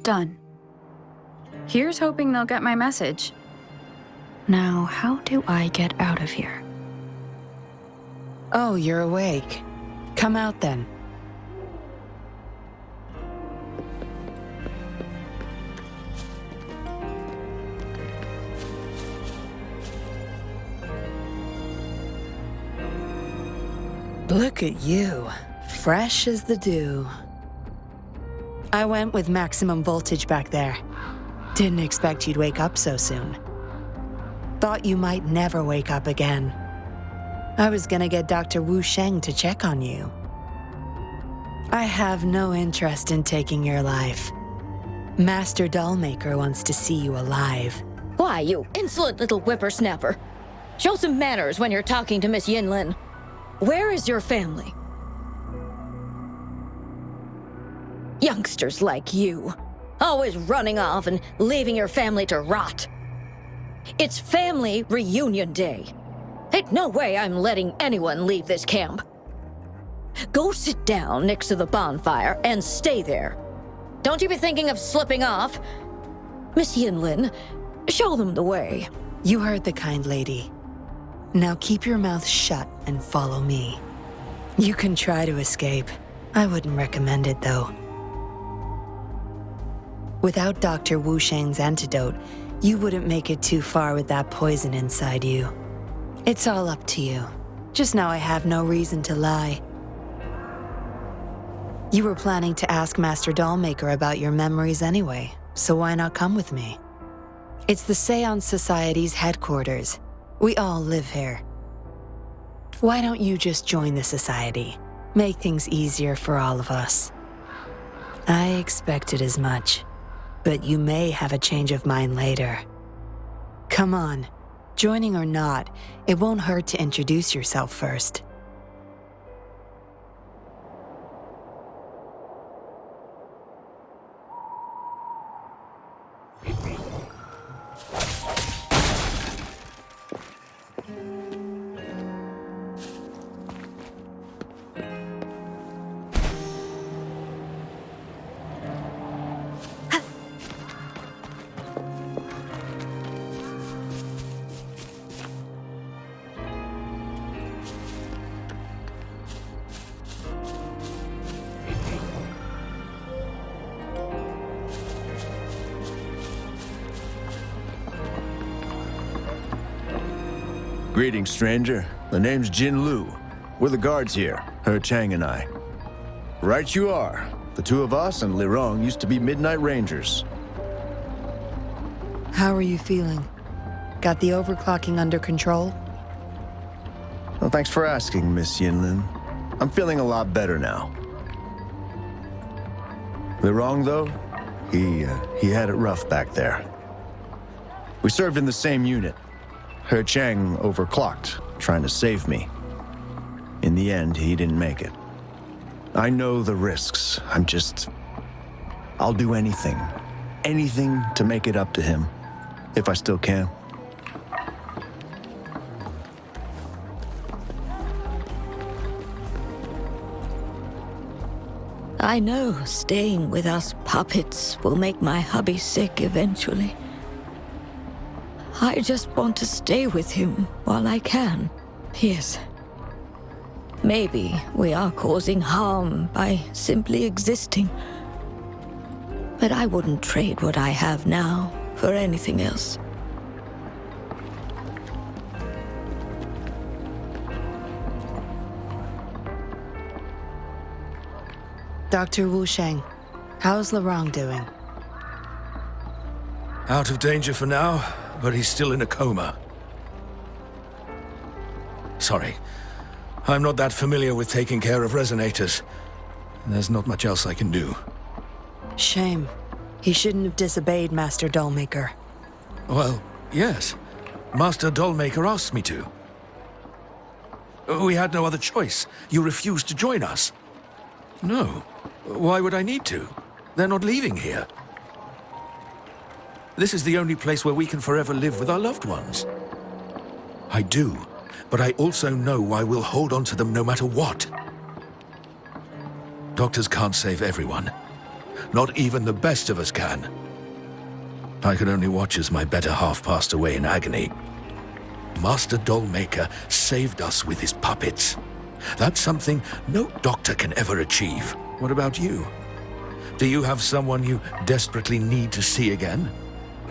Done. Here's hoping they'll get my message. Now, how do I get out of here? Oh, you're awake. Come out then. Look at you, fresh as the dew. I went with maximum voltage back there. Didn't expect you'd wake up so soon. Thought you might never wake up again. I was gonna get Dr. Wu Sheng to check on you. I have no interest in taking your life. Master Dollmaker wants to see you alive. Why, you insolent little whippersnapper. Show some manners when you're talking to Miss Yinlin. Where is your family? Youngsters like you, always running off and leaving your family to rot. It's family reunion day. Ain't no way I'm letting anyone leave this camp. Go sit down next to the bonfire and stay there. Don't you be thinking of slipping off. Miss Yinlin, show them the way. You heard the kind lady. Now keep your mouth shut and follow me. You can try to escape. I wouldn't recommend it, though. Without Dr. Wu Sheng's antidote, you wouldn't make it too far with that poison inside you. It's all up to you. Just now I have no reason to lie. You were planning to ask Master Dollmaker about your memories anyway, so why not come with me? It's the Seance Society's headquarters. We all live here. Why don't you just join the society? Make things easier for all of us. I expected as much. But you may have a change of mind later. Come on, joining or not, it won't hurt to introduce yourself first. Greetings, stranger. The name's Jin Lu. We're the guards here, He Chang and I. Right you are. The two of us and Li Rong used to be Midnight Rangers. How are you feeling? Got the overclocking under control? Well, thanks for asking, Miss Yinlin. I'm feeling a lot better now. Li Rong, though, he had it rough back there. We served in the same unit. He Chang overclocked, trying to save me. In the end, he didn't make it. I know the risks. I'll do anything. Anything to make it up to him, if I still can. I know staying with us puppets will make my hubby sick eventually. I just want to stay with him while I can. Yes. Maybe we are causing harm by simply existing. but I wouldn't trade what I have now for anything else. Dr. Wu Sheng, how's Larang doing? Out of danger for now, but he's still in a coma. Sorry, I'm not that familiar with taking care of resonators. There's not much else I can do. Shame. He shouldn't have disobeyed Master Dollmaker. Well, yes. Master Dollmaker asked me to. We had no other choice. You refused to join us. No. Why would I need to? They're not leaving here. This is the only place where we can forever live with our loved ones. I do, but I also know I will hold on to them no matter what. Doctors can't save everyone. Not even the best of us can. I could only watch as my better half passed away in agony. Master Dollmaker saved us with his puppets. That's something no doctor can ever achieve. What about you? Do you have someone you desperately need to see again?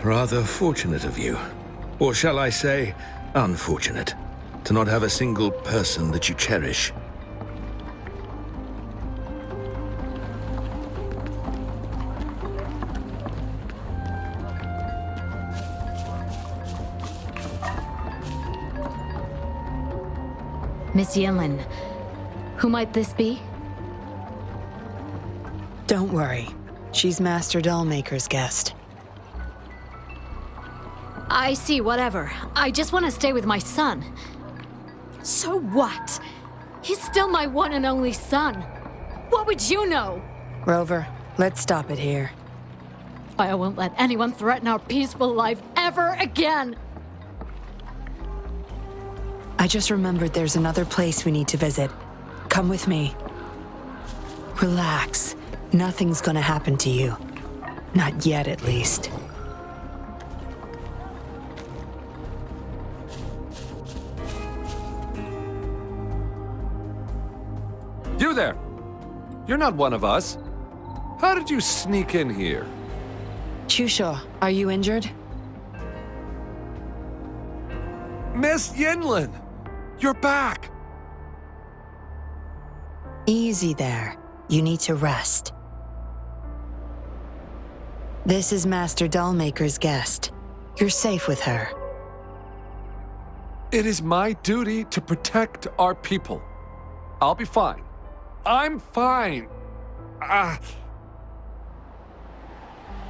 Rather fortunate of you. Or shall I say, unfortunate, to not have a single person that you cherish. Miss Yinlin, who might this be? Don't worry. She's Master Dollmaker's guest. I see, whatever. I just want to stay with my son. So what? He's still my one and only son. What would you know? Rover, let's stop it here. I won't let anyone threaten our peaceful life ever again. I just remembered there's another place we need to visit. Come with me. Relax. Nothing's gonna happen to you. Not yet, at least. You there! You're not one of us. How did you sneak in here? Chusho, are you injured? Miss Yinlin! You're back! Easy there. You need to rest. This is Master Dollmaker's guest. You're safe with her. It is my duty to protect our people. I'll be fine. I'm fine.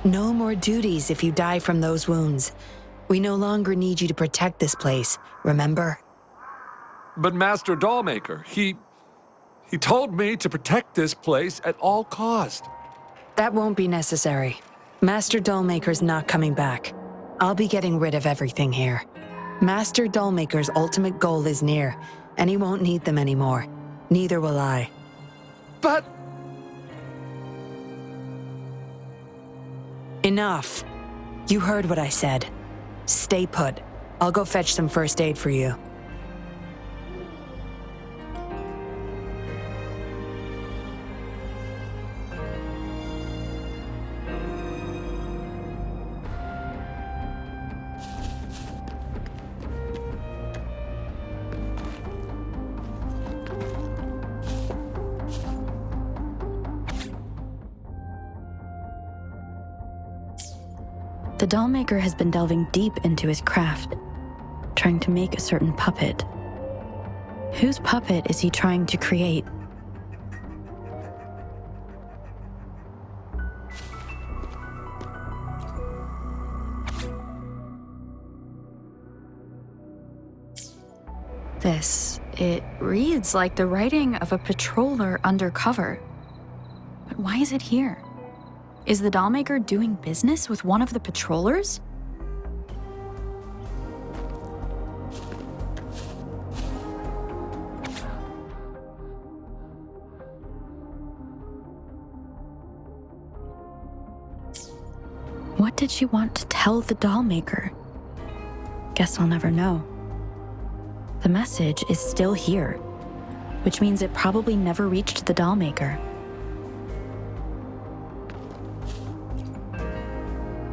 No more duties if you die from those wounds. We no longer need you to protect this place, remember? But Master Dollmaker, he told me to protect this place at all cost. That won't be necessary. Master Dollmaker's not coming back. I'll be getting rid of everything here. Master Dollmaker's ultimate goal is near, and he won't need them anymore. Neither will I. But... Enough. You heard what I said. Stay put. I'll go fetch some first aid for you. The dollmaker has been delving deep into his craft, trying to make a certain puppet. Whose puppet is he trying to create? It reads like the writing of a patroller undercover. But why is it here? Is the dollmaker doing business with one of the patrollers? What did she want to tell the dollmaker? Guess I'll never know. The message is still here, which means it probably never reached the dollmaker.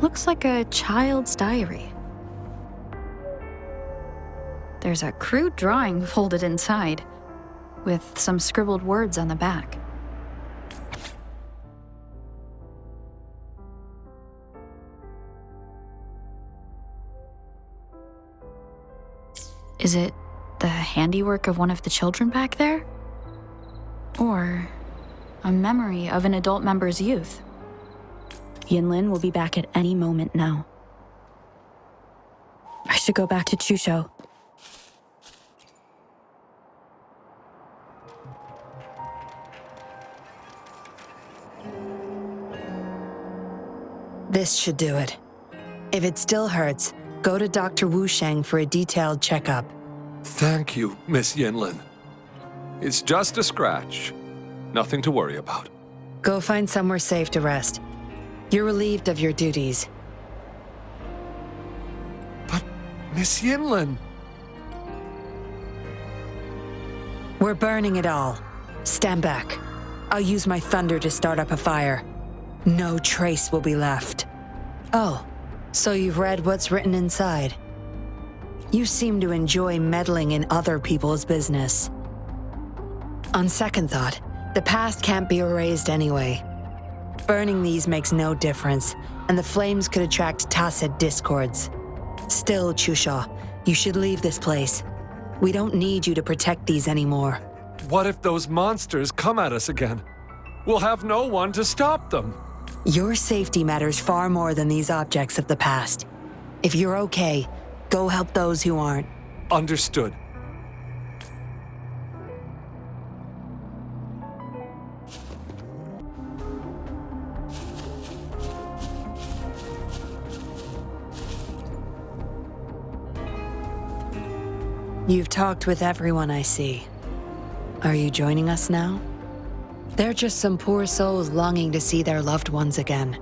Looks like a child's diary. There's a crude drawing folded inside, with some scribbled words on the back. Is it the handiwork of one of the children back there? Or a memory of an adult member's youth? Yinlin will be back at any moment now. I should go back to Chusho. This should do it. If it still hurts, go to Dr. Wu Sheng for a detailed checkup. Thank you, Miss Yinlin. It's just a scratch. Nothing to worry about. Go find somewhere safe to rest. You're relieved of your duties. But, Miss Yinlin... We're burning it all. Stand back. I'll use my thunder to start up a fire. No trace will be left. Oh, so you've read what's written inside. You seem to enjoy meddling in other people's business. On second thought, the past can't be erased anyway. Burning these makes no difference, and the flames could attract tacit discords. Still, Chusha, you should leave this place. We don't need you to protect these anymore. What if those monsters come at us again? We'll have no one to stop them. Your safety matters far more than these objects of the past. If you're okay, go help those who aren't. Understood. You've talked with everyone I see. Are you joining us now? They're just some poor souls longing to see their loved ones again.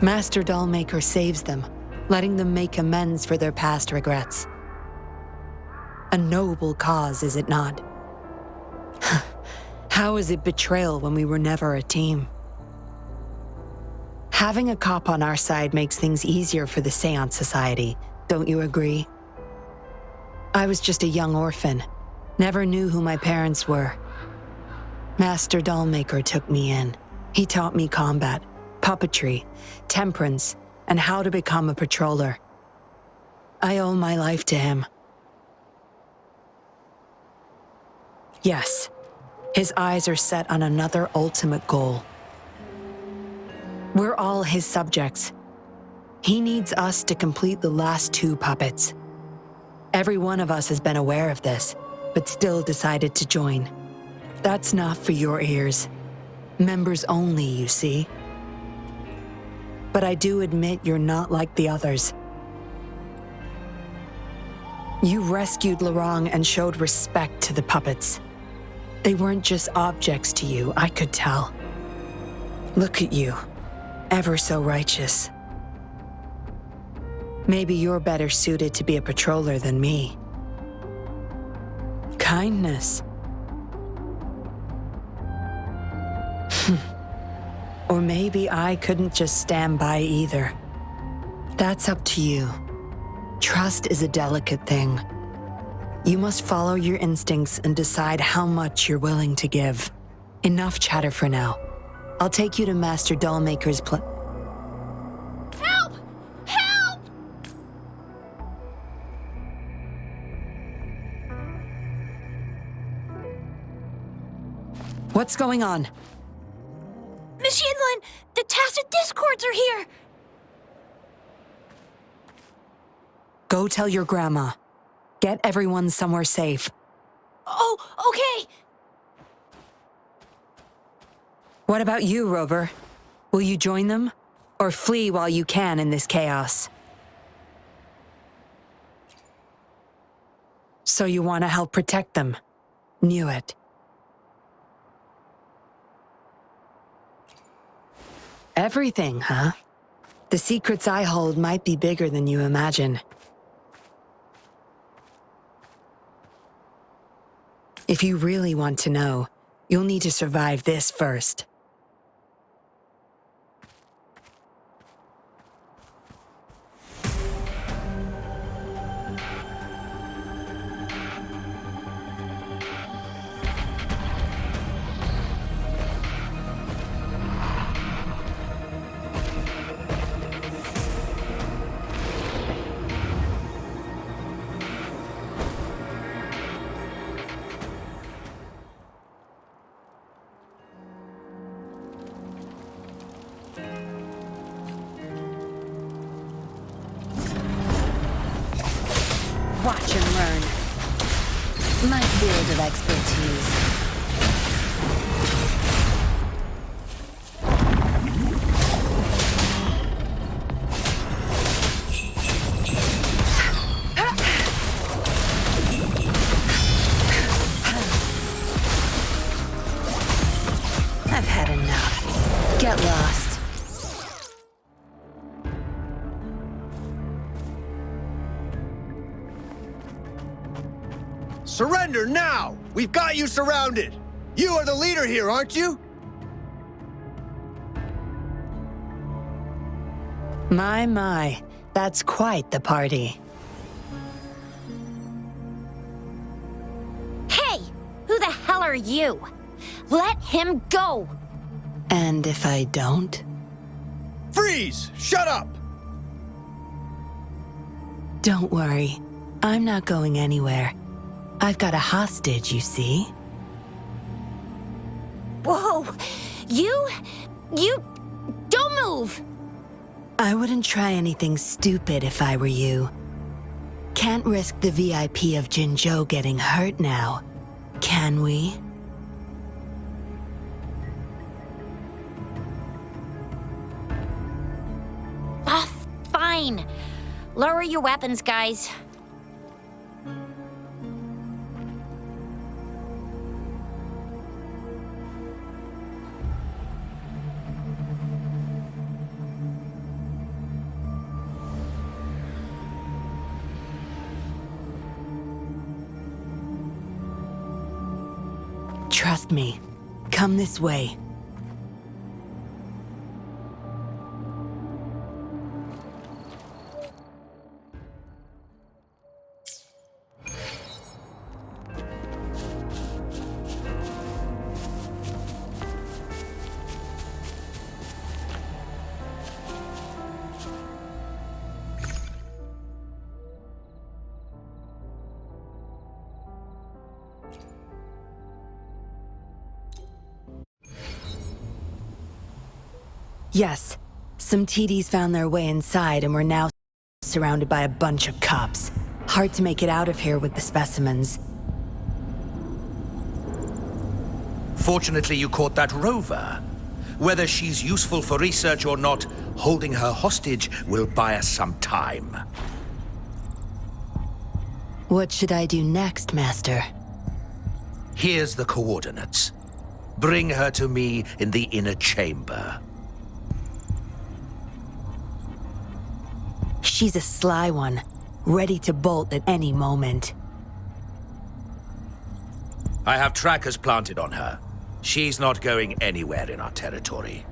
Master Dollmaker saves them, letting them make amends for their past regrets. A noble cause, is it not? How is it betrayal when we were never a team? Having a cop on our side makes things easier for the Seance Society, don't you agree? I was just a young orphan, never knew who my parents were. Master Dollmaker took me in. He taught me combat, puppetry, temperance, and how to become a patroller. I owe my life to him. Yes, his eyes are set on another ultimate goal. We're all his subjects. He needs us to complete the last 2 puppets. Every one of us has been aware of this, but still decided to join. That's not for your ears. Members only, you see. But I do admit you're not like the others. You rescued Lorong and showed respect to the puppets. They weren't just objects to you, I could tell. Look at you, ever so righteous. Maybe you're better suited to be a patroller than me. Kindness. Or maybe I couldn't just stand by either. That's up to you. Trust is a delicate thing. You must follow your instincts and decide how much you're willing to give. Enough chatter for now. I'll take you to Master Dollmaker's Help! Help! What's going on? Miss Yinlin, the tacit discords are here! Go tell your grandma. Get everyone somewhere safe. Oh, okay! What about you, Rover? Will you join them? Or flee while you can in this chaos? So you want to help protect them? Knew it. Everything, huh? The secrets I hold might be bigger than you imagine. If you really want to know, you'll need to survive this first. Watch and learn. My field of expertise. I've had enough. Get lost. Surrender now! We've got you surrounded! You are the leader here, aren't you? My. That's quite the party. Hey! Who the hell are you? Let him go! And if I don't? Freeze! Shut up! Don't worry. I'm not going anywhere. I've got a hostage, you see? Whoa! You... Don't move! I wouldn't try anything stupid if I were you. Can't risk the VIP of Jinzhou getting hurt now, can we? Ah, fine. Lower your weapons, guys. Trust me. Come this way. Yes, some TDs found their way inside and we're now surrounded by a bunch of cops. Hard to make it out of here with the specimens. Fortunately, you caught that rover. Whether she's useful for research or not, holding her hostage will buy us some time. What should I do next, Master? Here's the coordinates. Bring her to me in the inner chamber. She's a sly one, ready to bolt at any moment. I have trackers planted on her. She's not going anywhere in our territory.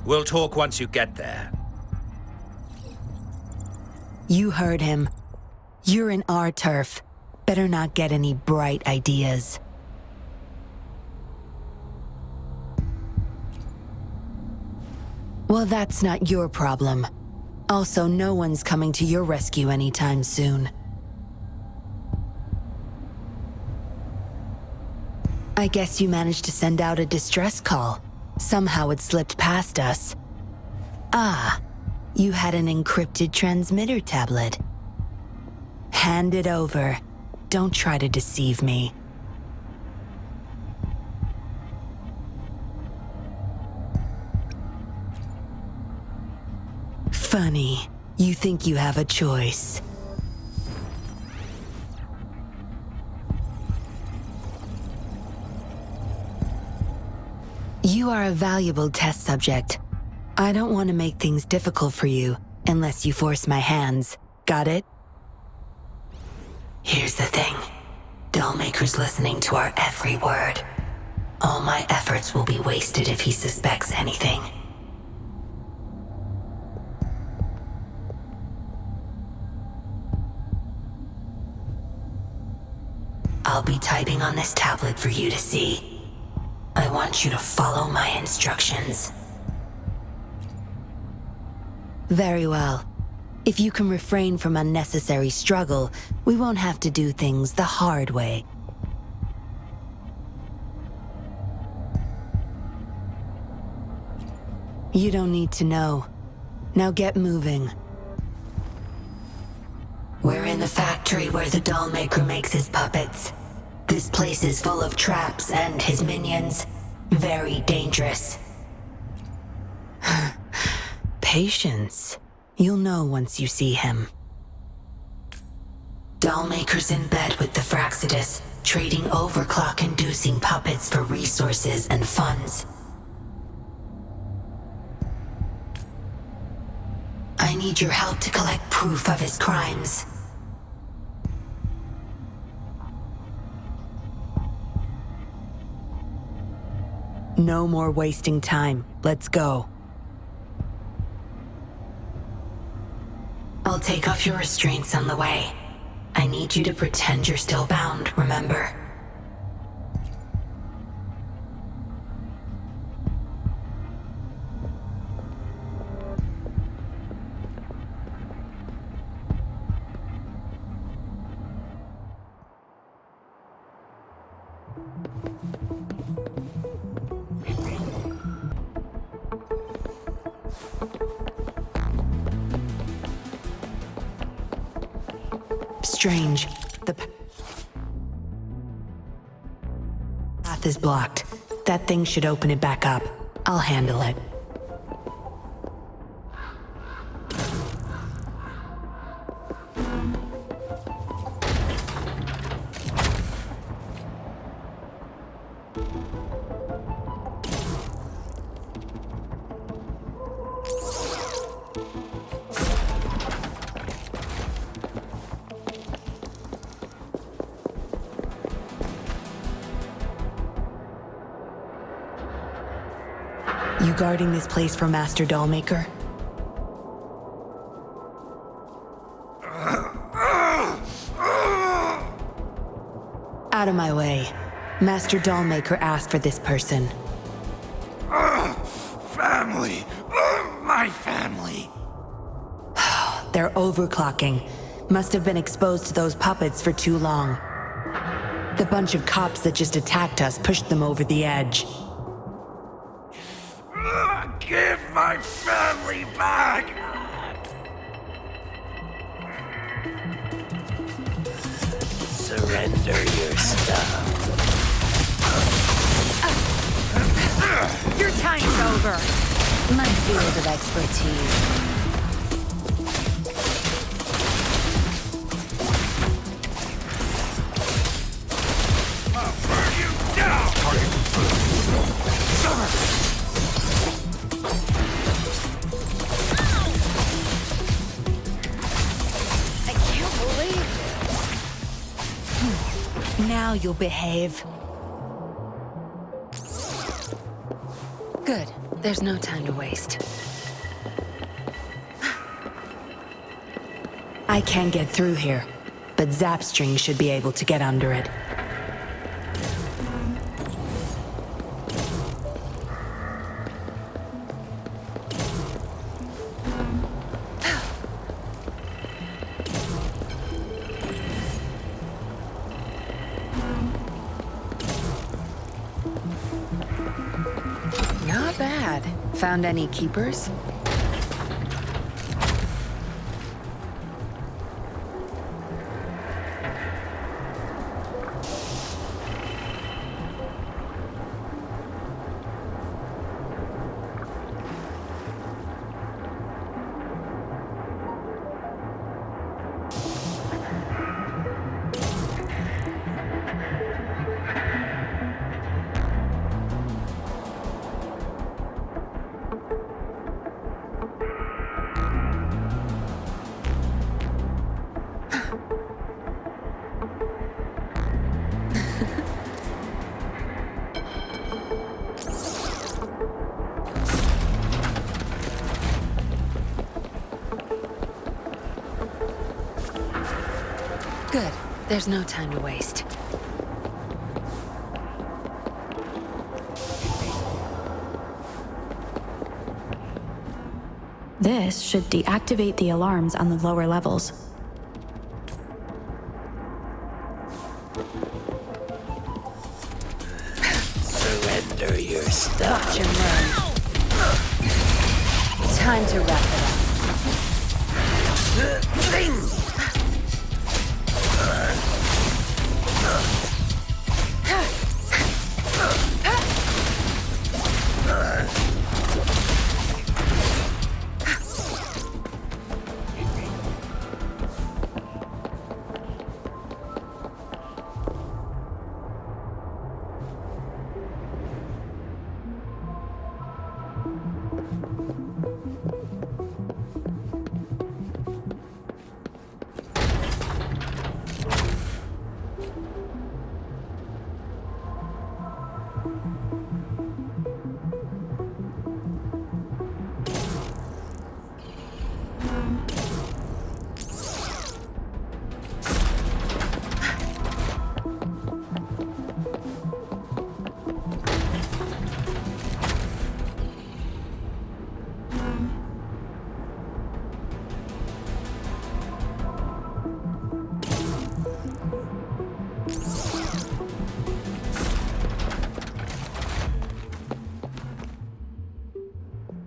We'll talk once you get there. You heard him. You're in our turf. Better not get any bright ideas. Well, that's not your problem. Also, no one's coming to your rescue anytime soon. I guess you managed to send out a distress call. Somehow it slipped past us. Ah, you had an encrypted transmitter tablet. Hand it over. Don't try to deceive me. Funny. You think you have a choice. You are a valuable test subject. I don't want to make things difficult for you unless you force my hands. Got it? Here's the thing. Dollmaker's listening to our every word. All my efforts will be wasted if he suspects anything. I'll be typing on this tablet for you to see. I want you to follow my instructions. Very well. If you can refrain from unnecessary struggle, we won't have to do things the hard way. You don't need to know. Now get moving. We're in the factory where the doll maker makes his puppets. This place is full of traps and his minions. Very dangerous. Patience. You'll know once you see him. Dollmaker's in bed with the Fraxidus, trading overclock-inducing puppets for resources and funds. I need your help to collect proof of his crimes. No more wasting time. Let's go. I'll take off your restraints on the way. I need you to pretend you're still bound, remember? Strange. The path is blocked. That thing should open it back up. I'll handle it. You guarding this place for Master Dollmaker? Out of my way. Master Dollmaker asked for this person. Family! My family! They're overclocking. Must have been exposed to those puppets for too long. The bunch of cops that just attacked us pushed them over the edge. Give my family back! Surrender your stuff. Your time's over. My field of expertise. Now you'll behave. Good. There's no time to waste. I can't get through here, but Zapstring should be able to get under it. Not bad. Found any keepers? Good. There's no time to waste. This should deactivate the alarms on the lower levels. Surrender your stuff. Watch him run. Time to wrap it up.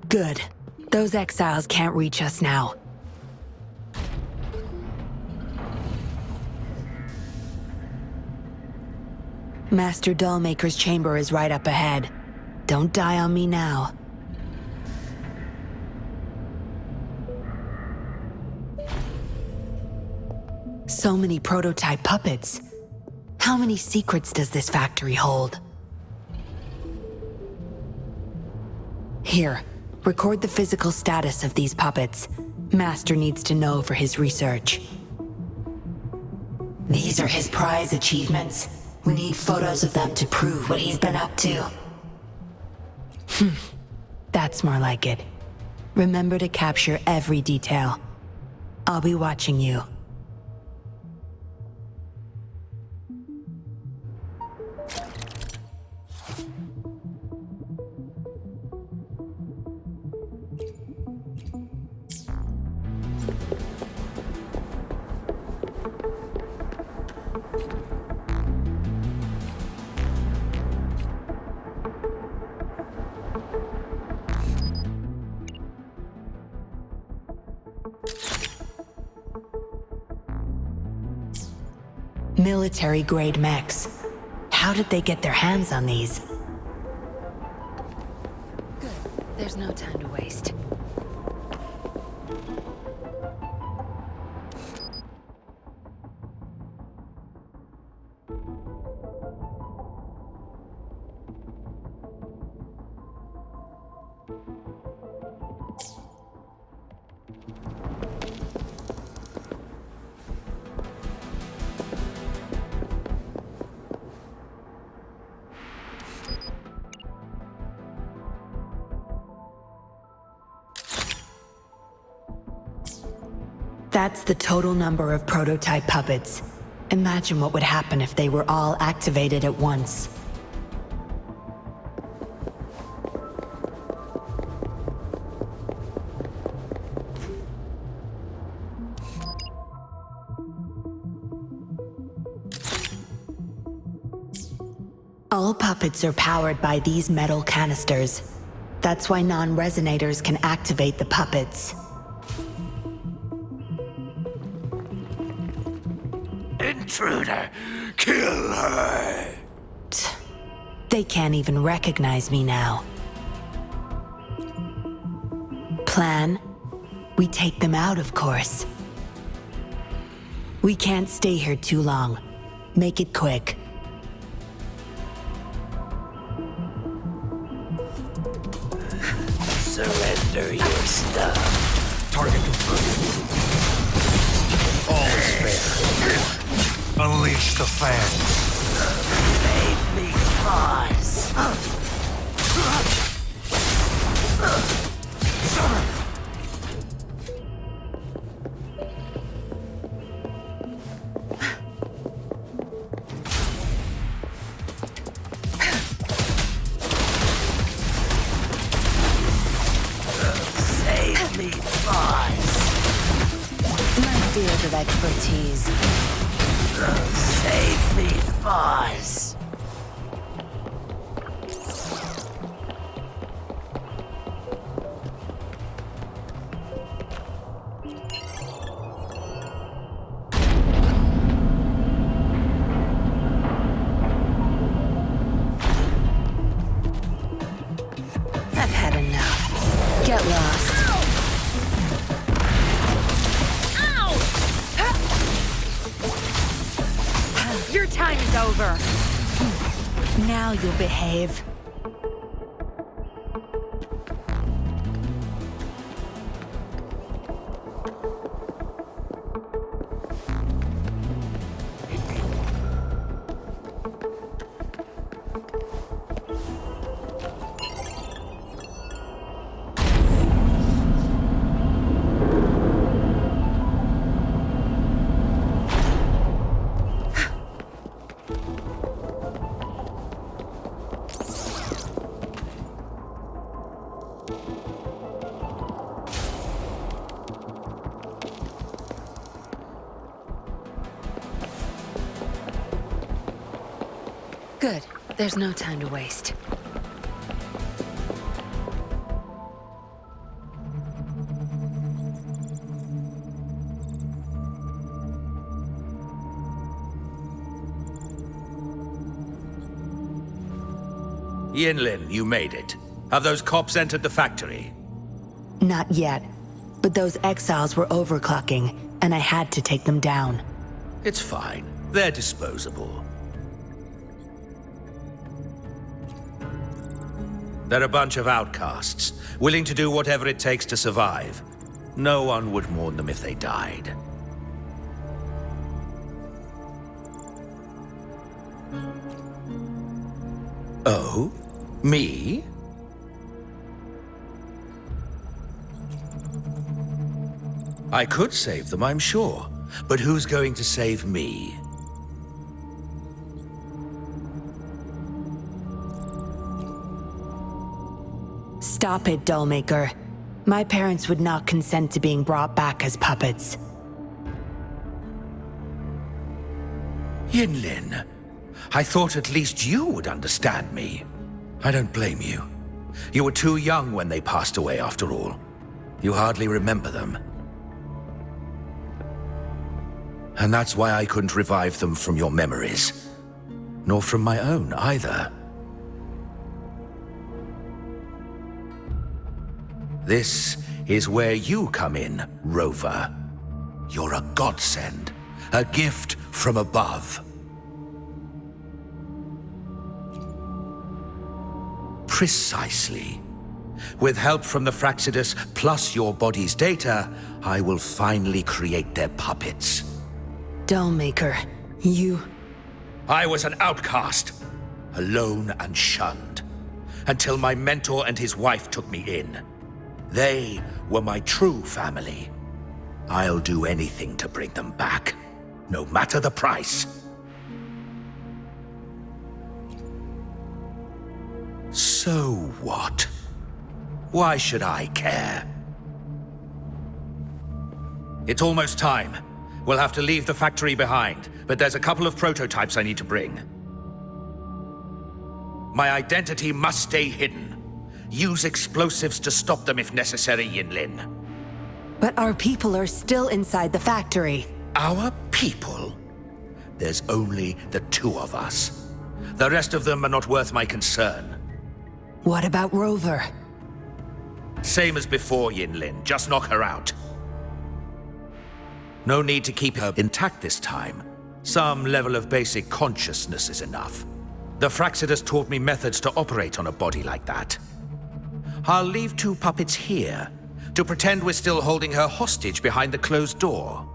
Good. Those exiles can't reach us now. Master Dollmaker's chamber is right up ahead. Don't die on me now. So many prototype puppets. How many secrets does this factory hold? Here, record the physical status of these puppets. Master needs to know for his research. These are his prize achievements. We need photos of them to prove what he's been up to. That's more like it. Remember to capture every detail. I'll be watching you. Military-grade mechs. How did they get their hands on these? Good. There's no time to waste. That's the total number of prototype puppets. Imagine what would happen if they were all activated at once. All puppets are powered by these metal canisters. That's why non-resonators can activate the puppets. Intruder! Kill her! They can't even recognize me now. Plan? We take them out, of course. We can't stay here too long. Make it quick. Surrender your stuff. Target confirmed. All is fair. Unleash the fans. Made me pause. Save me, pause. My field of expertise. Save me, boss. Now you'll behave. Good. There's no time to waste. Yinlin, you made it. Have those cops entered the factory? Not yet. But those exiles were overclocking, and I had to take them down. It's fine. They're disposable. They're a bunch of outcasts, willing to do whatever it takes to survive. No one would mourn them if they died. Oh? Me? I could save them, I'm sure. But who's going to save me? Stop it, Dollmaker. My parents would not consent to being brought back as puppets. Yinlin, I thought at least you would understand me. I don't blame you. You were too young when they passed away, after all. You hardly remember them. And that's why I couldn't revive them from your memories. Nor from my own, either. This is where you come in, Rover. You're a godsend, a gift from above. Precisely. With help from the Fraxidus plus your body's data, I will finally create their puppets. Dollmaker, you... I was an outcast, alone and shunned, until my mentor and his wife took me in. They were my true family. I'll do anything to bring them back, no matter the price. So what? Why should I care? It's almost time. We'll have to leave the factory behind, but there's a couple of prototypes I need to bring. My identity must stay hidden. Use explosives to stop them if necessary, Yinlin. But our people are still inside the factory. Our people? There's only the two of us. The rest of them are not worth my concern. What about Rover? Same as before, Yinlin. Just knock her out. No need to keep her intact this time. Some level of basic consciousness is enough. The Fraxidus taught me methods to operate on a body like that. I'll leave two puppets here to pretend we're still holding her hostage behind the closed door.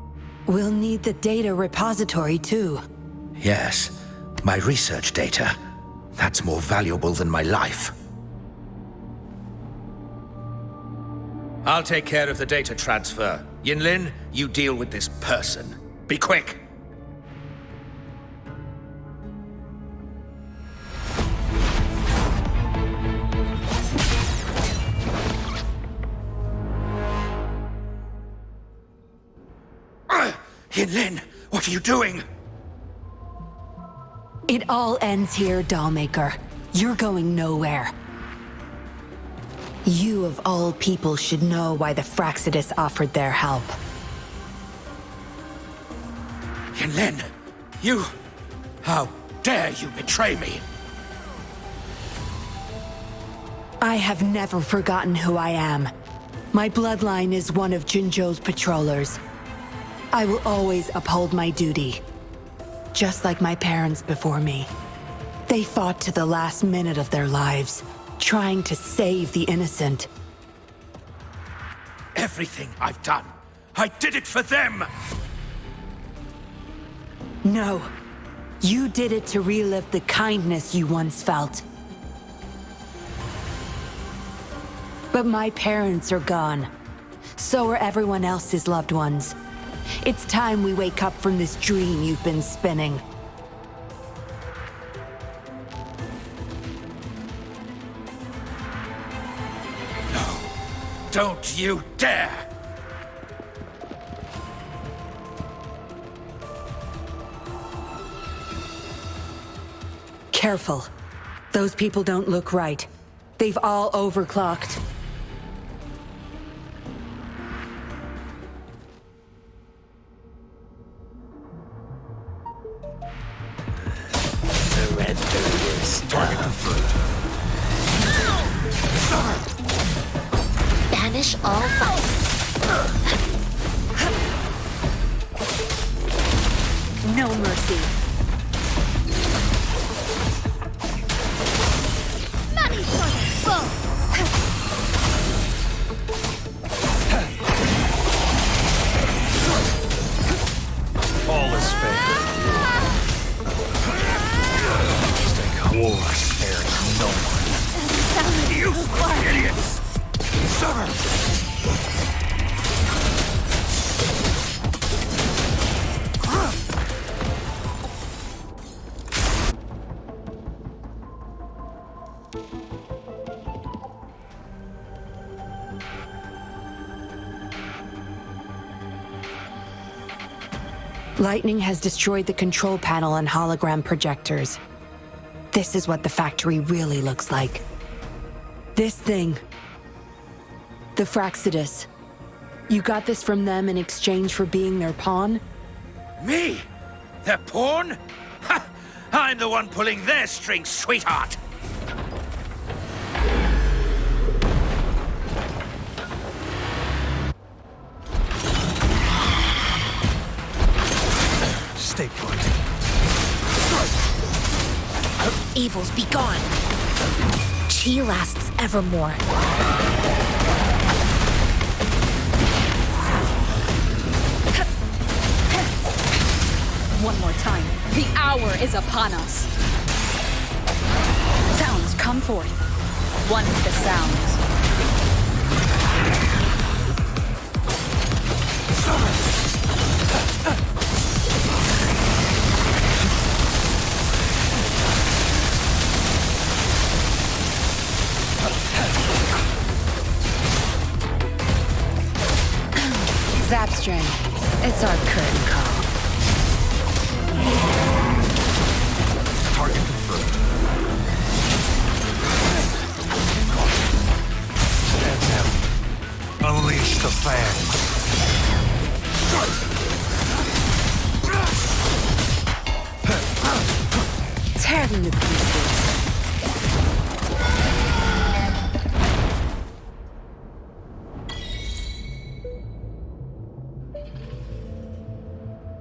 We'll need the data repository, too. Yes, my research data. That's more valuable than my life. I'll take care of the data transfer. Yinlin, you deal with this person. Be quick! Yinlin, what are you doing? It all ends here, Dollmaker. You're going nowhere. You of all people should know why the Fraxidus offered their help. Yinlin, you... How dare you betray me? I have never forgotten who I am. My bloodline is one of Jinzhou's patrollers. I will always uphold my duty. Just like my parents before me. They fought to the last minute of their lives, trying to save the innocent. Everything I've done, I did it for them! No. You did it to relive the kindness you once felt. But my parents are gone. So are everyone else's loved ones. It's time we wake up from this dream you've been spinning. No, don't you dare! Careful. Those people don't look right. They've all overclocked. Target confirmed. Banish all vice. No mercy. Money for the bull. All is fair. War spares no one. You idiots! Lightning has destroyed the control panel and hologram projectors. This is what the factory really looks like. This thing. The Fraxidus. You got this from them in exchange for being their pawn? Me? Their pawn? Ha! I'm the one pulling their strings, sweetheart! Stay put. Evils be gone. Chi lasts evermore. One more time. The hour is upon us. Sounds come forth. One with the sounds. Zapstring. It's our curtain call. Target confirmed. Stand down. Unleash the fangs. Tear them to pieces.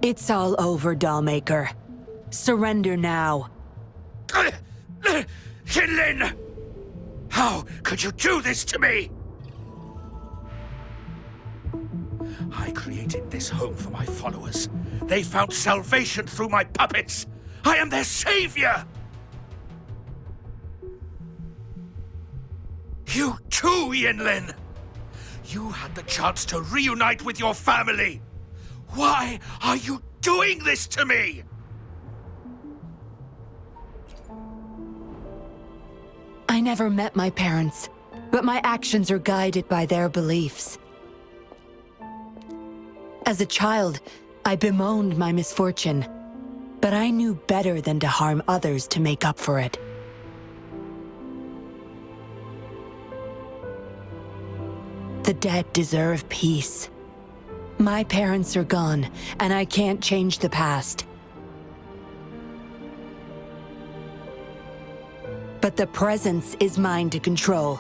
It's all over, Dollmaker. Surrender now. Jinlin! How could you do this to me? I created this home for my followers. They found salvation through my puppets. I am their savior! You too, Yinlin! You had the chance to reunite with your family. Why are you doing this to me? I never met my parents, but my actions are guided by their beliefs. As a child, I bemoaned my misfortune, but I knew better than to harm others to make up for it. The dead deserve peace. My parents are gone, and I can't change the past. But the present is mine to control.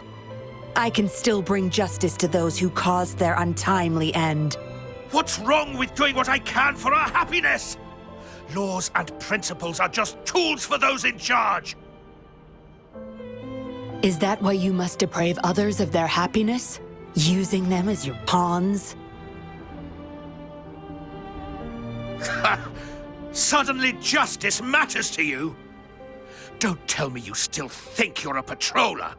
I can still bring justice to those who caused their untimely end. What's wrong with doing what I can for our happiness? Laws and principles are just tools for those in charge. Is that why you must deprave others of their happiness? Using them as your pawns? Suddenly justice matters to you? Don't tell me you still think you're a patroller.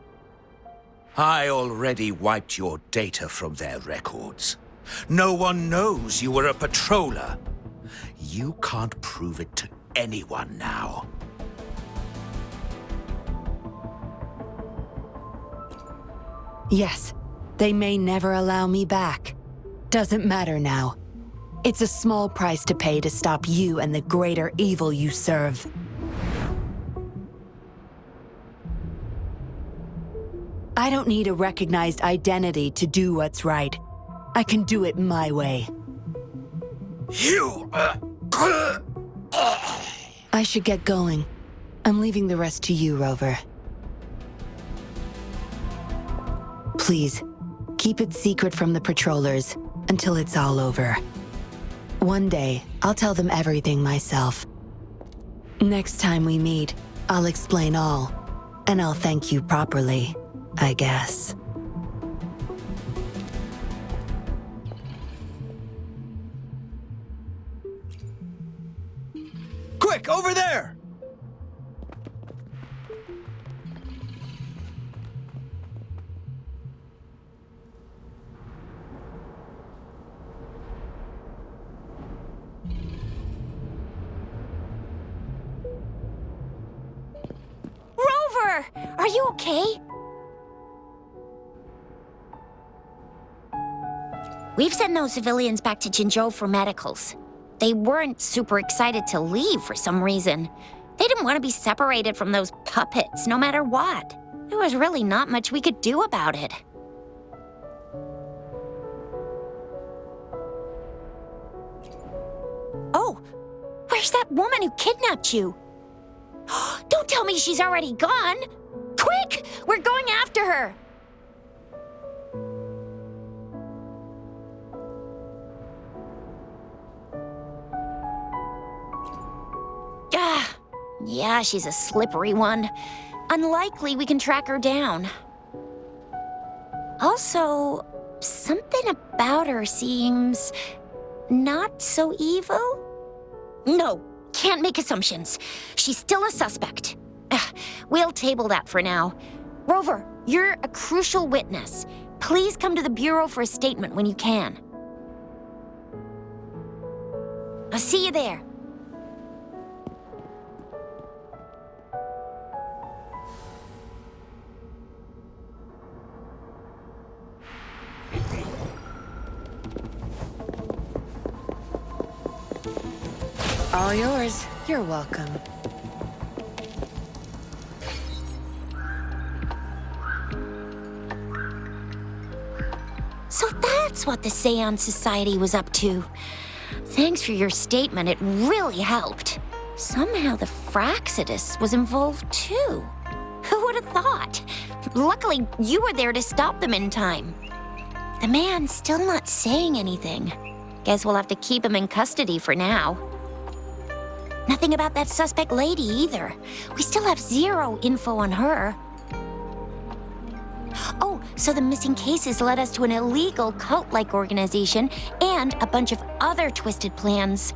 I already wiped your data from their records. No one knows you were a patroller. You can't prove it to anyone now. Yes, they may never allow me back. Doesn't matter now. It's a small price to pay to stop you and the greater evil you serve. I don't need a recognized identity to do what's right. I can do it my way. You... I should get going. I'm leaving the rest to you, Rover. Please, keep it secret from the patrollers until it's all over. One day, I'll tell them everything myself. Next time we meet, I'll explain all, and I'll thank you properly, I guess. Quick, over there! Rover! Are you okay? We've sent those civilians back to Jinzhou for medicals. They weren't super excited to leave for some reason. They didn't want to be separated from those puppets, no matter what. There was really not much we could do about it. Oh, where's that woman who kidnapped you? Don't tell me she's already gone! Quick! We're going after her! Yeah, she's a slippery one. Unlikely we can track her down. Also, something about her seems not so evil? No, can't make assumptions. She's still a suspect. We'll table that for now. Rover, you're a crucial witness. Please come to the Bureau for a statement when you can. I'll see you there. All yours. You're welcome. So that's what the Seance Society was up to. Thanks for your statement, it really helped. Somehow the Fraxidus was involved too. Who would have thought? Luckily, you were there to stop them in time. The man's still not saying anything. Guess we'll have to keep him in custody for now. Nothing about that suspect lady either. We still have zero info on her. Oh, so the missing cases led us to an illegal cult-like organization and a bunch of other twisted plans.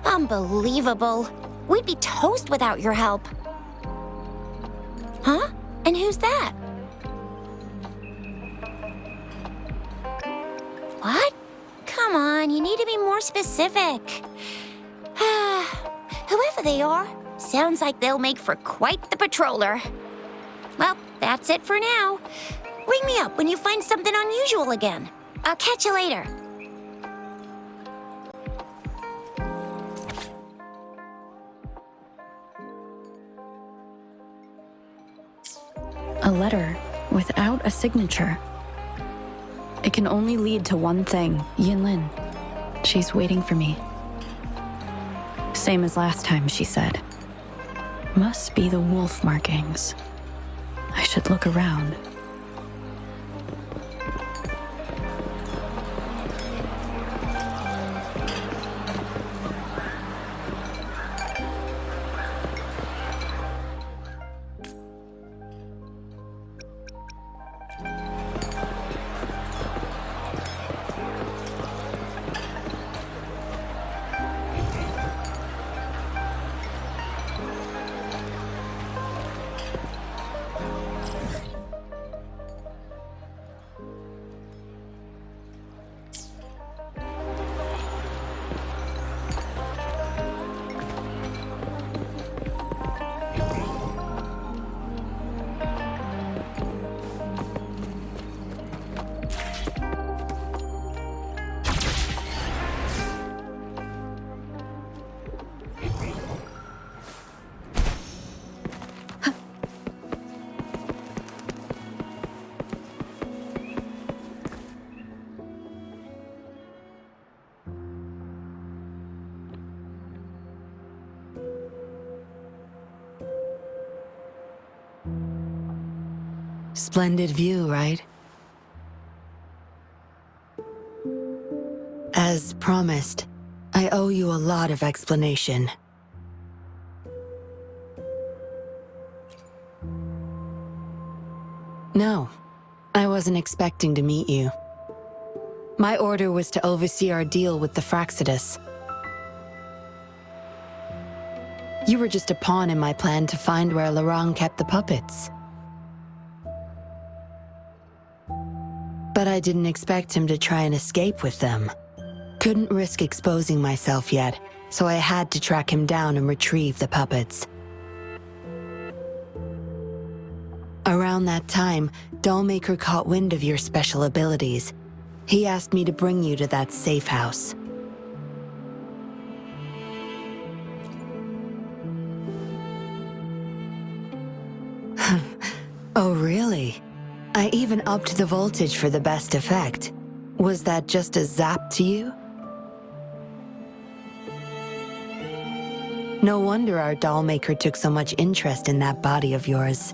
Unbelievable. We'd be toast without your help. Huh? And who's that? What? Come on, you need to be more specific. Whoever they are, sounds like they'll make for quite the patroller. Well, that's it for now. Ring me up when you find something unusual again. I'll catch you later. A letter without a signature. It can only lead to one thing. Yinlin. She's waiting for me. Same as last time, she said. Must be the wolf markings. I should look around. Splendid view, right? As promised, I owe you a lot of explanation. No, I wasn't expecting to meet you. My order was to oversee our deal with the Fraxidus. You were just a pawn in my plan to find where Laurent kept the puppets. But I didn't expect him to try and escape with them. Couldn't risk exposing myself yet, so I had to track him down and retrieve the puppets. Around that time, Dollmaker caught wind of your special abilities. He asked me to bring you to that safe house. Oh, really? I even upped the voltage for the best effect. Was that just a zap to you? No wonder our Dollmaker took so much interest in that body of yours.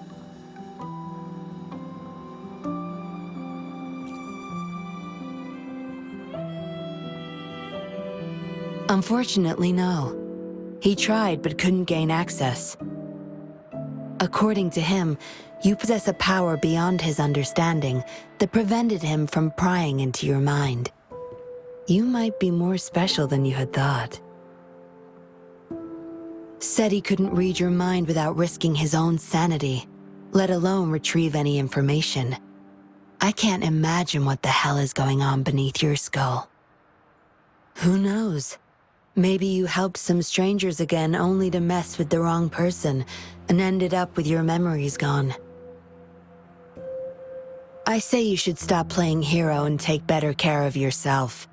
Unfortunately, no. He tried but couldn't gain access. According to him, you possess a power beyond his understanding that prevented him from prying into your mind. You might be more special than you had thought. Said he couldn't read your mind without risking his own sanity, let alone retrieve any information. I can't imagine what the hell is going on beneath your skull. Who knows? Maybe you helped some strangers again only to mess with the wrong person and ended up with your memories gone. I say you should stop playing hero and take better care of yourself.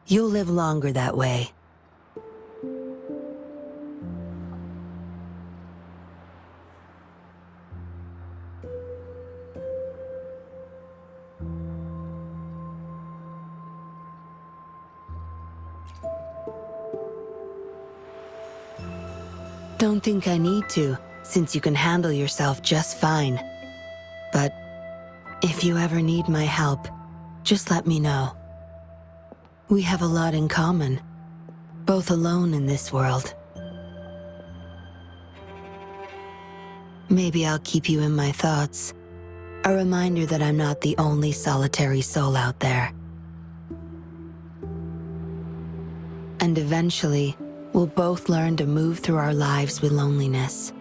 You'll live longer that way. Don't think I need to, since you can handle yourself just fine. But if you ever need my help, just let me know. We have a lot in common, both alone in this world. Maybe I'll keep you in my thoughts, a reminder that I'm not the only solitary soul out there. And eventually, we'll both learn to move through our lives with loneliness.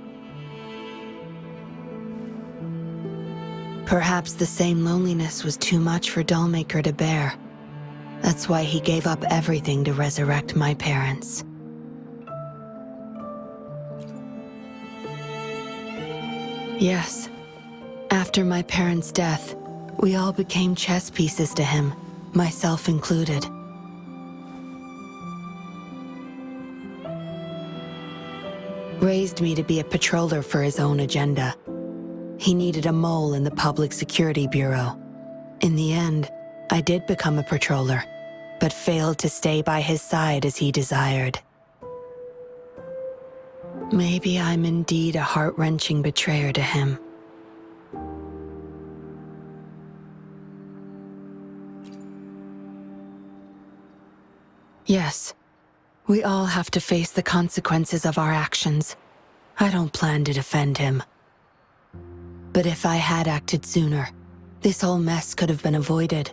Perhaps the same loneliness was too much for Dollmaker to bear. That's why he gave up everything to resurrect my parents. Yes, after my parents' death, we all became chess pieces to him, myself included. Raised me to be a patroller for his own agenda. He needed a mole in the Public Security Bureau. In the end, I did become a patroller, but failed to stay by his side as he desired. Maybe I'm indeed a heart-wrenching betrayer to him. Yes, we all have to face the consequences of our actions. I don't plan to defend him. But if I had acted sooner, this whole mess could have been avoided.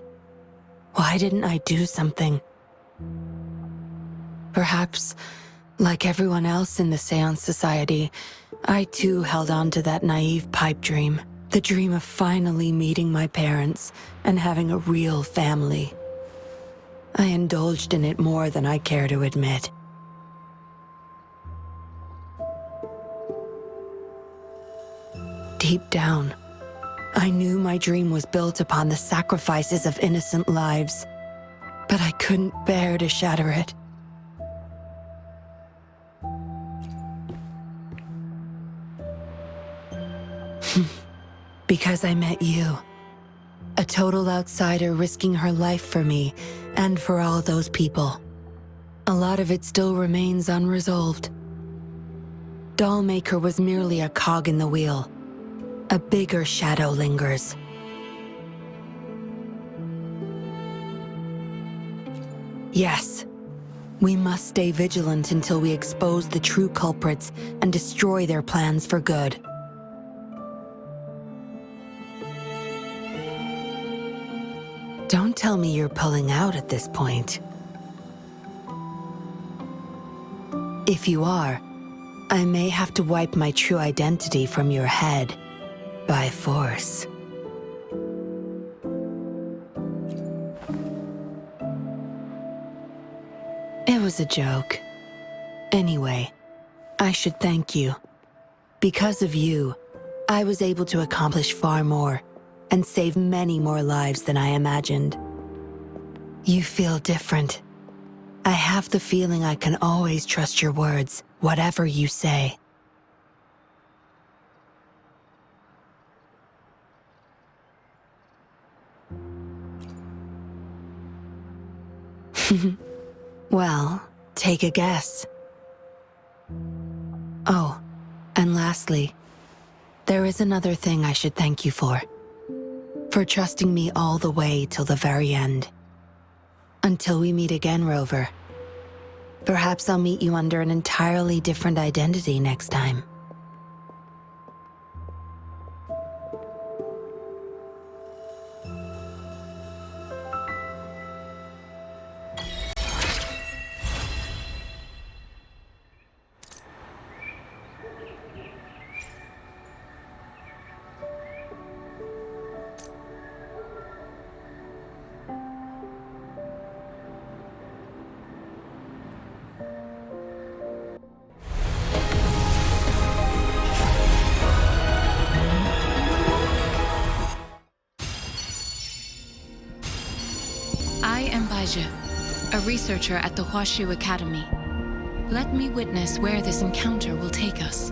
Why didn't I do something? Perhaps, like everyone else in the Seance Society, I too held on to that naive pipe dream. The dream of finally meeting my parents and having a real family. I indulged in it more than I care to admit. Deep down, I knew my dream was built upon the sacrifices of innocent lives, but I couldn't bear to shatter it. Because I met you. A total outsider risking her life for me and for all those people. A lot of it still remains unresolved. Dollmaker was merely a cog in the wheel. A bigger shadow lingers. Yes, we must stay vigilant until we expose the true culprits and destroy their plans for good. Don't tell me you're pulling out at this point. If you are, I may have to wipe my true identity from your head by force. It was a joke. Anyway, I should thank you. Because of you, I was able to accomplish far more and save many more lives than I imagined. You feel different. I have the feeling I can always trust your words, whatever you say. Well, take a guess. Oh, and lastly, there is another thing I should thank you for. For trusting me all the way till the very end. Until we meet again, Rover. Perhaps I'll meet you under an entirely different identity next time. A researcher at the Huashu Academy. Let me witness where this encounter will take us.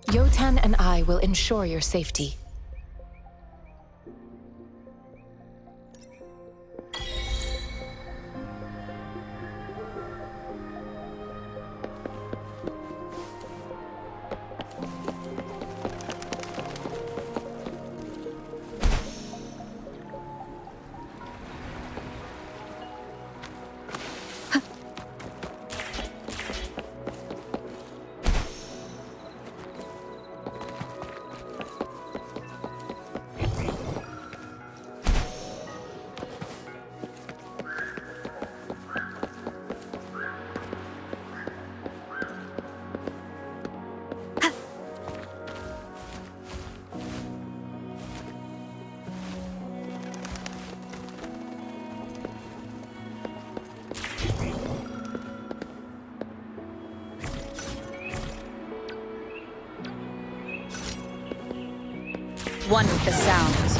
Yotan and I will ensure your safety. One with the sounds.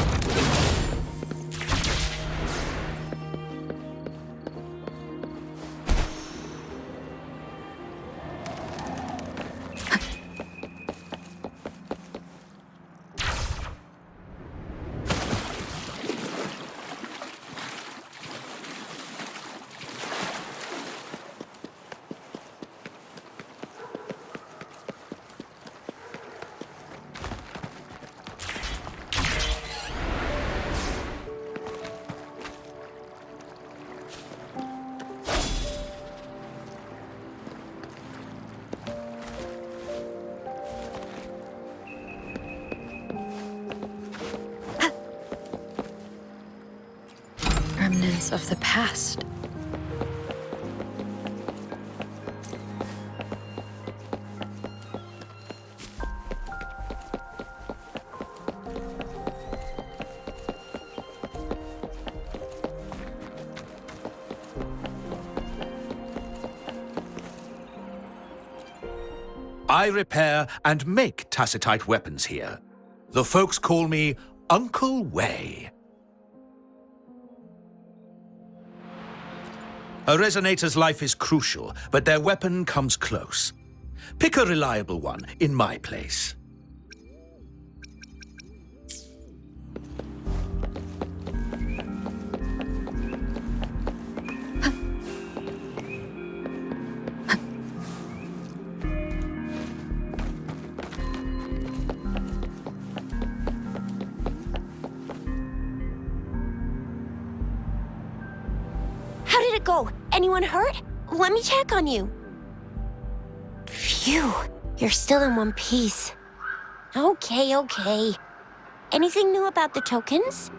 Remnants of the past. I repair and make tacitite weapons here. The folks call me Uncle Way. A resonator's life is crucial, but their weapon comes close. Pick a reliable one in my place. anyone hurt? Let me check on you. Phew, you're still in one piece. Okay. Anything new about the tokens?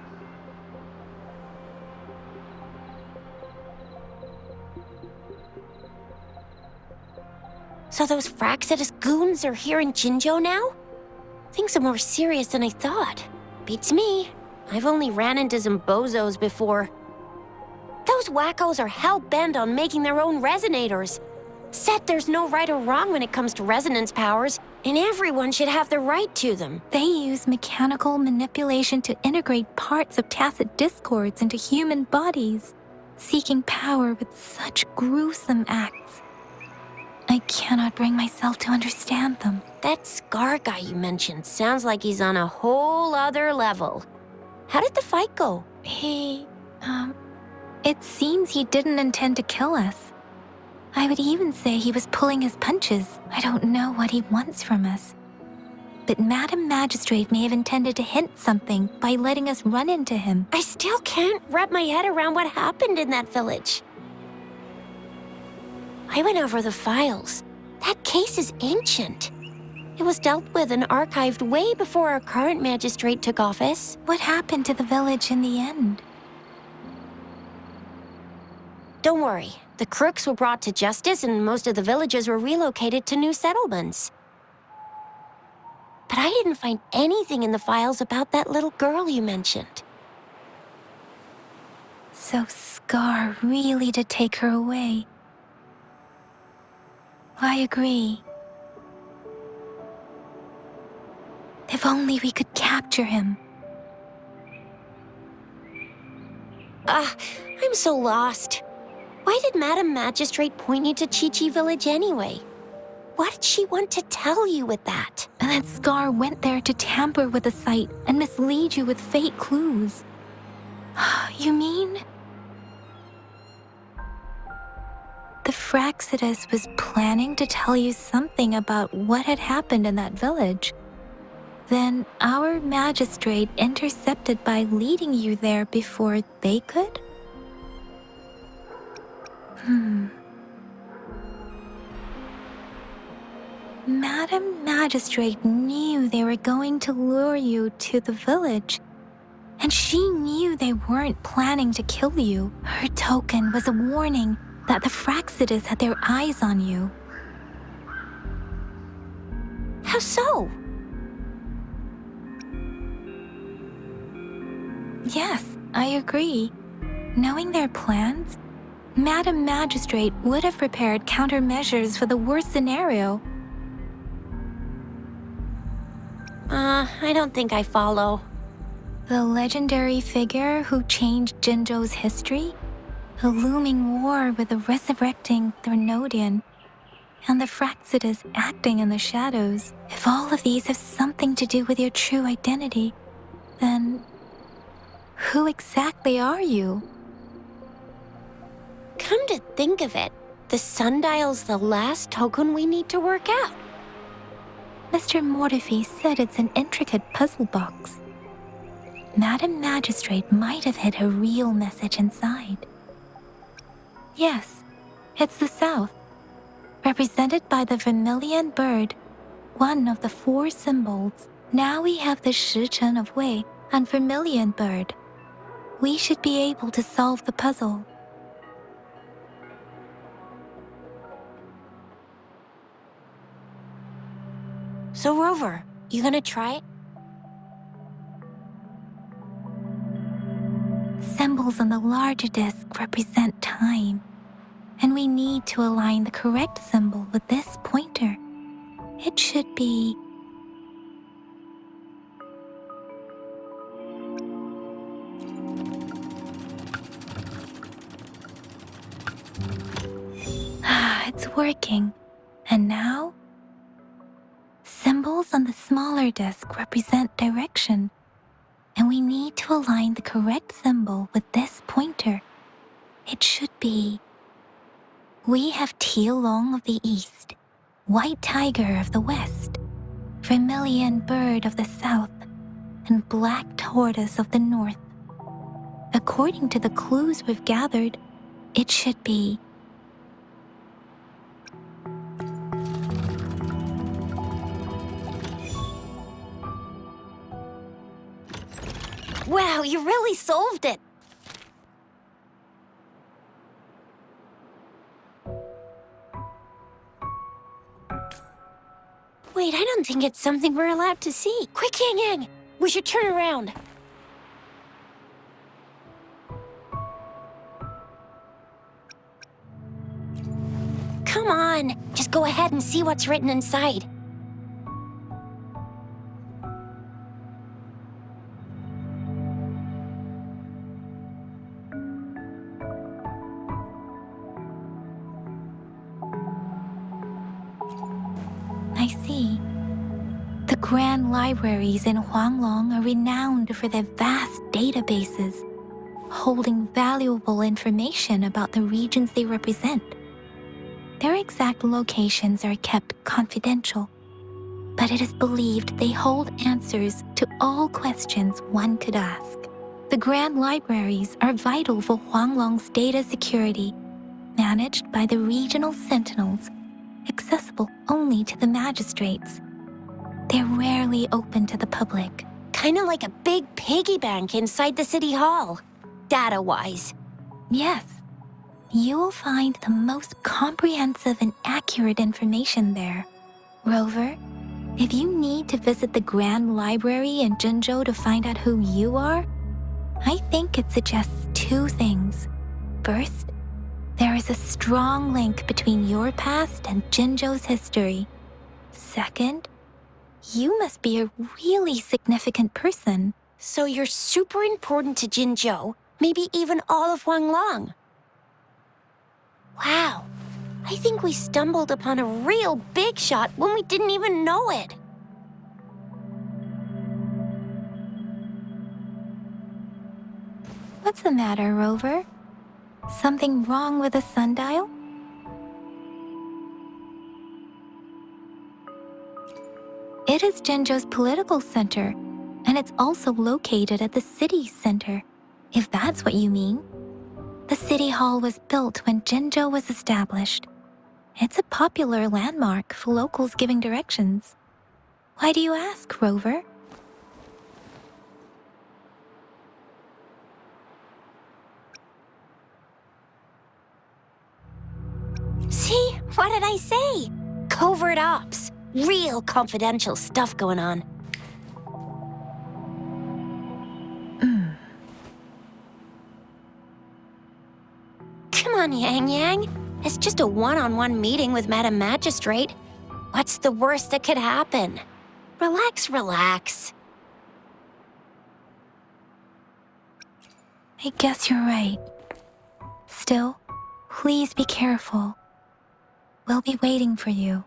So those Fraxidus goons are here in Jinzhou now? Things are more serious than I thought. Beats me. I've only ran into some bozos before. Those wackos are hell-bent on making their own resonators. Said there's no right or wrong when it comes to resonance powers, and everyone should have the right to them. They use mechanical manipulation to integrate parts of tacit discords into human bodies, seeking power with such gruesome acts. I cannot bring myself to understand them. That Scar guy you mentioned sounds like he's on a whole other level. How did the fight go? It seems he didn't intend to kill us. I would even say he was pulling his punches. I don't know what he wants from us. But Madam Magistrate may have intended to hint something by letting us run into him. I still can't wrap my head around what happened in that village. I went over the files. That case is ancient. It was dealt with and archived way before our current magistrate took office. What happened to the village in the end? Don't worry. The crooks were brought to justice and most of the villagers were relocated to new settlements. But I didn't find anything in the files about that little girl you mentioned. So Scar really did take her away. I agree. If only we could capture him. I'm so lost. Why did Madam Magistrate point you to Chi-Chi Village anyway? What did she want to tell you with that? And that Scar went there to tamper with the site and mislead you with fake clues. You mean? The Fraxidus was planning to tell you something about what had happened in that village. Then our magistrate intercepted by leading you there before they could? Madam Magistrate knew they were going to lure you to the village, and she knew they weren't planning to kill you. Her token was a warning that the Fraxidus had their eyes on you. How so? Yes, I agree. Knowing their plans, Madam Magistrate would have prepared countermeasures for the worst scenario. I don't think I follow. The legendary figure who changed Jinzhou's history? A looming war with the resurrecting Thermodian, and the Fraxidus acting in the shadows. If all of these have something to do with your true identity, then who exactly are you? Come to think of it, the sundial's the last token we need to work out. Mr. Mortefi said it's an intricate puzzle box. Madam Magistrate might have hid a real message inside. Yes, it's the South, represented by the vermilion bird, one of the 4 symbols. Now we have the Shichen of Wei and vermilion bird. We should be able to solve the puzzle. So Rover, you gonna try it? Symbols on the larger disc represent time, and we need to align the correct symbol with this pointer. It should be... it's working. And now? Symbols on the smaller disc represent direction, and we need to align the correct symbol with this pointer. It should be... We have Tielong of the east, White Tiger of the west, Vermilion Bird of the south, and Black Tortoise of the north. According to the clues we've gathered, it should be Wow, you really solved it. Wait, I don't think it's something we're allowed to see. Quick, Yang Yang! We should turn around. Come on, just go ahead and see what's written inside. I see. The grand libraries in Huanglong are renowned for their vast databases, holding valuable information about the regions they represent. Their exact locations are kept confidential, but it is believed they hold answers to all questions one could ask. The grand libraries are vital for Huanglong's data security, managed by the regional sentinels, accessible only to the magistrates. They're rarely open to the public. Kinda like a big piggy bank inside the city hall, data-wise. Yes. You will find the most comprehensive and accurate information there. Rover, if you need to visit the Grand Library in Jinzhou to find out who you are, I think it suggests two things. First, there is a strong link between your past and Jinzhou's history. Second, you must be a really significant person. So you're super important to Jinzhou, maybe even all of Huanglong. Wow, I think we stumbled upon a real big shot when we didn't even know it. What's the matter, Rover? Something wrong with the sundial? It is Jinzhou's political center, and it's also located at the city center, if that's what you mean. The city hall was built when Jinzhou was established. It's a popular landmark for locals giving directions. Why do you ask, Rover? See? What did I say? Covert ops. Real confidential stuff going on. Come on, Yang Yang. It's just a one-on-one meeting with Madam Magistrate. What's the worst that could happen? Relax, relax. I guess you're right. Still, please be careful. We'll be waiting for you.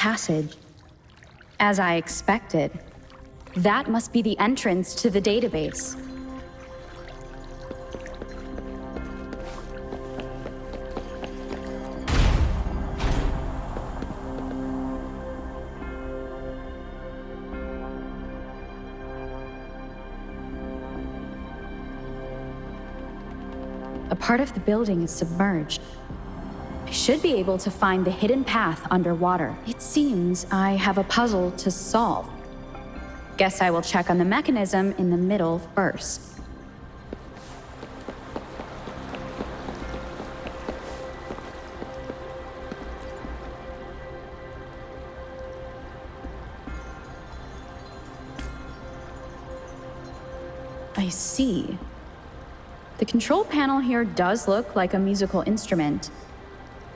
passage. As I expected, that must be the entrance to the database. A part of the building is submerged. I should be able to find the hidden path underwater. It seems I have a puzzle to solve. Guess I will check on the mechanism in the middle first. I see. The control panel here does look like a musical instrument,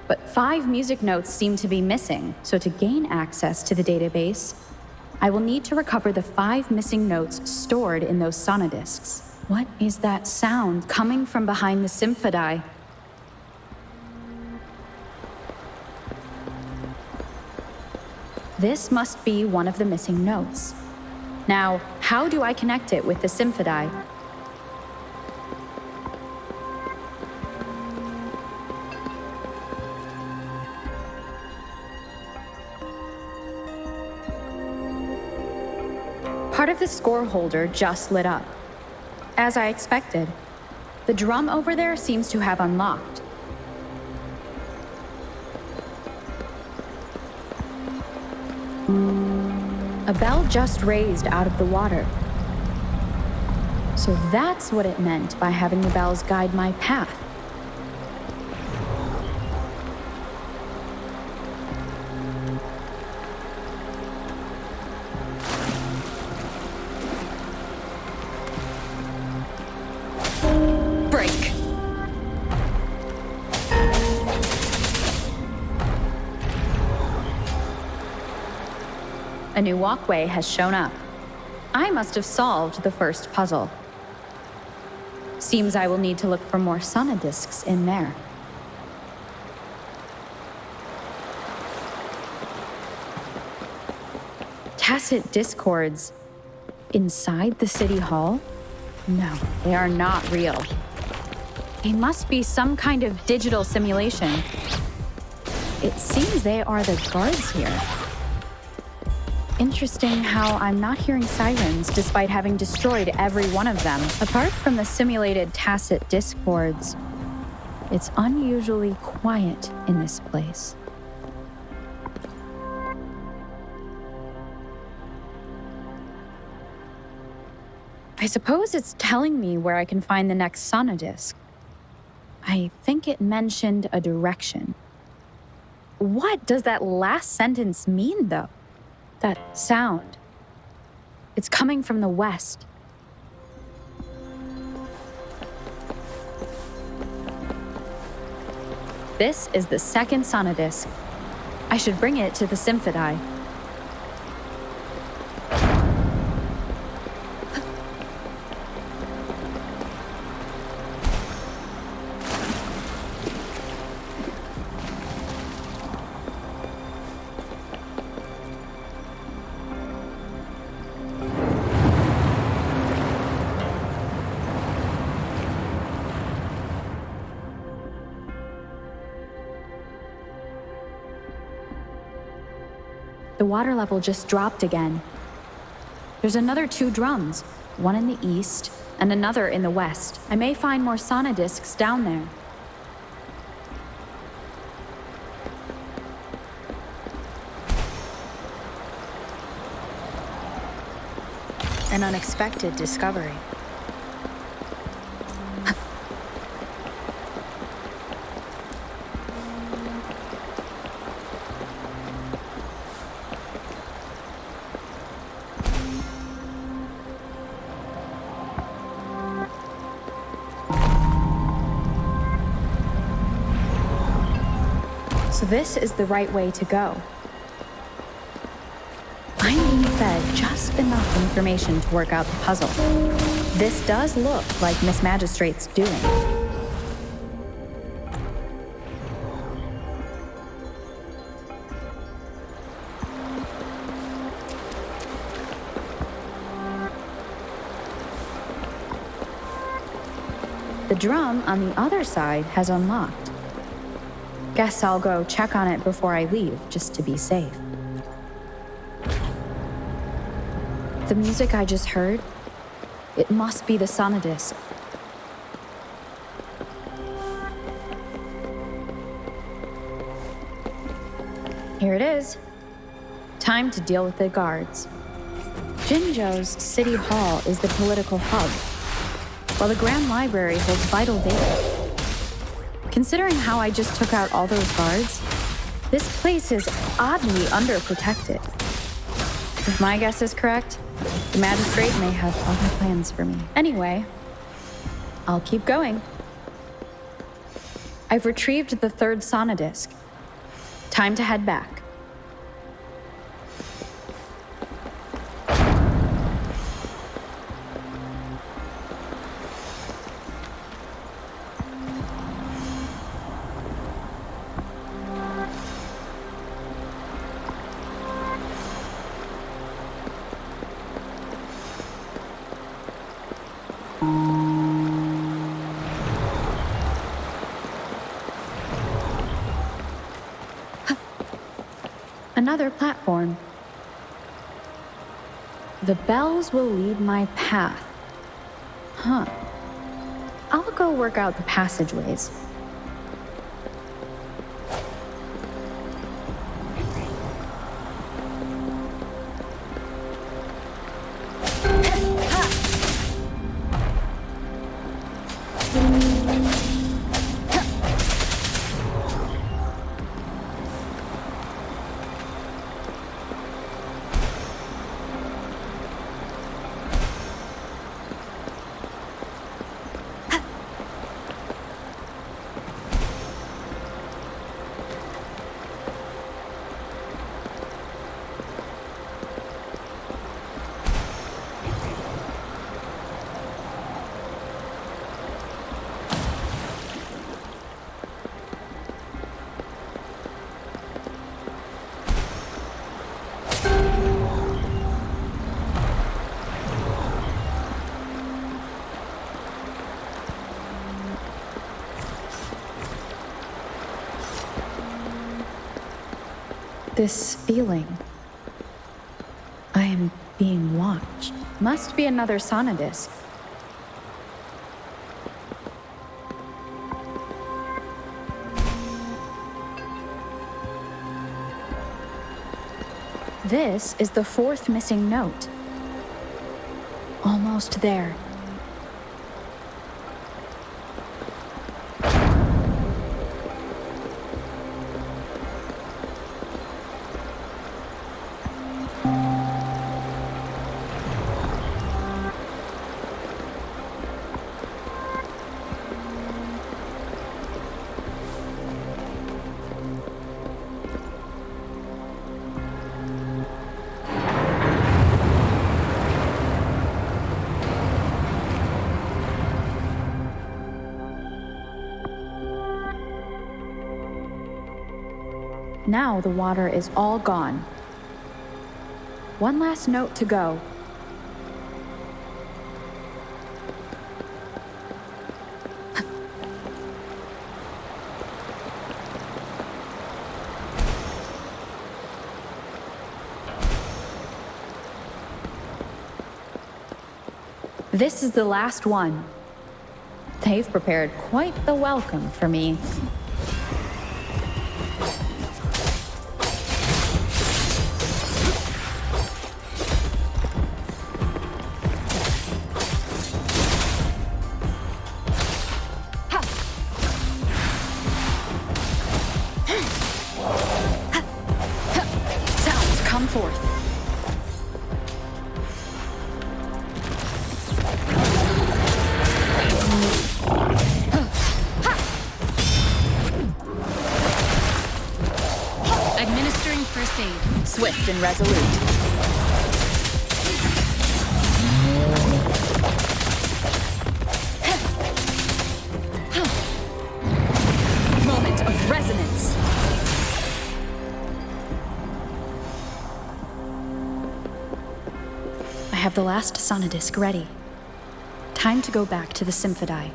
but 5 music notes seem to be missing, so to gain access to the database, I will need to recover the 5 missing notes stored in those sonodiscs. What is that sound coming from behind the symphody? This must be one of the missing notes. Now, how do I connect it with the symphody? Part of the score holder just lit up. As I expected, the drum over there seems to have unlocked. A bell just raised out of the water. So that's what it meant by having the bells guide my path. A new walkway has shown up. I must have solved the first puzzle. Seems I will need to look for more sonodiscs in there. Tacit discords inside the city hall? No, they are not real. They must be some kind of digital simulation. It seems they are the guards here. Interesting how I'm not hearing sirens despite having destroyed every one of them. Apart from the simulated tacit discords, it's unusually quiet in this place. I suppose it's telling me where I can find the next sonodisc. I think it mentioned a direction. What does that last sentence mean, though? That sound. It's coming from the west. This is the second sonodisc. I should bring it to the symphody. The water level just dropped again. There's another 2 drums, one in the east and another in the west. I may find more sonodiscs down there. An unexpected discovery. So this is the right way to go. I'm being fed just enough information to work out the puzzle. This does look like Miss Magistrate's doing. The drum on the other side has unlocked. Guess I'll go check on it before I leave, just to be safe. The music I just heard, it must be the sonodisc. Here it is. Time to deal with the guards. Jinzhou's City Hall is the political hub, while the Grand Library holds vital data. Considering how I just took out all those guards, this place is oddly underprotected. If my guess is correct, the magistrate may have other plans for me. Anyway, I'll keep going. I've retrieved the third sonodisc. Time to head back. Another platform. The bells will lead my path. Huh. I'll go work out the passageways. This feeling. I am being watched. Must be another sonodisc. This is the fourth missing note. Almost there. Now the water is all gone. One last note to go. This is the last one. They've prepared quite the welcome for me. Swift and resolute. Moment of resonance. I have the last sonodisc ready. Time to go back to the Symphodi.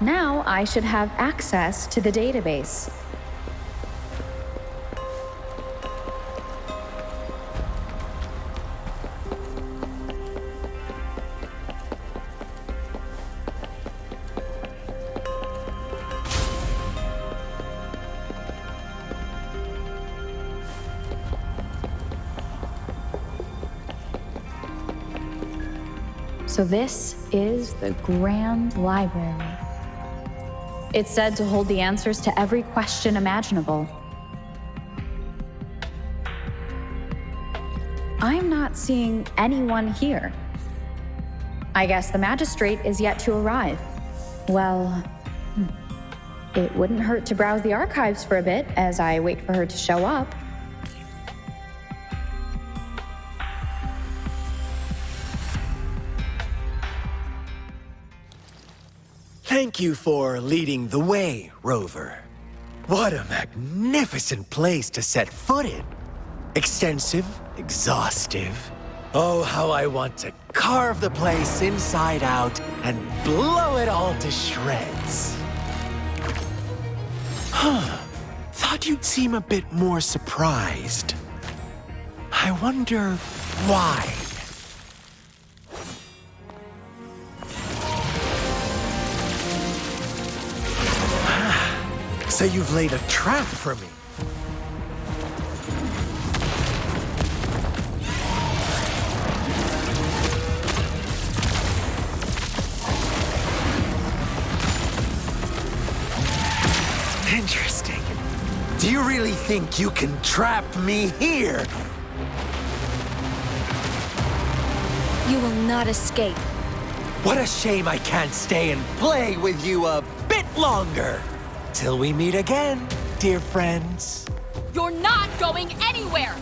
Now I should have access to the database. So this is the Grand Library. It's said to hold the answers to every question imaginable. I'm not seeing anyone here. I guess the magistrate is yet to arrive. Well, it wouldn't hurt to browse the archives for a bit as I wait for her to show up. Thank you for leading the way, Rover. What a magnificent place to set foot in. Extensive, exhaustive. Oh, how I want to carve the place inside out and blow it all to shreds. Thought you'd seem a bit more surprised. I wonder why. So you've laid a trap for me. Interesting. Do you really think you can trap me here? You will not escape. What a shame I can't stay and play with you a bit longer. Till we meet again, dear friends. You're not going anywhere!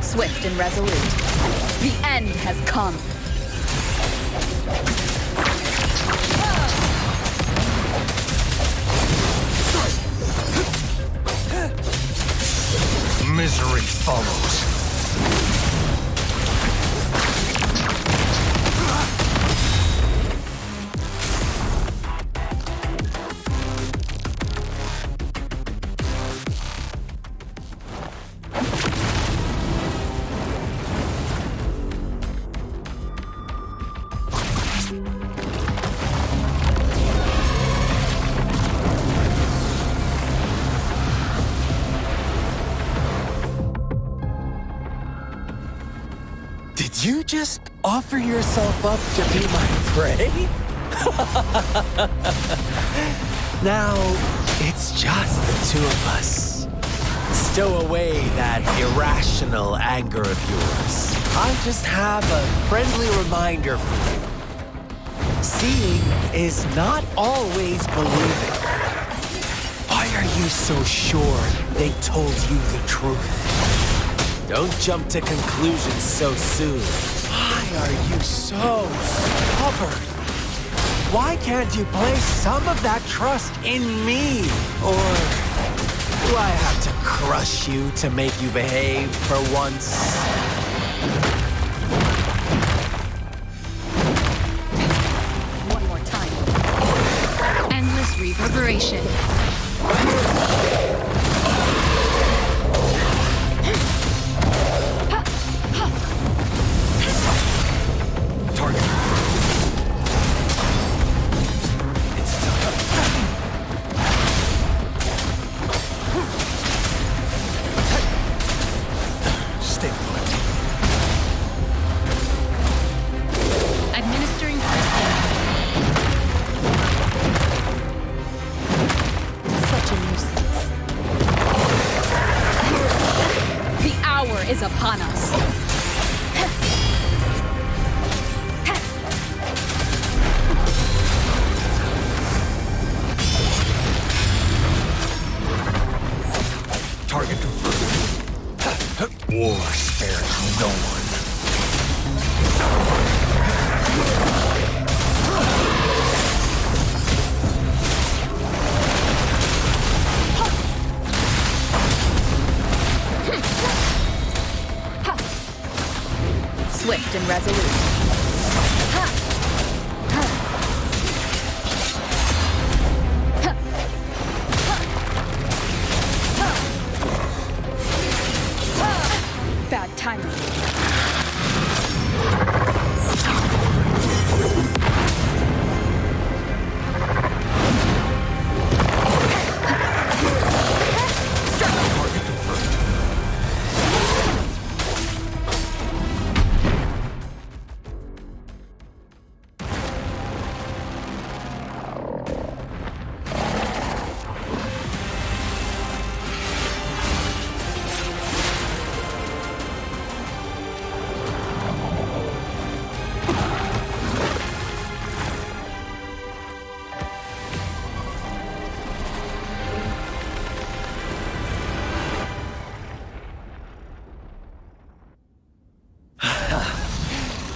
Swift and resolute. The end has come. Misery follows. Did you just offer yourself up to be my prey? Now, it's just the two of us. Stow away that irrational anger of yours. I just have a friendly reminder for you. Seeing is not always believing. Why are you so sure they told you the truth. Don't jump to conclusions so soon. Why are you so stubborn? Why can't you place some of that trust in me? Or do I have to crush you to make you behave for once? One more time. Endless reverberation. Is upon us. Target confirmed. War spares no one. Swift and resolute. Bad timing.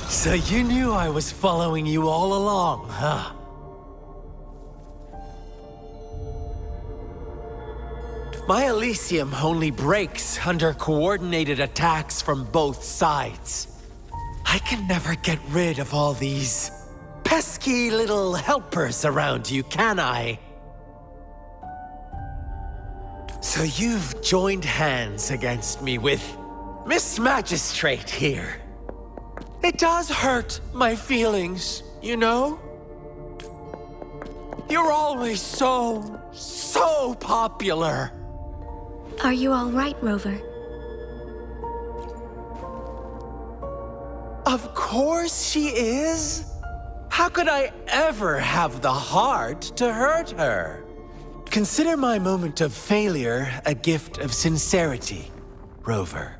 So you knew I was following you all along, huh? My Elysium only breaks under coordinated attacks from both sides. I can never get rid of all these pesky little helpers around you, can I? So you've joined hands against me with Miss Magistrate here. It does hurt my feelings, you know? You're always so popular. Are you all right, Rover? Of course she is. How could I ever have the heart to hurt her? Consider my moment of failure a gift of sincerity, Rover.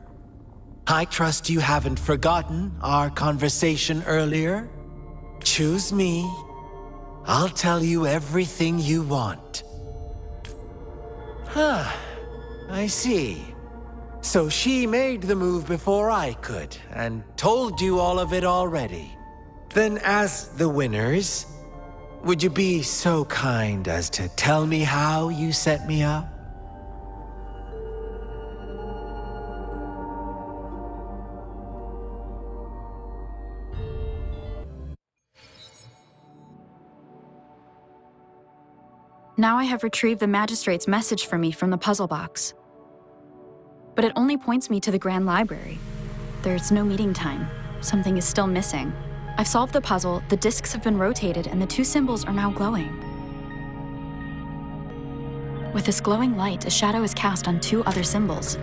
I trust you haven't forgotten our conversation earlier. Choose me. I'll tell you everything you want. Huh. I see. So she made the move before I could, and told you all of it already. Then as the winners, would you be so kind as to tell me how you set me up? Now I have retrieved the magistrate's message for me from the puzzle box. But it only points me to the Grand Library. There's no meeting time. Something is still missing. I've solved the puzzle, the discs have been rotated, and the two symbols are now glowing. With this glowing light, a shadow is cast on two other symbols.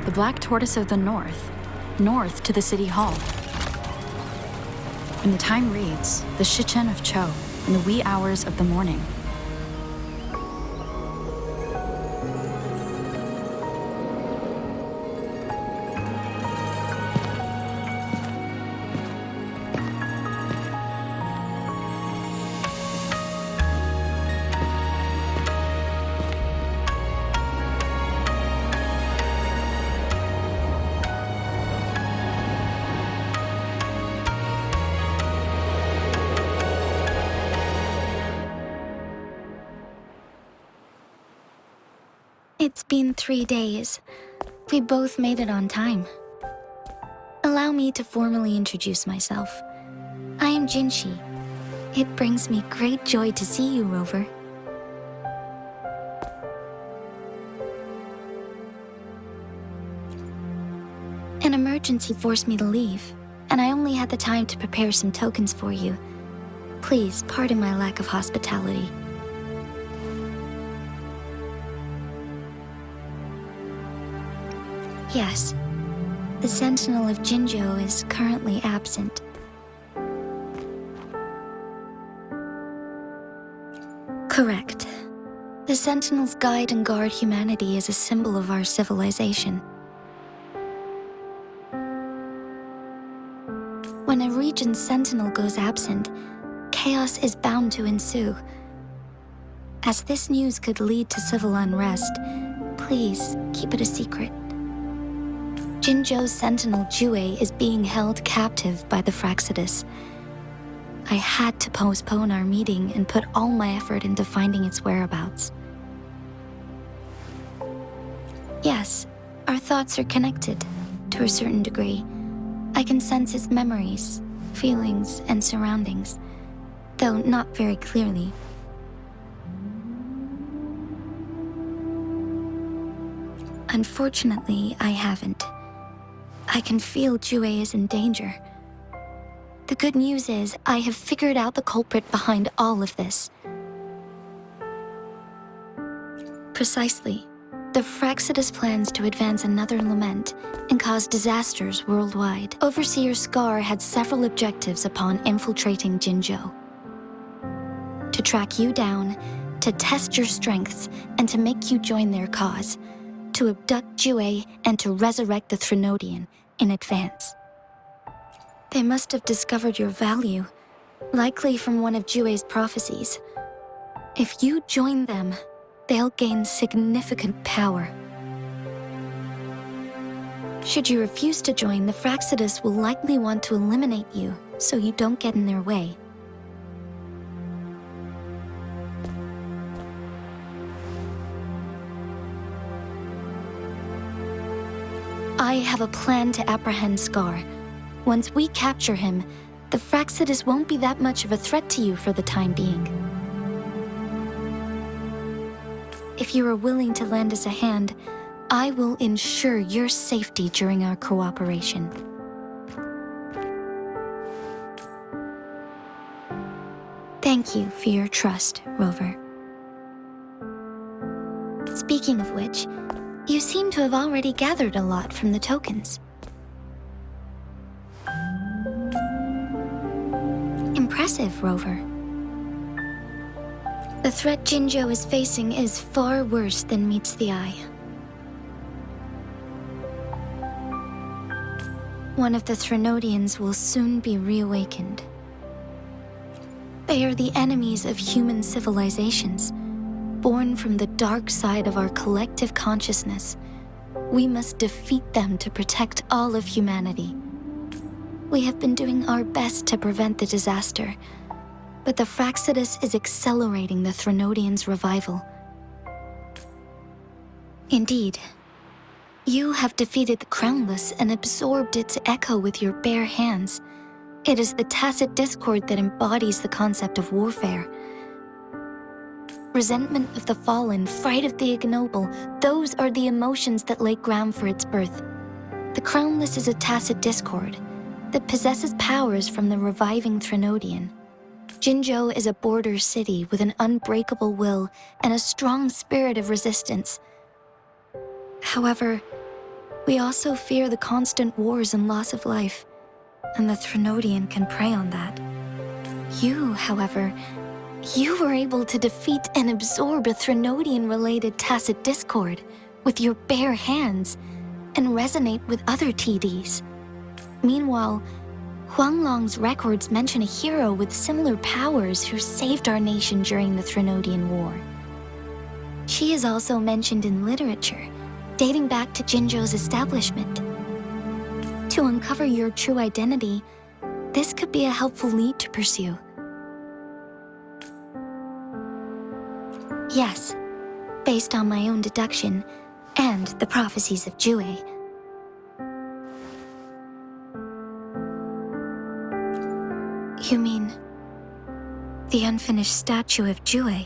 The black tortoise of the north to the city hall. And the time reads, the Shichen of Cho, in the wee hours of the morning. It's been 3 days. We both made it on time. Allow me to formally introduce myself. I am Jinshi. It brings me great joy to see you, Rover. An emergency forced me to leave, and I only had the time to prepare some tokens for you. Please pardon my lack of hospitality. Yes, the Sentinel of Jinjo is currently absent. Correct. The Sentinels guide and guard humanity as a symbol of our civilization. When a region's sentinel goes absent, chaos is bound to ensue. As this news could lead to civil unrest, please keep it a secret. Jinjo's sentinel Jue is being held captive by the Fraxidus. I had to postpone our meeting and put all my effort into finding its whereabouts. Yes, our thoughts are connected, to a certain degree. I can sense its memories, feelings, and surroundings, though not very clearly. Unfortunately, I haven't. I can feel Jue is in danger. The good news is, I have figured out the culprit behind all of this. Precisely. The Fraxidus plans to advance another lament and cause disasters worldwide. Overseer Scar had several objectives upon infiltrating Jinjo. To track you down, to test your strengths, and to make you join their cause. To abduct Jue and to resurrect the Threnodian in advance. They must have discovered your value, likely from one of Jue's prophecies. If you join them, they'll gain significant power. Should you refuse to join, the Fraxidus will likely want to eliminate you, so you don't get in their way. I have a plan to apprehend Scar. Once we capture him, the Fraxidus won't be that much of a threat to you for the time being. If you are willing to lend us a hand, I will ensure your safety during our cooperation. Thank you for your trust, Rover. Speaking of which, you seem to have already gathered a lot from the tokens. Impressive, Rover. The threat Jinjo is facing is far worse than meets the eye. One of the Threnodians will soon be reawakened. They are the enemies of human civilizations, born from the dark side of our collective consciousness. We must defeat them to protect all of humanity. We have been doing our best to prevent the disaster, but the Fraxidus is accelerating the Threnodians' revival. Indeed, you have defeated the Crownless and absorbed its echo with your bare hands. It is the tacit discord that embodies the concept of warfare. Resentment of the fallen, fright of the ignoble, those are the emotions that lay ground for its birth. The Crownless is a tacit discord that possesses powers from the reviving Threnodian. Jinjo is a border city with an unbreakable will and a strong spirit of resistance. However, we also fear the constant wars and loss of life, and the Threnodian can prey on that. You, however, you were able to defeat and absorb a Threnodian-related tacit discord with your bare hands and resonate with other TDs. Meanwhile, Huanglong's records mention a hero with similar powers who saved our nation during the Threnodian War. She is also mentioned in literature, dating back to Jinjo's establishment. To uncover your true identity, this could be a helpful lead to pursue. Yes, based on my own deduction, and the prophecies of Jue. You mean the unfinished statue of Jue?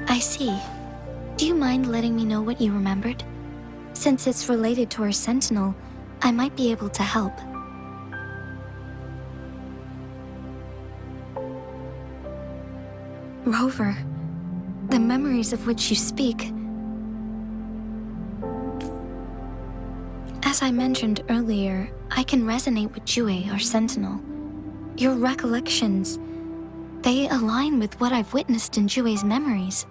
I see. Do you mind letting me know what you remembered? Since it's related to our sentinel, I might be able to help. Rover, the memories of which you speak. As I mentioned earlier, I can resonate with Jue, our sentinel. Your recollections, they align with what I've witnessed in Jue's memories.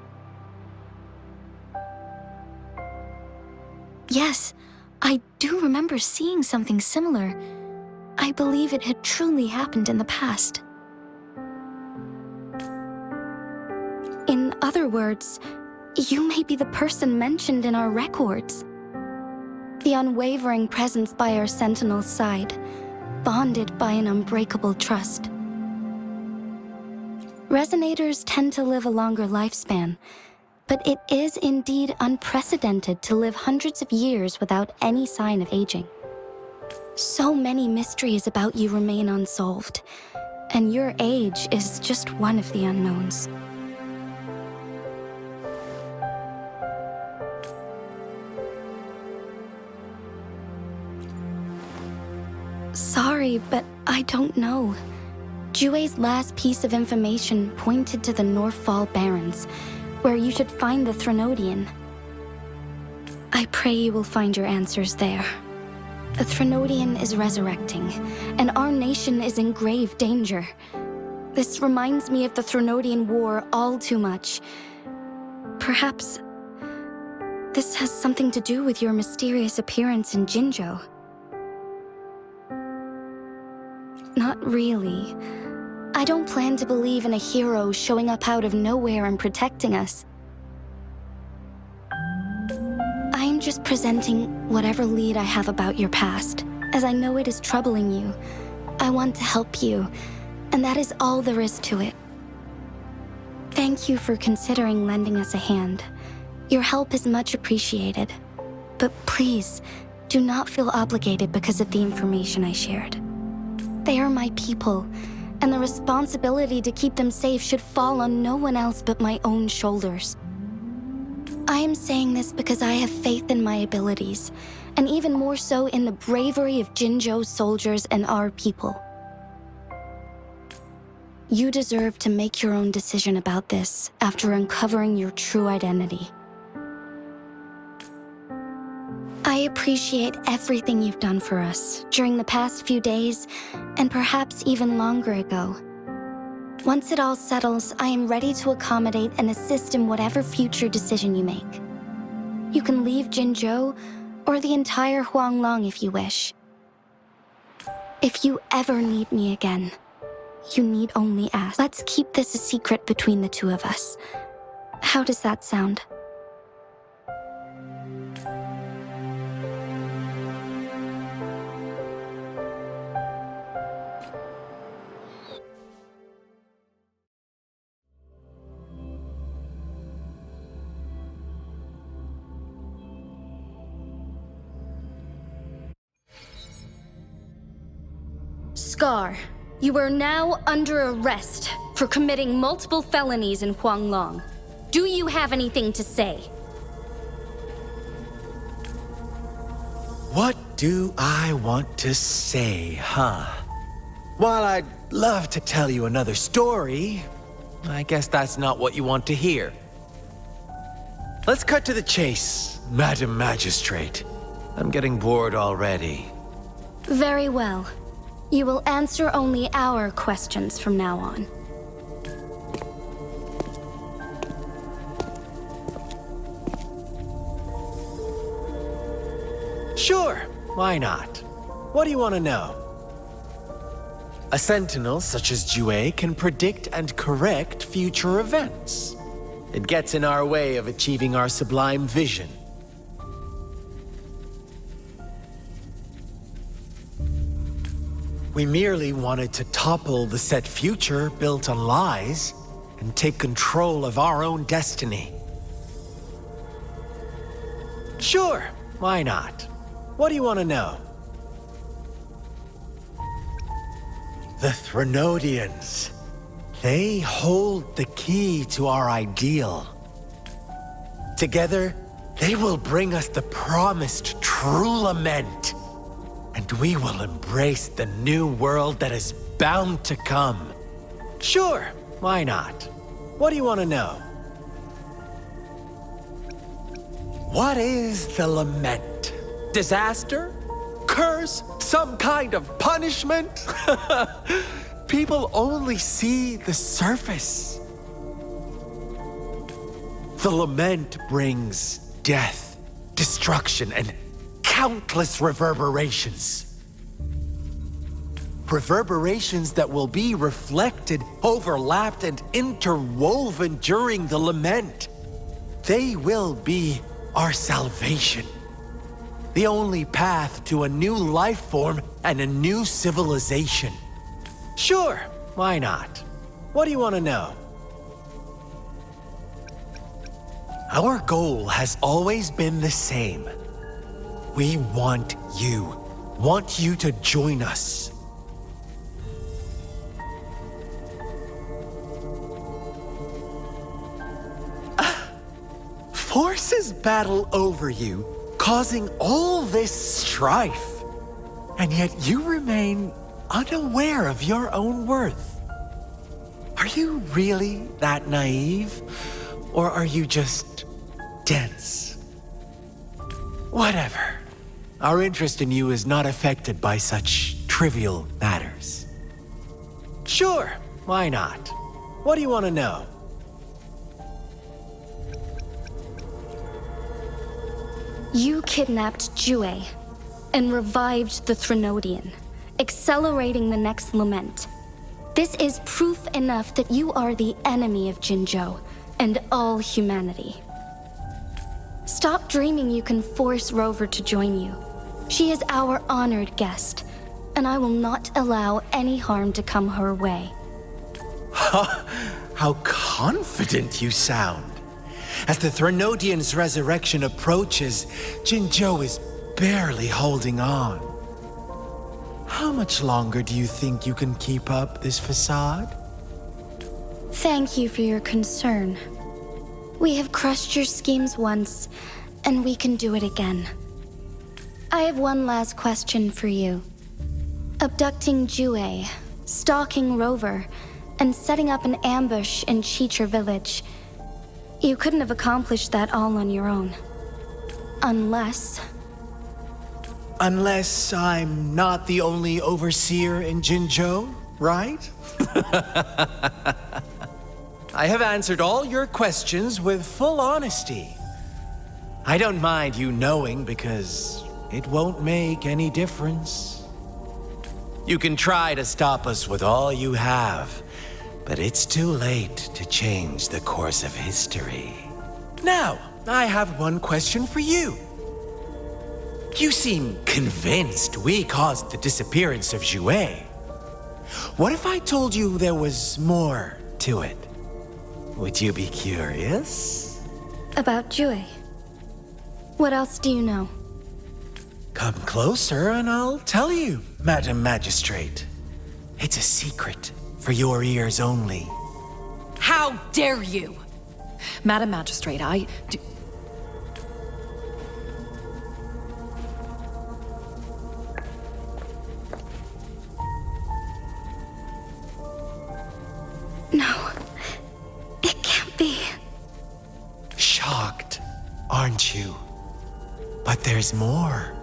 Yes, I do remember seeing something similar. I believe it had truly happened in the past. In other words, you may be the person mentioned in our records. The unwavering presence by our sentinel's side, bonded by an unbreakable trust. Resonators tend to live a longer lifespan, but it is indeed unprecedented to live hundreds of years without any sign of aging. So many mysteries about you remain unsolved, and your age is just one of the unknowns. Sorry, but I don't know. Jue's last piece of information pointed to the Northfall Barrens, where you should find the Threnodian. I pray you will find your answers there. The Threnodian is resurrecting, and our nation is in grave danger. This reminds me of the Threnodian War all too much. Perhaps this has something to do with your mysterious appearance in Jinzhou. Not really. I don't plan to believe in a hero showing up out of nowhere and protecting us. I am just presenting whatever lead I have about your past, as I know it is troubling you. I want to help you, and that is all there is to it. Thank you for considering lending us a hand. Your help is much appreciated. But please, do not feel obligated because of the information I shared. They are my people, and the responsibility to keep them safe should fall on no one else but my own shoulders. I am saying this because I have faith in my abilities, and even more so in the bravery of Jinzhou's soldiers and our people. You deserve to make your own decision about this after uncovering your true identity. I appreciate everything you've done for us during the past few days, and perhaps even longer ago. Once it all settles, I am ready to accommodate and assist in whatever future decision you make. You can leave Jinzhou, or the entire Huanglong if you wish. If you ever need me again, you need only ask. Let's keep this a secret between the two of us. How does that sound? Scar, you are now under arrest for committing multiple felonies in Huanglong. Do you have anything to say? What do I want to say, huh? While I'd love to tell you another story, I guess that's not what you want to hear. Let's cut to the chase, Madam Magistrate. I'm getting bored already. Very well. You will answer only our questions from now on. Sure, why not? What do you want to know? A sentinel such as Jue can predict and correct future events. It gets in our way of achieving our sublime vision. We merely wanted to topple the set future built on lies. and take control of our own destiny. Sure, why not? What do you want to know? The Threnodians. They hold the key to our ideal. Together, they will bring us the promised true lament. And we will embrace the new world that is bound to come. Sure, why not? What do you want to know? What is the lament? Disaster? Curse? Some kind of punishment? People only see the surface. The lament brings death, destruction, and countless reverberations. Reverberations that will be reflected, overlapped, and interwoven during the lament. They will be our salvation. The only path to a new life form and a new civilization. Sure, why not? What do you want to know? Our goal has always been the same. We want you to join us. Forces battle over you, causing all this strife. And yet you remain unaware of your own worth. Are you really that naive? Or are you just dense? Whatever. Our interest in you is not affected by such trivial matters. Sure, why not? What do you want to know? You kidnapped Jue and revived the Threnodian, accelerating the next lament. This is proof enough that you are the enemy of Jinzhou and all humanity. Stop dreaming you can force Rover to join you. She is our honored guest, and I will not allow any harm to come her way. How confident you sound. As the Threnodian's resurrection approaches, Jinzhou is barely holding on. How much longer do you think you can keep up this facade? Thank you for your concern. We have crushed your schemes once, and we can do it again. I have one last question for you. Abducting Jue, stalking Rover, and setting up an ambush in Cheecher Village. You couldn't have accomplished that all on your own. Unless I'm not the only overseer in Jinzhou, right? I have answered all your questions with full honesty. I don't mind you knowing because it won't make any difference. You can try to stop us with all you have, but it's too late to change the course of history. Now, I have one question for you. You seem convinced we caused the disappearance of Jue. What if I told you there was more to it? Would you be curious? about Jue. What else do you know? Come closer and I'll tell you, Madam Magistrate. It's a secret for your ears only. How dare you! Madam Magistrate, No, it can't be. Shocked, aren't you? But there's more.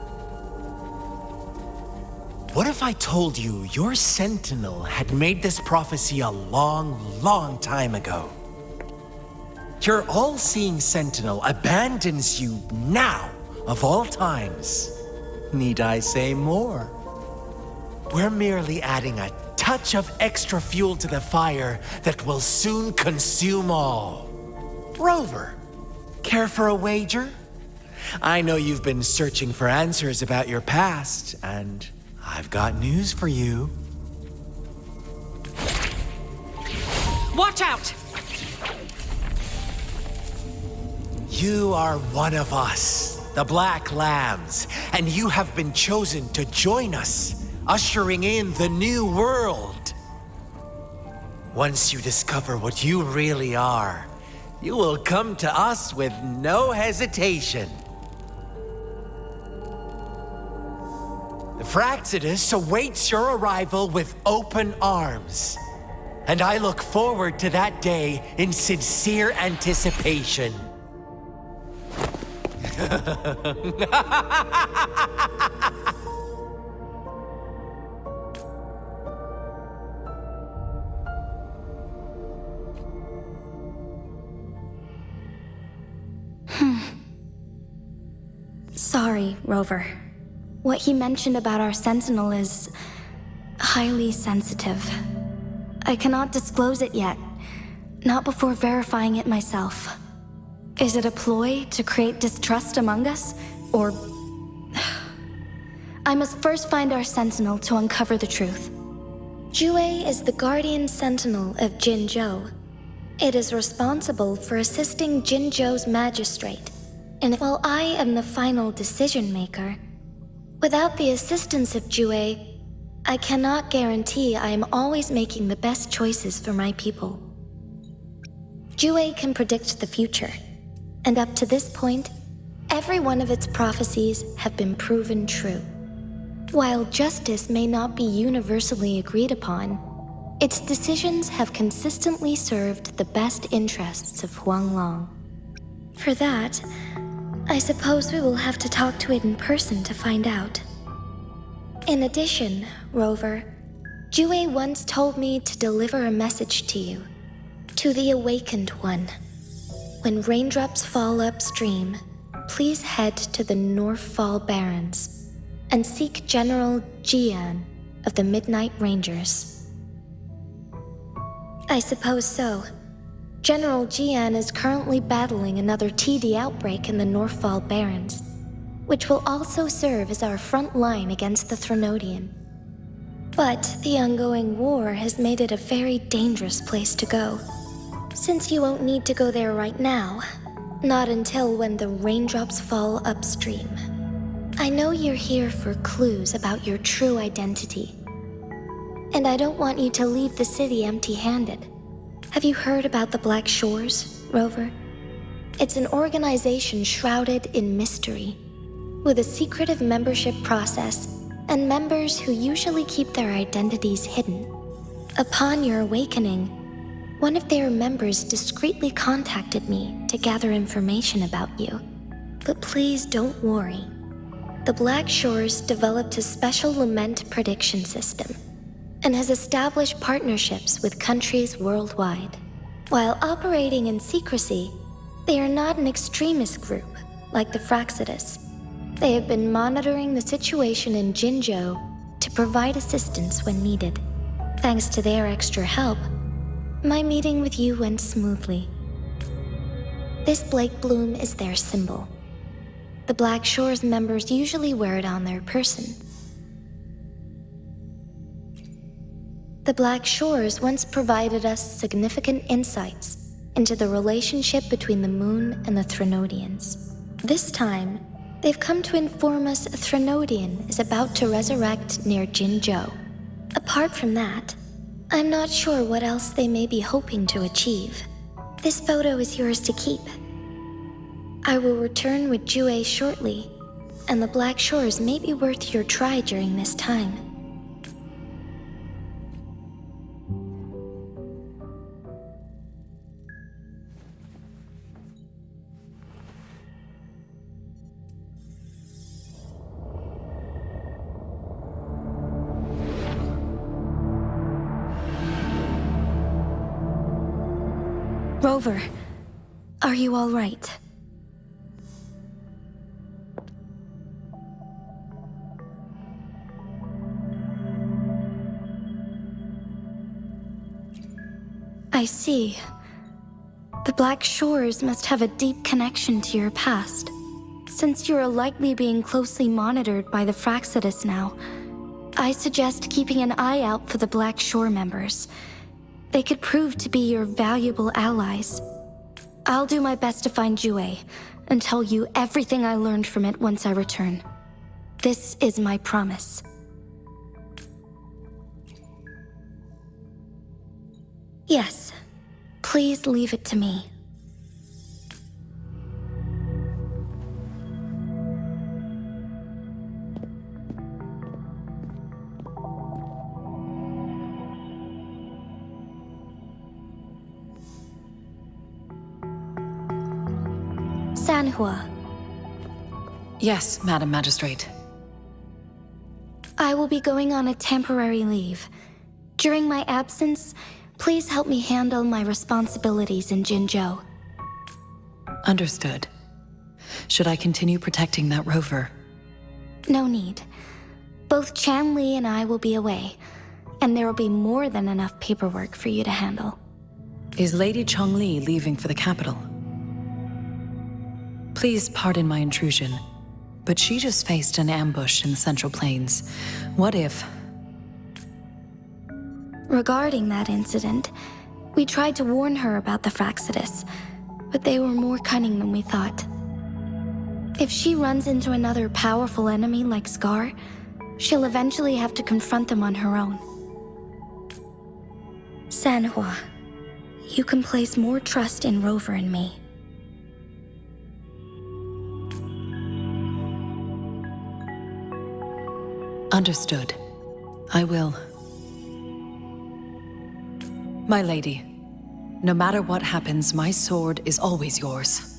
What if I told you your sentinel had made this prophecy a long, long time ago? Your all-seeing sentinel abandons you now, of all times. Need I say more? We're merely adding a touch of extra fuel to the fire that will soon consume all. Rover, care for a wager? I know you've been searching for answers about your past, and I've got news for you. watch out! You are one of us, the Black Lambs, and you have been chosen to join us, ushering in the new world. Once you discover what you really are, you will come to us with no hesitation. The Fraxidus awaits your arrival with open arms, and I look forward to that day in sincere anticipation. Sorry, Rover. What he mentioned about our sentinel is highly sensitive. I cannot disclose it yet, not before verifying it myself. Is it a ploy to create distrust among us, or... I must first find our sentinel to uncover the truth. Jue is the guardian sentinel of Jinzhou. It is responsible for assisting Jinzhou's magistrate, and while I am the final decision maker, without the assistance of Jue, I cannot guarantee I am always making the best choices for my people. Jue can predict the future, and up to this point, every one of its prophecies have been proven true. While justice may not be universally agreed upon, its decisions have consistently served the best interests of Huanglong. For that, I suppose we will have to talk to it in person to find out. In addition, Rover, Jue once told me to deliver a message to you, to the Awakened One. When raindrops fall upstream, please head to the Northfall Barrens and seek General Jian of the Midnight Rangers. I suppose so. General Jian is currently battling another TD outbreak in the Northfall Barrens, which will also serve as our front line against the Threnodian. But the ongoing war has made it a very dangerous place to go. Since you won't need to go there right now, not until when the raindrops fall upstream. I know you're here for clues about your true identity, and I don't want you to leave the city empty-handed. Have you heard about the Black Shores, Rover? It's an organization shrouded in mystery, with a secretive membership process and members who usually keep their identities hidden. Upon your awakening, one of their members discreetly contacted me to gather information about you. But please don't worry. The Black Shores developed a special lament prediction system and has established partnerships with countries worldwide. While operating in secrecy, they are not an extremist group like the Fraxidus. They have been monitoring the situation in Jinzhou to provide assistance when needed. Thanks to their extra help, my meeting with you went smoothly. This Blake Bloom is their symbol. The Black Shores members usually wear it on their person. The Black Shores once provided us significant insights into the relationship between the Moon and the Threnodians. This time, they've come to inform us a Threnodian is about to resurrect near Jinzhou. Apart from that, I'm not sure what else they may be hoping to achieve. This photo is yours to keep. I will return with Jue shortly, and the Black Shores may be worth your try during this time. Rover, are you all right? I see. The Black Shores must have a deep connection to your past, since you are likely being closely monitored by the Fraxidus now. I suggest keeping an eye out for the Black Shore members. They could prove to be your valuable allies. I'll do my best to find Jue, and tell you everything I learned from it once I return. This is my promise. Yes, please leave it to me. Sanhua. Yes, Madam Magistrate. I will be going on a temporary leave. During my absence, please help me handle my responsibilities in Jinzhou. Understood. Should I continue protecting that rover? No need. Both Chan Li and I will be away, and there will be more than enough paperwork for you to handle. Is Lady Chongli leaving for the capital? Please pardon my intrusion, but she just faced an ambush in the Central Plains. What if... Regarding that incident, we tried to warn her about the Fraxidus, but they were more cunning than we thought. If she runs into another powerful enemy like Scar, she'll eventually have to confront them on her own. Sanhua, you can place more trust in Rover and me. Understood. I will. My lady, no matter what happens, my sword is always yours.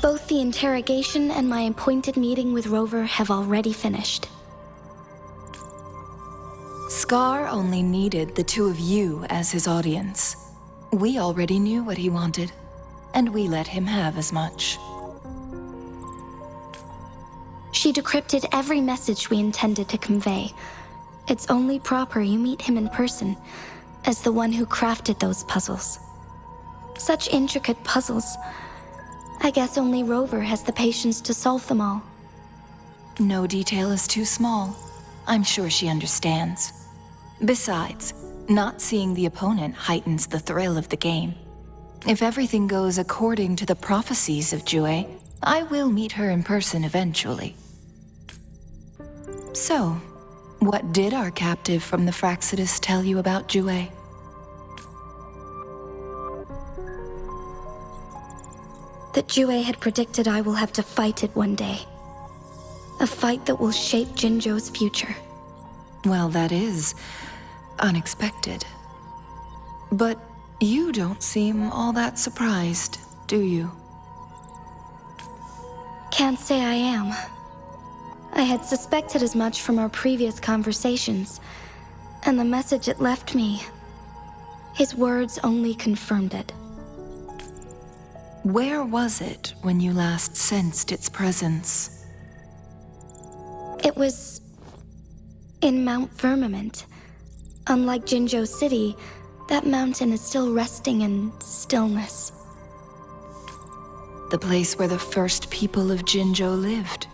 Both the interrogation and my appointed meeting with Rover have already finished. Scar only needed the two of you as his audience. We already knew what he wanted, and we let him have as much. She decrypted every message we intended to convey. It's only proper you meet him in person, as the one who crafted those puzzles. Such intricate puzzles. I guess only Rover has the patience to solve them all. No detail is too small. I'm sure she understands. Besides, not seeing the opponent heightens the thrill of the game. If everything goes according to the prophecies of Jue, I will meet her in person eventually. So, what did our captive from the Fraxidus tell you about Jue? That Jue had predicted I will have to fight it one day. A fight that will shape Jinzhou's future. Well, that is unexpected. But you don't seem all that surprised, do you? Can't say I am. I had suspected as much from our previous conversations, and the message it left me, his words only confirmed it. Where was it when you last sensed its presence? It was in Mount Firmament. Unlike Jinzhou City, that mountain is still resting in stillness. The place where the first people of Jinzhou lived,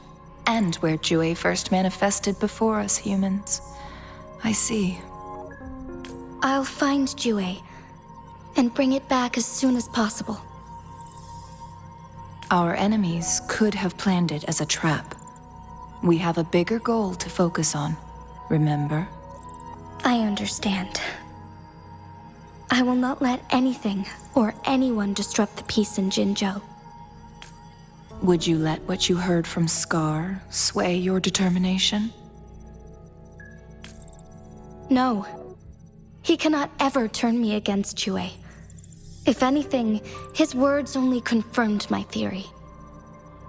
and where Jue first manifested before us humans. I see. I'll find Jue, and bring it back as soon as possible. Our enemies could have planned it as a trap. We have a bigger goal to focus on, remember? I understand. I will not let anything or anyone disrupt the peace in Jinzhou. Would you let what you heard from Scar sway your determination? No. He cannot ever turn me against Jue. If anything, his words only confirmed my theory.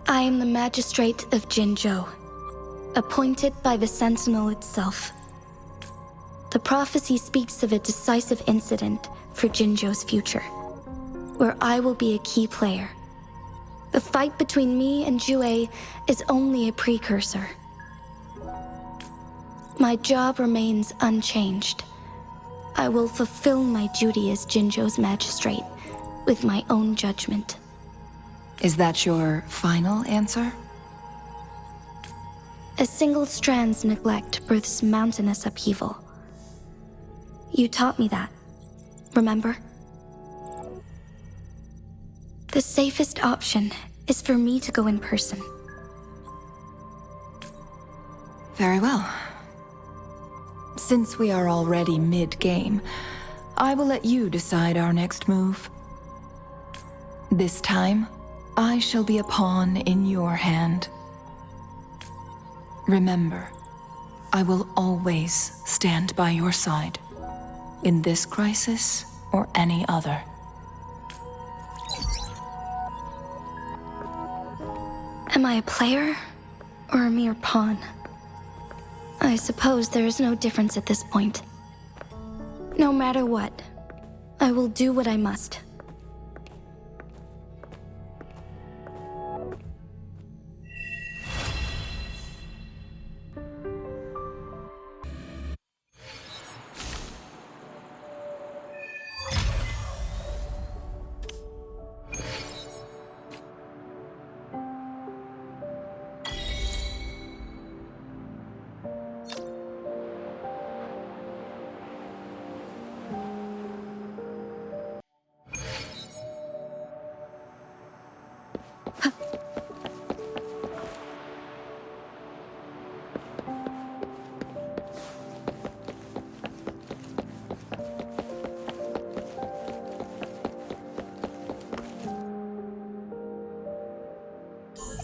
I am the magistrate of Jinzhou, appointed by the Sentinel itself. The prophecy speaks of a decisive incident for Jinzhou's future, where I will be a key player. The fight between me and Jue is only a precursor. My job remains unchanged. I will fulfill my duty as Jinzhou's magistrate with my own judgment. Is that your final answer? A single strand's neglect births mountainous upheaval. You taught me that, remember? The safest option is for me to go in person. Very well. Since we are already mid-game, I will let you decide our next move. This time, I shall be a pawn in your hand. Remember, I will always stand by your side, in this crisis or any other. Am I a player or a mere pawn? I suppose there is no difference at this point. No matter what, I will do what I must.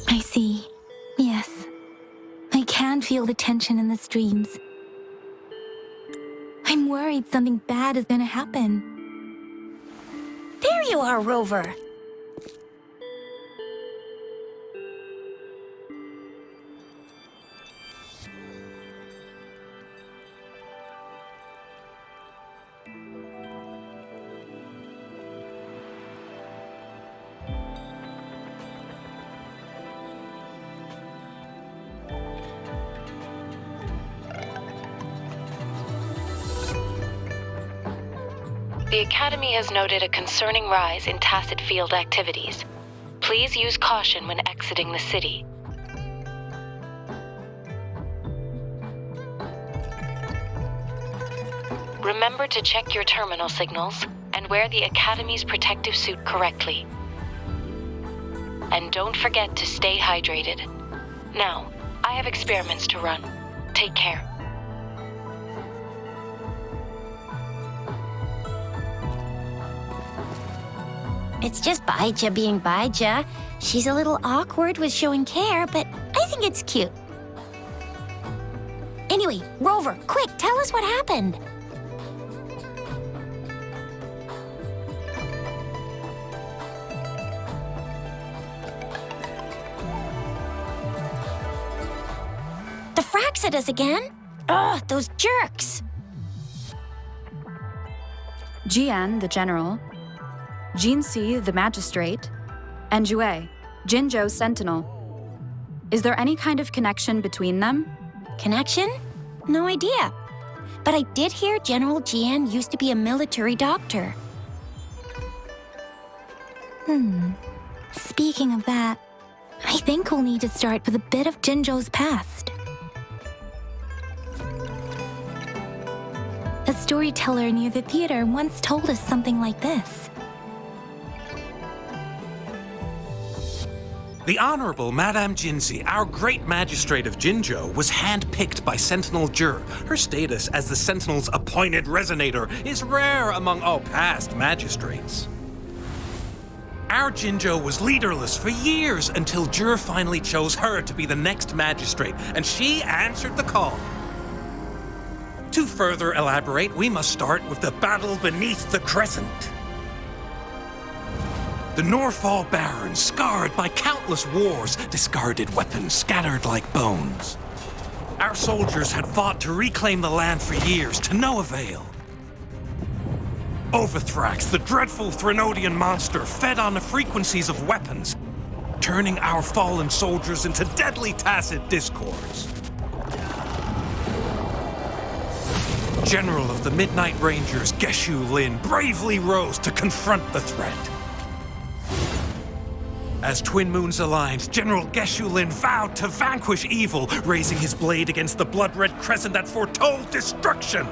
I see. Yes. I can feel the tension in the streams. I'm worried something bad is gonna happen. There you are, Rover. The Academy has noted a concerning rise in tacit field activities. Please use caution when exiting the city. Remember to check your terminal signals and wear the Academy's protective suit correctly. And don't forget to stay hydrated. Now, I have experiments to run. Take care. It's just Baija being Baija. She's a little awkward with showing care, but I think it's cute. Anyway, Rover, quick, tell us what happened. The Frax at us again? Ugh, those jerks! Jian, the general, Jinsi, the magistrate, and Jue, Jinzhou's sentinel. Is there any kind of connection between them? Connection? No idea. But I did hear General Jian used to be a military doctor. Speaking of that, I think we'll need to start with a bit of Jinzhou's past. A storyteller near the theater once told us something like this. The Honorable Madame Jinzi, our great magistrate of Jinzhou, was handpicked by Sentinel Jur. Her status as the Sentinel's appointed resonator is rare among all past magistrates. Our Jinzhou was leaderless for years until Jur finally chose her to be the next magistrate, and she answered the call. To further elaborate, we must start with the battle beneath the crescent. The Norfall Barons, scarred by countless wars, discarded weapons scattered like bones. Our soldiers had fought to reclaim the land for years, to no avail. Overthrax, the dreadful Threnodian monster, fed on the frequencies of weapons, turning our fallen soldiers into deadly tacit discords. General of the Midnight Rangers, Geshu Lin, bravely rose to confront the threat. As twin moons aligned, General Geshu-Lin vowed to vanquish evil, raising his blade against the blood-red crescent that foretold destruction.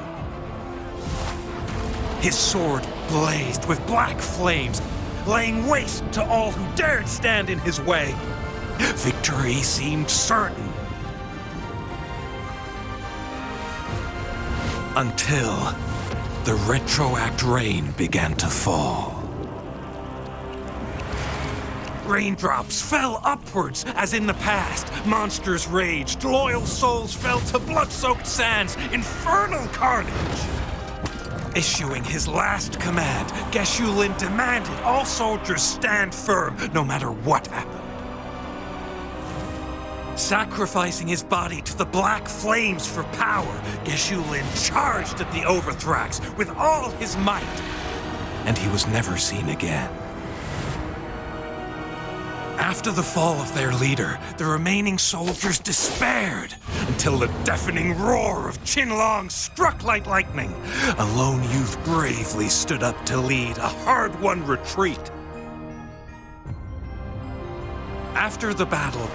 His sword blazed with black flames, laying waste to all who dared stand in his way. Victory seemed certain. Until the retroact rain began to fall. Raindrops fell upwards as in the past. Monsters raged, loyal souls fell to blood-soaked sands, infernal carnage. Issuing his last command, Geshu-Lin demanded all soldiers stand firm, no matter what happened. Sacrificing his body to the black flames for power, Geshu-Lin charged at the Overthrax with all his might, and he was never seen again. After the fall of their leader, the remaining soldiers despaired until the deafening roar of Qinlong struck like lightning. A lone youth bravely stood up to lead a hard-won retreat. After the battle,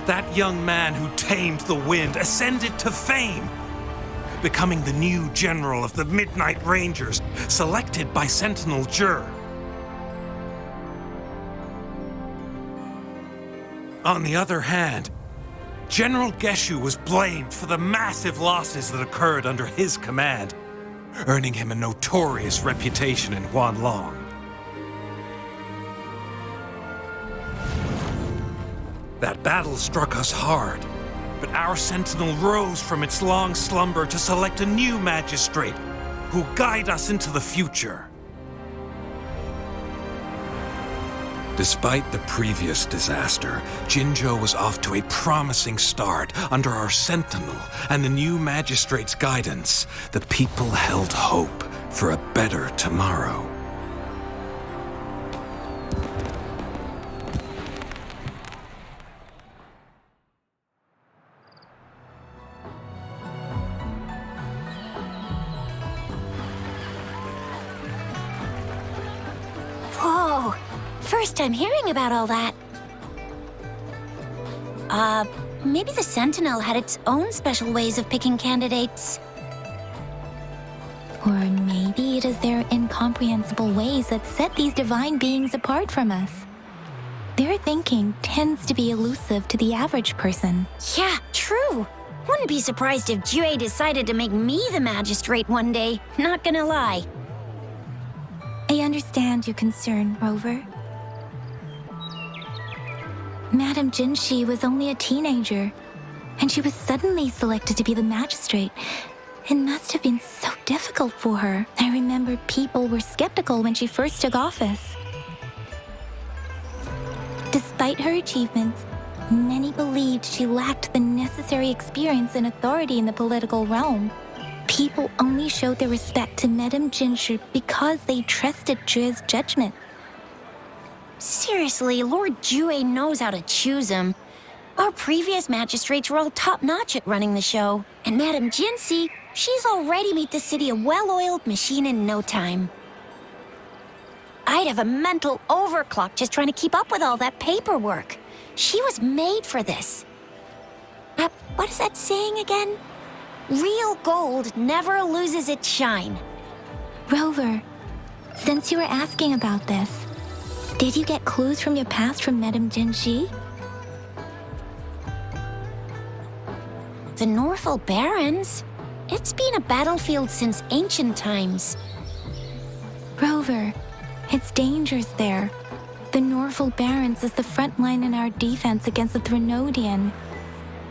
that young man who tamed the wind ascended to fame, becoming the new general of the Midnight Rangers, selected by Sentinel Jur. On the other hand, General Geshu was blamed for the massive losses that occurred under his command, earning him a notorious reputation in Huanlong. That battle struck us hard, but our sentinel rose from its long slumber to select a new magistrate who'll guide us into the future. Despite the previous disaster, Jinzhou was off to a promising start under our sentinel and the new magistrate's guidance. The people held hope for a better tomorrow. Whoa! First time hearing about all that. Maybe the Sentinel had its own special ways of picking candidates. Or maybe it is their incomprehensible ways that set these divine beings apart from us. Their thinking tends to be elusive to the average person. Yeah, true. Wouldn't be surprised if Jue decided to make me the magistrate one day, not gonna lie. I understand your concern, Rover. Madame Jinshi was only a teenager, and she was suddenly selected to be the magistrate. It must have been so difficult for her. I remember people were skeptical when she first took office. Despite her achievements, many believed she lacked the necessary experience and authority in the political realm. People only showed their respect to Madame Jinshi because they trusted Jue's judgment. Seriously, Lord Jue knows how to choose him. Our previous magistrates were all top-notch at running the show. And Madame Jinshi, she's already made the city a well-oiled machine in no time. I'd have a mental overclock just trying to keep up with all that paperwork. She was made for this. What is that saying again? Real gold never loses its shine. Rover, since you were asking about this, did you get clues from your past from Madame Jinshi? The Norful Barrens? It's been a battlefield since ancient times. Rover, it's dangerous there. The Norful Barrens is the front line in our defense against the Threnodian.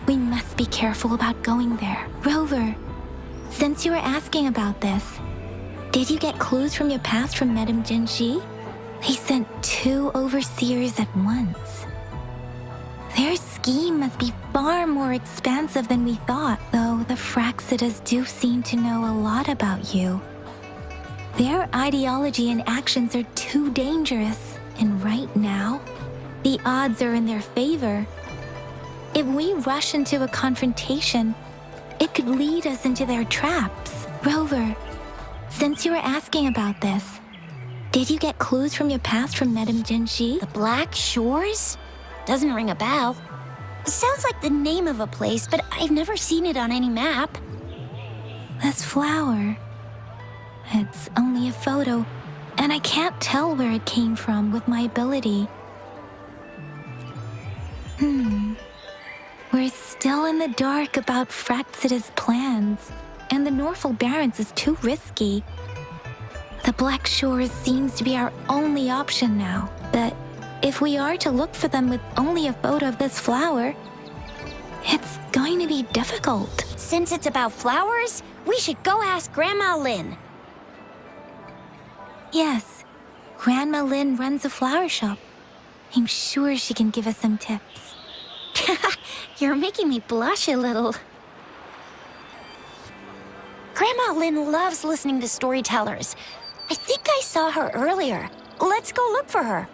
We must be careful about going there. Rover, since you were asking about this, did you get clues from your past from Madame Jinshi? They sent 2 overseers at once. Their scheme must be far more expansive than we thought, though the Fraxidas do seem to know a lot about you. Their ideology and actions are too dangerous, and right now, the odds are in their favor. If we rush into a confrontation, it could lead us into their traps. Rover, since you were asking about this, Did you get clues from your past from Madame Jinji? The Black Shores? Doesn't ring a bell. Sounds like the name of a place, but I've never seen it on any map. This flower. It's only a photo, and I can't tell where it came from with my ability. We're still in the dark about Fraxida's plans, and the Norfolk Barrens is too risky. The Black Shores seems to be our only option now, but if we are to look for them with only a photo of this flower, it's going to be difficult. Since it's about flowers, we should go ask Grandma Lynn. Yes, Grandma Lynn runs a flower shop. I'm sure she can give us some tips. You're making me blush a little. Grandma Lynn loves listening to storytellers. I think I saw her earlier. Let's go look for her.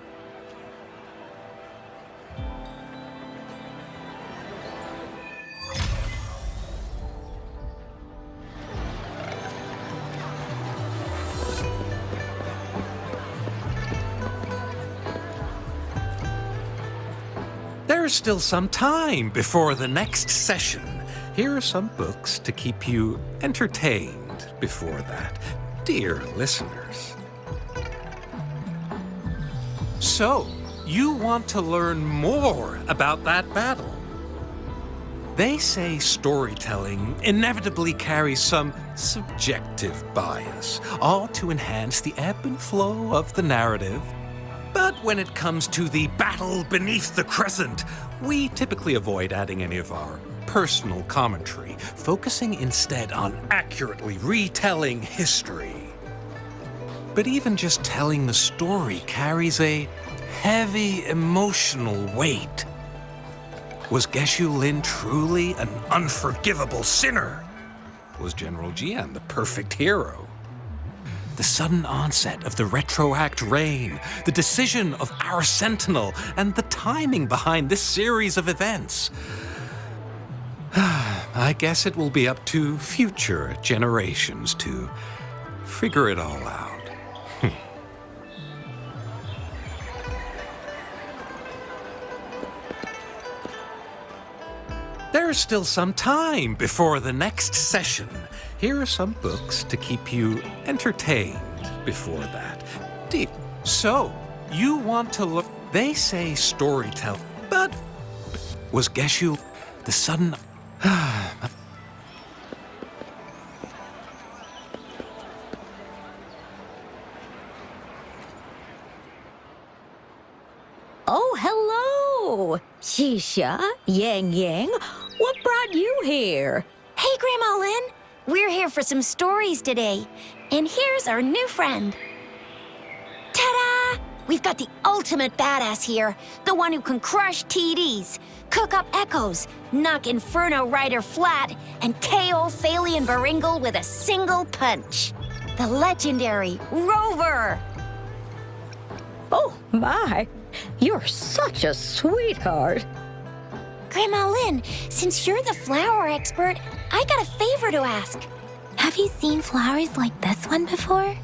There's still some time before the next session. Here are some books to keep you entertained before that, dear listeners. So, you want to learn more about that battle? They say storytelling inevitably carries some subjective bias, all to enhance the ebb and flow of the narrative. But when it comes to the battle beneath the crescent, we typically avoid adding any of our personal commentary, focusing instead on accurately retelling history. But even just telling the story carries a heavy emotional weight. Was Geshu Lin truly an unforgivable sinner? Was General Jian the perfect hero? The sudden onset of the retroact rain, the decision of our sentinel, and the timing behind this series of events. I guess it will be up to future generations to figure it all out. There's still some time before the next session. Here are some books to keep you entertained before that. So, you want to look... They say storytelling, but was Geshu the sudden... Oh, hello! Shisha, Yang Yang, what brought you here? Hey, Grandma Lynn. We're here for some stories today. And here's our new friend. Ta-da! We've got the ultimate badass here. The one who can crush TDs, cook up echoes, knock Inferno Rider flat, and KO Phalian Baringle with a single punch. The legendary Rover! Oh, my. You're such a sweetheart. Grandma Lynn, since you're the flower expert, I got a favor to ask. Have you seen flowers like this one before?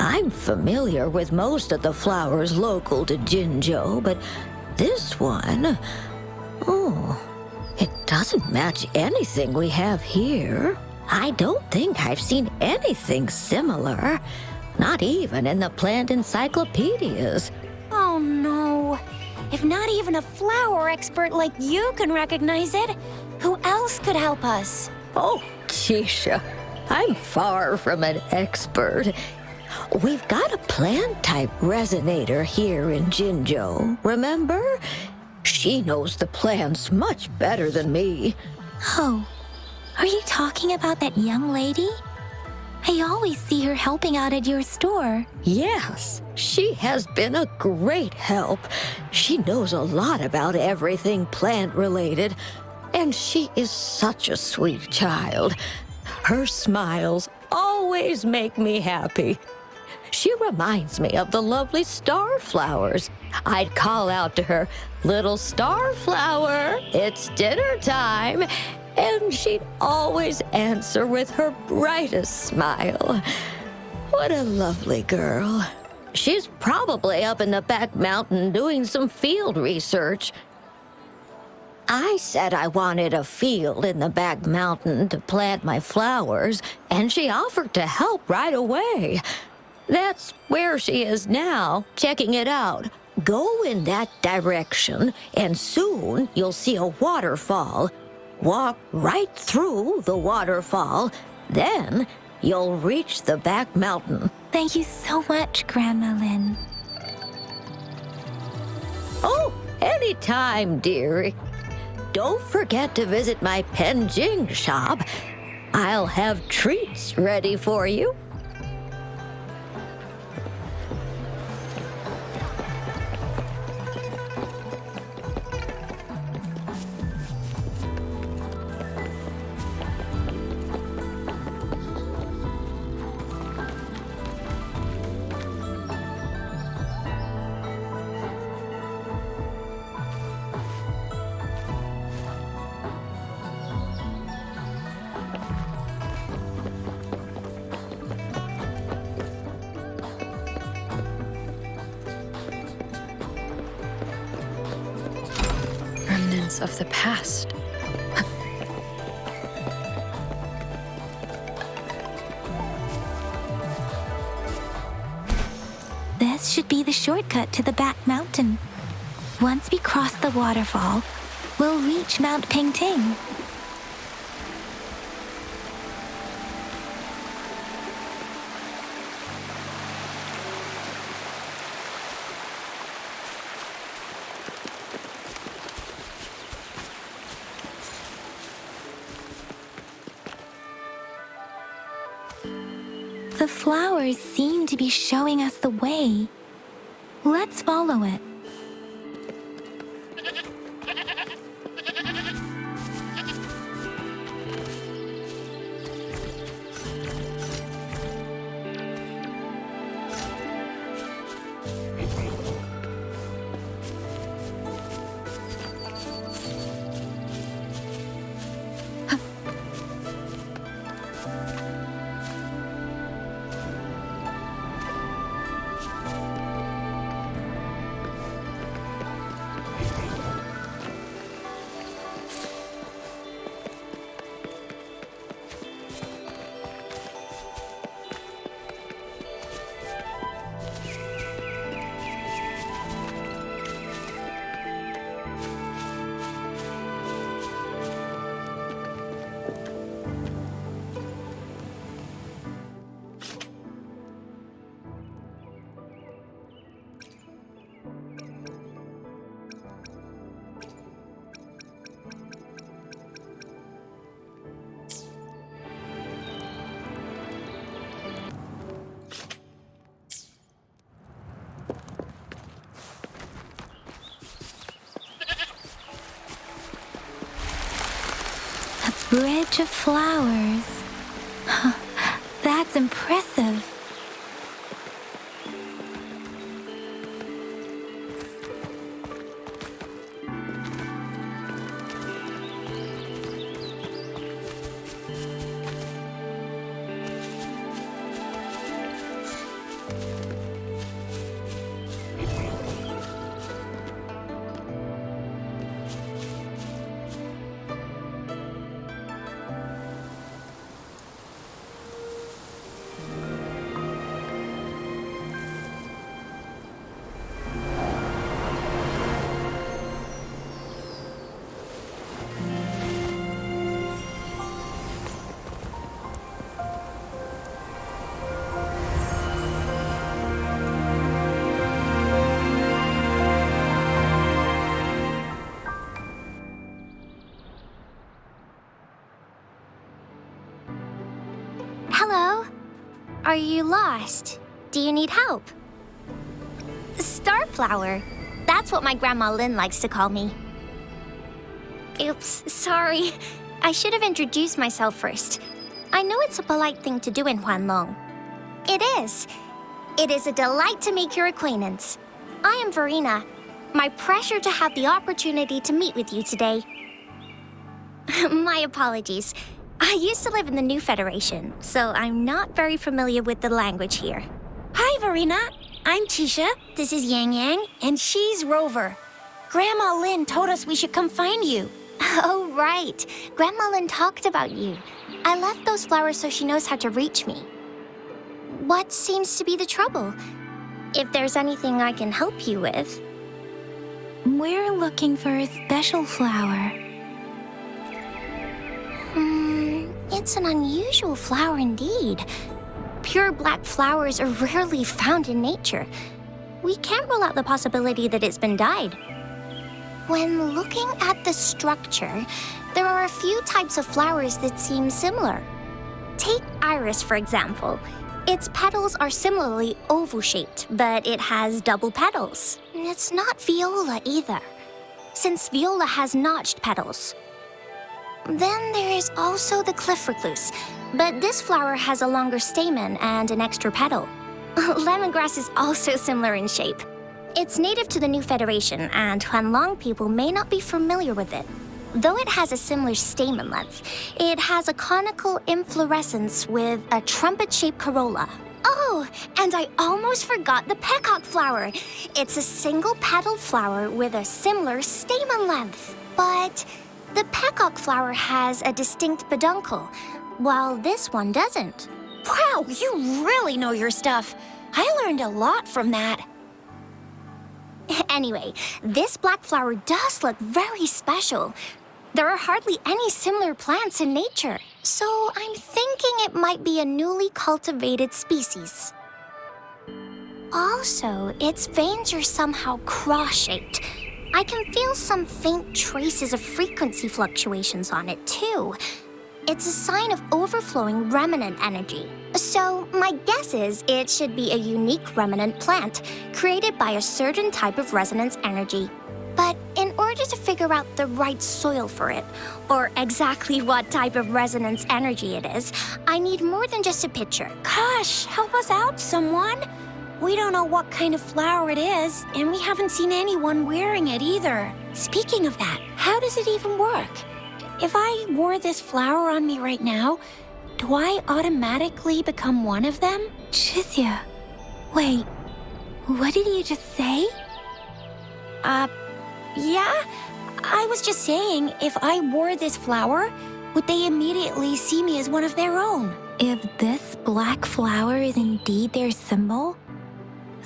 I'm familiar with most of the flowers local to Jinzhou, but this one... Oh, it doesn't match anything we have here. I don't think I've seen anything similar. Not even in the plant encyclopedias. Oh no. If not even a flower expert like you can recognize it, who else could help us? Oh, Chisha, I'm far from an expert. We've got a plant-type resonator here in Jinzhou, remember? She knows the plants much better than me. Oh, are you talking about that young lady? I always see her helping out at your store. Yes, she has been a great help. She knows a lot about everything plant-related, and she is such a sweet child. Her smiles always make me happy. She reminds me of the lovely starflowers. I'd call out to her, "Little starflower, it's dinner time," and she'd always answer with her brightest smile. What a lovely girl. She's probably up in the back mountain doing some field research. I said I wanted a field in the back mountain to plant my flowers, and she offered to help right away. That's where she is now, checking it out. Go in that direction, and soon you'll see a waterfall. Walk right through the waterfall, then you'll reach the back mountain. Thank you so much, Grandma Lynn. Oh, anytime, dearie. Don't forget to visit my Penjing shop. I'll have treats ready for you. Remnants of the past. This should be the shortcut to the back mountain. Once we cross the waterfall, we'll reach Mount Pingting. The flowers seem to be showing us the way. Let's follow it. Bridge of flowers. That's impressive. Hello? Are you lost? Do you need help? Starflower. That's what my Grandma Lynn likes to call me. Oops, sorry. I should have introduced myself first. I know it's a polite thing to do in Huanlong. It is. It is a delight to make your acquaintance. I am Verena. My pleasure to have the opportunity to meet with you today. My apologies. I used to live in the New Federation, so I'm not very familiar with the language here. Hi, Verena. I'm Tisha. This is Yang Yang, and she's Rover. Grandma Lynn told us we should come find you. Oh, right. Grandma Lynn talked about you. I left those flowers so she knows how to reach me. What seems to be the trouble? If there's anything I can help you with. We're looking for a special flower. It's an unusual flower indeed. Pure black flowers are rarely found in nature. We can't rule out the possibility that it's been dyed. When looking at the structure, there are a few types of flowers that seem similar. Take iris, for example. Its petals are similarly oval-shaped, but it has double petals. It's not viola either, since viola has notched petals. Then there is also the cliff recluse, but this flower has a longer stamen and an extra petal. Lemongrass is also similar in shape. It's native to the New Federation, and Huanlong people may not be familiar with it. Though it has a similar stamen length, it has a conical inflorescence with a trumpet-shaped corolla. Oh, and I almost forgot the peacock flower. It's a single-petaled flower with a similar stamen length. But the peacock flower has a distinct peduncle, while this one doesn't. Wow, you really know your stuff. I learned a lot from that. Anyway, this black flower does look very special. There are hardly any similar plants in nature, so I'm thinking it might be a newly cultivated species. Also, its veins are somehow cross-shaped. I can feel some faint traces of frequency fluctuations on it, too. It's a sign of overflowing remnant energy. So, my guess is it should be a unique remnant plant created by a certain type of resonance energy. But in order to figure out the right soil for it, or exactly what type of resonance energy it is, I need more than just a picture. Gosh, help us out, someone. We don't know what kind of flower it is, and we haven't seen anyone wearing it either. Speaking of that, how does it even work? If I wore this flower on me right now, do I automatically become one of them? Chizia, wait, what did you just say? Yeah? I was just saying, if I wore this flower, would they immediately see me as one of their own? If this black flower is indeed their symbol,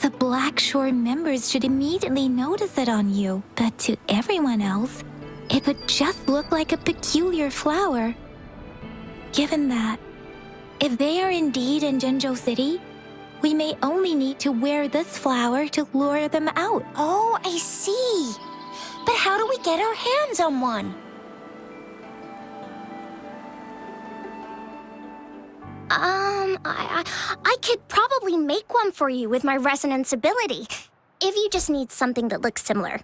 the Black Shore members should immediately notice it on you. But to everyone else, it would just look like a peculiar flower. Given that, if they are indeed in Jinzhou City, we may only need to wear this flower to lure them out. Oh, I see. But how do we get our hands on one? I could probably make one for you with my resonance ability, if you just need something that looks similar.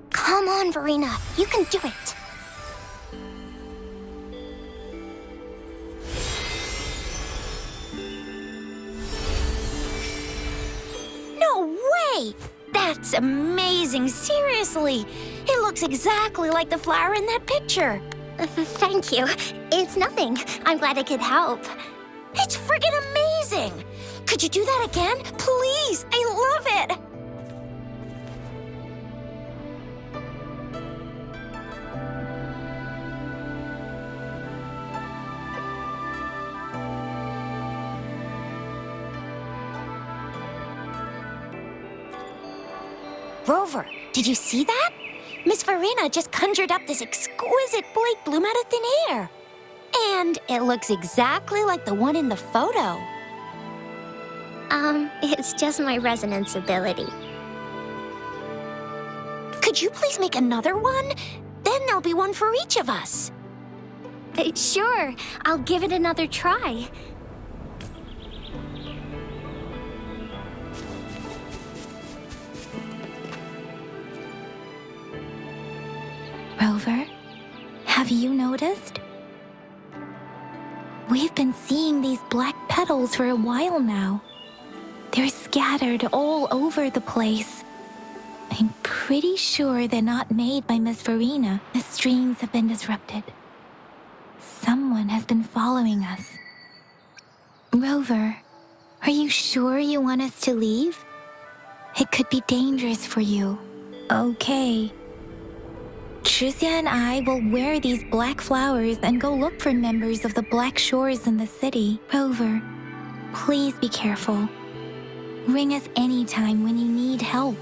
Come on, Verena, you can do it. No way! That's amazing, seriously. It looks exactly like the flower in that picture. Thank you. It's nothing. I'm glad I could help. It's friggin' amazing! Could you do that again? Please, I love it! Rover, did you see that? Miss Verena just conjured up this exquisite Blake bloom out of thin air. And it looks exactly like the one in the photo. It's just my resonance ability. Could you please make another one? Then there'll be one for each of us. Sure, I'll give it another try. Rover, have you noticed? We've been seeing these black petals for a while now. They're scattered all over the place. I'm pretty sure they're not made by Miss Verena. The streams have been disrupted. Someone has been following us. Rover, are you sure you want us to leave? It could be dangerous for you. Okay. Tricia and I will wear these black flowers and go look for members of the Black Shores in the city. Rover, please be careful. Ring us anytime when you need help.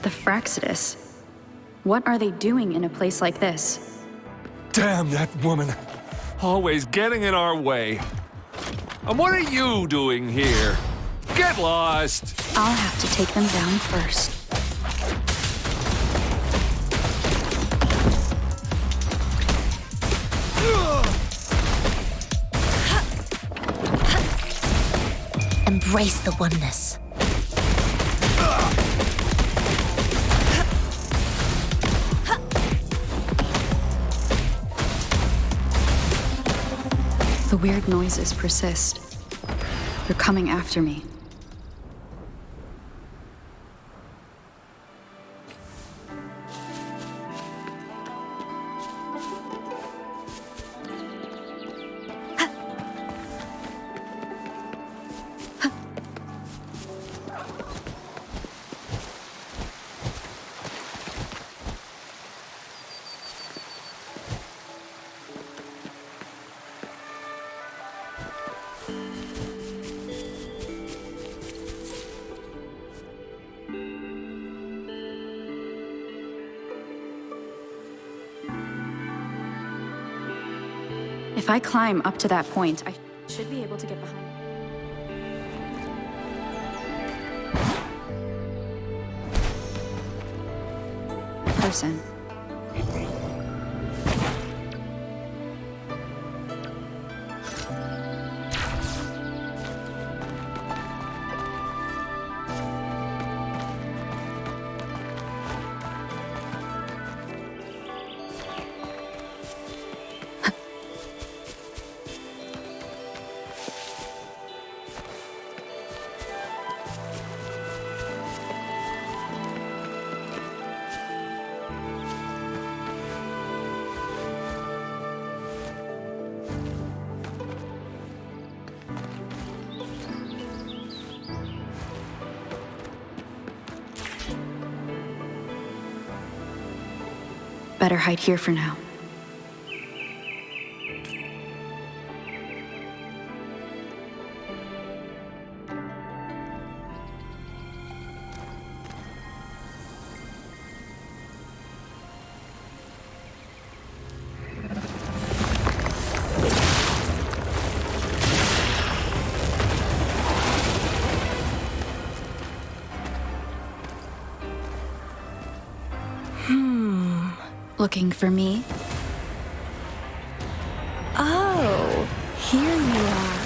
The Fraxidus. What are they doing in a place like this? Damn that woman. Always getting in our way. And what are you doing here? Get lost! I'll have to take them down first. Embrace the oneness. The weird noises persist. They're coming after me. If I climb up to that point, I should be able to get behind. Person. Better hide here for now. Looking for me? Oh, here you are.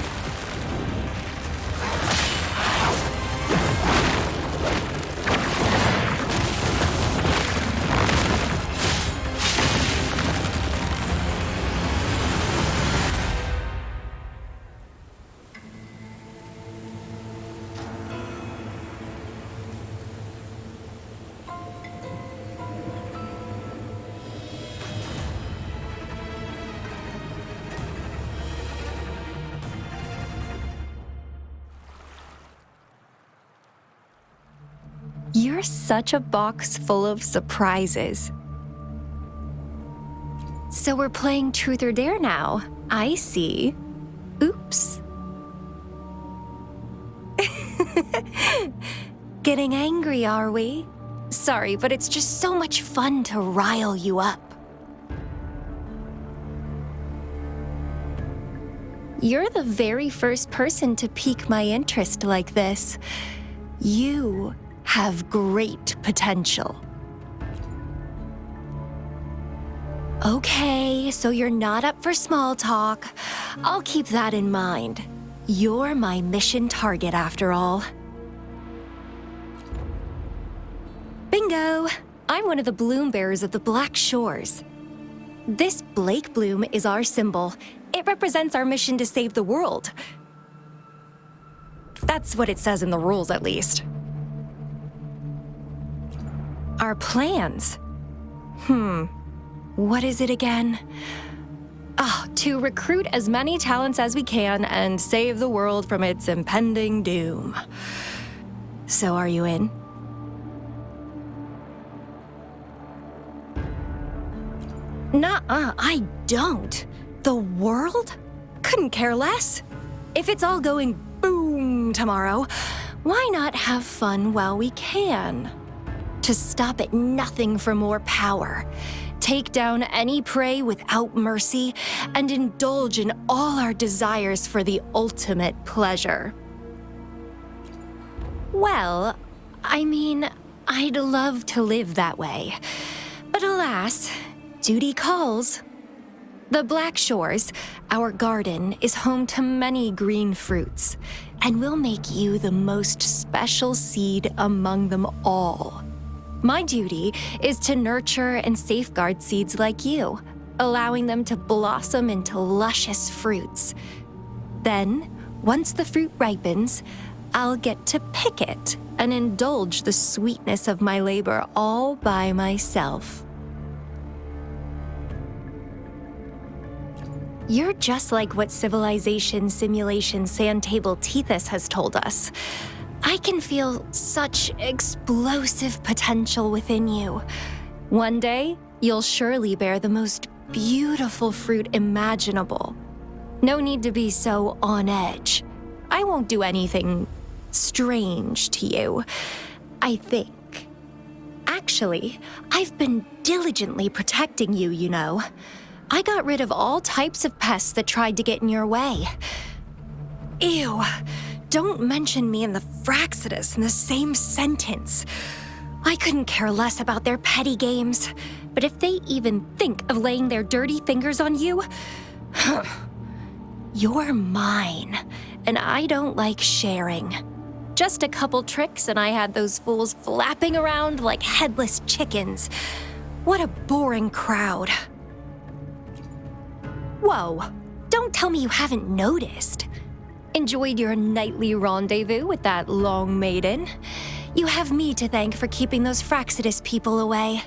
You're such a box full of surprises. So we're playing Truth or Dare now. I see. Oops. Getting angry, are we? Sorry, but it's just so much fun to rile you up. You're the very first person to pique my interest like this. You have great potential. Okay, so you're not up for small talk. I'll keep that in mind. You're my mission target, after all. Bingo! I'm one of the bloom bearers of the Black Shores. This Blake bloom is our symbol. It represents our mission to save the world. That's what it says in the rules, at least. Our plans? What is it again? To recruit as many talents as we can and save the world from its impending doom. So are you in? Nuh-uh, I don't. The world? Couldn't care less. If it's all going boom tomorrow, why not have fun while we can? To stop at nothing for more power, take down any prey without mercy, and indulge in all our desires for the ultimate pleasure. Well, I mean, I'd love to live that way. But alas, duty calls. The Black Shores, our garden, is home to many green fruits, and will make you the most special seed among them all. My duty is to nurture and safeguard seeds like you, allowing them to blossom into luscious fruits. Then, once the fruit ripens, I'll get to pick it and indulge the sweetness of my labor all by myself. You're just like what Civilization Simulation Sandtable Tethys has told us. I can feel such explosive potential within you. One day, you'll surely bear the most beautiful fruit imaginable. No need to be so on edge. I won't do anything strange to you, I think. Actually, I've been diligently protecting you, you know. I got rid of all types of pests that tried to get in your way. Ew. Don't mention me and the Fraxidus in the same sentence. I couldn't care less about their petty games, but if they even think of laying their dirty fingers on you, you're mine, and I don't like sharing. Just a couple tricks and I had those fools flapping around like headless chickens. What a boring crowd. Whoa, don't tell me you haven't noticed. Enjoyed your nightly rendezvous with that long maiden? You have me to thank for keeping those Fraxidus people away.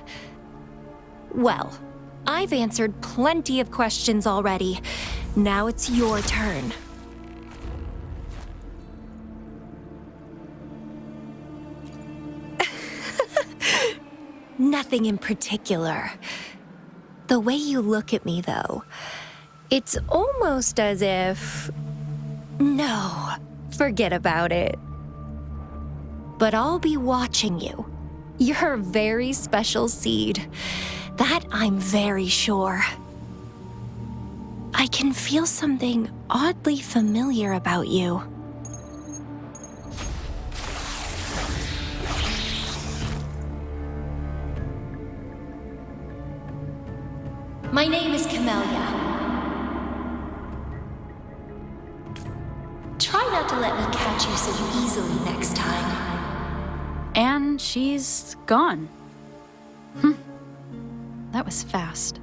Well, I've answered plenty of questions already. Now it's your turn. Nothing in particular. The way you look at me, though, it's almost as if... No, forget about it. But I'll be watching you. You're a very special seed. That I'm very sure. I can feel something oddly familiar about you. My name is Camellia. Try not to let me catch you so easily next time. And she's gone. That was fast.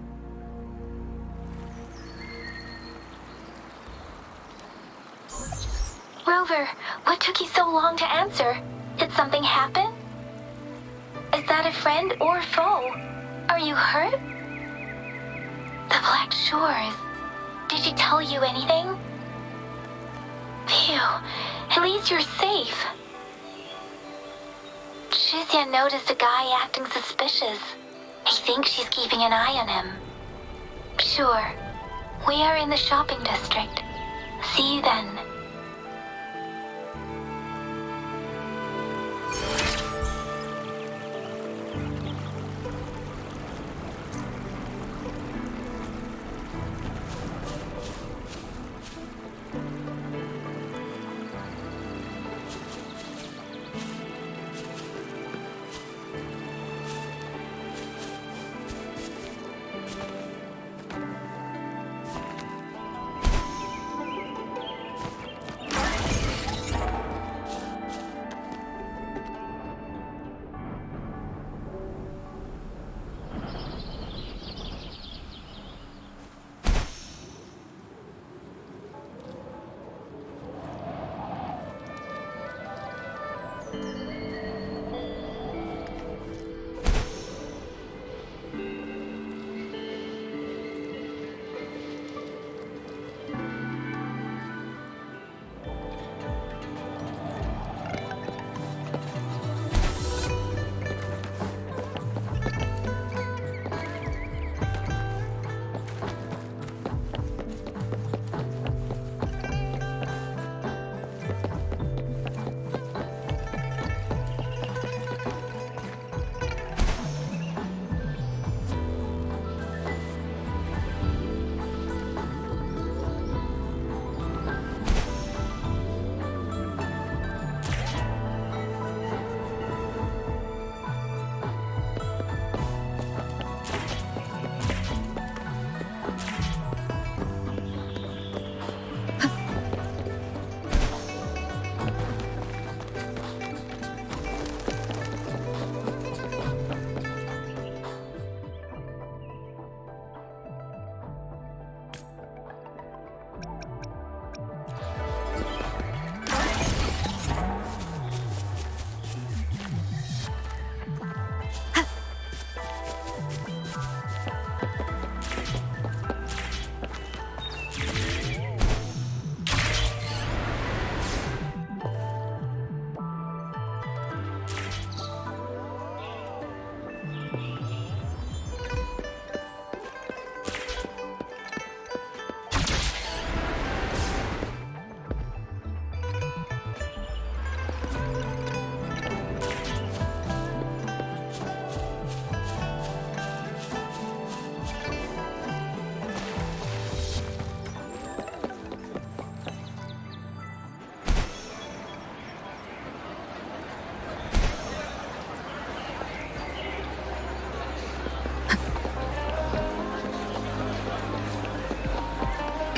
Rover, what took you so long to answer? Did something happen? Is that a friend or a foe? Are you hurt? The Black Shores. Did she tell you anything? Phew, at least you're safe. Shuzia noticed a guy acting suspicious. I think she's keeping an eye on him. Sure, we are in the shopping district. See you then.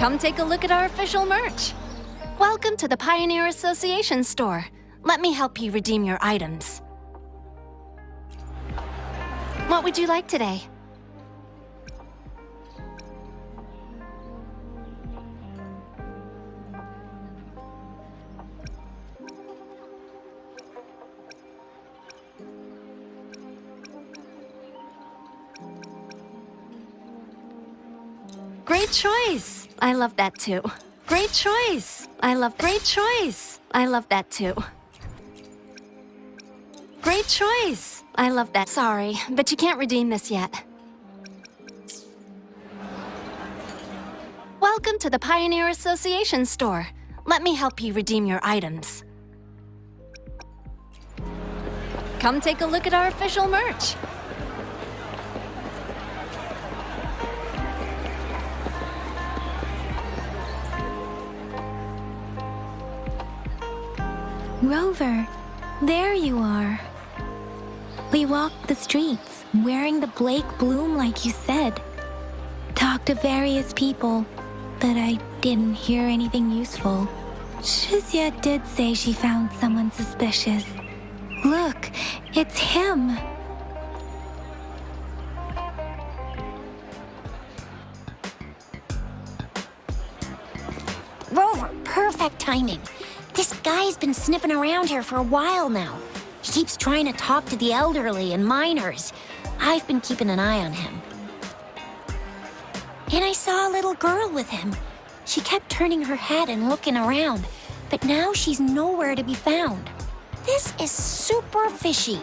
Come take a look at our official merch. Welcome to the Pioneer Association store. Let me help you redeem your items. What would you like today? Great choice. I love that too. Great choice. I love great choice. I love that too. Great choice. I love that. Sorry, but you can't redeem this yet. Welcome to the Pioneer Association store. Let me help you redeem your items. Come take a look at our official merch. Rover, there you are. We walked the streets, wearing the Blake bloom like you said. Talked to various people, but I didn't hear anything useful. Shizia did say she found someone suspicious. Look, it's him. Rover, perfect timing. This guy's been sniffing around here for a while now. He keeps trying to talk to the elderly and minors. I've been keeping an eye on him. And I saw a little girl with him. She kept turning her head and looking around, but now she's nowhere to be found. This is super fishy.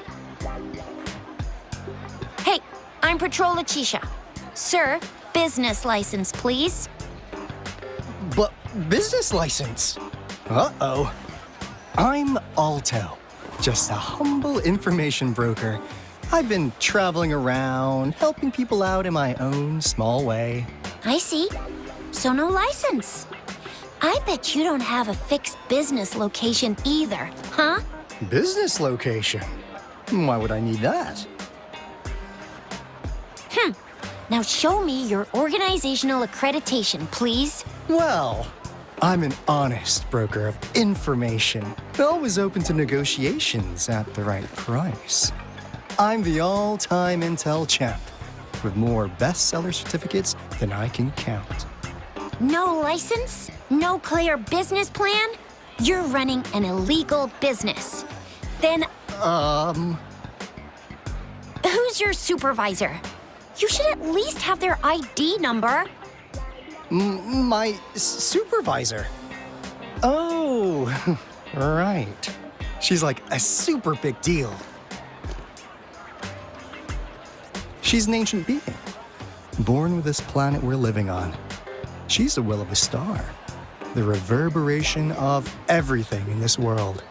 Hey, I'm Patrol Letitia. Sir, business license, please. But business license? Uh-oh. I'm Alto, just a humble information broker. I've been traveling around, helping people out in my own small way. I see. So no license. I bet you don't have a fixed business location either, huh? Business location? Why would I need that? Now show me your organizational accreditation, please. Well, I'm an honest broker of information, always open to negotiations at the right price. I'm the all-time intel champ, with more bestseller certificates than I can count. No license? No clear business plan? You're running an illegal business. Then... Who's your supervisor? You should at least have their ID number. My supervisor? Oh, right. She's like a super big deal. She's an ancient being, born with this planet we're living on. She's the will of a star, the reverberation of everything in this world.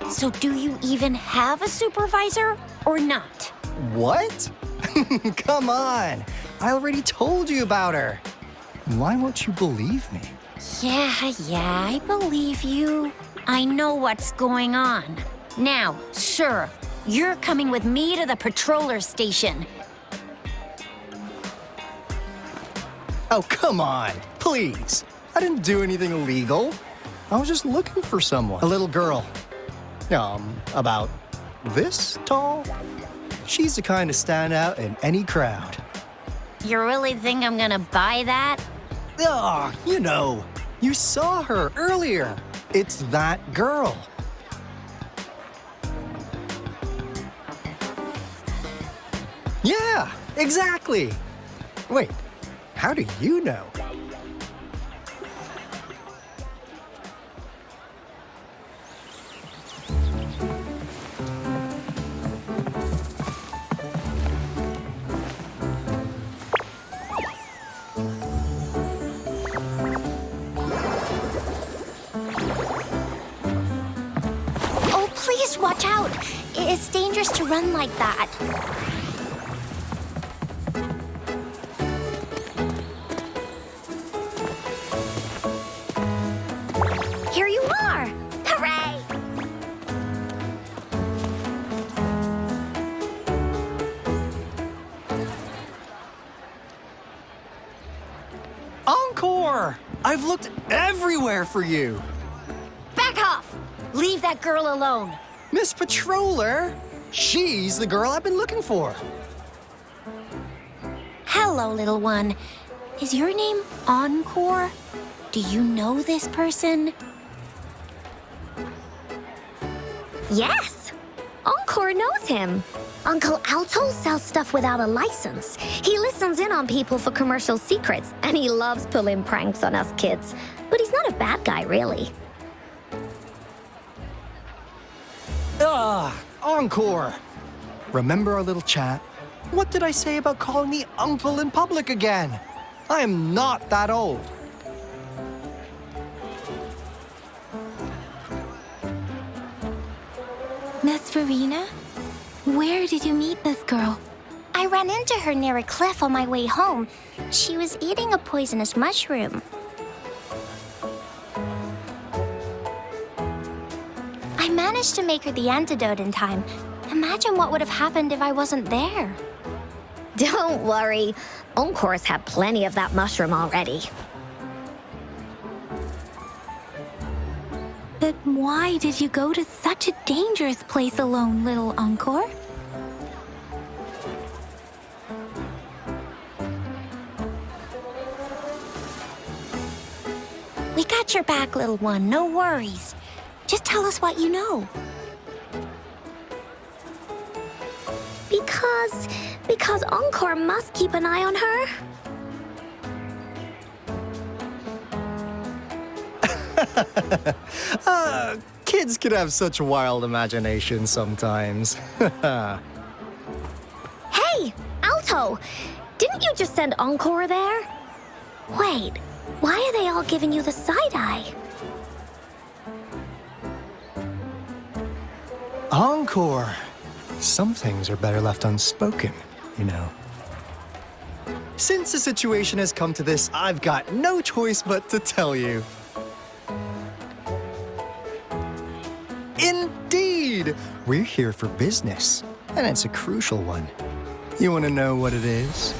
So do you even have a supervisor or not? What? Come on! I already told you about her. Why won't you believe me? Yeah, I believe you. I know what's going on. Now, sir, you're coming with me to the patroller station. Oh, come on, please. I didn't do anything illegal. I was just looking for someone. A little girl. About this tall? She's the kind to stand out in any crowd. You really think I'm gonna buy that? You know, you saw her earlier. It's that girl. Yeah, exactly. Wait, how do you know? Please watch out. It's dangerous to run like that. Here you are! Hooray! Encore! I've looked everywhere for you. Back off! Leave that girl alone. Miss Patroller, she's the girl I've been looking for. Hello, little one. Is your name Encore? Do you know this person? Yes! Encore knows him. Uncle Alto sells stuff without a license. He listens in on people for commercial secrets, and he loves pulling pranks on us kids. But he's not a bad guy, really. Encore! Remember our little chat? What did I say about calling me uncle in public again? I am not that old. Miss Verena? Where did you meet this girl? I ran into her near a cliff on my way home. She was eating a poisonous mushroom. I managed to make her the antidote in time. Imagine what would have happened if I wasn't there. Don't worry. Encore's had plenty of that mushroom already. But why did you go to such a dangerous place alone, little Encore? We got your back, little one. No worries. Just tell us what you know. Because Encore must keep an eye on her. Kids can have such wild imaginations sometimes. Hey, Alto! Didn't you just send Encore there? Wait, why are they all giving you the side-eye? Encore! Some things are better left unspoken, you know. Since the situation has come to this, I've got no choice but to tell you. Indeed! We're here for business, and it's a crucial one. You want to know what it is?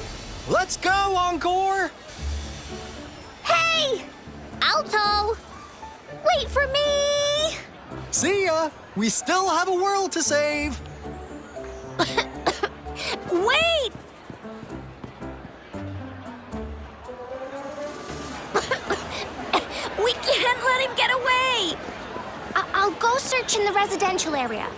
Let's go, Encore! Hey! Alto! Wait for me! See ya! We still have a world to save! Wait! away! I'll go search in the residential area.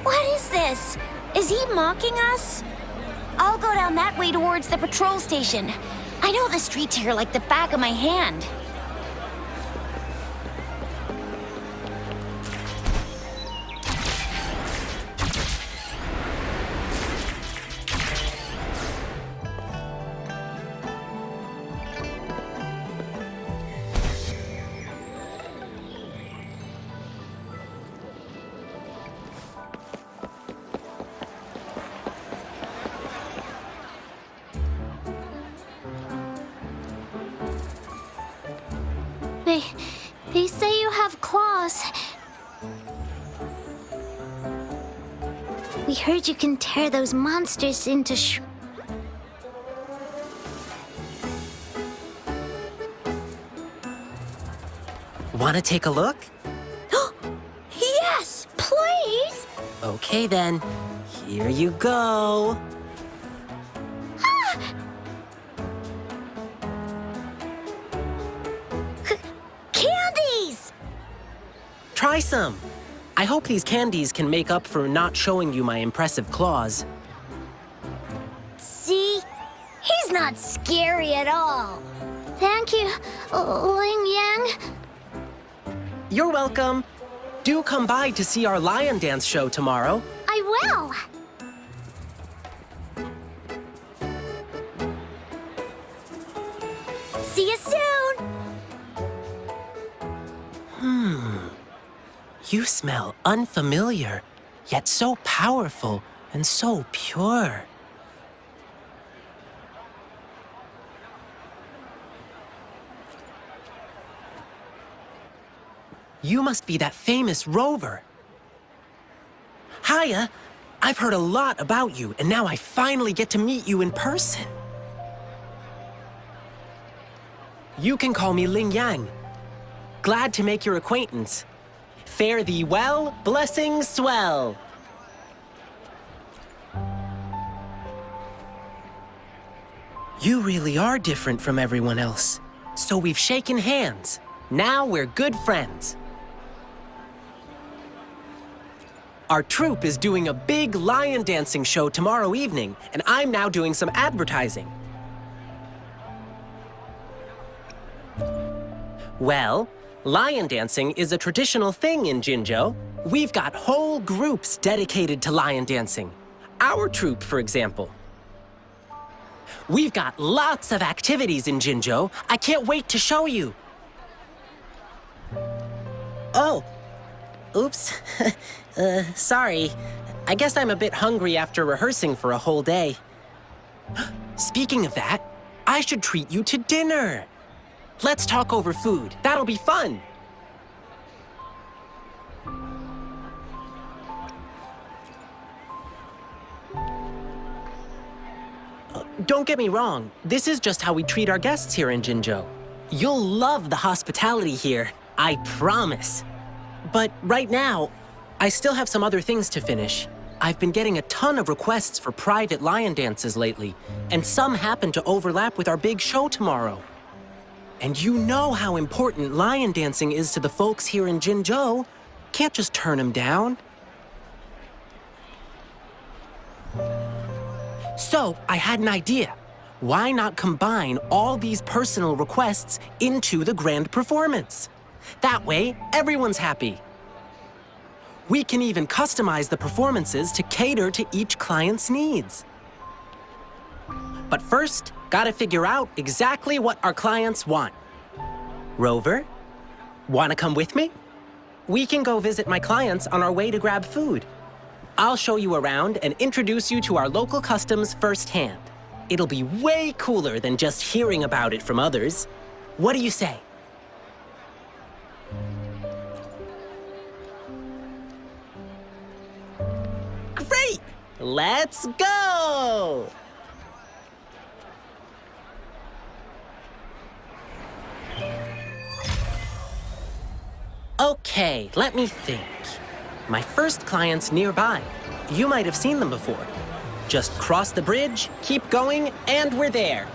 What is this? Is he mocking us? I'll go down that way towards the patrol station. I know the streets here like the back of my hand. They say you have claws. We heard you can tear those monsters into Want to take a look? Yes, please! Okay then, here you go. Candies! Try some. I hope these candies can make up for not showing you my impressive claws. See? He's not scary at all. Thank you, Ling Yang. You're welcome. Do come by to see our lion dance show tomorrow. I will. See you soon. You smell unfamiliar, yet so powerful and so pure. You must be that famous rover. Hiya, I've heard a lot about you, and now I finally get to meet you in person. You can call me Ling Yang. Glad to make your acquaintance. Fare thee well, blessings swell. You really are different from everyone else. So we've shaken hands. Now we're good friends. Our troupe is doing a big lion dancing show tomorrow evening, and I'm now doing some advertising. Well, lion dancing is a traditional thing in Jinzhou. We've got whole groups dedicated to lion dancing. Our troupe, for example. We've got lots of activities in Jinzhou. I can't wait to show you. Oh, oops. Sorry. I guess I'm a bit hungry after rehearsing for a whole day. Speaking of that, I should treat you to dinner. Let's talk over food. That'll be fun. Don't get me wrong. This is just how we treat our guests here in Jinzhou. You'll love the hospitality here. I promise. But right now, I still have some other things to finish. I've been getting a ton of requests for private lion dances lately, and some happen to overlap with our big show tomorrow. And you know how important lion dancing is to the folks here in Jinzhou. Can't just turn them down. So, I had an idea. Why not combine all these personal requests into the grand performance? That way, everyone's happy. We can even customize the performances to cater to each client's needs. But first, gotta figure out exactly what our clients want. Rover, wanna come with me? We can go visit my clients on our way to grab food. I'll show you around and introduce you to our local customs firsthand. It'll be way cooler than just hearing about it from others. What do you say? Great! Let's go! Okay, let me think. My first client's nearby. You might have seen them before. Just cross the bridge, keep going, and we're there.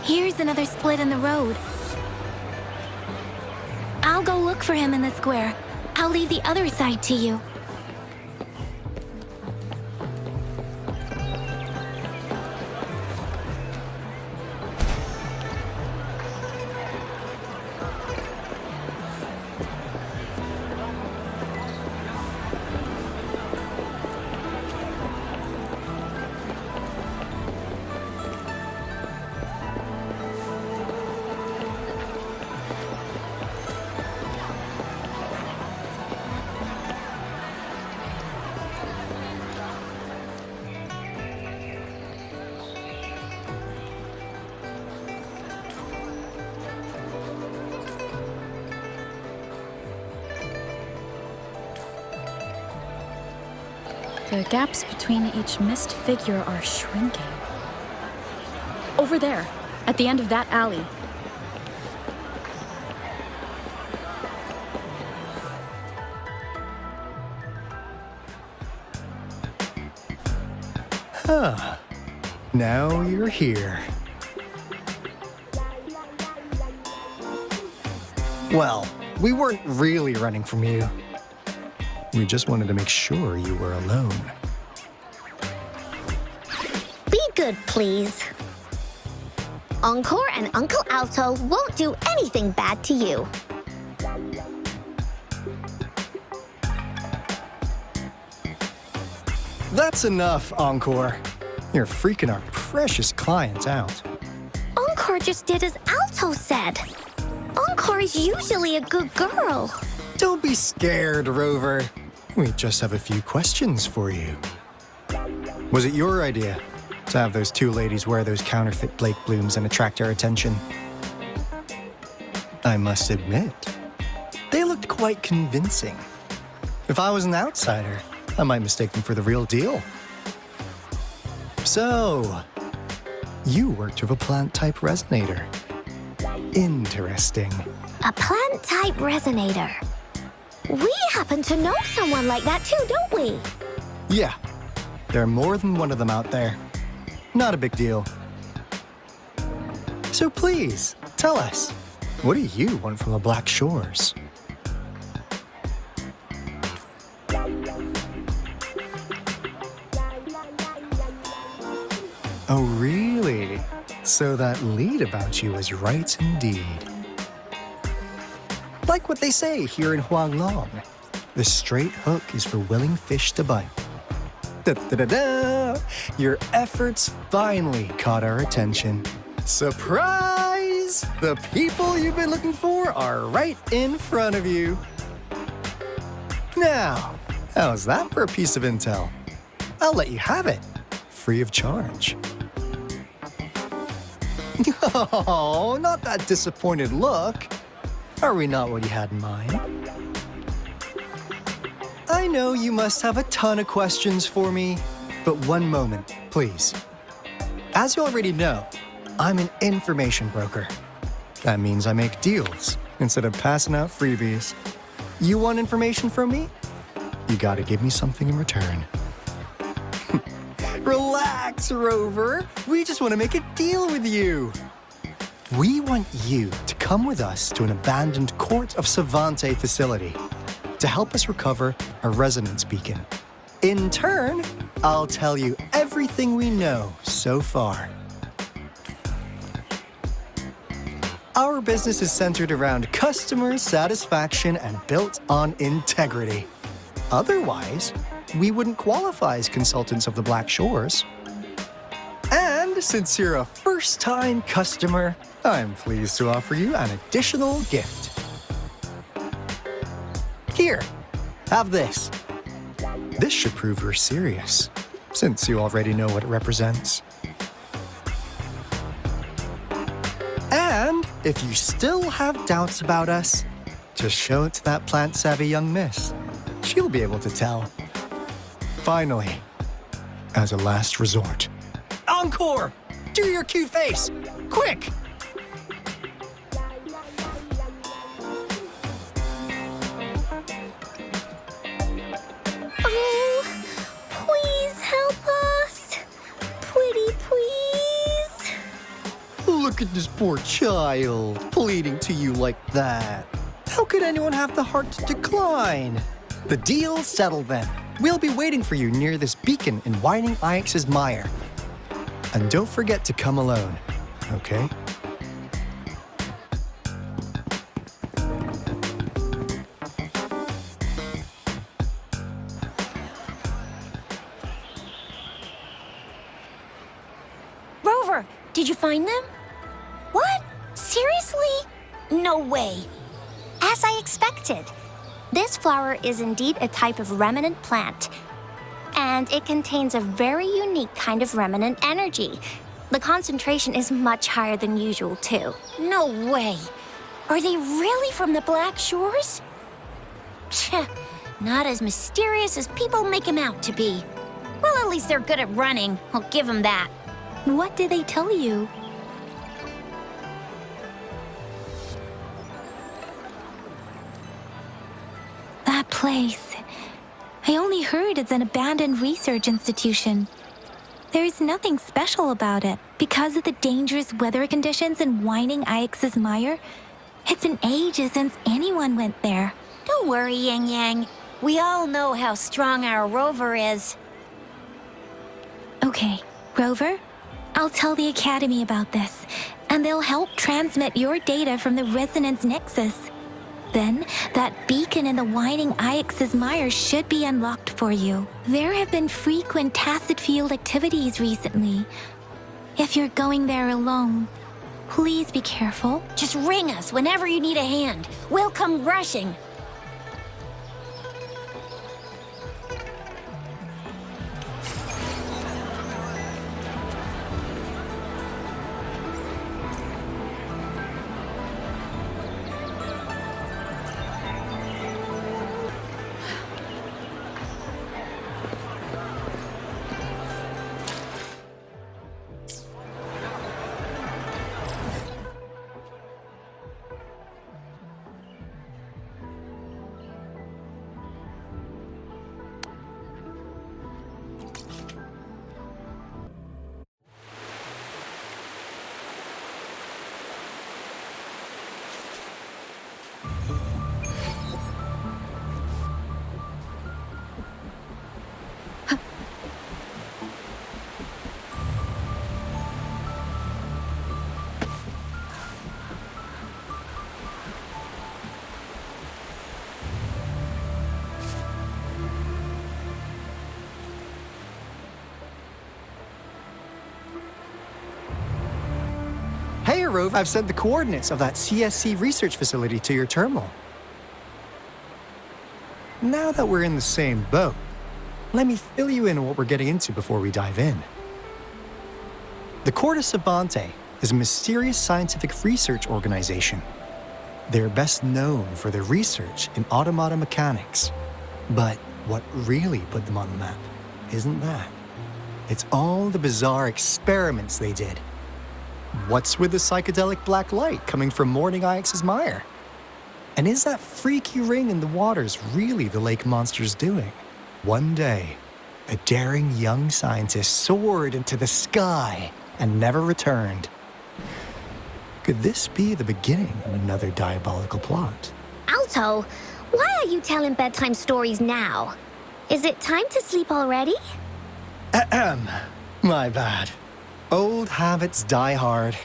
Here's another split in the road. I'll go look for him in the square. I'll leave the other side to you. The gaps between each missed figure are shrinking. Over there, at the end of that alley. Huh. Now you're here. Well, we weren't really running from you. We just wanted to make sure you were alone. Be good, please. Encore and Uncle Alto won't do anything bad to you. That's enough, Encore. You're freaking our precious clients out. Encore just did as Alto said. Encore is usually a good girl. Don't be scared, Rover. We just have a few questions for you. Was it your idea to have those two ladies wear those counterfeit Blake blooms and attract our attention? I must admit, they looked quite convincing. If I was an outsider, I might mistake them for the real deal. So, you worked with a plant-type resonator. Interesting. A plant-type resonator. We happen to know someone like that too, don't we? Yeah, there are more than one of them out there. Not a big deal. So please, tell us, what do you want from the Black Shores? Oh, really? So that lead about you is right indeed. Like what they say here in Huanglong, the straight hook is for willing fish to bite. Da-da-da-da! Your efforts finally caught our attention. Surprise! The people you've been looking for are right in front of you. Now, how's that for a piece of intel? I'll let you have it, free of charge. Oh, not that disappointed look. Are we not what you had in mind? I know you must have a ton of questions for me, but one moment, please. As you already know, I'm an information broker. That means I make deals instead of passing out freebies. You want information from me? You gotta give me something in return. Relax, Rover. We just want to make a deal with you. We want you to come with us to an abandoned Court of Savante facility to help us recover a resonance beacon. In turn, I'll tell you everything we know so far. Our business is centered around customer satisfaction and built on integrity. Otherwise, we wouldn't qualify as consultants of the Black Shores. And since you're a first-time customer, I'm pleased to offer you an additional gift. Here, have this. This should prove you're serious, since you already know what it represents. If you still have doubts about us, just show it to that plant-savvy young miss. She'll be able to tell. Finally, as a last resort. Encore! Do your cute face! Quick! Oh, please help us. Pretty please. Look at this poor child, pleading to you like that. How could anyone have the heart to decline? The deal's settled then. We'll be waiting for you near this beacon in Whining Ix's mire. And don't forget to come alone, okay? Rover, did you find them? What? Seriously? No way. As I expected. This flower is indeed a type of remnant plant, and it contains a very unique kind of remnant energy. The concentration is much higher than usual, too. No way. Are they really from the Black Shores? Pshh, not as mysterious as people make them out to be. Well, at least they're good at running. I'll give them that. What did they tell you? That place. I only heard it's an abandoned research institution. There is nothing special about it. Because of the dangerous weather conditions in Whining Ix's mire, it's been ages since anyone went there. Don't worry, Yang Yang. We all know how strong our Rover is. Okay, Rover, I'll tell the Academy about this, and they'll help transmit your data from the Resonance Nexus. Then, that beacon in the Whining Ix's mire should be unlocked for you. There have been frequent tacit field activities recently. If you're going there alone, please be careful. Just ring us whenever you need a hand. We'll come rushing. Hey, Rove, I've sent the coordinates of that CSC research facility to your terminal. Now that we're in the same boat, let me fill you in on what we're getting into before we dive in. The Corte Savante is a mysterious scientific research organization. They're best known for their research in automata mechanics. But what really put them on the map isn't that. It's all the bizarre experiments they did. What's with the psychedelic black light coming from Morning Ix's mire? And is that freaky ring in the waters really the lake monster's doing? One day, a daring young scientist soared into the sky and never returned. Could this be the beginning of another diabolical plot? Alto, why are you telling bedtime stories now? Is it time to sleep already? My bad. Old habits die hard.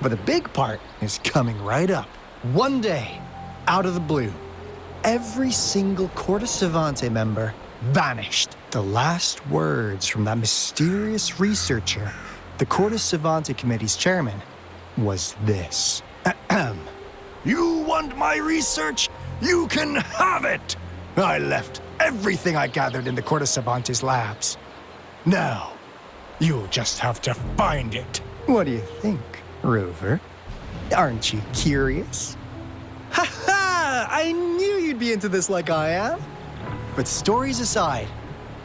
But the big part is coming right up. One day, out of the blue, every single Corte Savante member vanished. The last words from that mysterious researcher, the Corte Savante Committee's chairman, was this. You want my research? You can have it! I left everything I gathered in the Corte Savante's labs. Now, you'll just have to find it. What do you think, Rover? Aren't you curious? Ha ha! I knew you'd be into this like I am. But stories aside,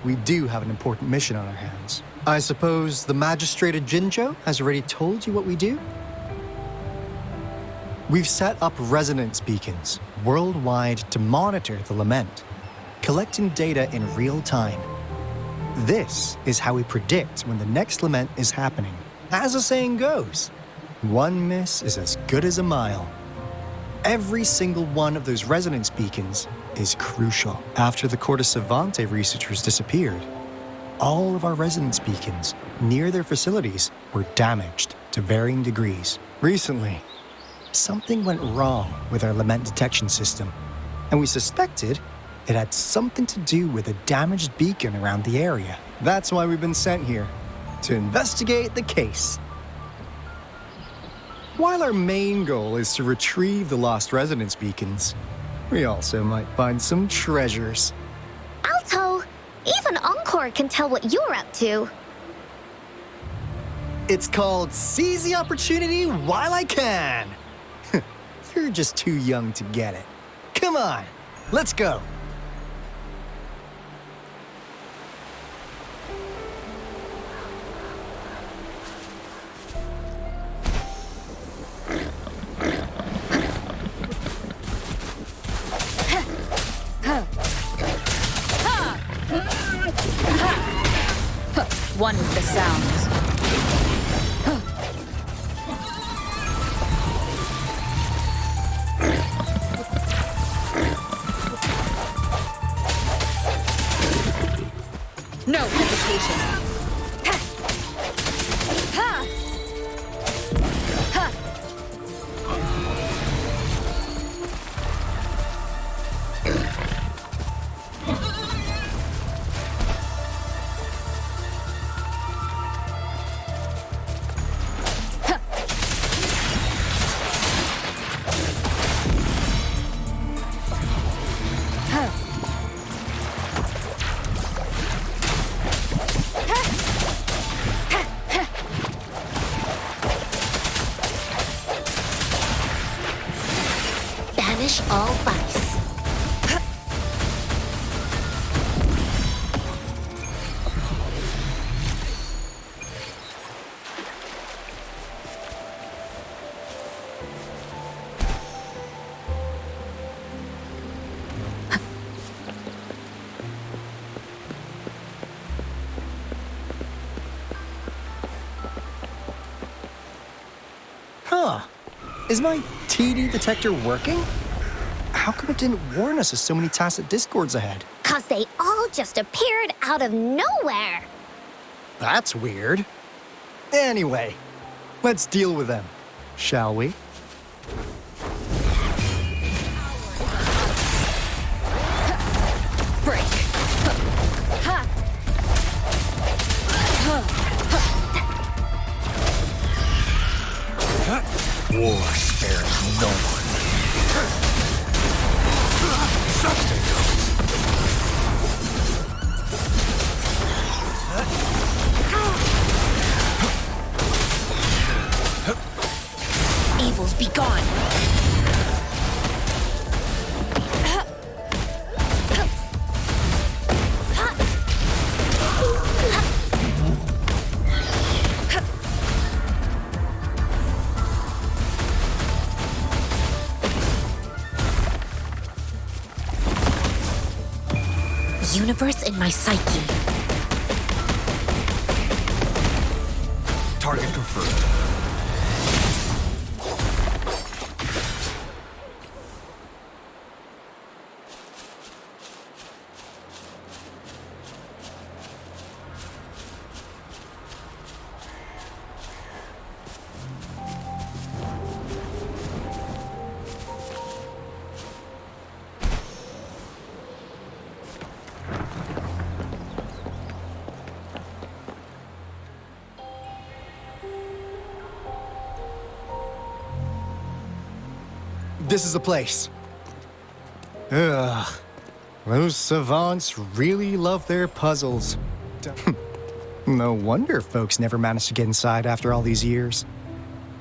we do have an important mission on our hands. I suppose the magistrate at Jinzhou has already told you what we do? We've set up resonance beacons worldwide to monitor the lament, collecting data in real time. This is how we predict when the next lament is happening. As the saying goes, one miss is as good as a mile. Every single one of those resonance beacons is crucial. After the Corte Savante researchers disappeared, all of our resonance beacons near their facilities were damaged to varying degrees. Recently, something went wrong with our lament detection system, and we suspected it had something to do with a damaged beacon around the area. That's why we've been sent here, to investigate the case. While our main goal is to retrieve the lost resonance beacons, we also might find some treasures. Alto, even Encore can tell what you're up to. It's called Seize the Opportunity While I Can. You're just too young to get it. Come on, let's go. One with the sounds. No hesitation. Banish all vice. Huh. Is my TD detector working? How come it didn't warn us of so many tacit discords ahead? 'Cause they all just appeared out of nowhere. That's weird. Anyway, let's deal with them, shall we? Break. War spares no one. Evils be gone. Universe in my psyche. Target confirmed. This is the place. Ugh. Those savants really love their puzzles. No wonder folks never managed to get inside after all these years.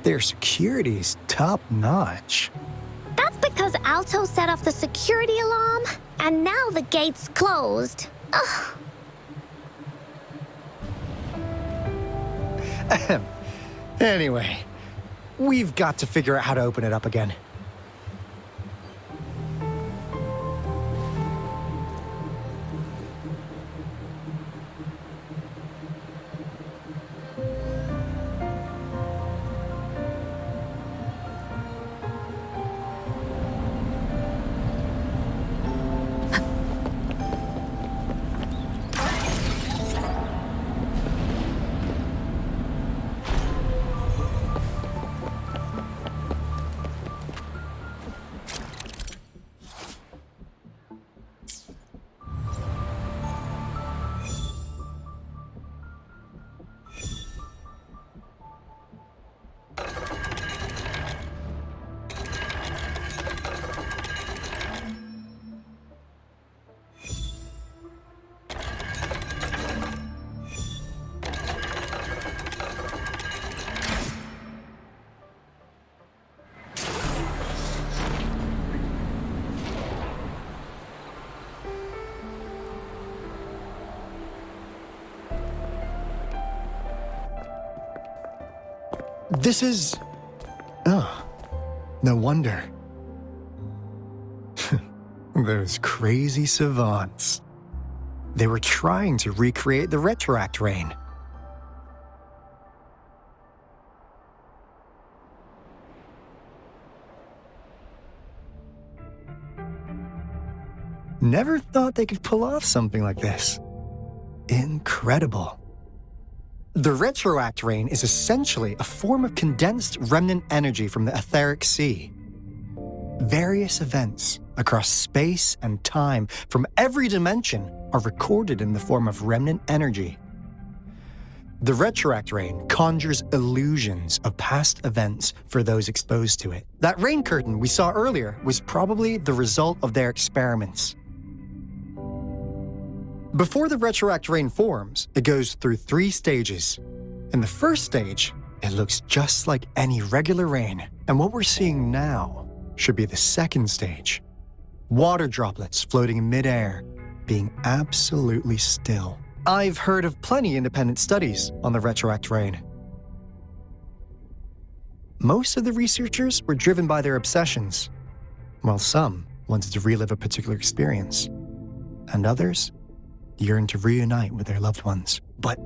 Their security's top-notch. That's because Alto set off the security alarm, and now the gate's closed. Ugh. Anyway, we've got to figure out how to open it up again. This is... Oh, no wonder. Those crazy savants. They were trying to recreate the retroact rain. Never thought they could pull off something like this. Incredible. The retroact rain is essentially a form of condensed remnant energy from the etheric sea. Various events across space and time from every dimension are recorded in the form of remnant energy. The retroact rain conjures illusions of past events for those exposed to it. That rain curtain we saw earlier was probably the result of their experiments. Before the retroact rain forms, it goes through 3 stages. In the first stage, it looks just like any regular rain, and what we're seeing now should be the second stage. Water droplets floating in midair, being absolutely still. I've heard of plenty independent studies on the retroact rain. Most of the researchers were driven by their obsessions, while some wanted to relive a particular experience, and others yearn to reunite with their loved ones. But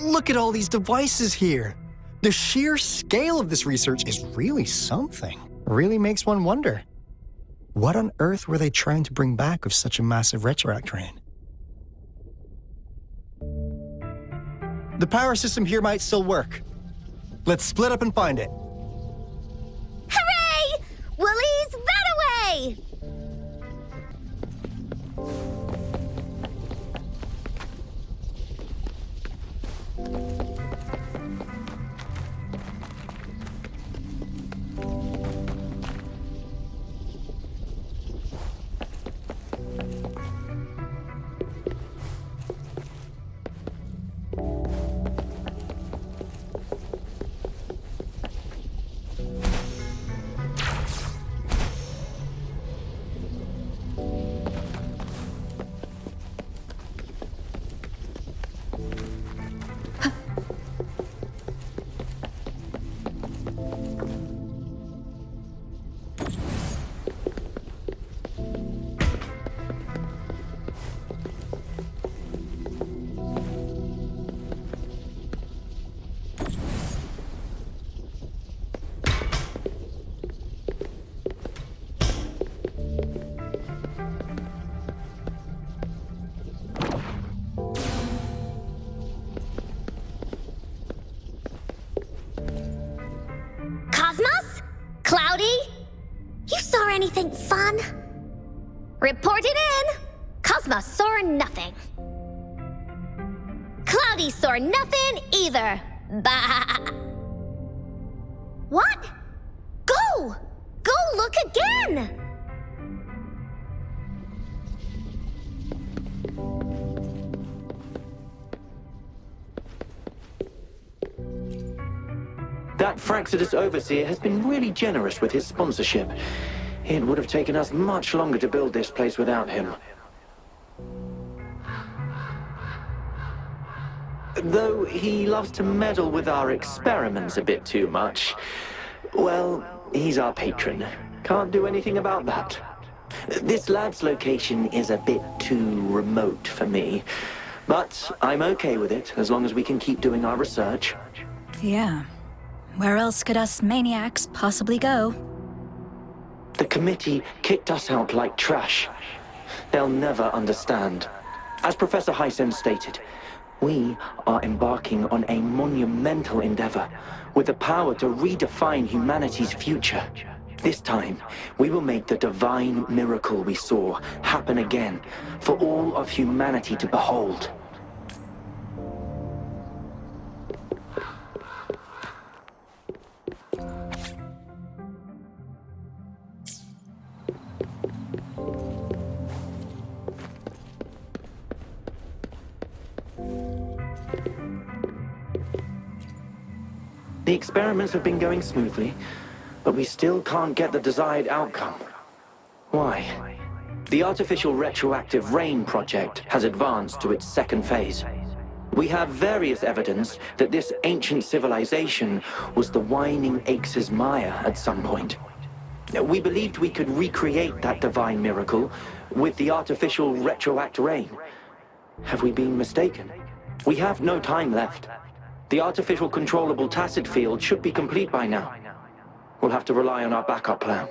look at all these devices here. The sheer scale of this research is really something. Really makes one wonder. What on earth were they trying to bring back with such a massive retroact rain? The power system here might still work. Let's split up and find it. Hooray! Woolies, that away! Anything fun? Report it in! Cosmos saw nothing. Cloudy saw nothing either. Bah! What? Go! Go look again! The That Fraxidus overseer has been really generous with his sponsorship. It would have taken us much longer to build this place without him. Though he loves to meddle with our experiments a bit too much. Well, he's our patron. Can't do anything about that. This lab's location is a bit too remote for me. But I'm okay with it, as long as we can keep doing our research. Yeah. Where else could us maniacs possibly go? The committee kicked us out like trash. They'll never understand. As Professor Hysen stated, we are embarking on a monumental endeavor with the power to redefine humanity's future. This time, we will make the divine miracle we saw happen again for all of humanity to behold. The experiments have been going smoothly, but we still can't get the desired outcome. Why? The artificial retroactive rain project has advanced to its second phase. We have various evidence that this ancient civilization was the Whining Aches' Maya at some point. We believed we could recreate that divine miracle with the artificial retroact rain. Have we been mistaken? We have no time left. The artificial controllable tacit field should be complete by now. We'll have to rely on our backup plan.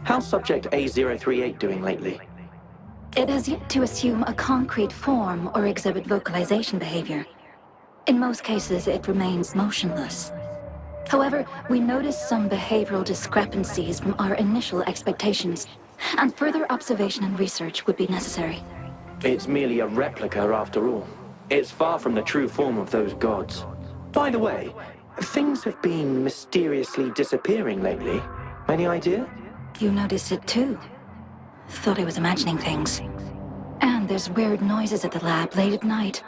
How's Subject A038 doing lately? It has yet to assume a concrete form or exhibit vocalization behavior. In most cases, it remains motionless. However, we noticed some behavioral discrepancies from our initial expectations, and further observation and research would be necessary. It's merely a replica after all. It's far from the true form of those gods. By the way, things have been mysteriously disappearing lately. Any idea? You noticed it too. Thought I was imagining things. And there's weird noises at the lab late at night.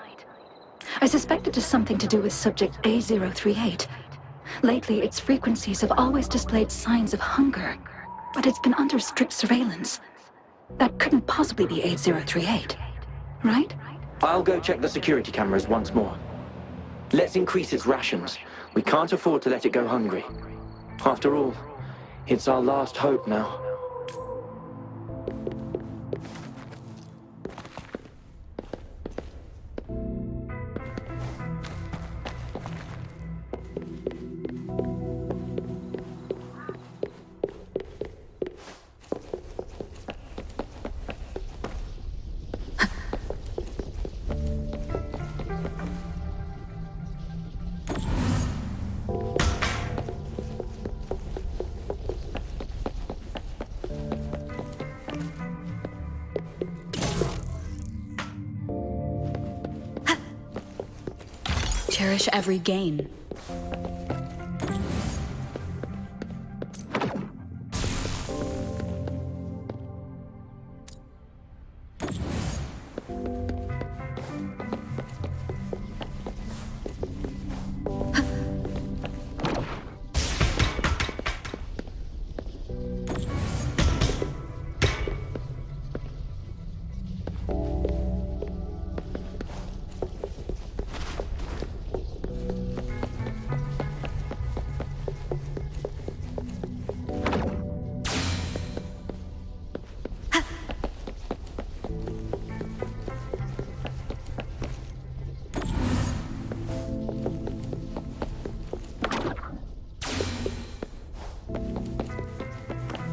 I suspect it is something to do with subject A038. Lately, its frequencies have always displayed signs of hunger, but it's been under strict surveillance. That couldn't possibly be 8038, right? I'll go check the security cameras once more. Let's increase its rations. We can't afford to let it go hungry. After all, it's our last hope now. Cherish every gain.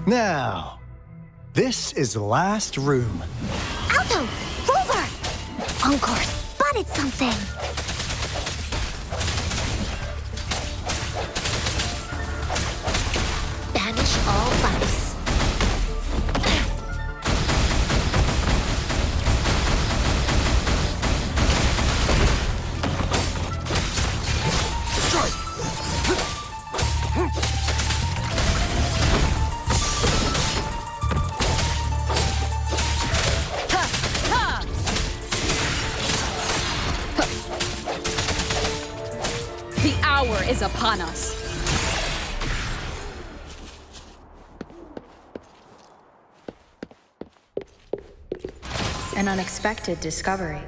Now, this is the last room. Alto! Rover! Encore spotted something! Banish all vice. Is upon us. An unexpected discovery.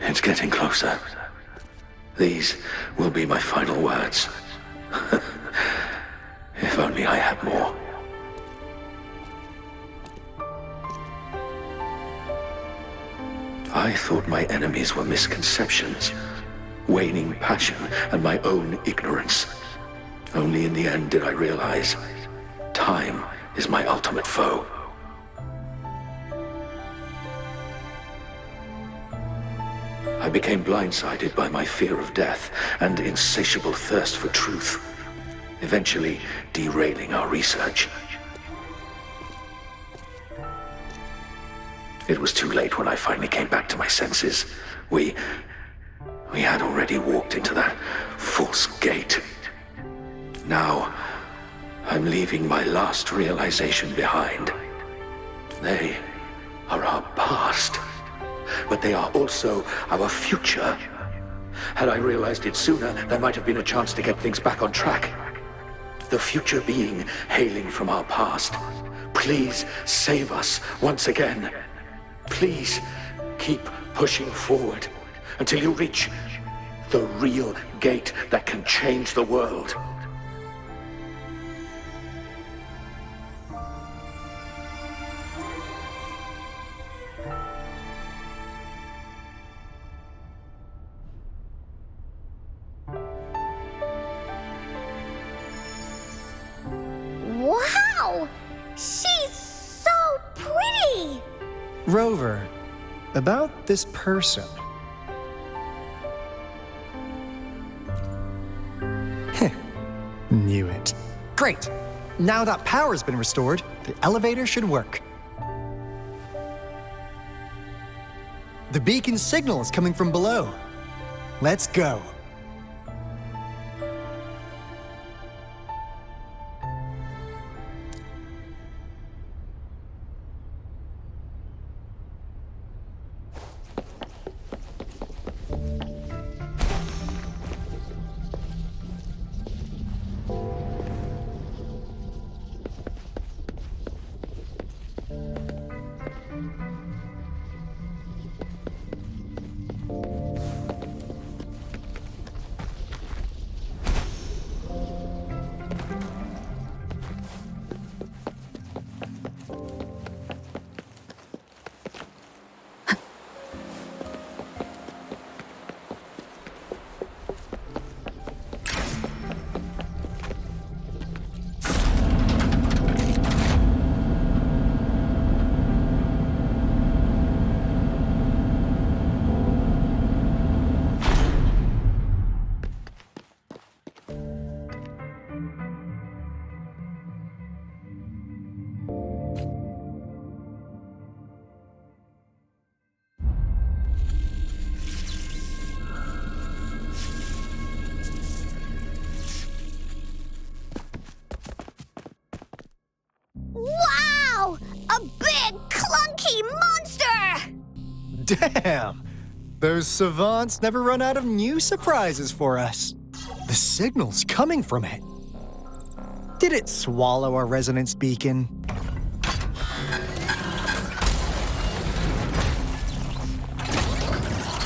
It's getting closer. These will be my final words. If only I had more. I thought my enemies were misconceptions, waning passion, and my own ignorance. Only in the end did I realize time is my ultimate foe. I became blindsided by my fear of death and insatiable thirst for truth, eventually derailing our research. It was too late when I finally came back to my senses. We had already walked into that false gate. Now, I'm leaving my last realization behind. They are our past, but they are also our future. Had I realized it sooner, there might have been a chance to get things back on track. The future being hailing from our past. Please save us once again. Please keep pushing forward until you reach the real gate that can change the world. Rover, about this person. Knew it. Great! Now that power's been restored, the elevator should work. The beacon signal is coming from below. Let's go. Wow! A big, clunky monster! Damn! Those savants never run out of new surprises for us. The signal's coming from it. Did it swallow our resonance beacon?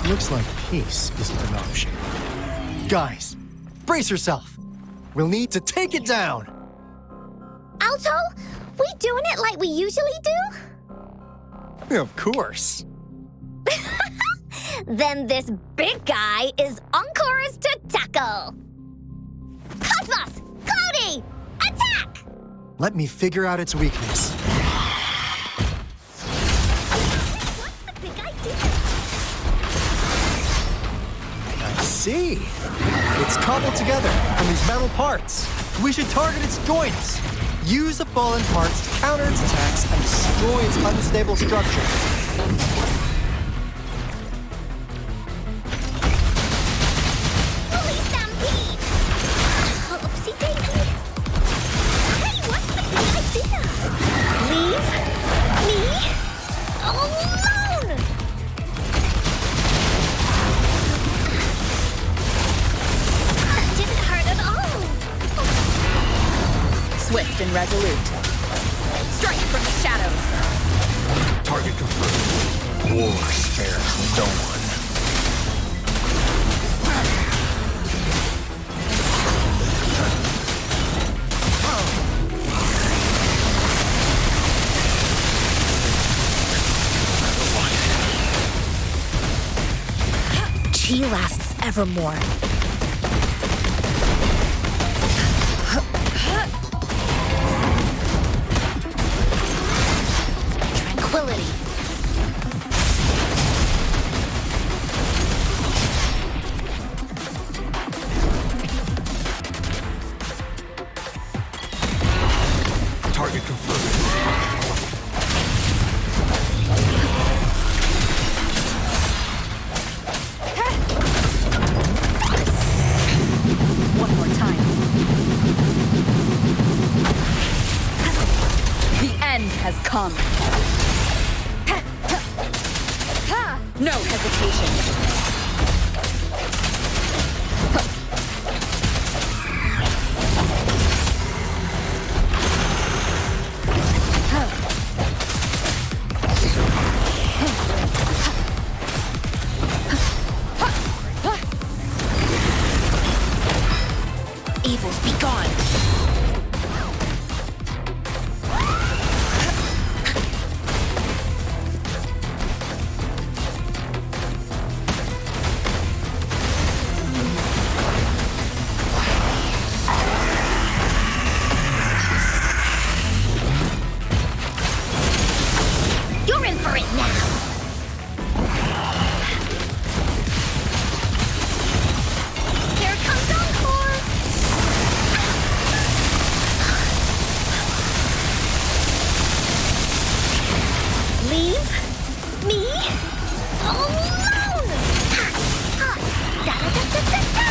Looks like peace isn't an option. Guys, brace yourself. We'll need to take it down. Alto, we doing it like we usually do? Of course. Then this big guy is Encore's to tackle. Cosmos! Cloudy! Attack! Let me figure out its weakness. What's the big idea? I see. It's cobbled together from these metal parts. We should target its joints. Use the fallen parts to counter its attacks and destroy its unstable structure. Holy stampede! Oopsie daisy. Hey, what's the big idea? Leave me alone! That didn't hurt at all. Swift and resolute. Strike from the shadows. Target confirmed. War spares no one. Chi lasts evermore. Tranquility. Target confirmed. One more time. The end has come. No hesitation. Evils be gone. Me? Alone! Da-da-da-da-da-da!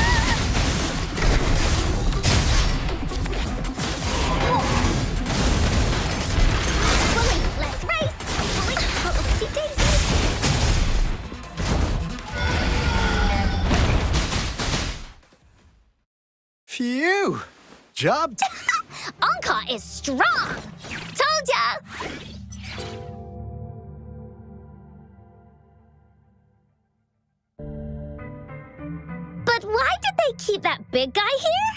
Let's race! Oopsie-daisy! Phew! Job done. Anka is strong! Told ya! But why did they keep that big guy here?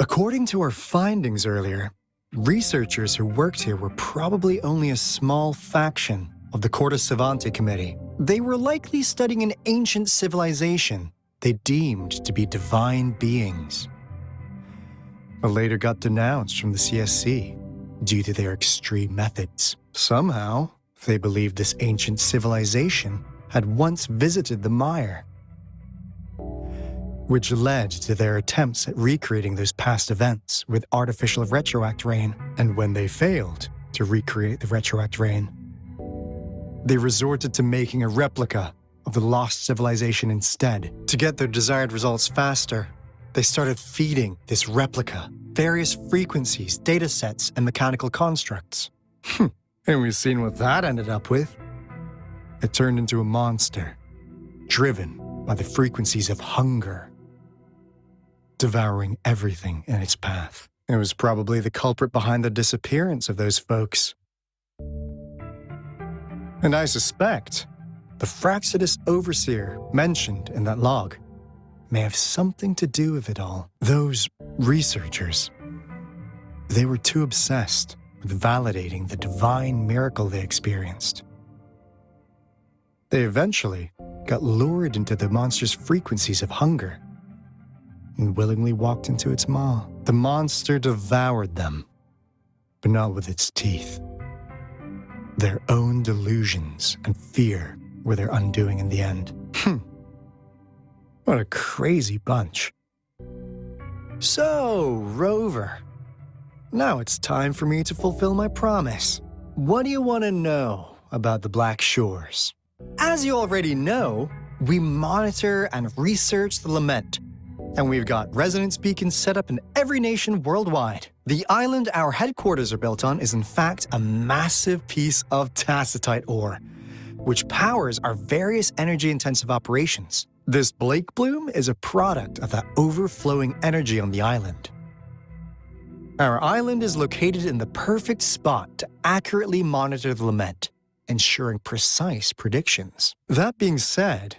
According to our findings earlier, researchers who worked here were probably only a small faction of the Corte Savante Committee. They were likely studying an ancient civilization they deemed to be divine beings, but later got denounced from the CSC due to their extreme methods. Somehow, they believed this ancient civilization had once visited the mire, which led to their attempts at recreating those past events with artificial retroact rain. And when they failed to recreate the retroact rain, they resorted to making a replica of the lost civilization instead. To get their desired results faster, they started feeding this replica various frequencies, data sets, and mechanical constructs. And we've seen what that ended up with. It turned into a monster, driven by the frequencies of hunger, devouring everything in its path. It was probably the culprit behind the disappearance of those folks. And I suspect the Fraxidus Overseer mentioned in that log may have something to do with it all. Those researchers, they were too obsessed with validating the divine miracle they experienced. They eventually got lured into the monster's frequencies of hunger and willingly walked into its maw. The monster devoured them, but not with its teeth. Their own delusions and fear were their undoing in the end. What a crazy bunch. So, Rover, now it's time for me to fulfill my promise. What do you want to know about the Black Shores? As you already know, we monitor and research the Lament, and we've got resonance beacons set up in every nation worldwide. The island our headquarters are built on is in fact a massive piece of tacitite ore, which powers our various energy-intensive operations. This Blake Bloom is a product of that overflowing energy on the island. Our island is located in the perfect spot to accurately monitor the Lament, ensuring precise predictions. That being said,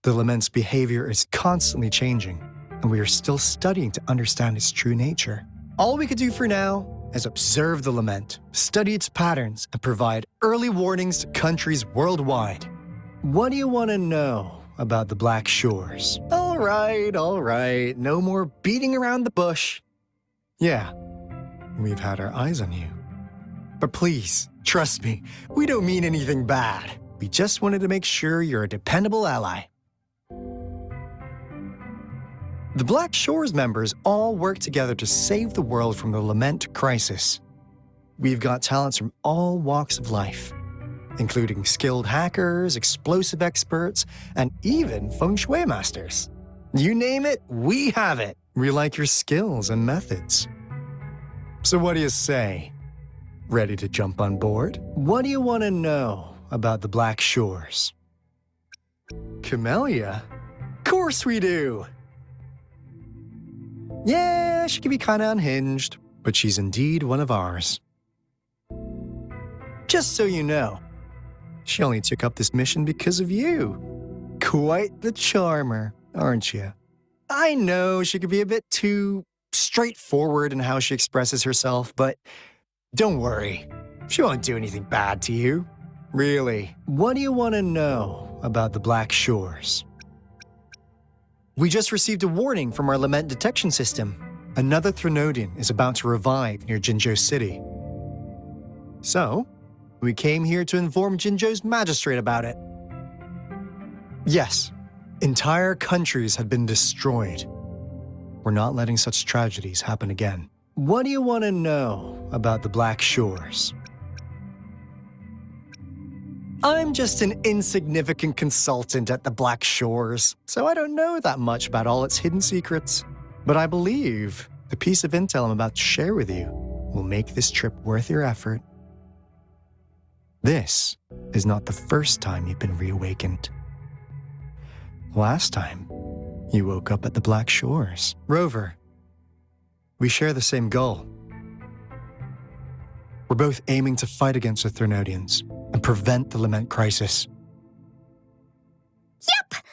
the Lament's behavior is constantly changing, and we are still studying to understand its true nature. All we could do for now is observe the Lament, study its patterns, and provide early warnings to countries worldwide. What do you want to know about the Black Shores? All right, no more beating around the bush. Yeah, we've had our eyes on you. But please, trust me, we don't mean anything bad. We just wanted to make sure you're a dependable ally. The Black Shores members all work together to save the world from the Lament crisis. We've got talents from all walks of life, including skilled hackers, explosive experts, and even feng shui masters. You name it, we have it. We like your skills and methods. So what do you say? Ready to jump on board? What do you want to know about the Black Shores? Camellia? Of course we do! Yeah, she can be kinda unhinged, but she's indeed one of ours. Just so you know, she only took up this mission because of you. Quite the charmer, aren't you? I know she could be a bit too straightforward in how she expresses herself, but don't worry, she won't do anything bad to you. Really, what do you want to know about the Black Shores? We just received a warning from our Lament detection system. Another Threnodian is about to revive near Jinzhou City. So, we came here to inform Jinzhou's magistrate about it. Yes, entire countries have been destroyed. We're not letting such tragedies happen again. What do you want to know about the Black Shores? I'm just an insignificant consultant at the Black Shores, so I don't know that much about all its hidden secrets. But I believe the piece of intel I'm about to share with you will make this trip worth your effort. This is not the first time you've been reawakened. Last time, you woke up at the Black Shores. Rover, we share the same goal. We're both aiming to fight against the Threnodians and prevent the Lament crisis. Yep!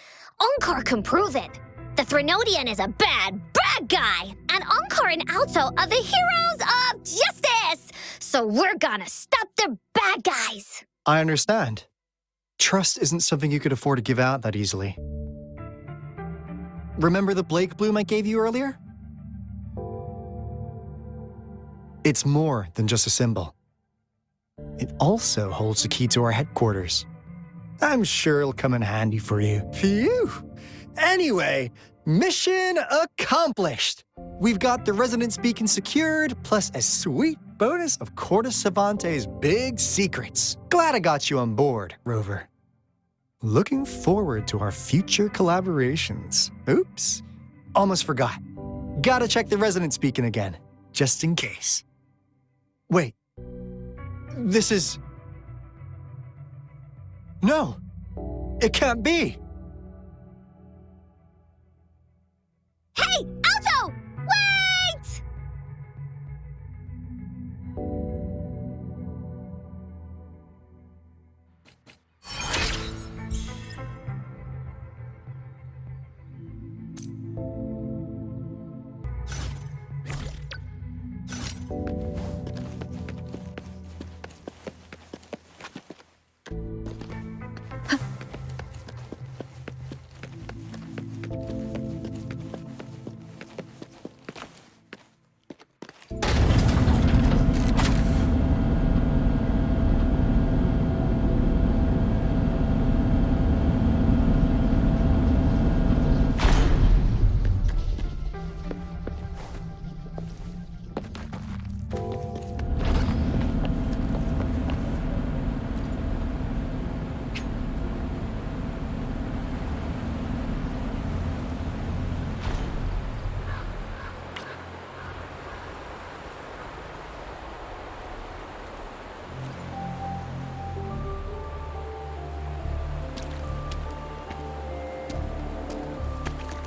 Onkar can prove it. The Threnodian is a bad guy, and Onkar and Alto are the heroes of justice! So we're gonna stop the bad guys! I understand. Trust isn't something you could afford to give out that easily. Remember the Blake bloom I gave you earlier? It's more than just a symbol. It also holds the key to our headquarters. I'm sure it'll come in handy for you. Phew! Anyway, mission accomplished! We've got the resonance beacon secured, plus a sweet bonus of Cortus Savante's big secrets. Glad I got you on board, Rover. Looking forward to our future collaborations. Oops, almost forgot. Gotta check the resonance beacon again, just in case. Wait, this is... No, it can't be. Hey, Alto! Wait!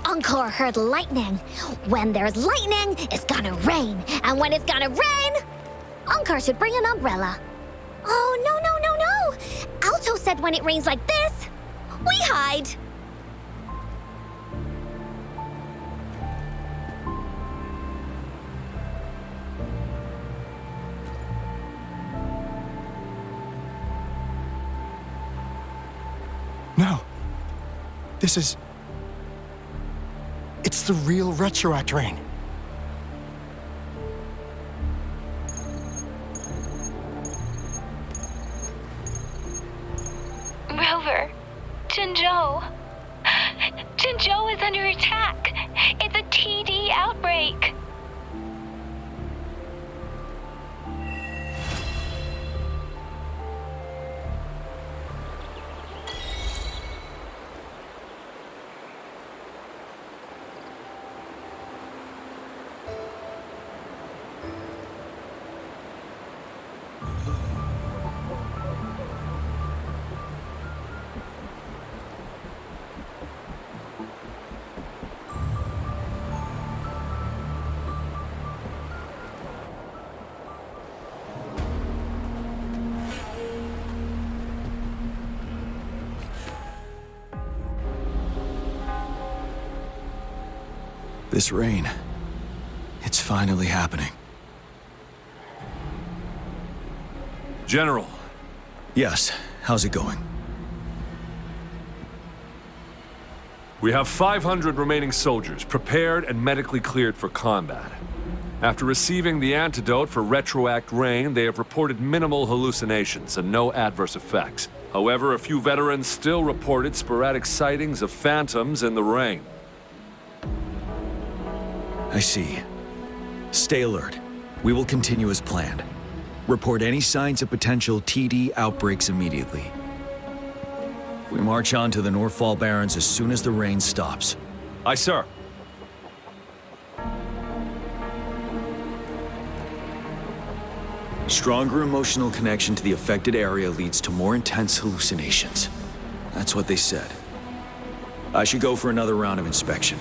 Onkar heard lightning. When there's lightning, it's gonna rain. And when it's gonna rain, Onkar should bring an umbrella. Oh, no. Alto said when it rains like this, we hide. No, this is... It's the real Retroact rain. Rover, Jinzhou. Jinzhou is under attack. It's a TD outbreak. This rain, it's finally happening. General. Yes, how's it going? We have 500 remaining soldiers prepared and medically cleared for combat. After receiving the antidote for Retroact rain, they have reported minimal hallucinations and no adverse effects. However, a few veterans still reported sporadic sightings of phantoms in the rain. I see. Stay alert. We will continue as planned. Report any signs of potential TD outbreaks immediately. We march on to the Northfall Barrens as soon as the rain stops. Aye, sir. Stronger emotional connection to the affected area leads to more intense hallucinations. That's what they said. I should go for another round of inspection.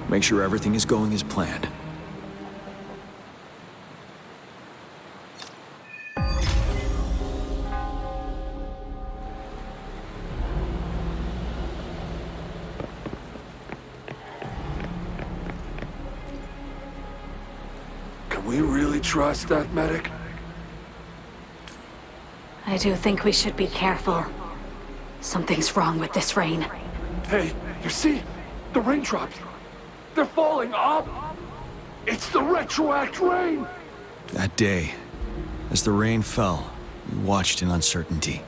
Make sure everything is going as planned. Can we really trust that medic? I do think we should be careful. Something's wrong with this rain. Hey, you see? The raindrops. They're falling up. It's the retroact rain. That day, as the rain fell, we watched in uncertainty.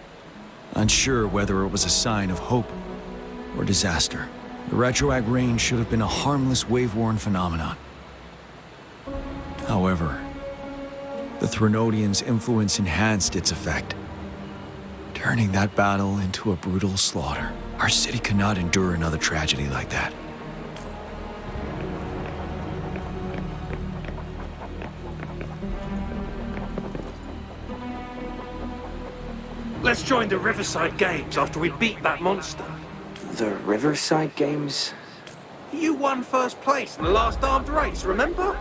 Unsure whether it was a sign of hope or disaster. The retroact rain should have been a harmless wave-worn phenomenon. However, the Threnodians' influence enhanced its effect, turning that battle into a brutal slaughter. Our city cannot endure another tragedy like that. Let's join the Riverside Games after we beat that monster. The Riverside Games? You won first place in the last armed race, remember?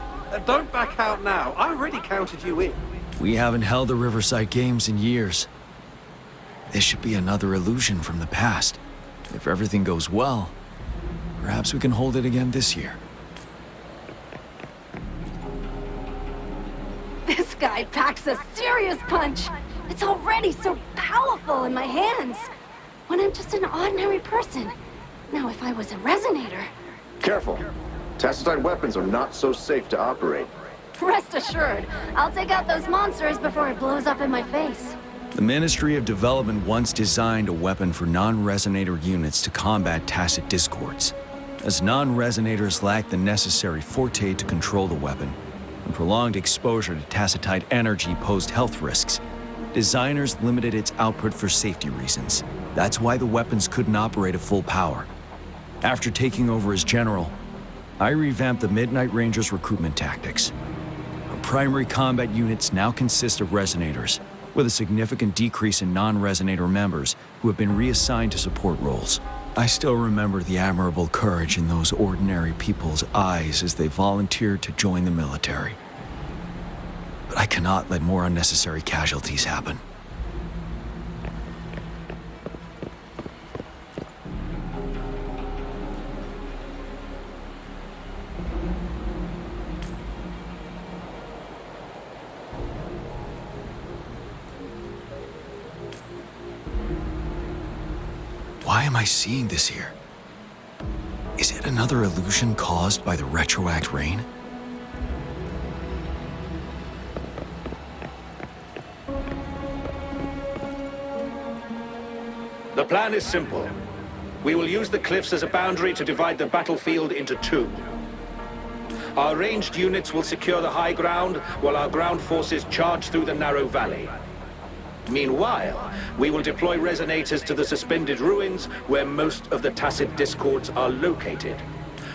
Don't back out now. I already counted you in. We haven't held the Riverside Games in years. This should be another illusion from the past. If everything goes well, perhaps we can hold it again this year. This guy packs a serious punch. It's already so powerful in my hands. When I'm just an ordinary person. Now, if I was a resonator... Careful. Tacitite weapons are not so safe to operate. Rest assured, I'll take out those monsters before it blows up in my face. The Ministry of Development once designed a weapon for non-resonator units to combat tacit discords. As non-resonators lack the necessary forte to control the weapon, and prolonged exposure to tacitite energy posed health risks, designers limited its output for safety reasons. That's why the weapons couldn't operate at full power. After taking over as general, I revamped the Midnight Rangers' recruitment tactics. Our primary combat units now consist of resonators, with a significant decrease in non-resonator members who have been reassigned to support roles. I still remember the admirable courage in those ordinary people's eyes as they volunteered to join the military. But I cannot let more unnecessary casualties happen. Why am I seeing this here? Is it another illusion caused by the retroact rain? The plan is simple. We will use the cliffs as a boundary to divide the battlefield into two. Our ranged units will secure the high ground, while our ground forces charge through the narrow valley. Meanwhile, we will deploy resonators to the suspended ruins where most of the tacit discords are located.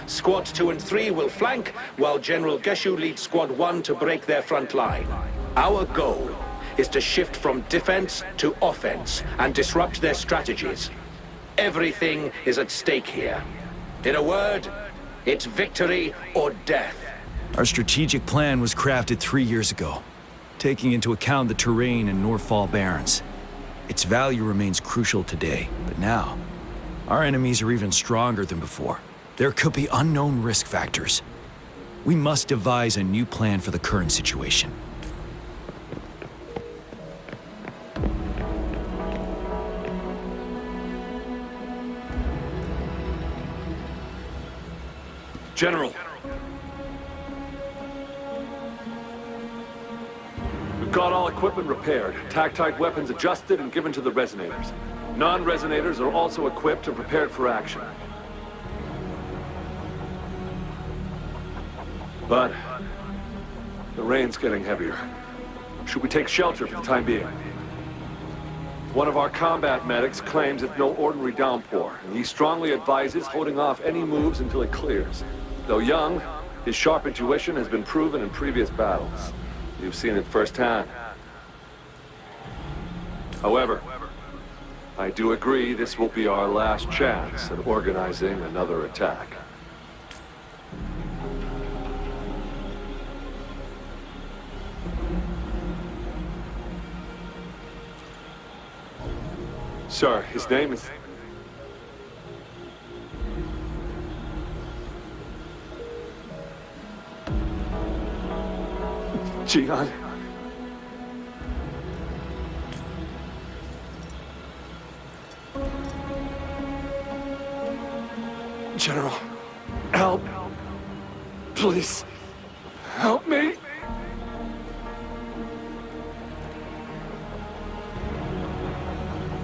Squads 2 and 3 will flank, while General Geshu leads Squad 1 to break their front line. Our goal is to shift from defense to offense and disrupt their strategies. Everything is at stake here. In a word, it's victory or death. Our strategic plan was crafted 3 years ago, taking into account the terrain in Northfall Barrens. Its value remains crucial today, but now, our enemies are even stronger than before. There could be unknown risk factors. We must devise a new plan for the current situation. General. We've got all equipment repaired, tactite weapons adjusted and given to the resonators. Non-resonators are also equipped and prepared for action. But the rain's getting heavier. Should we take shelter for the time being? One of our combat medics claims it's no ordinary downpour, and he strongly advises holding off any moves until it clears. Though young, his sharp intuition has been proven in previous battles. You've seen it firsthand. However, I do agree this will be our last chance at organizing another attack. Sir, his name is... Gian. General, help. Please, help me.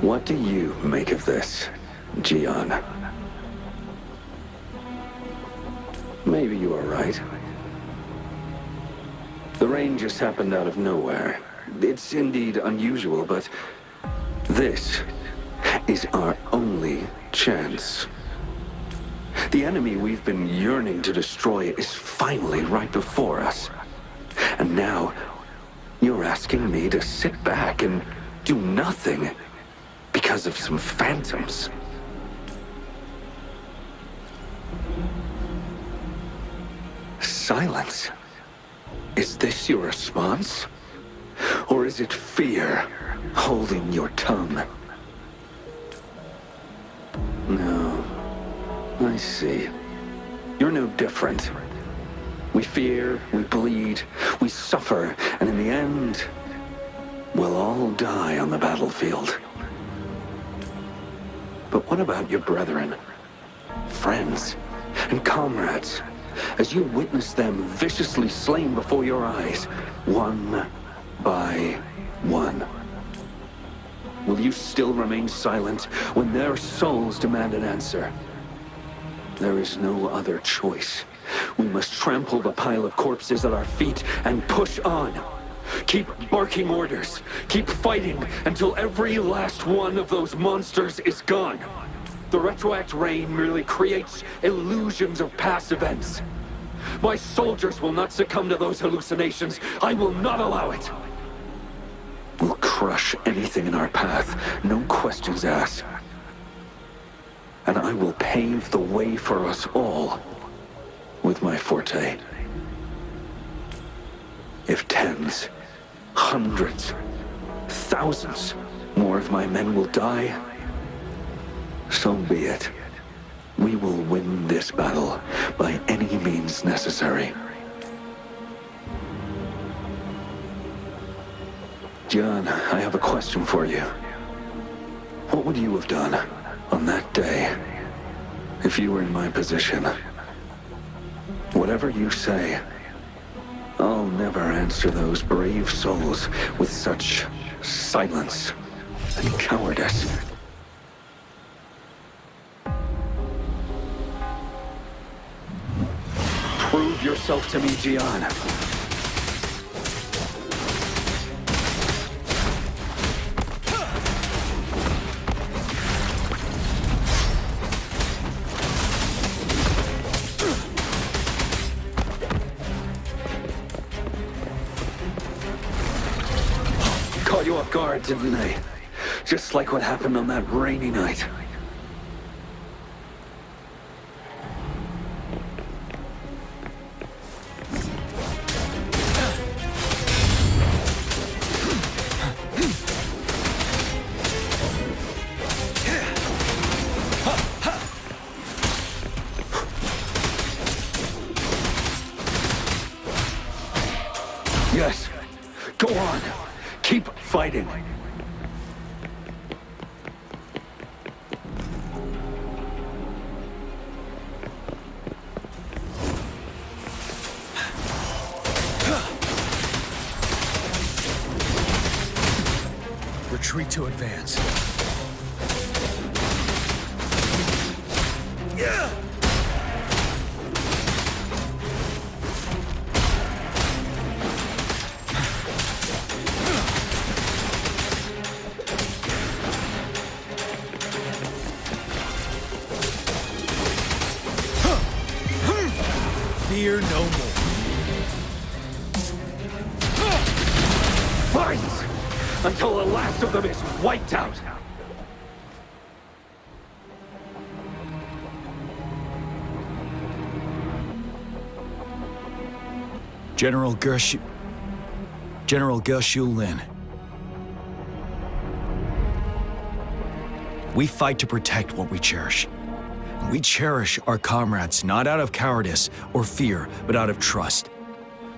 What do you make of this, Gian? Maybe you are right. The rain just happened out of nowhere. It's indeed unusual, but this is our only chance. The enemy we've been yearning to destroy is finally right before us. And now, you're asking me to sit back and do nothing because of some phantoms. Silence. Is this your response? Or is it fear holding your tongue? No. I see. You're no different. We fear, we bleed, we suffer, and in the end, we'll all die on the battlefield. But what about your brethren, friends, and comrades, as you witness them viciously slain before your eyes, one by one? Will you still remain silent when their souls demand an answer? There is no other choice. We must trample the pile of corpses at our feet and push on. Keep barking orders. Keep fighting until every last one of those monsters is gone. The retroact rain merely creates illusions of past events. My soldiers will not succumb to those hallucinations. I will not allow it. We'll crush anything in our path, no questions asked. And I will pave the way for us all with my forte. If tens, hundreds, thousands more of my men will die, so be it. We will win this battle by any means necessary. John, I have a question for you. What would you have done on that day if you were in my position? Whatever you say, I'll never answer those brave souls with such silence and cowardice. Prove yourself to me, Gian. Caught you off guard, didn't they? Just like what happened on that rainy night. Yes, go on. Keep fighting. Retreat to advance. fear no more. Fight! Until the last of them is wiped out! General Gershu Lin. We fight to protect what we cherish. We cherish our comrades not out of cowardice or fear, but out of trust.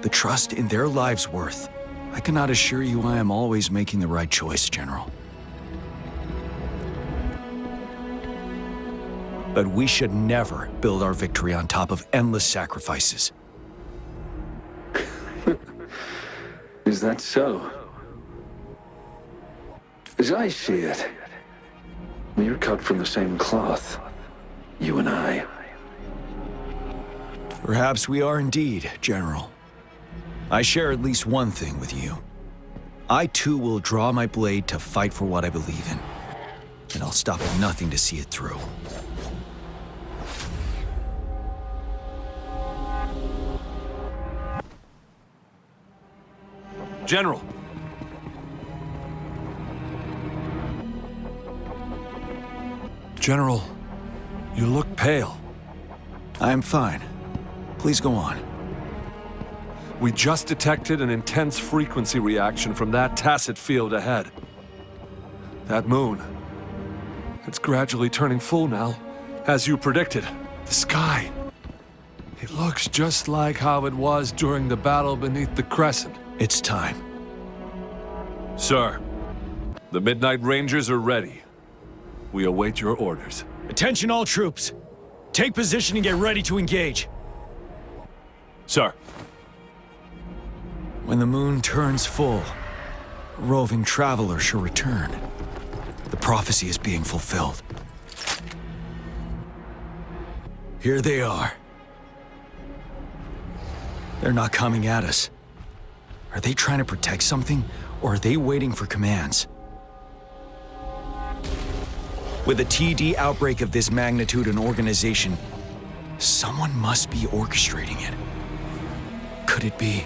The trust in their lives' worth. I cannot assure you I am always making the right choice, General. But we should never build our victory on top of endless sacrifices. Is that so? As I see it, we're cut from the same cloth, you and I. Perhaps we are indeed, General. I share at least one thing with you. I too will draw my blade to fight for what I believe in. And I'll stop at nothing to see it through. General. General, you look pale. I'm fine. Please go on. We just detected an intense frequency reaction from that tacit field ahead. That moon, it's gradually turning full now, as you predicted. The sky, it looks just like how it was during the battle beneath the crescent. It's time. Sir, the Midnight Rangers are ready. We await your orders. Attention all troops. Take position and get ready to engage. Sir. When the moon turns full, a roving traveler shall return. The prophecy is being fulfilled. Here they are. They're not coming at us. Are they trying to protect something, or are they waiting for commands? With a TD outbreak of this magnitude and organization, someone must be orchestrating it. Could it be?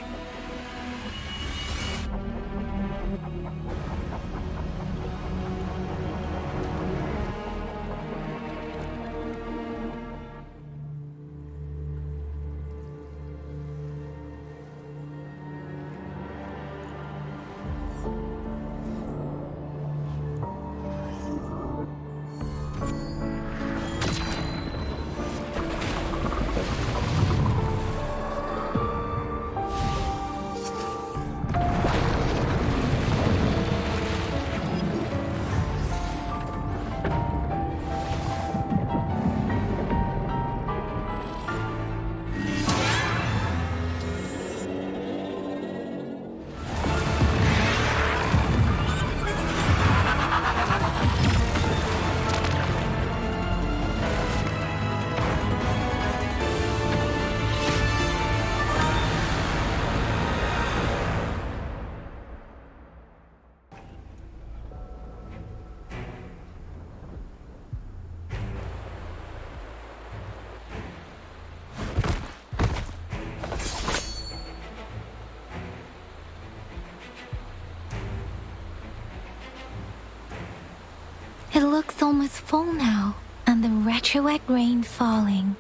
It looks almost full now, and the retroact rain falling.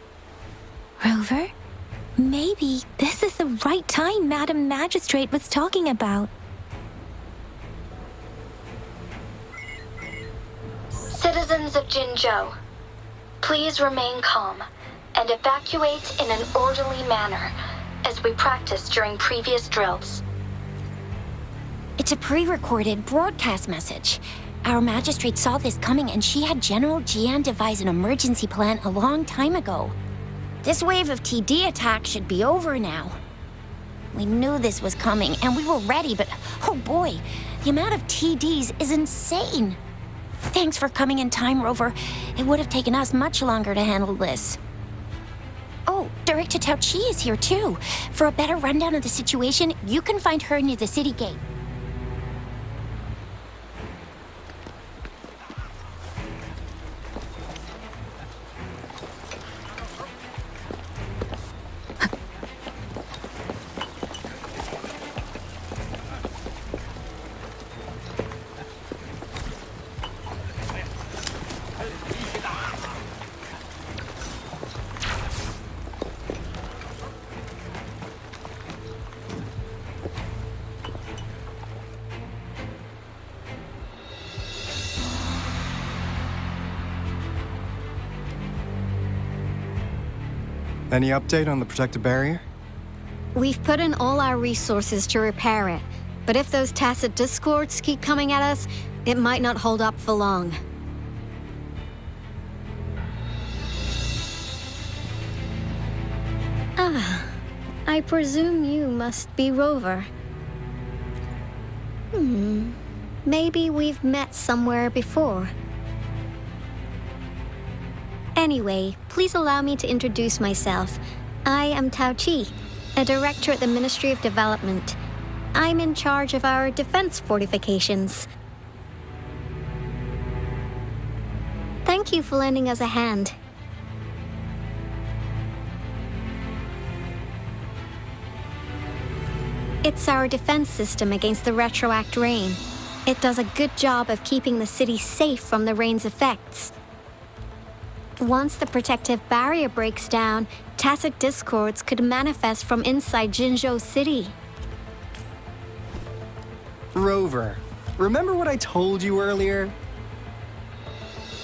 Rover? Maybe this is the right time Madam Magistrate was talking about. Citizens of Jinzhou, please remain calm and evacuate in an orderly manner, as we practiced during previous drills. It's a pre-recorded broadcast message. Our magistrate saw this coming and she had General Jian devise an emergency plan a long time ago. This wave of TD attacks should be over now. We knew this was coming and we were ready, but oh boy, the amount of TDs is insane. Thanks for coming in time, Rover. It would have taken us much longer to handle this. Oh, Director Tao Chi is here too. For a better rundown of the situation, you can find her near the city gate. Any update on the protective barrier? We've put in all our resources to repair it, but if those tacit discords keep coming at us, it might not hold up for long. Ah, I presume you must be Rover. Maybe we've met somewhere before. Anyway, please allow me to introduce myself. I am Tao Chi, a director at the Ministry of Development. I'm in charge of our defense fortifications. Thank you for lending us a hand. It's our defense system against the retroact rain. It does a good job of keeping the city safe from the rain's effects. Once the protective barrier breaks down, tacit discords could manifest from inside Jinzhou City. Rover, remember what I told you earlier?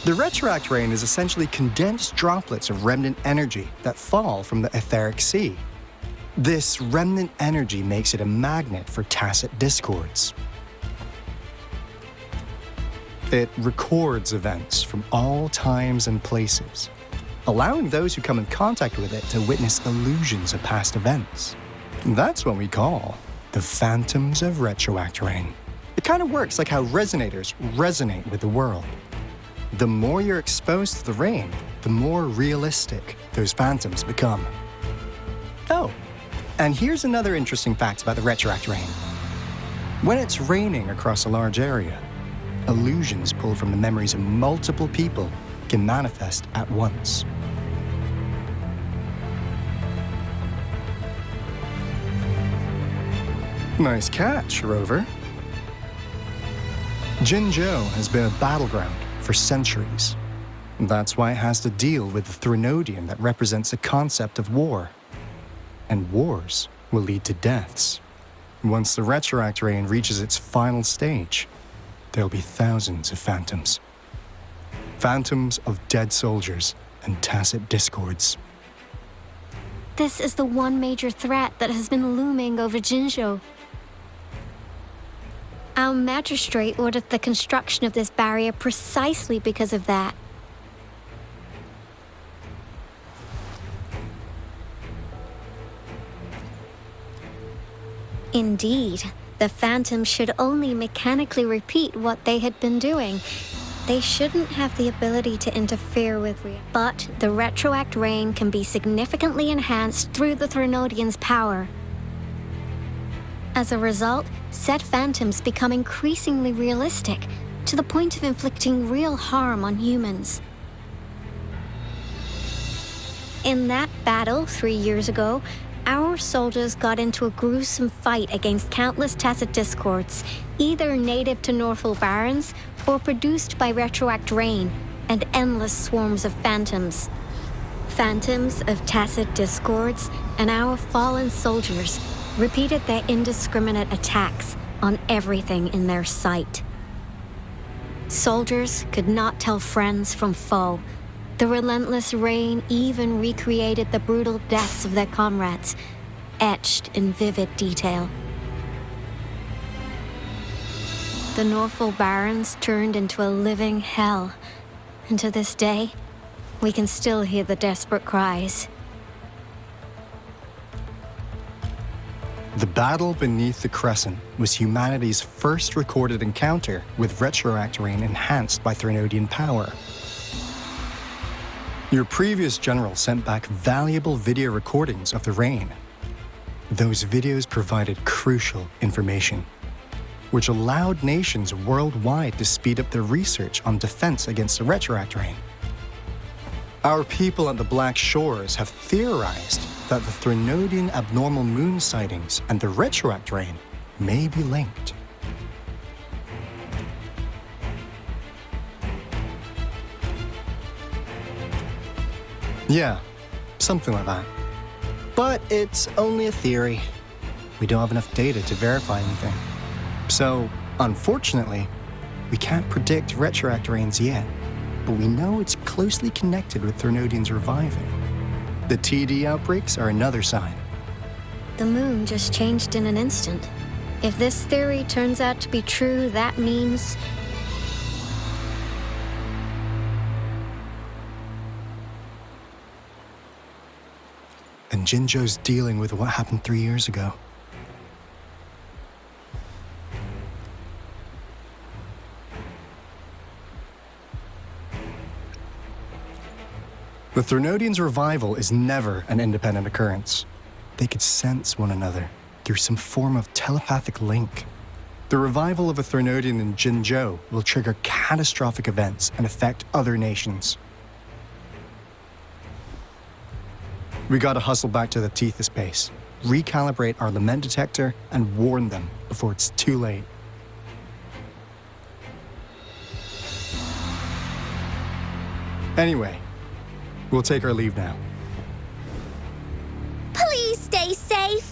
The retroact rain is essentially condensed droplets of remnant energy that fall from the etheric sea. This remnant energy makes it a magnet for tacit discords. It records events from all times and places, allowing those who come in contact with it to witness illusions of past events. That's what we call the phantoms of retroact rain. It kind of works like how resonators resonate with the world. The more you're exposed to the rain, the more realistic those phantoms become. Oh, and here's another interesting fact about the retroact rain. When it's raining across a large area, illusions pulled from the memories of multiple people can manifest at once. Nice catch, Rover. Jinzhou has been a battleground for centuries. That's why it has to deal with the Threnodian that represents the concept of war. And wars will lead to deaths. Once the retroact rain reaches its final stage, there'll be thousands of phantoms. Phantoms of dead soldiers and tacit discords. This is the one major threat that has been looming over Jinzhou. Our magistrate ordered the construction of this barrier precisely because of that. Indeed, the phantoms should only mechanically repeat what they had been doing. They shouldn't have the ability to interfere with reality. But the retroact rain can be significantly enhanced through the Threnodian's power. As a result, said phantoms become increasingly realistic, to the point of inflicting real harm on humans. In that battle 3 years ago, our soldiers got into a gruesome fight against countless tacit discords, either native to Northall Barrens or produced by retroact rain and endless swarms of phantoms. Phantoms of tacit discords and our fallen soldiers repeated their indiscriminate attacks on everything in their sight. Soldiers could not tell friends from foe. The relentless rain even recreated the brutal deaths of their comrades, etched in vivid detail. The Northall Barrens turned into a living hell, and to this day, we can still hear the desperate cries. The battle beneath the Crescent was humanity's first recorded encounter with retroact rain enhanced by Threnodian power. Your previous general sent back valuable video recordings of the rain. Those videos provided crucial information, which allowed nations worldwide to speed up their research on defense against the retroact rain. Our people at the Black Shores have theorized that the Threnodian abnormal moon sightings and the retroact rain may be linked. Yeah, something like that. But it's only a theory. We don't have enough data to verify anything. So, unfortunately, we can't predict retroact rains yet, but we know it's closely connected with Threnodians reviving. The TD outbreaks are another sign. The moon just changed in an instant. If this theory turns out to be true, that means... And Jinzhou's dealing with what happened 3 years ago. The Threnodians' revival is never an independent occurrence. They could sense one another through some form of telepathic link. The revival of a Threnodian in Jinzhou will trigger catastrophic events and affect other nations. We gotta hustle back to the Tethys base, recalibrate our lament detector, and warn them before it's too late. Anyway, we'll take our leave now. Please stay safe.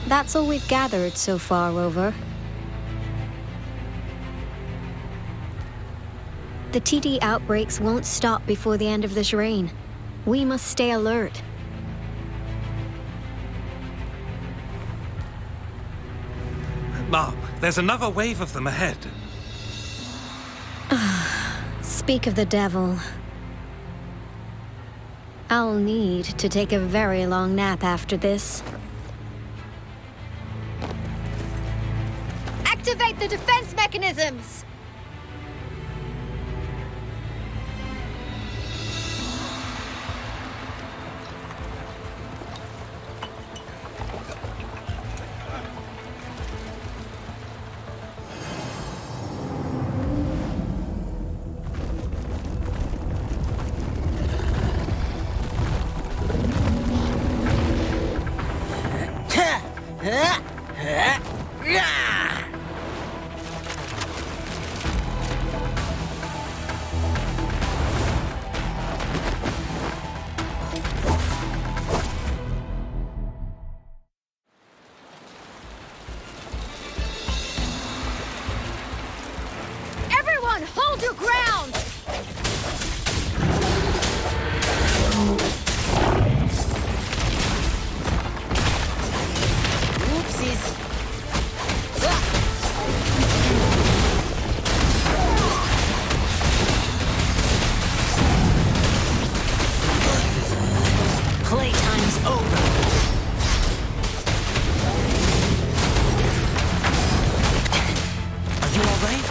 That's all we've gathered so far, Rover. The TD outbreaks won't stop before the end of this reign. We must stay alert. Mom, there's another wave of them ahead. Speak of the devil. I'll need to take a very long nap after this. Activate the defense mechanisms! Everyone, hold your ground! Oopsies. Playtime's over. Are you all right?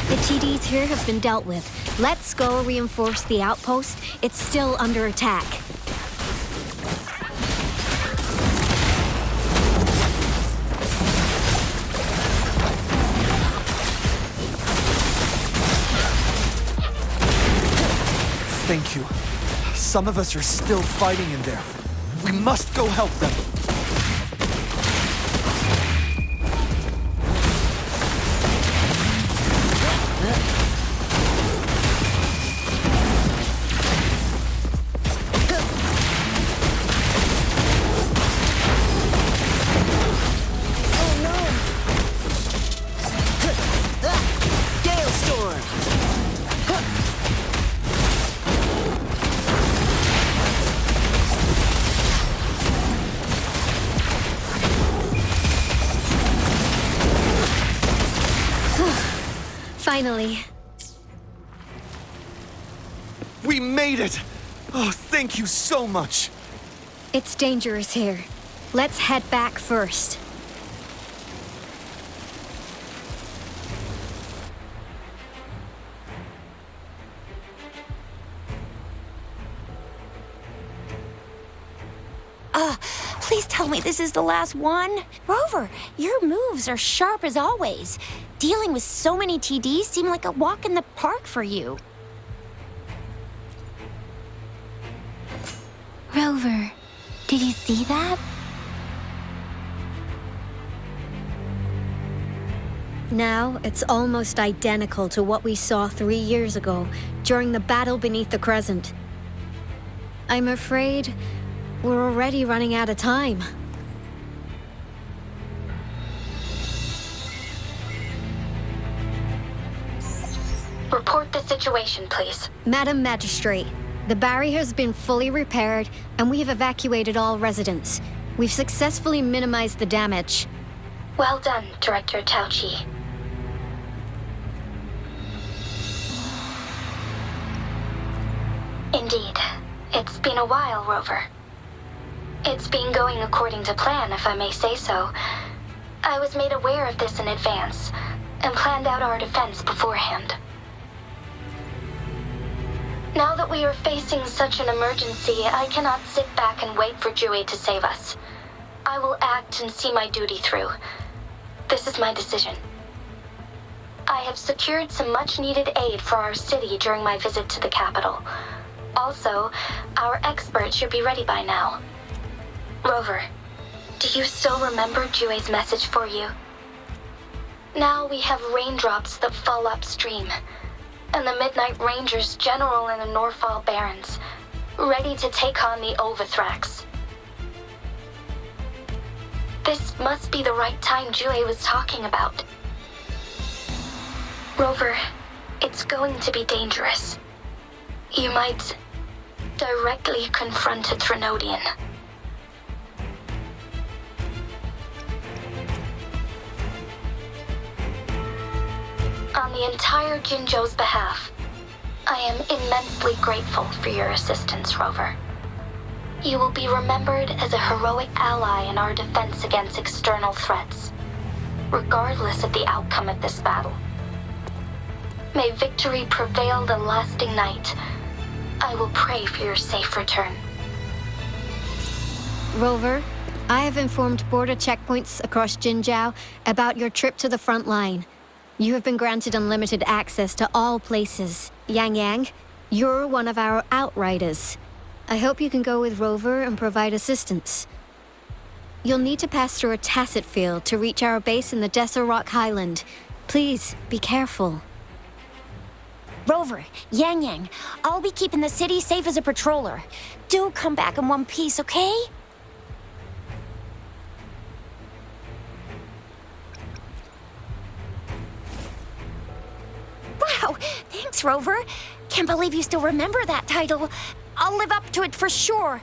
The TDs here have been dealt with. Let's go reinforce the outpost. It's still under attack. Thank you. Some of us are still fighting in there. We must go help them. Finally. We made it! Oh, thank you so much! It's dangerous here. Let's head back first. Please tell me this is the last one. Rover, your moves are sharp as always. Dealing with so many TDs seemed like a walk in the park for you. Rover, did you see that? Now, it's almost identical to what we saw 3 years ago, during the battle beneath the Crescent. I'm afraid we're already running out of time. Report the situation, please. Madam Magistrate, the barrier has been fully repaired, and we have evacuated all residents. We've successfully minimized the damage. Well done, Director Tauchi. Indeed. It's been a while, Rover. It's been going according to plan, if I may say so. I was made aware of this in advance, and planned out our defense beforehand. Now that we are facing such an emergency, I cannot sit back and wait for Jue to save us. I will act and see my duty through. This is my decision. I have secured some much-needed aid for our city during my visit to the capital. Also, our expert should be ready by now. Rover, do you still remember Jue's message for you? Now we have raindrops that fall upstream, and the Midnight Rangers general in the Norfall Barrens, ready to take on the Overthrax. This must be the right time Jue was talking about. Rover, it's going to be dangerous. You might directly confront a Trinodian. On the entire Jinzhou's behalf, I am immensely grateful for your assistance, Rover. You will be remembered as a heroic ally in our defense against external threats, regardless of the outcome of this battle. May victory prevail the lasting night. I will pray for your safe return. Rover, I have informed border checkpoints across Jinzhou about your trip to the front line. You have been granted unlimited access to all places. Yang Yang, you're one of our outriders. I hope you can go with Rover and provide assistance. You'll need to pass through a tacit field to reach our base in the Desert Rock Highland. Please, be careful. Rover, Yang Yang, I'll be keeping the city safe as a patroller. Do come back in one piece, okay? Wow, thanks, Rover. Can't believe you still remember that title. I'll live up to it for sure.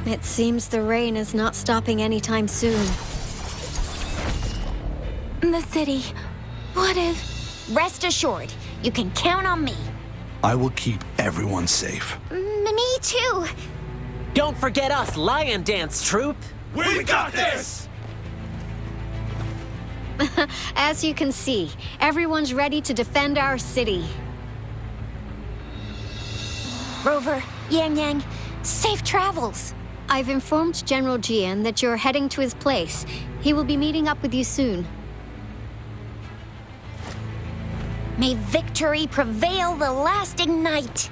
It seems the rain is not stopping anytime soon. The city. What if... Rest assured, you can count on me. I will keep everyone safe. Me too. Don't forget us, Lion Dance Troupe! We got this! As you can see, everyone's ready to defend our city. Rover, Yang Yang, safe travels. I've informed General Jian that you're heading to his place. He will be meeting up with you soon. May victory prevail the lasting night.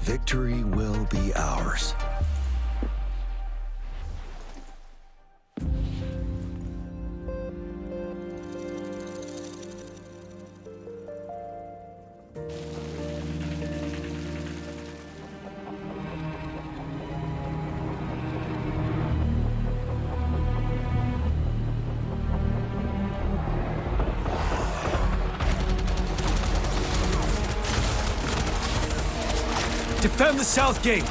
Victory will be ours. Defend the south gate.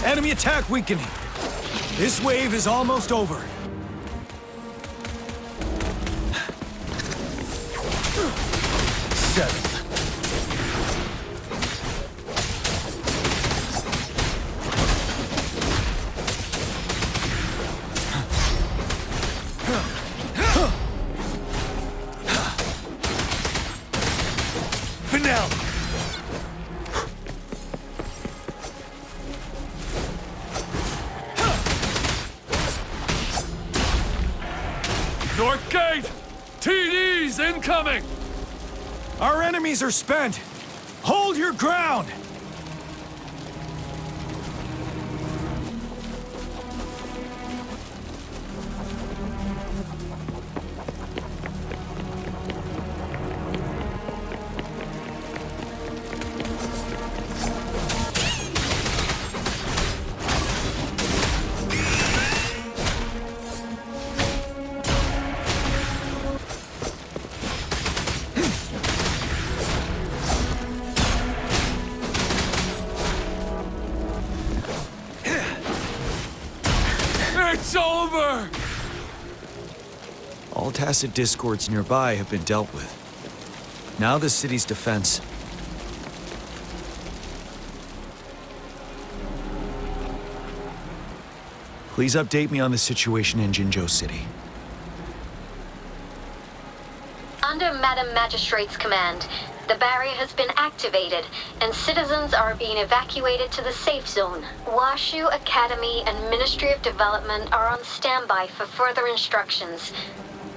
Enemy attack weakening. This wave is almost over. Settled. North Gate! TDs incoming! Our enemies are spent! Hold your ground! It's over! All tacit discords nearby have been dealt with. Now the city's defense. Please update me on the situation in Jinzhou City. Under Madam Magistrate's command, the barrier has been activated, and citizens are being evacuated to the safe zone. Washu Academy and Ministry of Development are on standby for further instructions.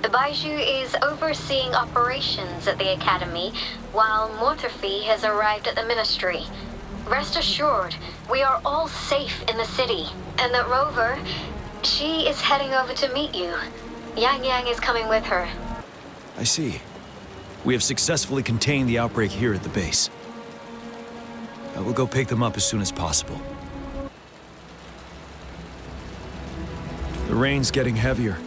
The Baiju is overseeing operations at the Academy, while Mortophy has arrived at the Ministry. Rest assured, we are all safe in the city, and that Rover, she is heading over to meet you. Yang Yang is coming with her. I see. We have successfully contained the outbreak here at the base. I will go pick them up as soon as possible. The rain's getting heavier.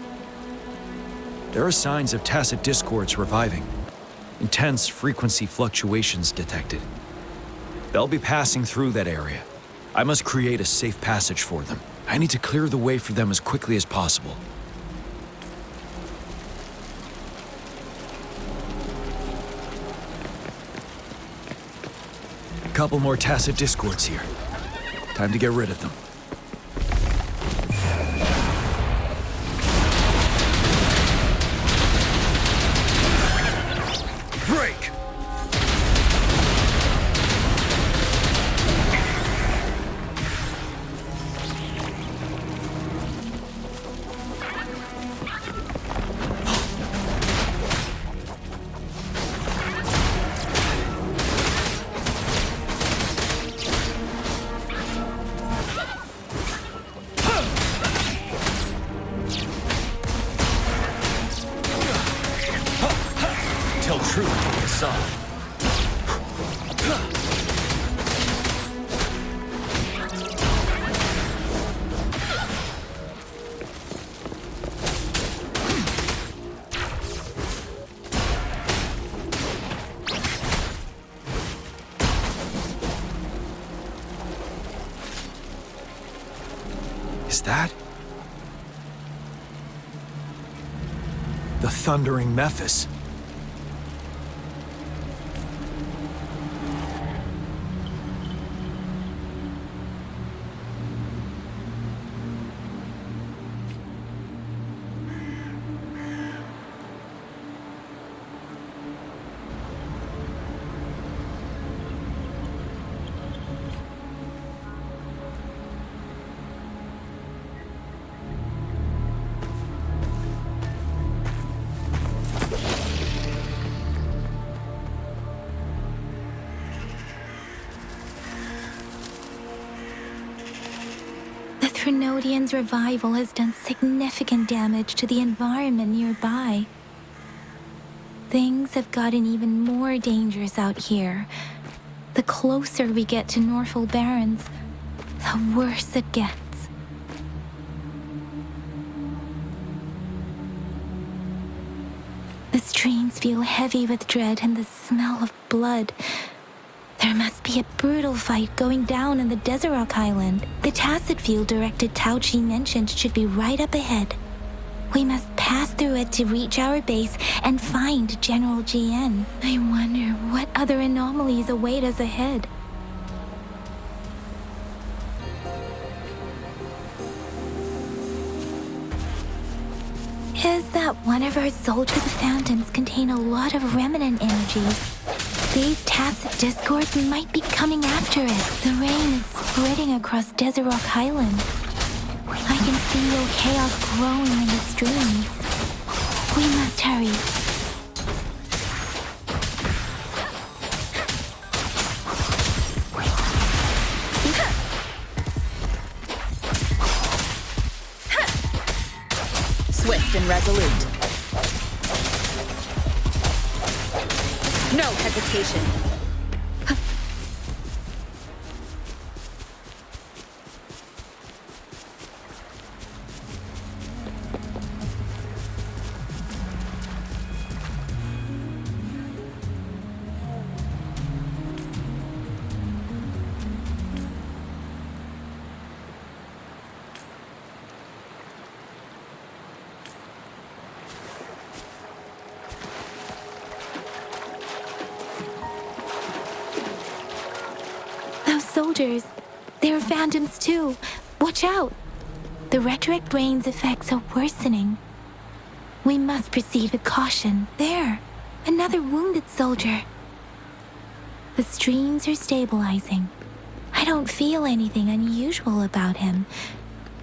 There are signs of tacit discords reviving. Intense frequency fluctuations detected. They'll be passing through that area. I must create a safe passage for them. I need to clear the way for them as quickly as possible. A couple more tacit discords here. Time to get rid of them. Break! Tell truth, Assad. Is that the thundering Memphis? Trinodian's revival has done significant damage to the environment nearby. Things have gotten even more dangerous out here. The closer we get to Norfolk Barrens, the worse it gets. The streams feel heavy with dread and the smell of blood. There must be a brutal fight going down in the Desert Rock Island. The tacit field directed Tao Chi mentioned should be right up ahead. We must pass through it to reach our base and find General GN. I wonder what other anomalies await us ahead. Is that one of our soldiers' fountains contain a lot of remnant energies? These tacit discords might be coming after it. The rain is spreading across Desert Rock Island. I can feel chaos growing in the streams. We must hurry. Swift and resolute. No hesitation. Soldiers. There are phantoms too. Watch out. The retroact rain's effects are worsening. We must proceed with caution. There. Another wounded soldier. The streams are stabilizing. I don't feel anything unusual about him.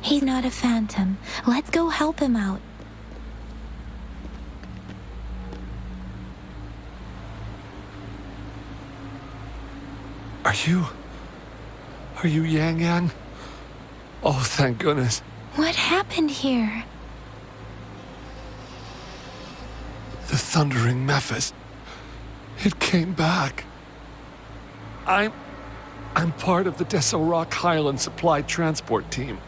He's not a phantom. Let's go help him out. Are you Yang Yang? Oh, thank goodness. What happened here? The thundering Memphis. It came back. I'm part of the Deso Rock Highland Supply Transport Team.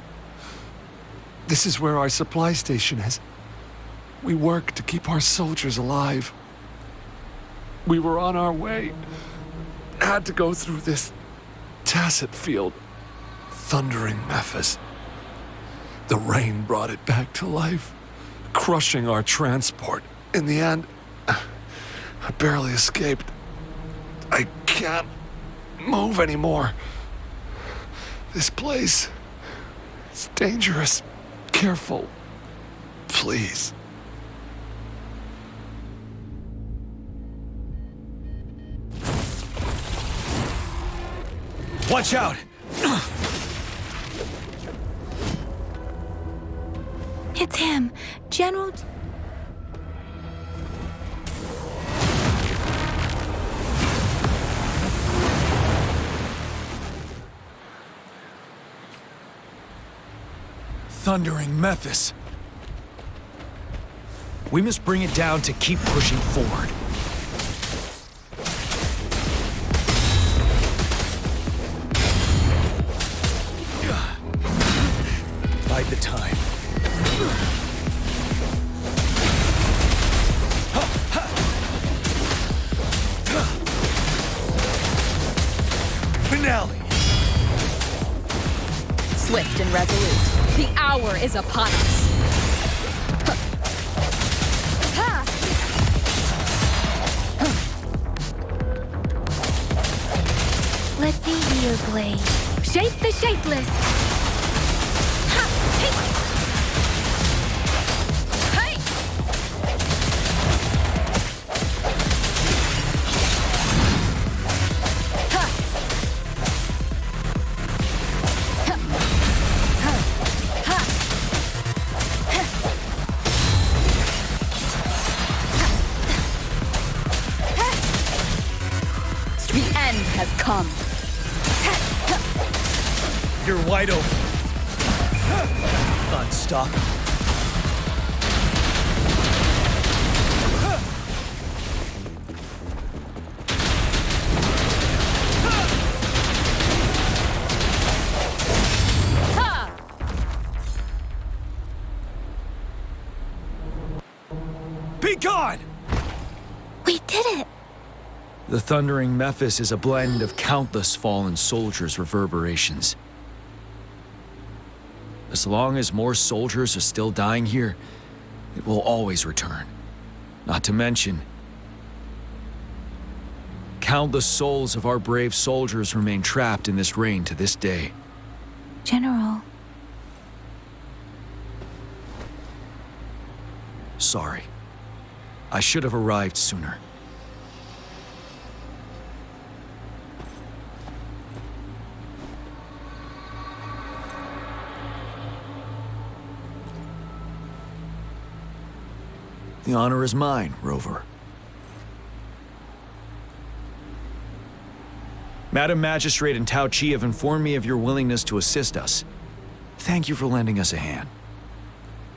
This is where our supply station is. We work to keep our soldiers alive. We were on our way. Had to go through this tacit field. Thundering Memphis. The rain brought it back to life, crushing our transport. In the end, I barely escaped. I can't move anymore. This place is dangerous. Careful, please. Watch out! It's him, General... Thundering Memphis. We must bring it down to keep pushing forward. Bide the time. Finale. Swift and resolute. The hour is upon us. Let me be your blade. Shape the shapeless. Come. You're wide open. Unstoppable. Be gone! We did it! The thundering Memphis is a blend of countless fallen soldiers' reverberations. As long as more soldiers are still dying here, it will always return. Not to mention, countless souls of our brave soldiers remain trapped in this rain to this day. General. Sorry. I should have arrived sooner. The honor is mine, Rover. Madam Magistrate and Tao Chi have informed me of your willingness to assist us. Thank you for lending us a hand.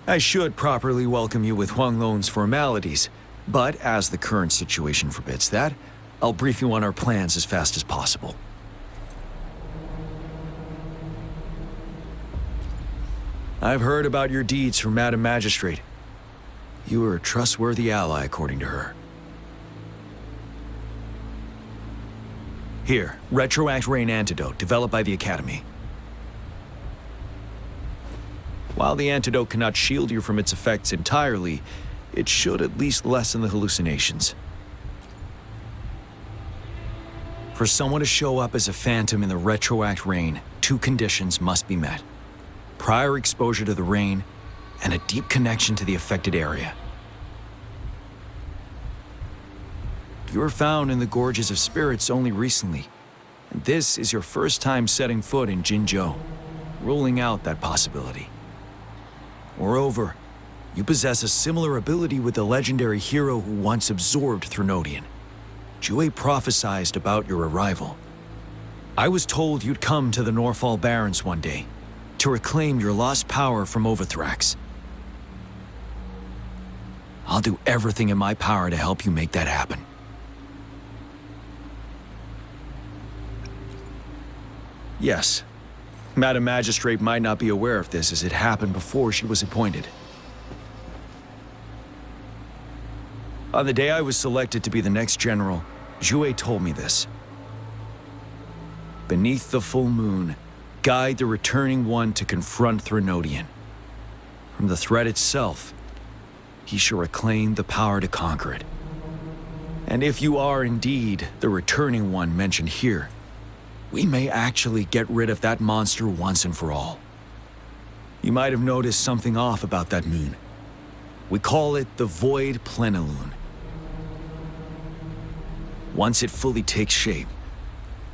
I should properly welcome you with Huang Lon's formalities, but as the current situation forbids that, I'll brief you on our plans as fast as possible. I've heard about your deeds from Madam Magistrate. You are a trustworthy ally, according to her. Here, Retroact Rain Antidote, developed by the Academy. While the antidote cannot shield you from its effects entirely, it should at least lessen the hallucinations. For someone to show up as a phantom in the Retroact Rain, 2 conditions must be met. Prior exposure to the rain, and a deep connection to the affected area. You were found in the Gorges of Spirits only recently, and this is your first time setting foot in Jinzhou, ruling out that possibility. Moreover, you possess a similar ability with the legendary hero who once absorbed Threnodian. Jue prophesied about your arrival. I was told you'd come to the Norfall Barrens one day, to reclaim your lost power from Overthrax. I'll do everything in my power to help you make that happen. Yes, Madam Magistrate might not be aware of this as it happened before she was appointed. On the day I was selected to be the next general, Jue told me this. Beneath the full moon, guide the returning one to confront Threnodian. From the threat itself, he shall reclaim the power to conquer it. And if you are indeed the returning one mentioned here, we may actually get rid of that monster once and for all. You might have noticed something off about that moon. We call it the Void Plenilune. Once it fully takes shape,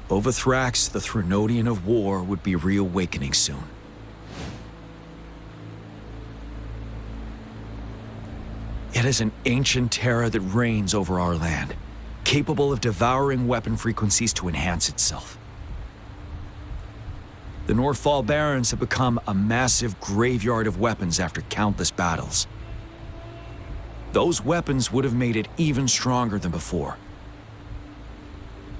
Overthrax, the Threnodian of War, would be reawakening soon. It is an ancient terror that reigns over our land, capable of devouring weapon frequencies to enhance itself. The Norfall Barrens have become a massive graveyard of weapons after countless battles. Those weapons would have made it even stronger than before.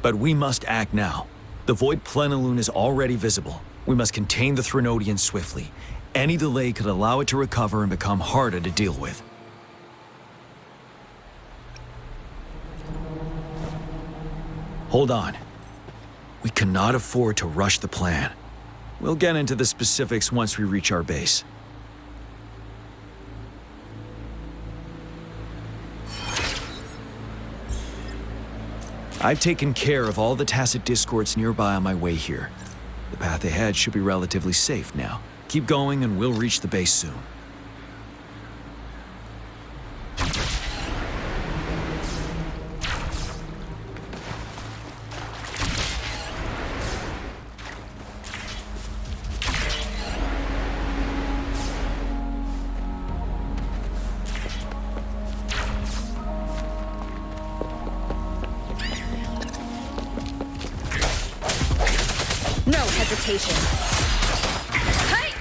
But we must act now. The Void Plenilune is already visible. We must contain the Threnodian swiftly. Any delay could allow it to recover and become harder to deal with. Hold on. We cannot afford to rush the plan. We'll get into the specifics once we reach our base. I've taken care of all the tacit discords nearby on my way here. The path ahead should be relatively safe now. Keep going and we'll reach the base soon. No hesitation. Hey!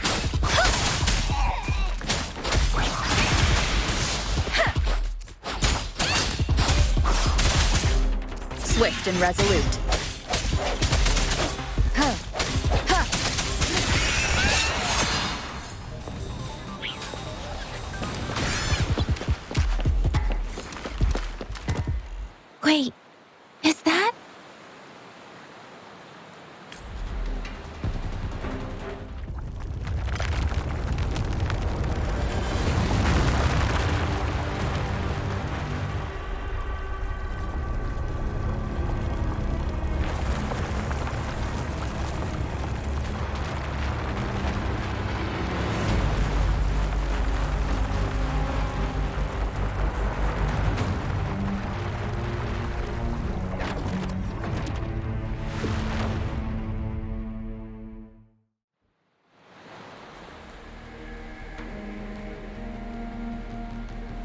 Swift and resolute. Wait, is that?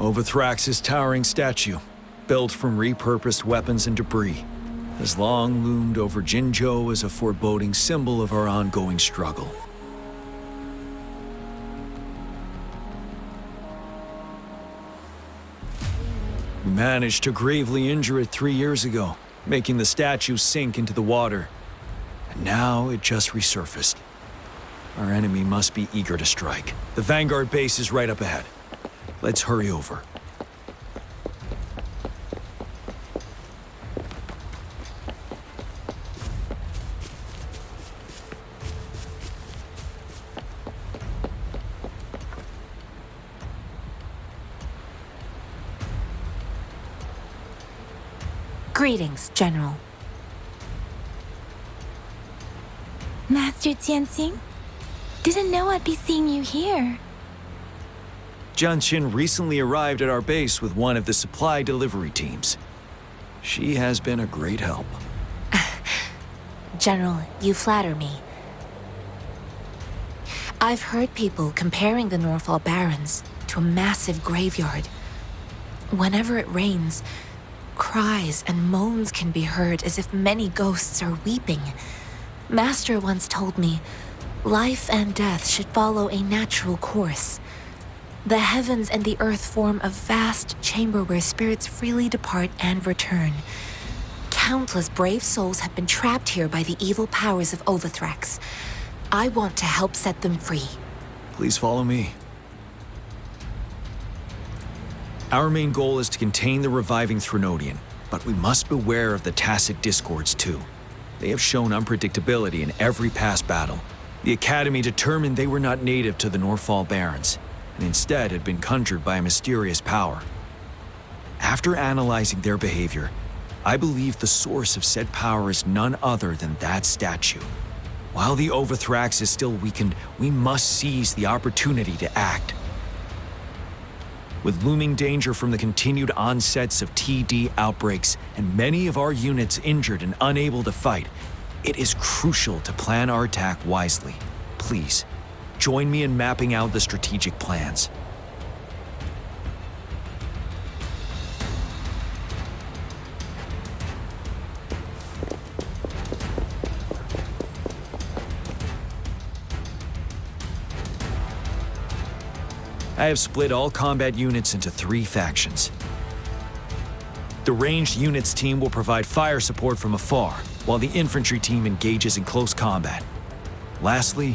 Overthrax's towering statue, built from repurposed weapons and debris, has long loomed over Jinzhou as a foreboding symbol of our ongoing struggle. We managed to gravely injure it 3 years ago, making the statue sink into the water. And now it just resurfaced. Our enemy must be eager to strike. The Vanguard base is right up ahead. Let's hurry over. Greetings, General. Master Jianxing? Didn't know I'd be seeing you here. Jianqin recently arrived at our base with one of the supply delivery teams. She has been a great help. General, you flatter me. I've heard people comparing the Norfall Barrens to a massive graveyard. Whenever it rains, cries and moans can be heard as if many ghosts are weeping. Master once told me, life and death should follow a natural course. The heavens and the earth form a vast chamber where spirits freely depart and return. Countless brave souls have been trapped here by the evil powers of Overthrax. I want to help set them free. Please follow me. Our main goal is to contain the reviving Threnodian, but we must beware of the tacit discords too. They have shown unpredictability in every past battle. The Academy determined they were not native to the Norfall Barrens, and instead had been conjured by a mysterious power. After analyzing their behavior, I believe the source of said power is none other than that statue. While the Overthrax is still weakened, we must seize the opportunity to act. With looming danger from the continued onsets of TD outbreaks and many of our units injured and unable to fight, it is crucial to plan our attack wisely. Please, join me in mapping out the strategic plans. I have split all combat units into 3 factions. The ranged units team will provide fire support from afar, while the infantry team engages in close combat. Lastly,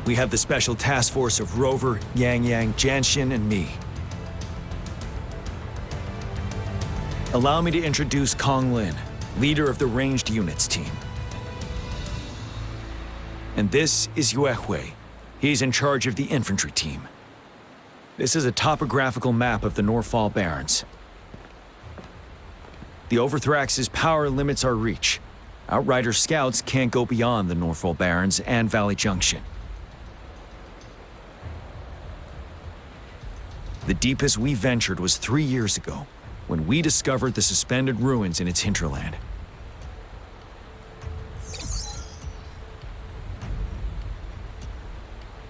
we have the special task force of Rover, Yang Yang, Jianxin, and me. Allow me to introduce Kong Lin, leader of the ranged units team. And this is Yue Hui. He's in charge of the infantry team. This is a topographical map of the Norfall Barrens. The Overthrax's power limits our reach. Outrider scouts can't go beyond the Norfall Barrens and Valley Junction. The deepest we ventured was 3 years ago, when we discovered the suspended ruins in its hinterland.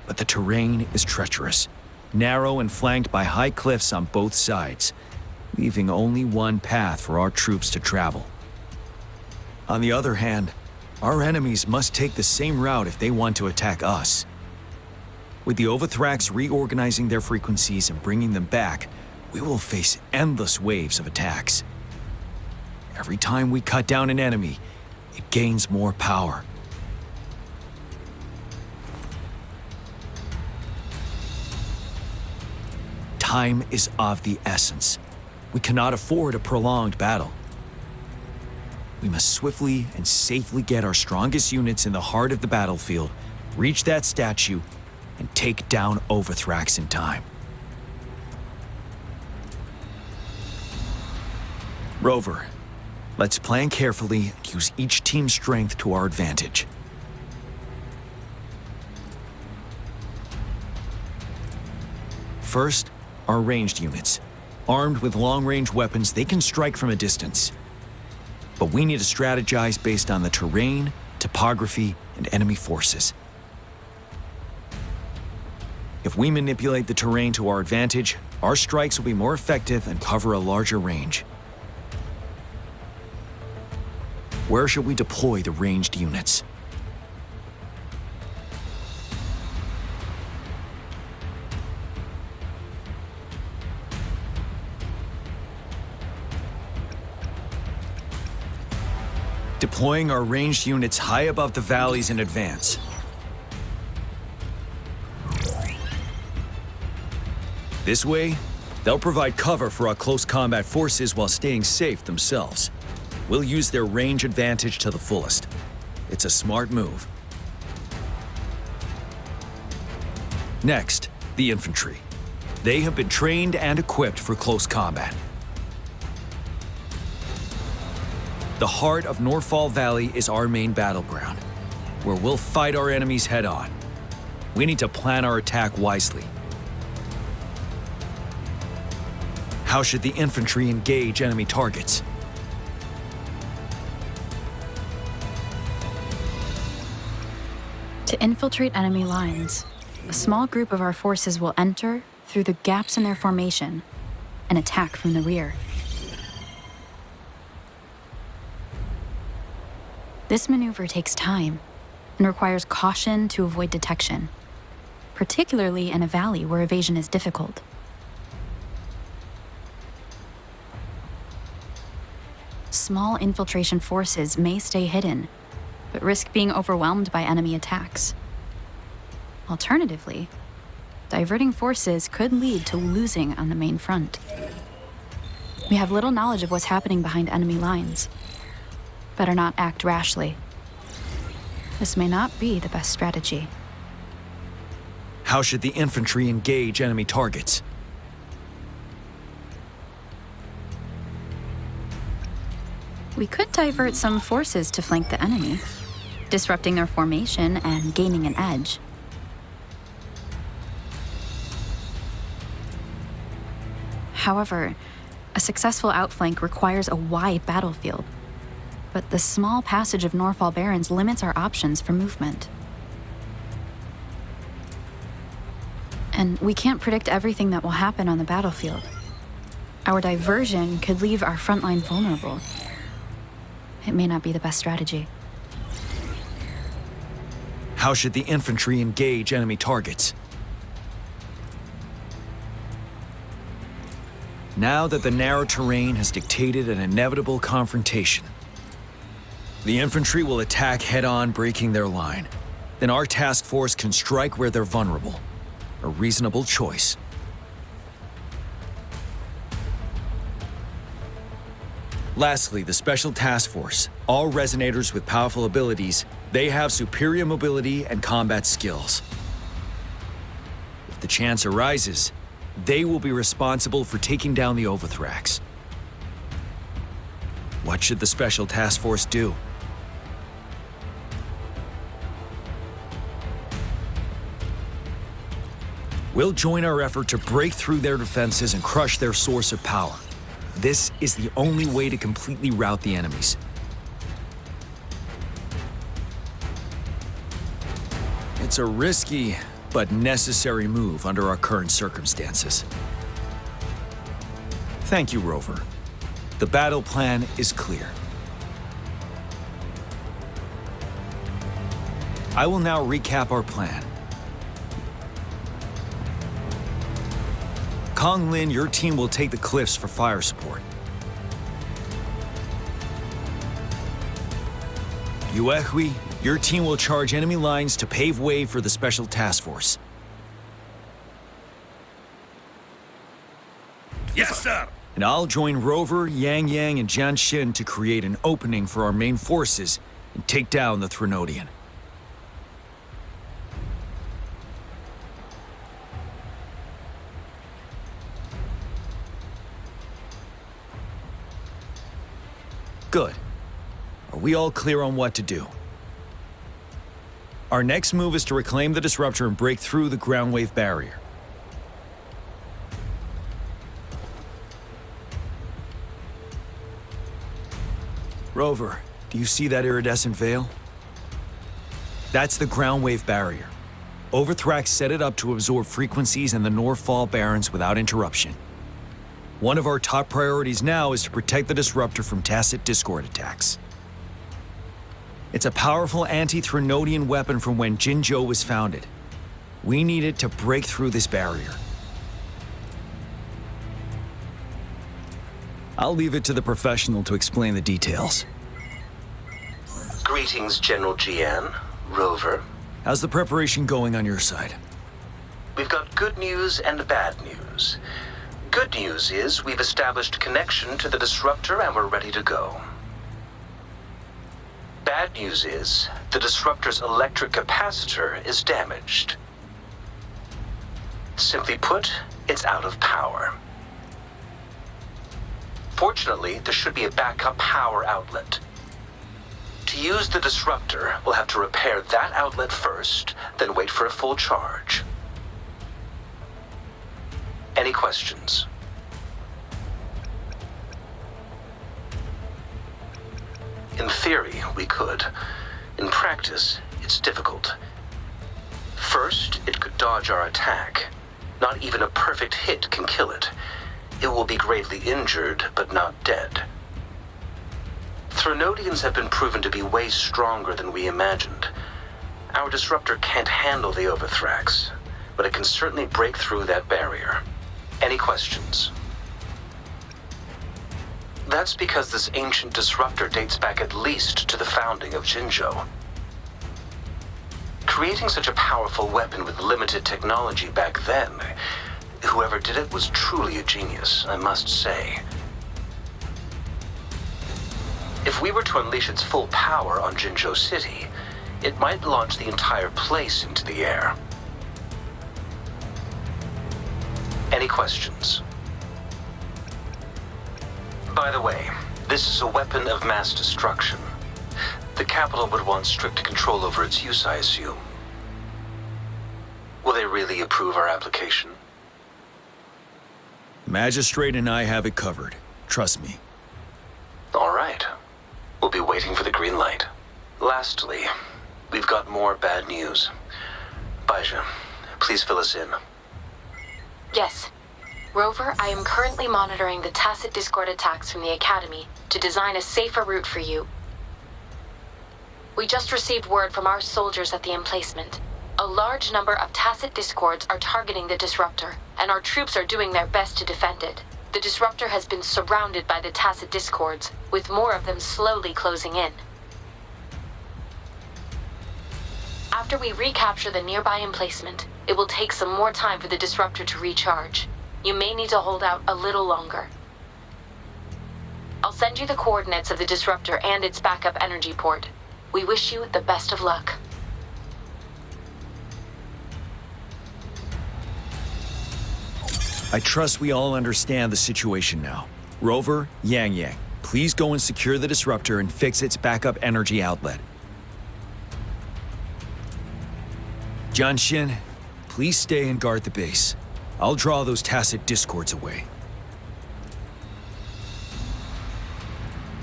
But the terrain is treacherous, narrow and flanked by high cliffs on both sides, leaving only one path for our troops to travel. On the other hand, our enemies must take the same route if they want to attack us. With the Overthrax reorganizing their frequencies and bringing them back, we will face endless waves of attacks. Every time we cut down an enemy, it gains more power. Time is of the essence. We cannot afford a prolonged battle. We must swiftly and safely get our strongest units in the heart of the battlefield, reach that statue, and take down Overthrax in time. Rover, let's plan carefully and use each team's strength to our advantage. First, our ranged units. Armed with long-range weapons, they can strike from a distance. But we need to strategize based on the terrain, topography, and enemy forces. If we manipulate the terrain to our advantage, our strikes will be more effective and cover a larger range. Where should we deploy the ranged units? Deploying our ranged units high above the valleys in advance. This way, they'll provide cover for our close combat forces while staying safe themselves. We'll use their range advantage to the fullest. It's a smart move. Next, the infantry. They have been trained and equipped for close combat. The heart of Norfall Valley is our main battleground, where we'll fight our enemies head-on. We need to plan our attack wisely. How should the infantry engage enemy targets? To infiltrate enemy lines, a small group of our forces will enter through the gaps in their formation and attack from the rear. This maneuver takes time and requires caution to avoid detection, particularly in a valley where evasion is difficult. Small infiltration forces may stay hidden, but risk being overwhelmed by enemy attacks. Alternatively, diverting forces could lead to losing on the main front. We have little knowledge of what's happening behind enemy lines. Better not act rashly. This may not be the best strategy. How should the infantry engage enemy targets? We could divert some forces to flank the enemy, disrupting their formation and gaining an edge. However, a successful outflank requires a wide battlefield, but the small passage of Norfall Barrens limits our options for movement. And we can't predict everything that will happen on the battlefield. Our diversion could leave our frontline vulnerable. It may not be the best strategy. How should the infantry engage enemy targets? Now that the narrow terrain has dictated an inevitable confrontation, the infantry will attack head-on, breaking their line. Then our task force can strike where they're vulnerable. A reasonable choice. Lastly, the Special Task Force. All resonators with powerful abilities, they have superior mobility and combat skills. If the chance arises, they will be responsible for taking down the Overthrax. What should the Special Task Force do? We'll join our effort to break through their defenses and crush their source of power. This is the only way to completely rout the enemies. It's a risky but necessary move under our current circumstances. Thank you, Rover. The battle plan is clear. I will now recap our plan. Kong Lin, your team will take the cliffs for fire support. Yuehui, your team will charge enemy lines to pave way for the Special Task Force. Yes, sir! And I'll join Rover, Yang Yang, and Jian Xin to create an opening for our main forces and take down the Threnodian. Good. Are we all clear on what to do? Our next move is to reclaim the disruptor and break through the ground wave barrier. Rover, do you see that iridescent veil? That's the ground wave barrier. Overthrax set it up to absorb frequencies in the Norfall Barrens without interruption. One of our top priorities now is to protect the disruptor from tacit discord attacks. It's a powerful anti-Threnodian weapon from when Jinzhou was founded. We need it to break through this barrier. I'll leave it to the professional to explain the details. Greetings, General Jian, Rover. How's the preparation going on your side? We've got good news and bad news. Good news is we've established connection to the disruptor and we're ready to go. Bad news is the disruptor's electric capacitor is damaged. Simply put, it's out of power. Fortunately, there should be a backup power outlet. To use the disruptor, we'll have to repair that outlet first, then wait for a full charge. Any questions? In theory, we could. In practice, it's difficult. First, it could dodge our attack. Not even a perfect hit can kill it. It will be gravely injured, but not dead. Threnodians have been proven to be way stronger than we imagined. Our disruptor can't handle the Overthrax, but it can certainly break through that barrier. Any questions? That's because this ancient disruptor dates back at least to the founding of Jinzhou. Creating such a powerful weapon with limited technology back then, whoever did it was truly a genius, I must say. If we were to unleash its full power on Jinzhou City, it might launch the entire place into the air. Any questions? By the way, this is a weapon of mass destruction. The capital would want strict control over its use, I assume. Will they really approve our application? Magistrate and I have it covered. Trust me. All right. We'll be waiting for the green light. Lastly, we've got more bad news. Baizha, please fill us in. Yes. Rover, I am currently monitoring the tacit discord attacks from the Academy to design a safer route for you. We just received word from our soldiers at the emplacement. A large number of tacit discords are targeting the disruptor, and our troops are doing their best to defend it. The disruptor has been surrounded by the tacit discords, with more of them slowly closing in. After we recapture the nearby emplacement, it will take some more time for the disruptor to recharge. You may need to hold out a little longer. I'll send you the coordinates of the disruptor and its backup energy port. We wish you the best of luck. I trust we all understand the situation now. Rover, Yang, please go and secure the disruptor and fix its backup energy outlet. Jianxin, please stay and guard the base. I'll draw those tacit discords away.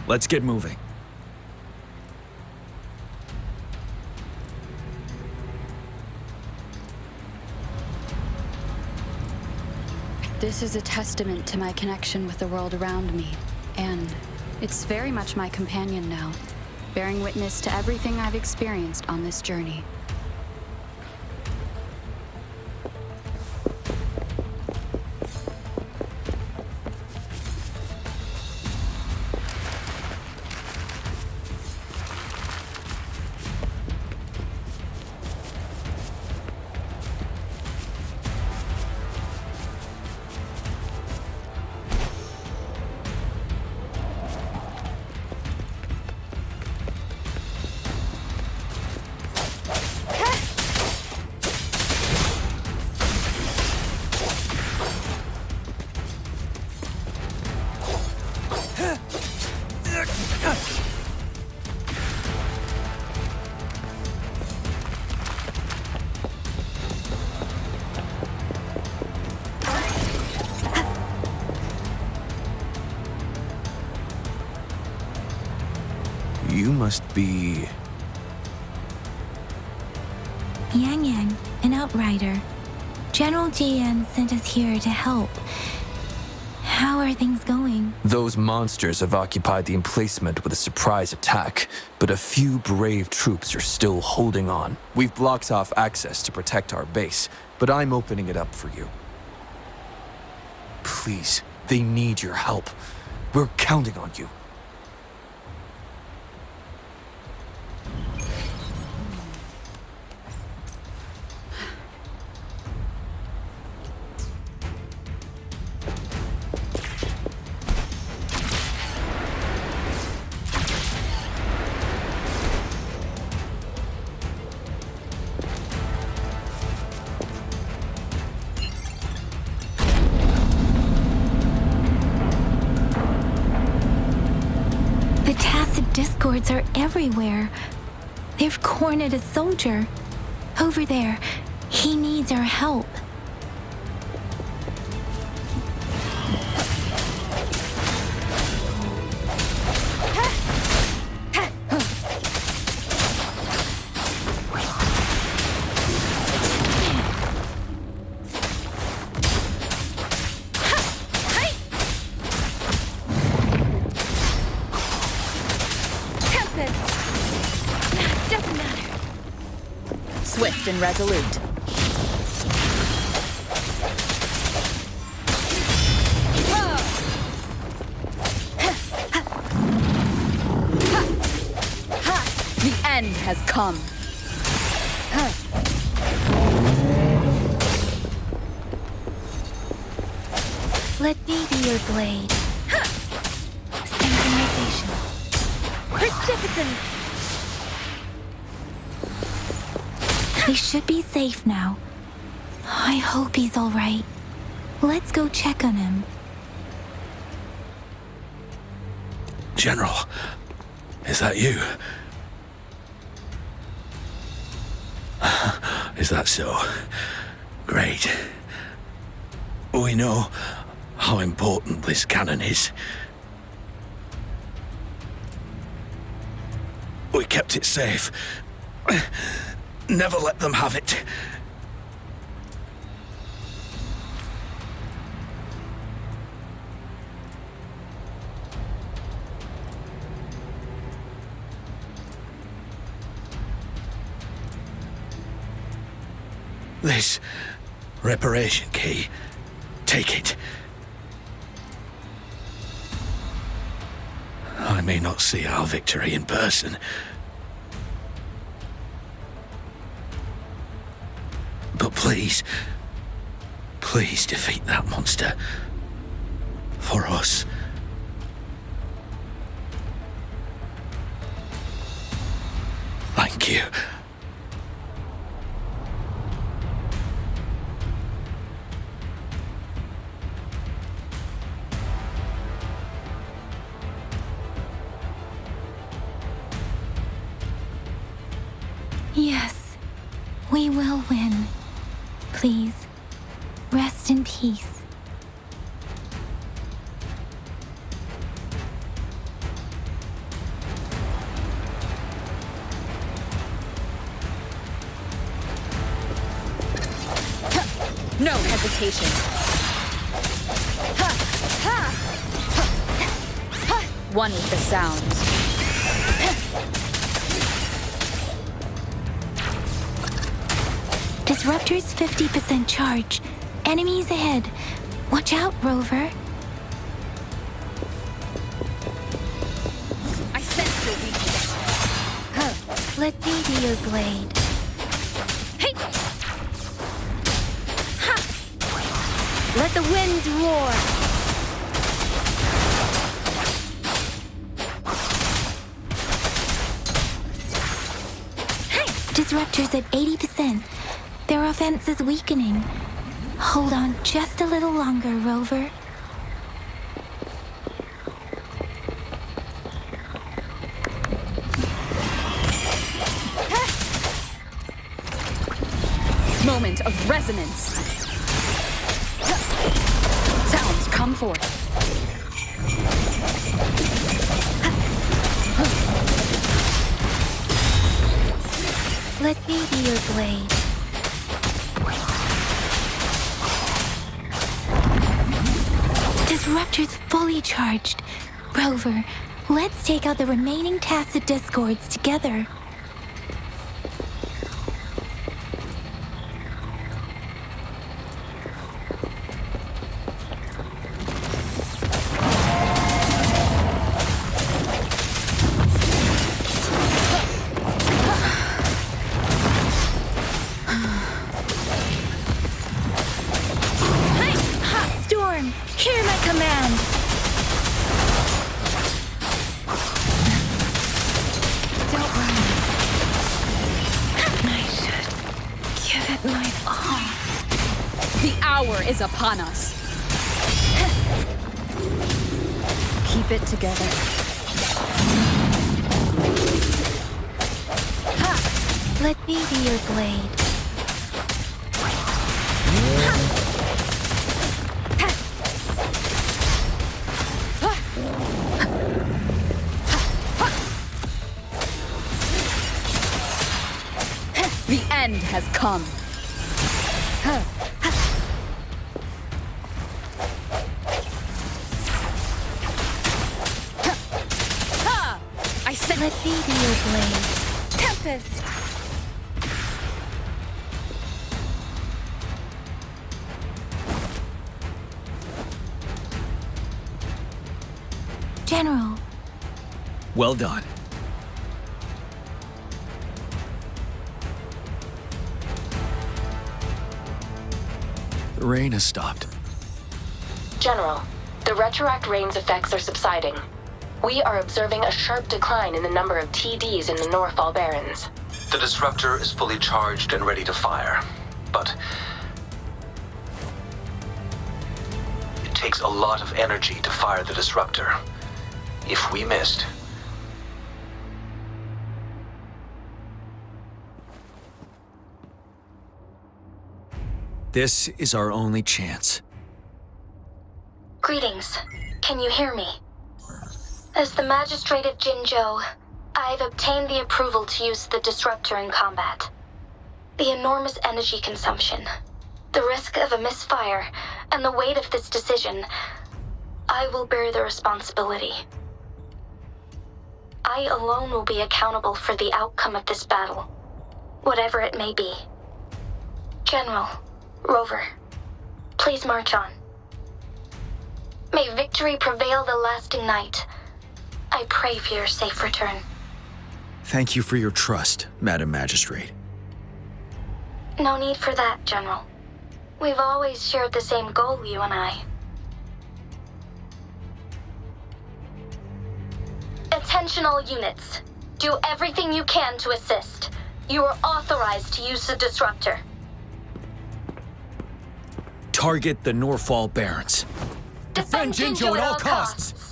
Let's get moving. This is a testament to my connection with the world around me, and it's very much my companion now, bearing witness to everything I've experienced on this journey. You must be... Yang, an outrider. General GN sent us here to help. How are things going? Those monsters have occupied the emplacement with a surprise attack, but a few brave troops are still holding on. We've blocked off access to protect our base, but I'm opening it up for you. Please, they need your help. We're counting on you. Discords are everywhere. They've cornered a soldier. Over there. He needs our help. Swift and resolute. The end has come. Let me be your blade. Synchronization. Precipitance. We should be safe now. I hope he's all right. Let's go check on him. General, is that you? Is that so? Great. We know how important this cannon is. We kept it safe. Never let them have it. This reparation key, take it. I may not see our victory in person, but please, please defeat that monster. For us. Thank you. Yes, we will win. Please, rest in peace. No hesitation. One with the sounds. Disruptor's 50% charge. Enemies ahead. Watch out, Rover. I sense your weakness. Let me be your blade. Hey! Let the winds roar. Disruptor's at 80%. Their offense is weakening. Hold on just a little longer, Rover. Moment of resonance. Sounds come forth. Let me be your blade. disruptor's fully charged. Rover, let's take out the remaining tacit discords together. Storm, hear my command. Don't worry. I should give it my all. The hour is upon us. Keep it together. Let me be your blade. The end has come. I said, let me be your blade. Tempest. General. Well done. The rain has stopped. General, the retroact rain's effects are subsiding. We are observing a sharp decline in the number of TDs in the Norfall Barrens. The disruptor is fully charged and ready to fire, but it takes a lot of energy to fire the disruptor. If we missed, this is our only chance. Greetings. Can you hear me? As the Magistrate of Jinzhou, I've obtained the approval to use the disruptor in combat. The enormous energy consumption, the risk of a misfire, and the weight of this decision, I will bear the responsibility. I alone will be accountable for the outcome of this battle, whatever it may be. General, Rover, please march on. May victory prevail the lasting night. I pray for your safe return. Thank you for your trust, Madam Magistrate. No need for that, General. We've always shared the same goal, you and I. Attention all units. Do everything you can to assist. You are authorized to use the disruptor. Target the Norfall Barrens. Defend Jinzhou at all costs.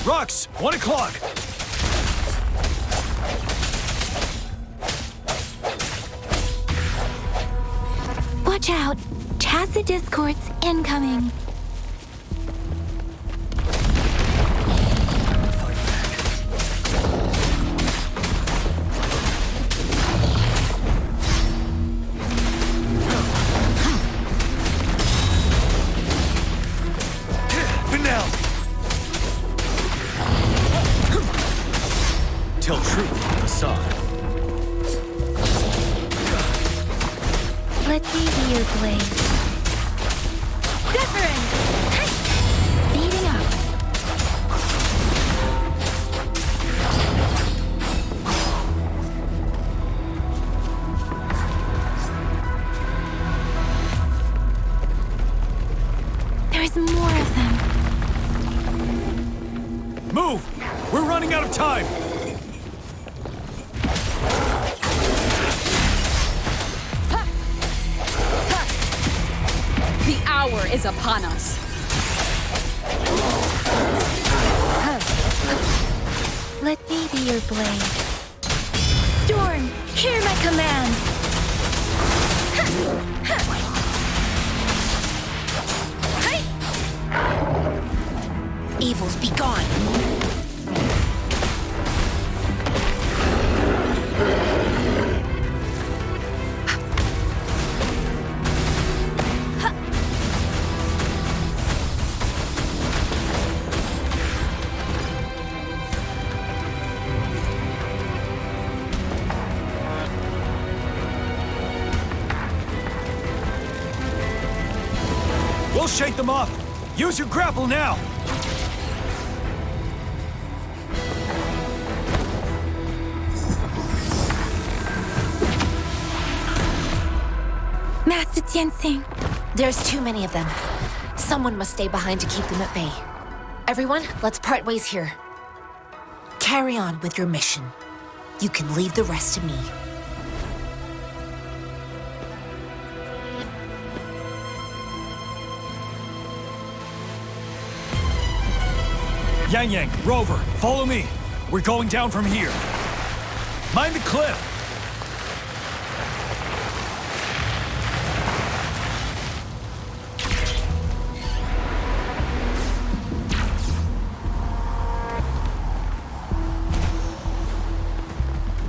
Rux, 1 o'clock. Watch out! Tacit discords incoming. Tell truth, the press on. Let me be your blade. Different! Speeding up. There's more of them. Move! We're running out of time! The hour is upon us. Let me be your blade. Storm, hear my command! Evils, be gone! We'll shake them off! Use your grapple now! Master Tianxing. There's too many of them. Someone must stay behind to keep them at bay. Everyone, let's part ways here. Carry on with your mission. You can leave the rest to me. Yang Yang, Rover, follow me. We're going down from here. Mind the cliff!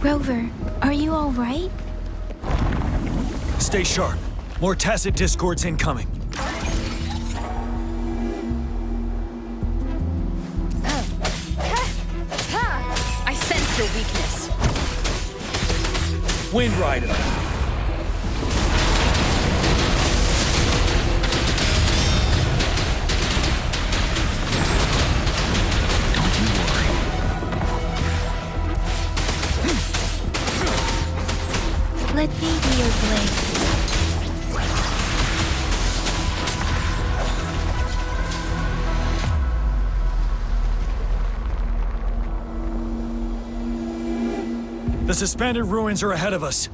Rover, are you all right? Stay sharp. More tacit discords incoming. I sense your weakness. Wind Rider. Let me be your blade. The suspended ruins are ahead of us.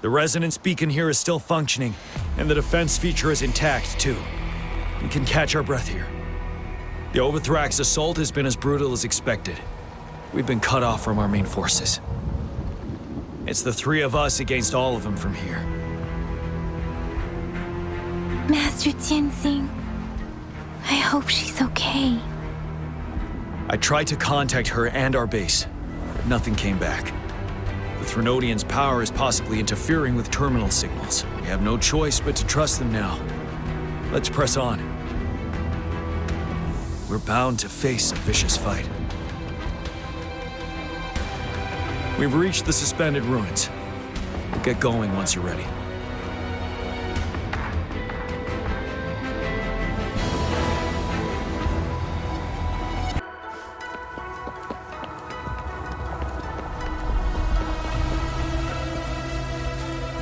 The resonance beacon here is still functioning, and the defense feature is intact, too. We can catch our breath here. The Overthrax assault has been as brutal as expected. We've been cut off from our main forces. It's the three of us against all of them from here. Master Tianxing, I hope she's okay. I tried to contact her and our base, but nothing came back. The Threnodians' power is possibly interfering with terminal signals. We have no choice but to trust them now. Let's press on. We're bound to face a vicious fight. We've reached the suspended ruins. We'll get going once you're ready.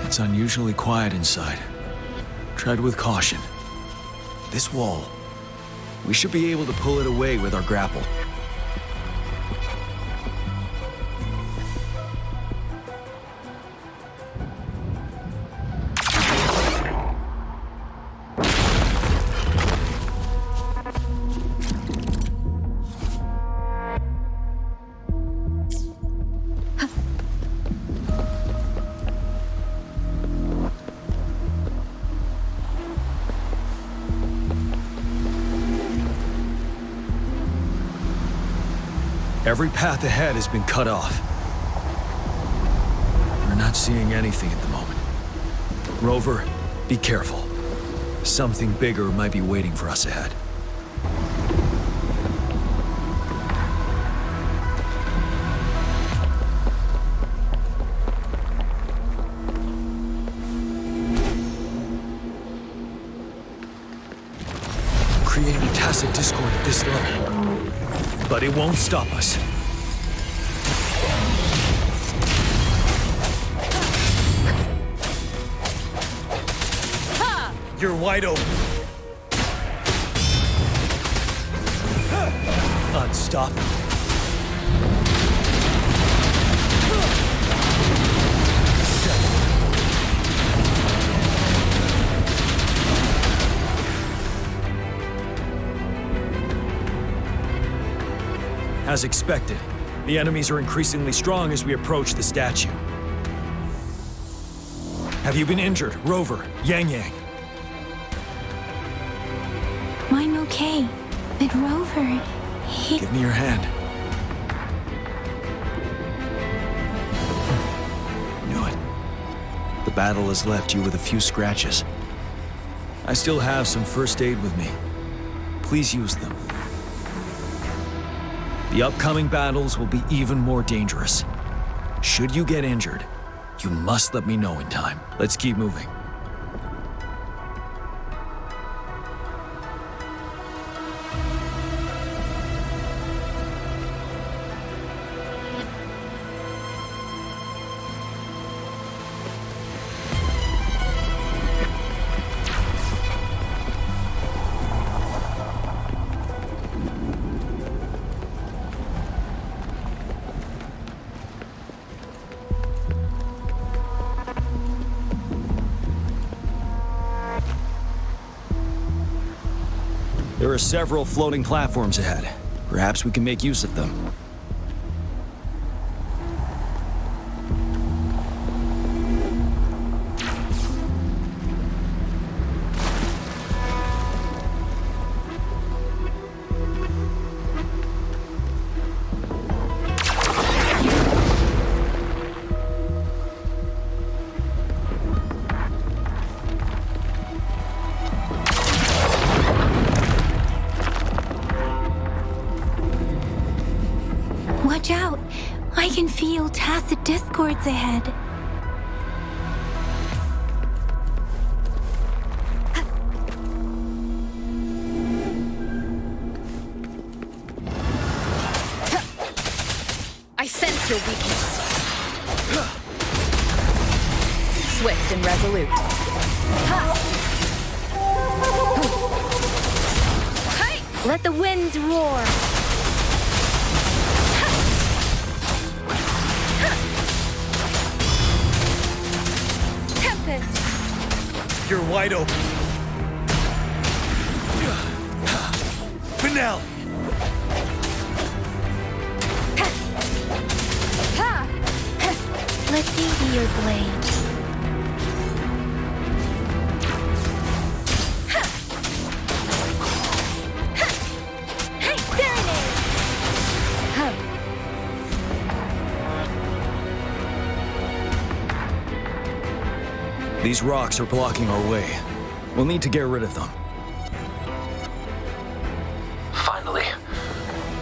It's unusually quiet inside. Tread with caution. This wall, we should be able to pull it away with our grapple. Every path ahead has been cut off. We're not seeing anything at the moment. Rover, be careful. Something bigger might be waiting for us ahead. creating a tacit discord at this level. But it won't stop us. You're wide open. Unstoppable. As expected, the enemies are increasingly strong as we approach the statue. Have you been injured, Rover, Yang Yang? I'm okay, but Rover, he... Give me your hand. Knew it. The battle has left you with a few scratches. I still have some first aid with me. Please use them. The upcoming battles will be even more dangerous. Should you get injured, you must let me know in time. Let's keep moving. There are several floating platforms ahead. Perhaps we can make use of them. Watch out! I can feel tacit discords ahead. I sense your weakness. Swift and resolute. Let the winds roar. You're wide open. Finale! Let me be your blade. These rocks are blocking our way. We'll need to get rid of them. Finally.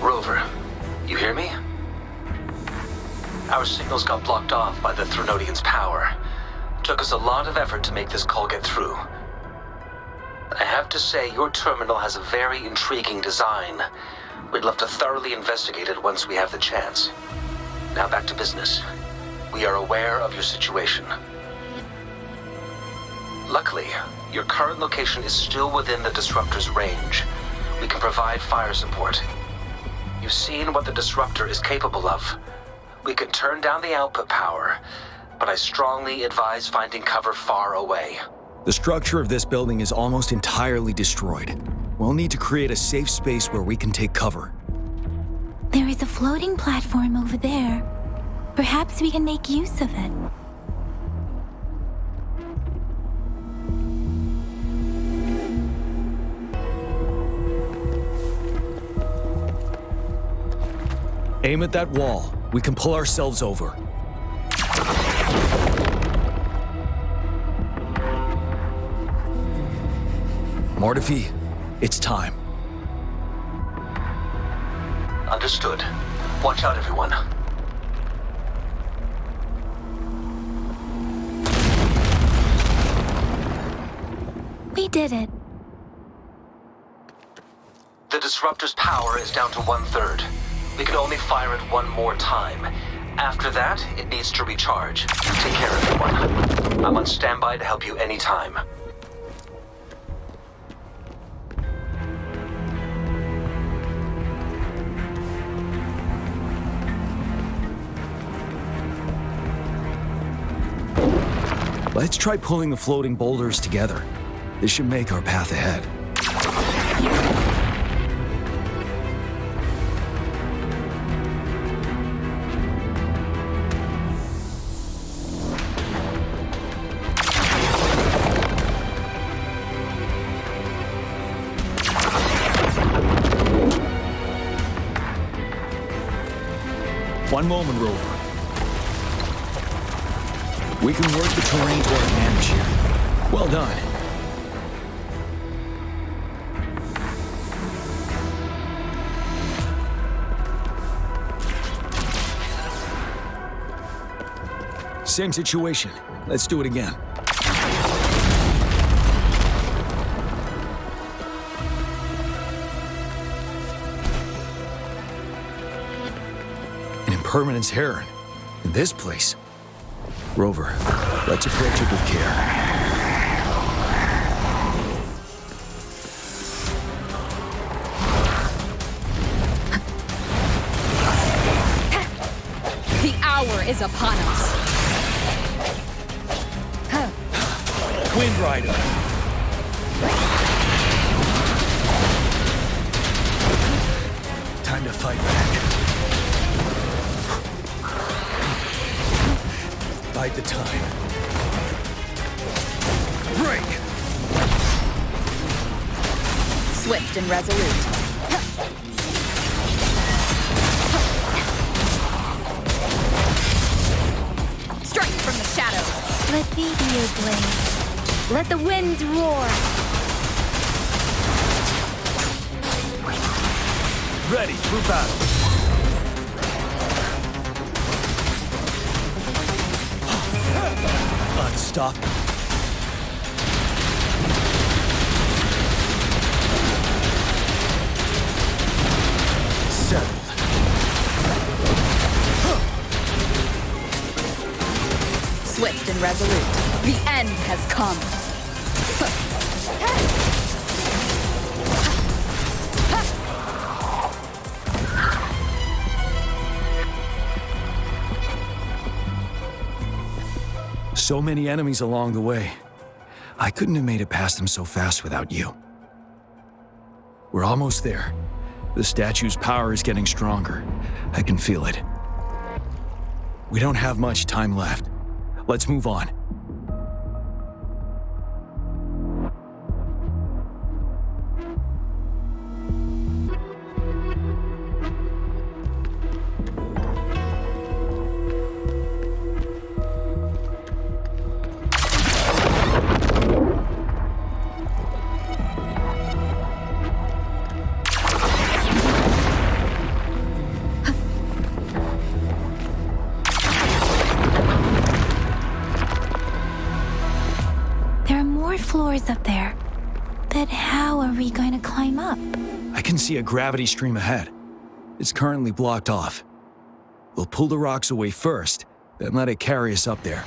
Rover, you hear me? Our signals got blocked off by the Threnodians' power. Took us a lot of effort to make this call get through. I have to say, your terminal has a very intriguing design. We'd love to thoroughly investigate it once we have the chance. Now back to business. We are aware of your situation. Luckily, your current location is still within the Disruptor's range. We can provide fire support. You've seen what the Disruptor is capable of. We can turn down the output power, but I strongly advise finding cover far away. The structure of this building is almost entirely destroyed. We'll need to create a safe space where we can take cover. There is a floating platform over there. Perhaps we can make use of it. Aim at that wall. We can pull ourselves over. Mortifi, it's time. Understood. Watch out, everyone. We did it. The disruptor's power is down to 1/3. We can only fire it one more time. After that, it needs to recharge. Take care, everyone. I'm on standby to help you anytime. Let's try pulling the floating boulders together. This should make our path ahead. One moment, Rover. We can work the terrain to our advantage here. Well done. Same situation. Let's do it again. An impermanence heron. In this place. Rover, let's approach it with care. The hour is upon us. Wind Rider. Time to fight back. Bide the time. Break! Swift and resolute. Strike from the shadows. Let me be your blade. Let the winds roar. Ready for battle. Unstoppable. Settled. Swift and resolute. The end has come. So many enemies along the way. I couldn't have made it past them so fast without you. We're almost there. The statue's power is getting stronger. I can feel it. We don't have much time left. Let's move on. Floors up there. But how are we going to climb up? I can see a gravity stream ahead. It's currently blocked off. We'll pull the rocks away first, then let it carry us up there.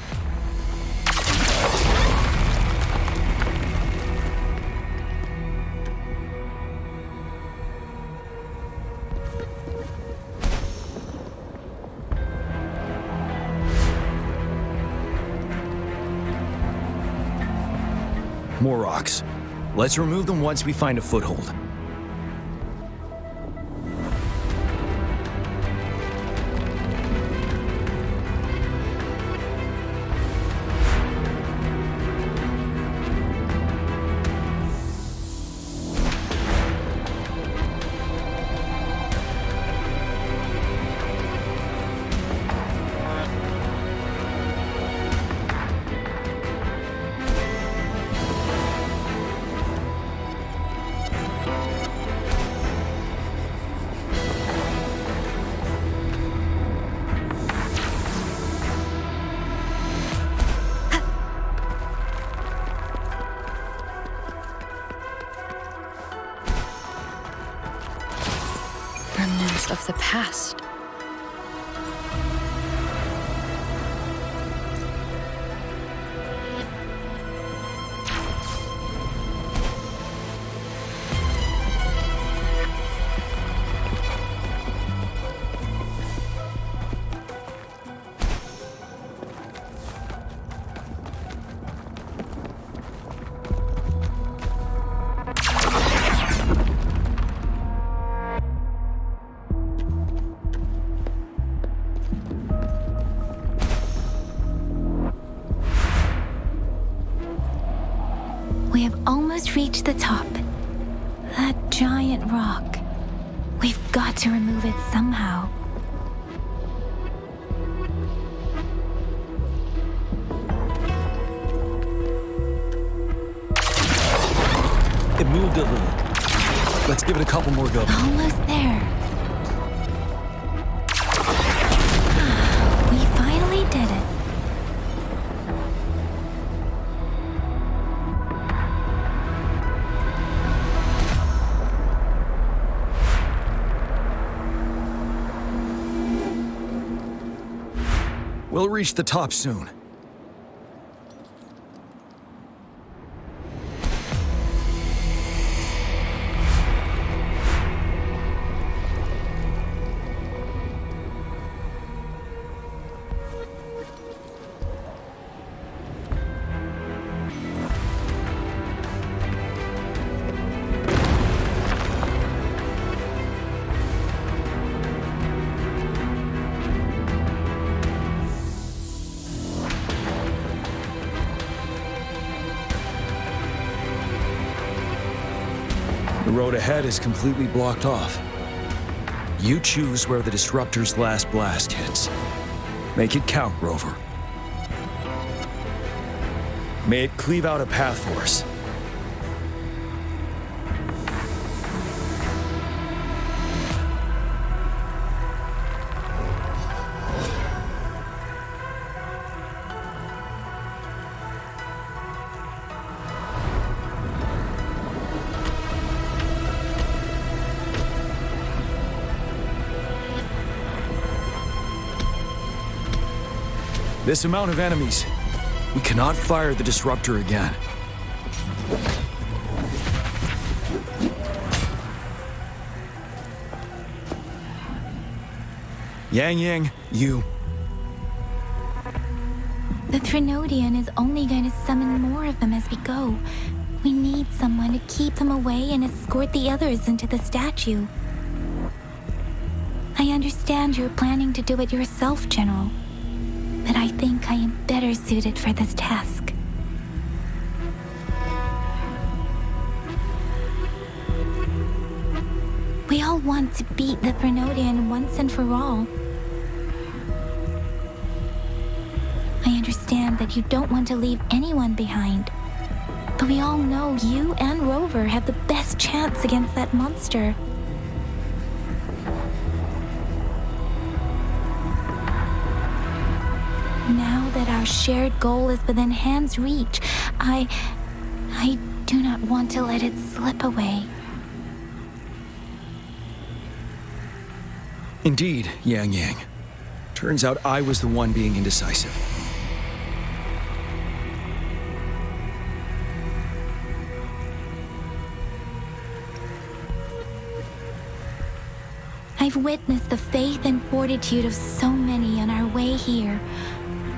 More rocks. Let's remove them once we find a foothold. memories of the past. We have almost reached the top. That giant rock. We've got to remove it somehow. It moved a little. Let's give it a couple more goes. Almost there. We finally did it. We'll reach the top soon. The road ahead is completely blocked off. You choose where the disruptor's last blast hits. Make it count, Rover. May it cleave out a path for us. This amount of enemies. We cannot fire the disruptor again. Yang, you. The Trinodian is only going to summon more of them as we go. We need someone to keep them away and escort the others into the statue. I understand you're planning to do it yourself, General. But I think I am better suited for this task. We all want to beat the Trinodian once and for all. I understand that you don't want to leave anyone behind. But we all know you and Rover have the best chance against that monster. Now that our shared goal is within hand's reach, I do not want to let it slip away. Indeed, Yang. Turns out I was the one being indecisive. I've witnessed the faith and fortitude of so many on our way here.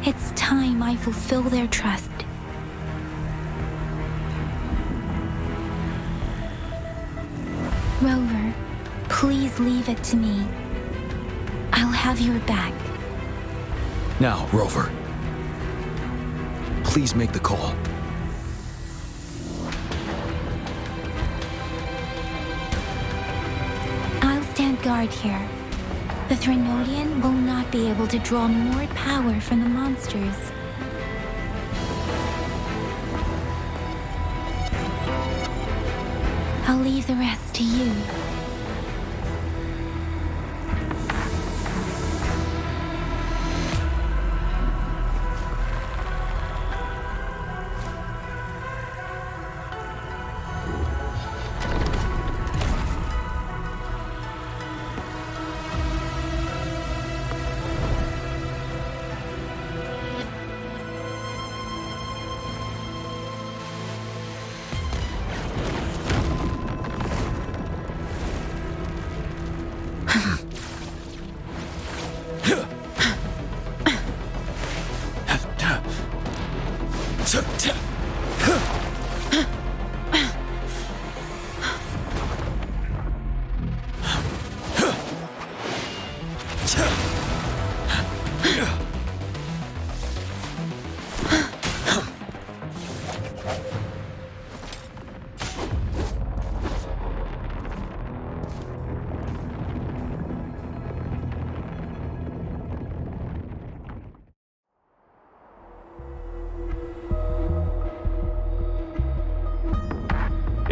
It's time I fulfill their trust. Rover, please leave it to me. I'll have your back. Now, Rover. Please make the call. I'll stand guard here. The Trinodian will not be able to draw more power from the monsters. I'll leave the rest to you.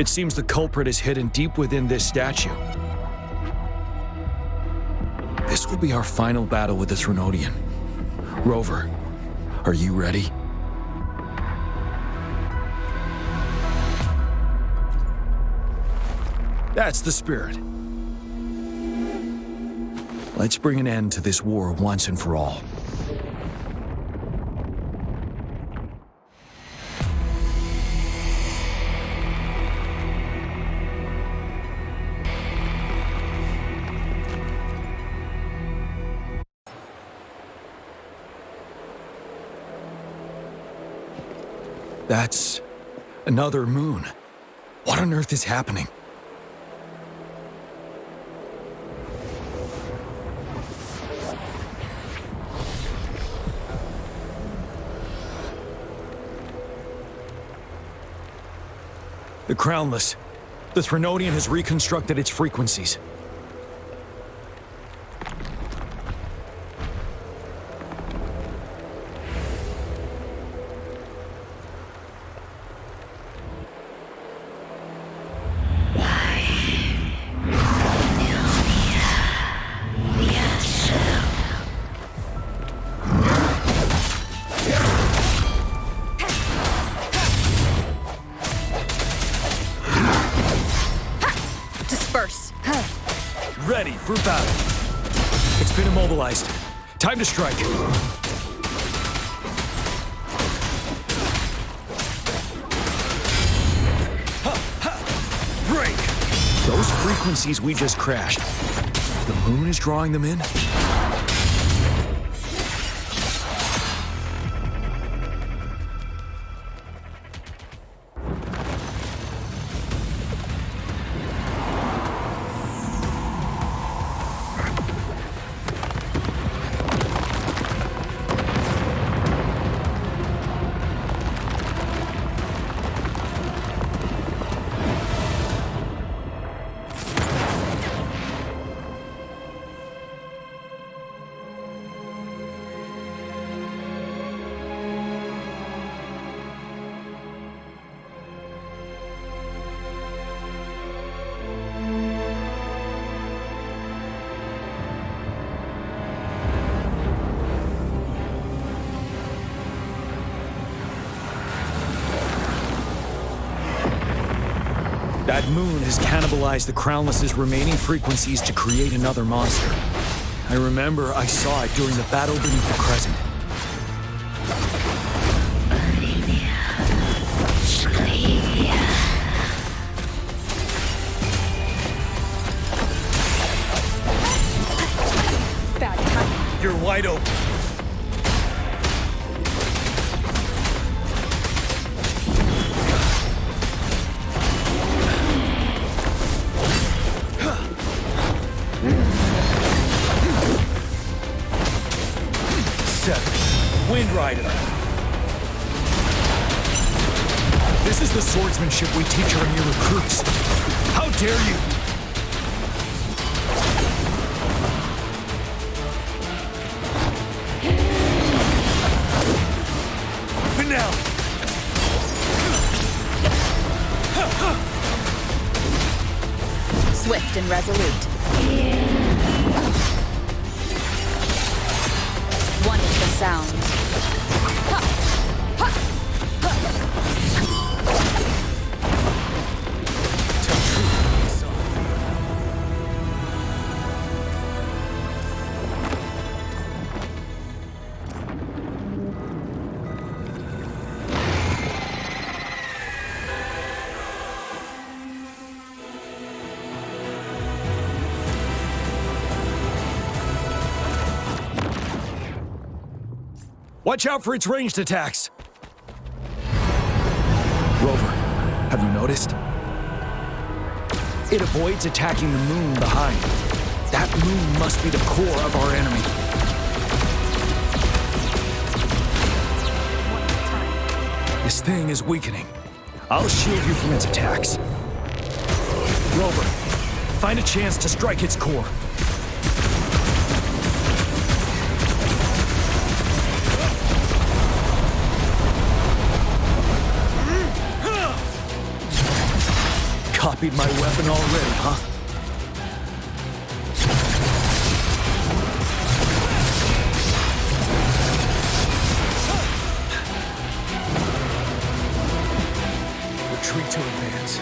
It seems the culprit is hidden deep within this statue. This will be our final battle with this Renodian. Rover, are you ready? That's the spirit. Let's bring an end to this war once and for all. That's another moon. What on earth is happening? The Crownless. The Renodian has reconstructed its frequencies. Ready for battle. It's been immobilized. Time to strike. Break! Those frequencies we just crashed. The moon is drawing them in? That moon has cannibalized the Crownless's remaining frequencies to create another monster. I remember I saw it during the battle beneath the Crescent. Bad time. You're wide open. Wind Rider. This is the swordsmanship we teach our new recruits. How dare you! Finale! Swift and resolute. One is the sound. Watch out for its ranged attacks! Rover, have you noticed? It avoids attacking the moon behind. That moon must be the core of our enemy. This thing is weakening. I'll shield you from its attacks. Rover, find a chance to strike its core. copied my weapon already, huh? Retreat to advance.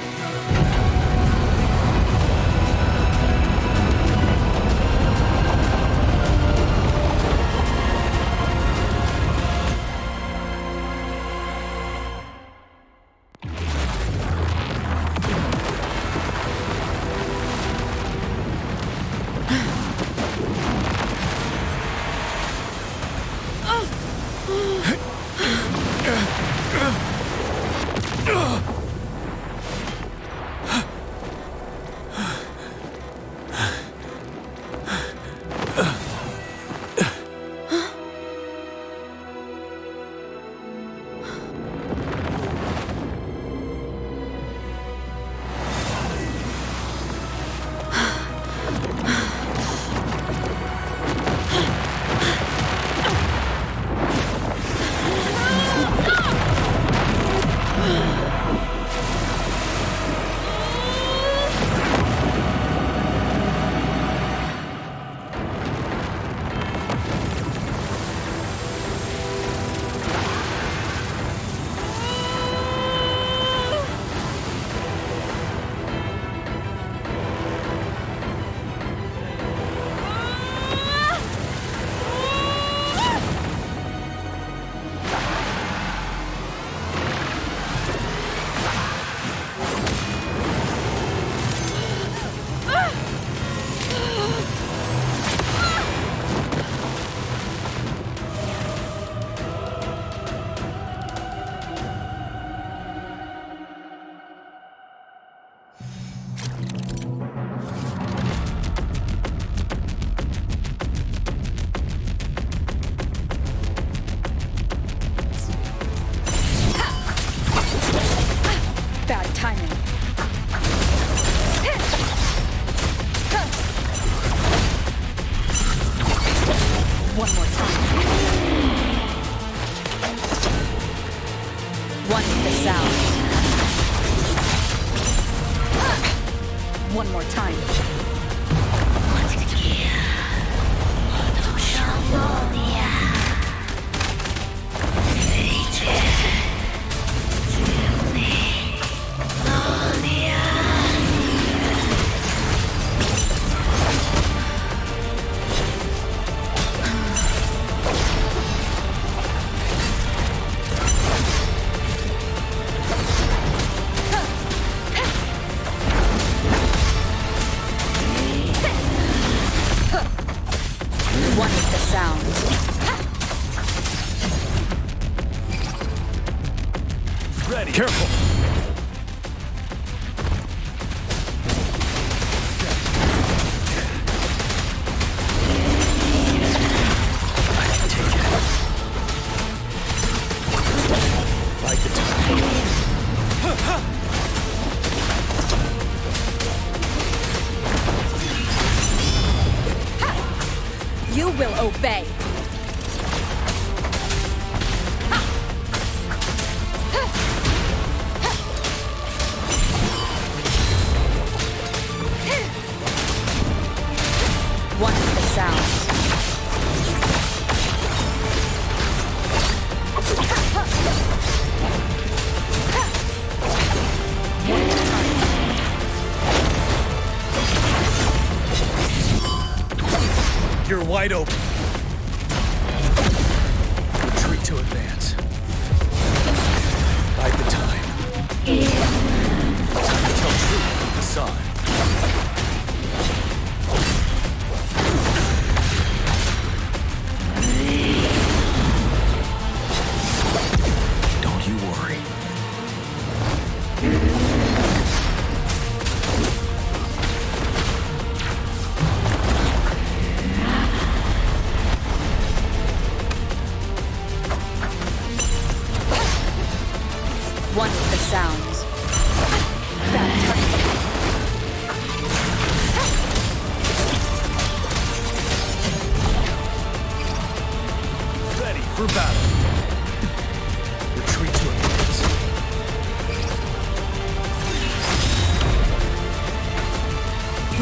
One more time. Careful! Like the time. You will obey. One with the sound. You're wide open. Retreat to advance. Bide the time. Time to tell truth from the facade. Don't you worry.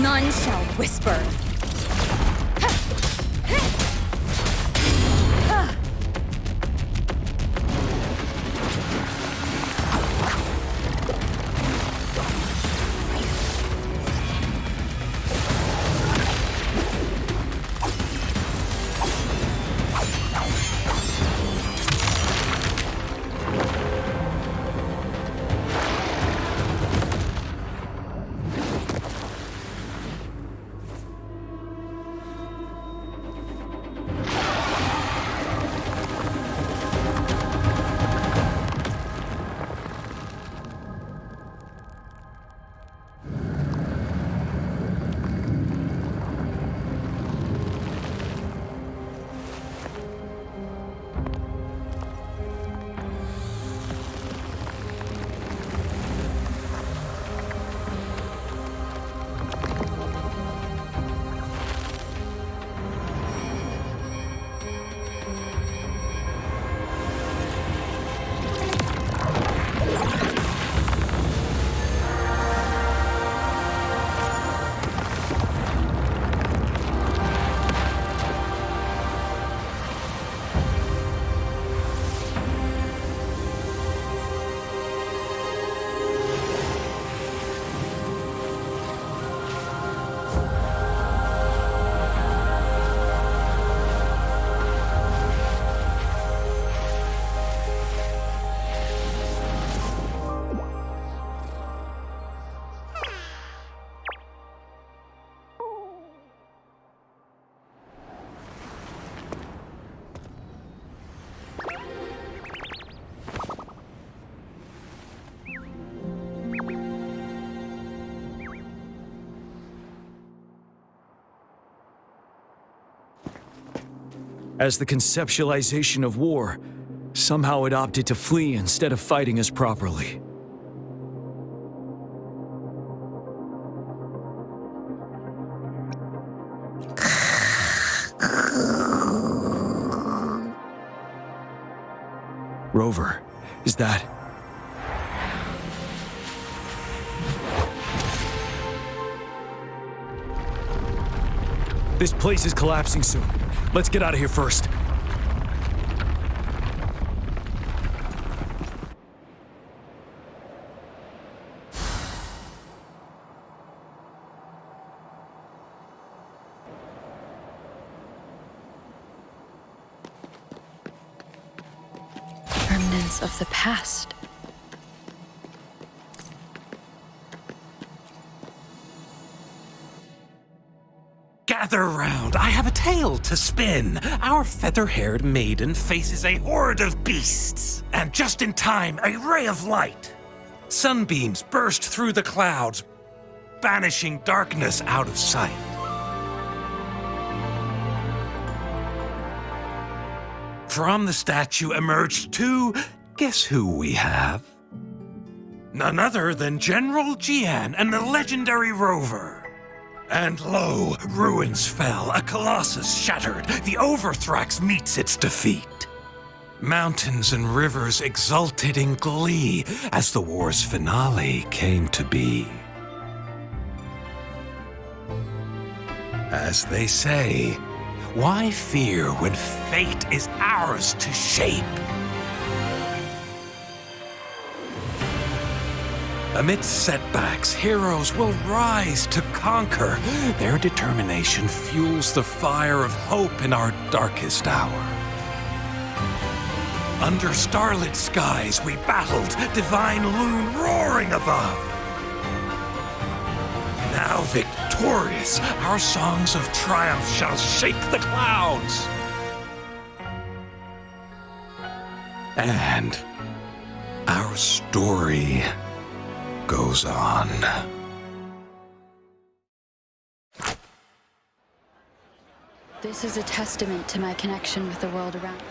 None shall whisper. As the conceptualization of war, somehow it opted to flee instead of fighting us properly. Rover, is that... This place is collapsing soon. Let's get out of here first. Remnants of the past. Gather round, I have a tale to spin. Our feather-haired maiden faces a horde of beasts. And just in time, a ray of light. Sunbeams burst through the clouds, banishing darkness out of sight. From the statue emerged two... Guess who we have? None other than General Jian and the legendary Rover. And lo, ruins fell, a colossus shattered, the Overthrax meets its defeat. Mountains and rivers exulted in glee as the war's finale came to be. As they say, why fear when fate is ours to shape? Amidst setbacks, heroes will rise to conquer. Their determination fuels the fire of hope in our darkest hour. Under starlit skies we battled, divine loom roaring above. Now victorious, our songs of triumph shall shake the clouds. And our story goes on. This is a testament to my connection with the world around me.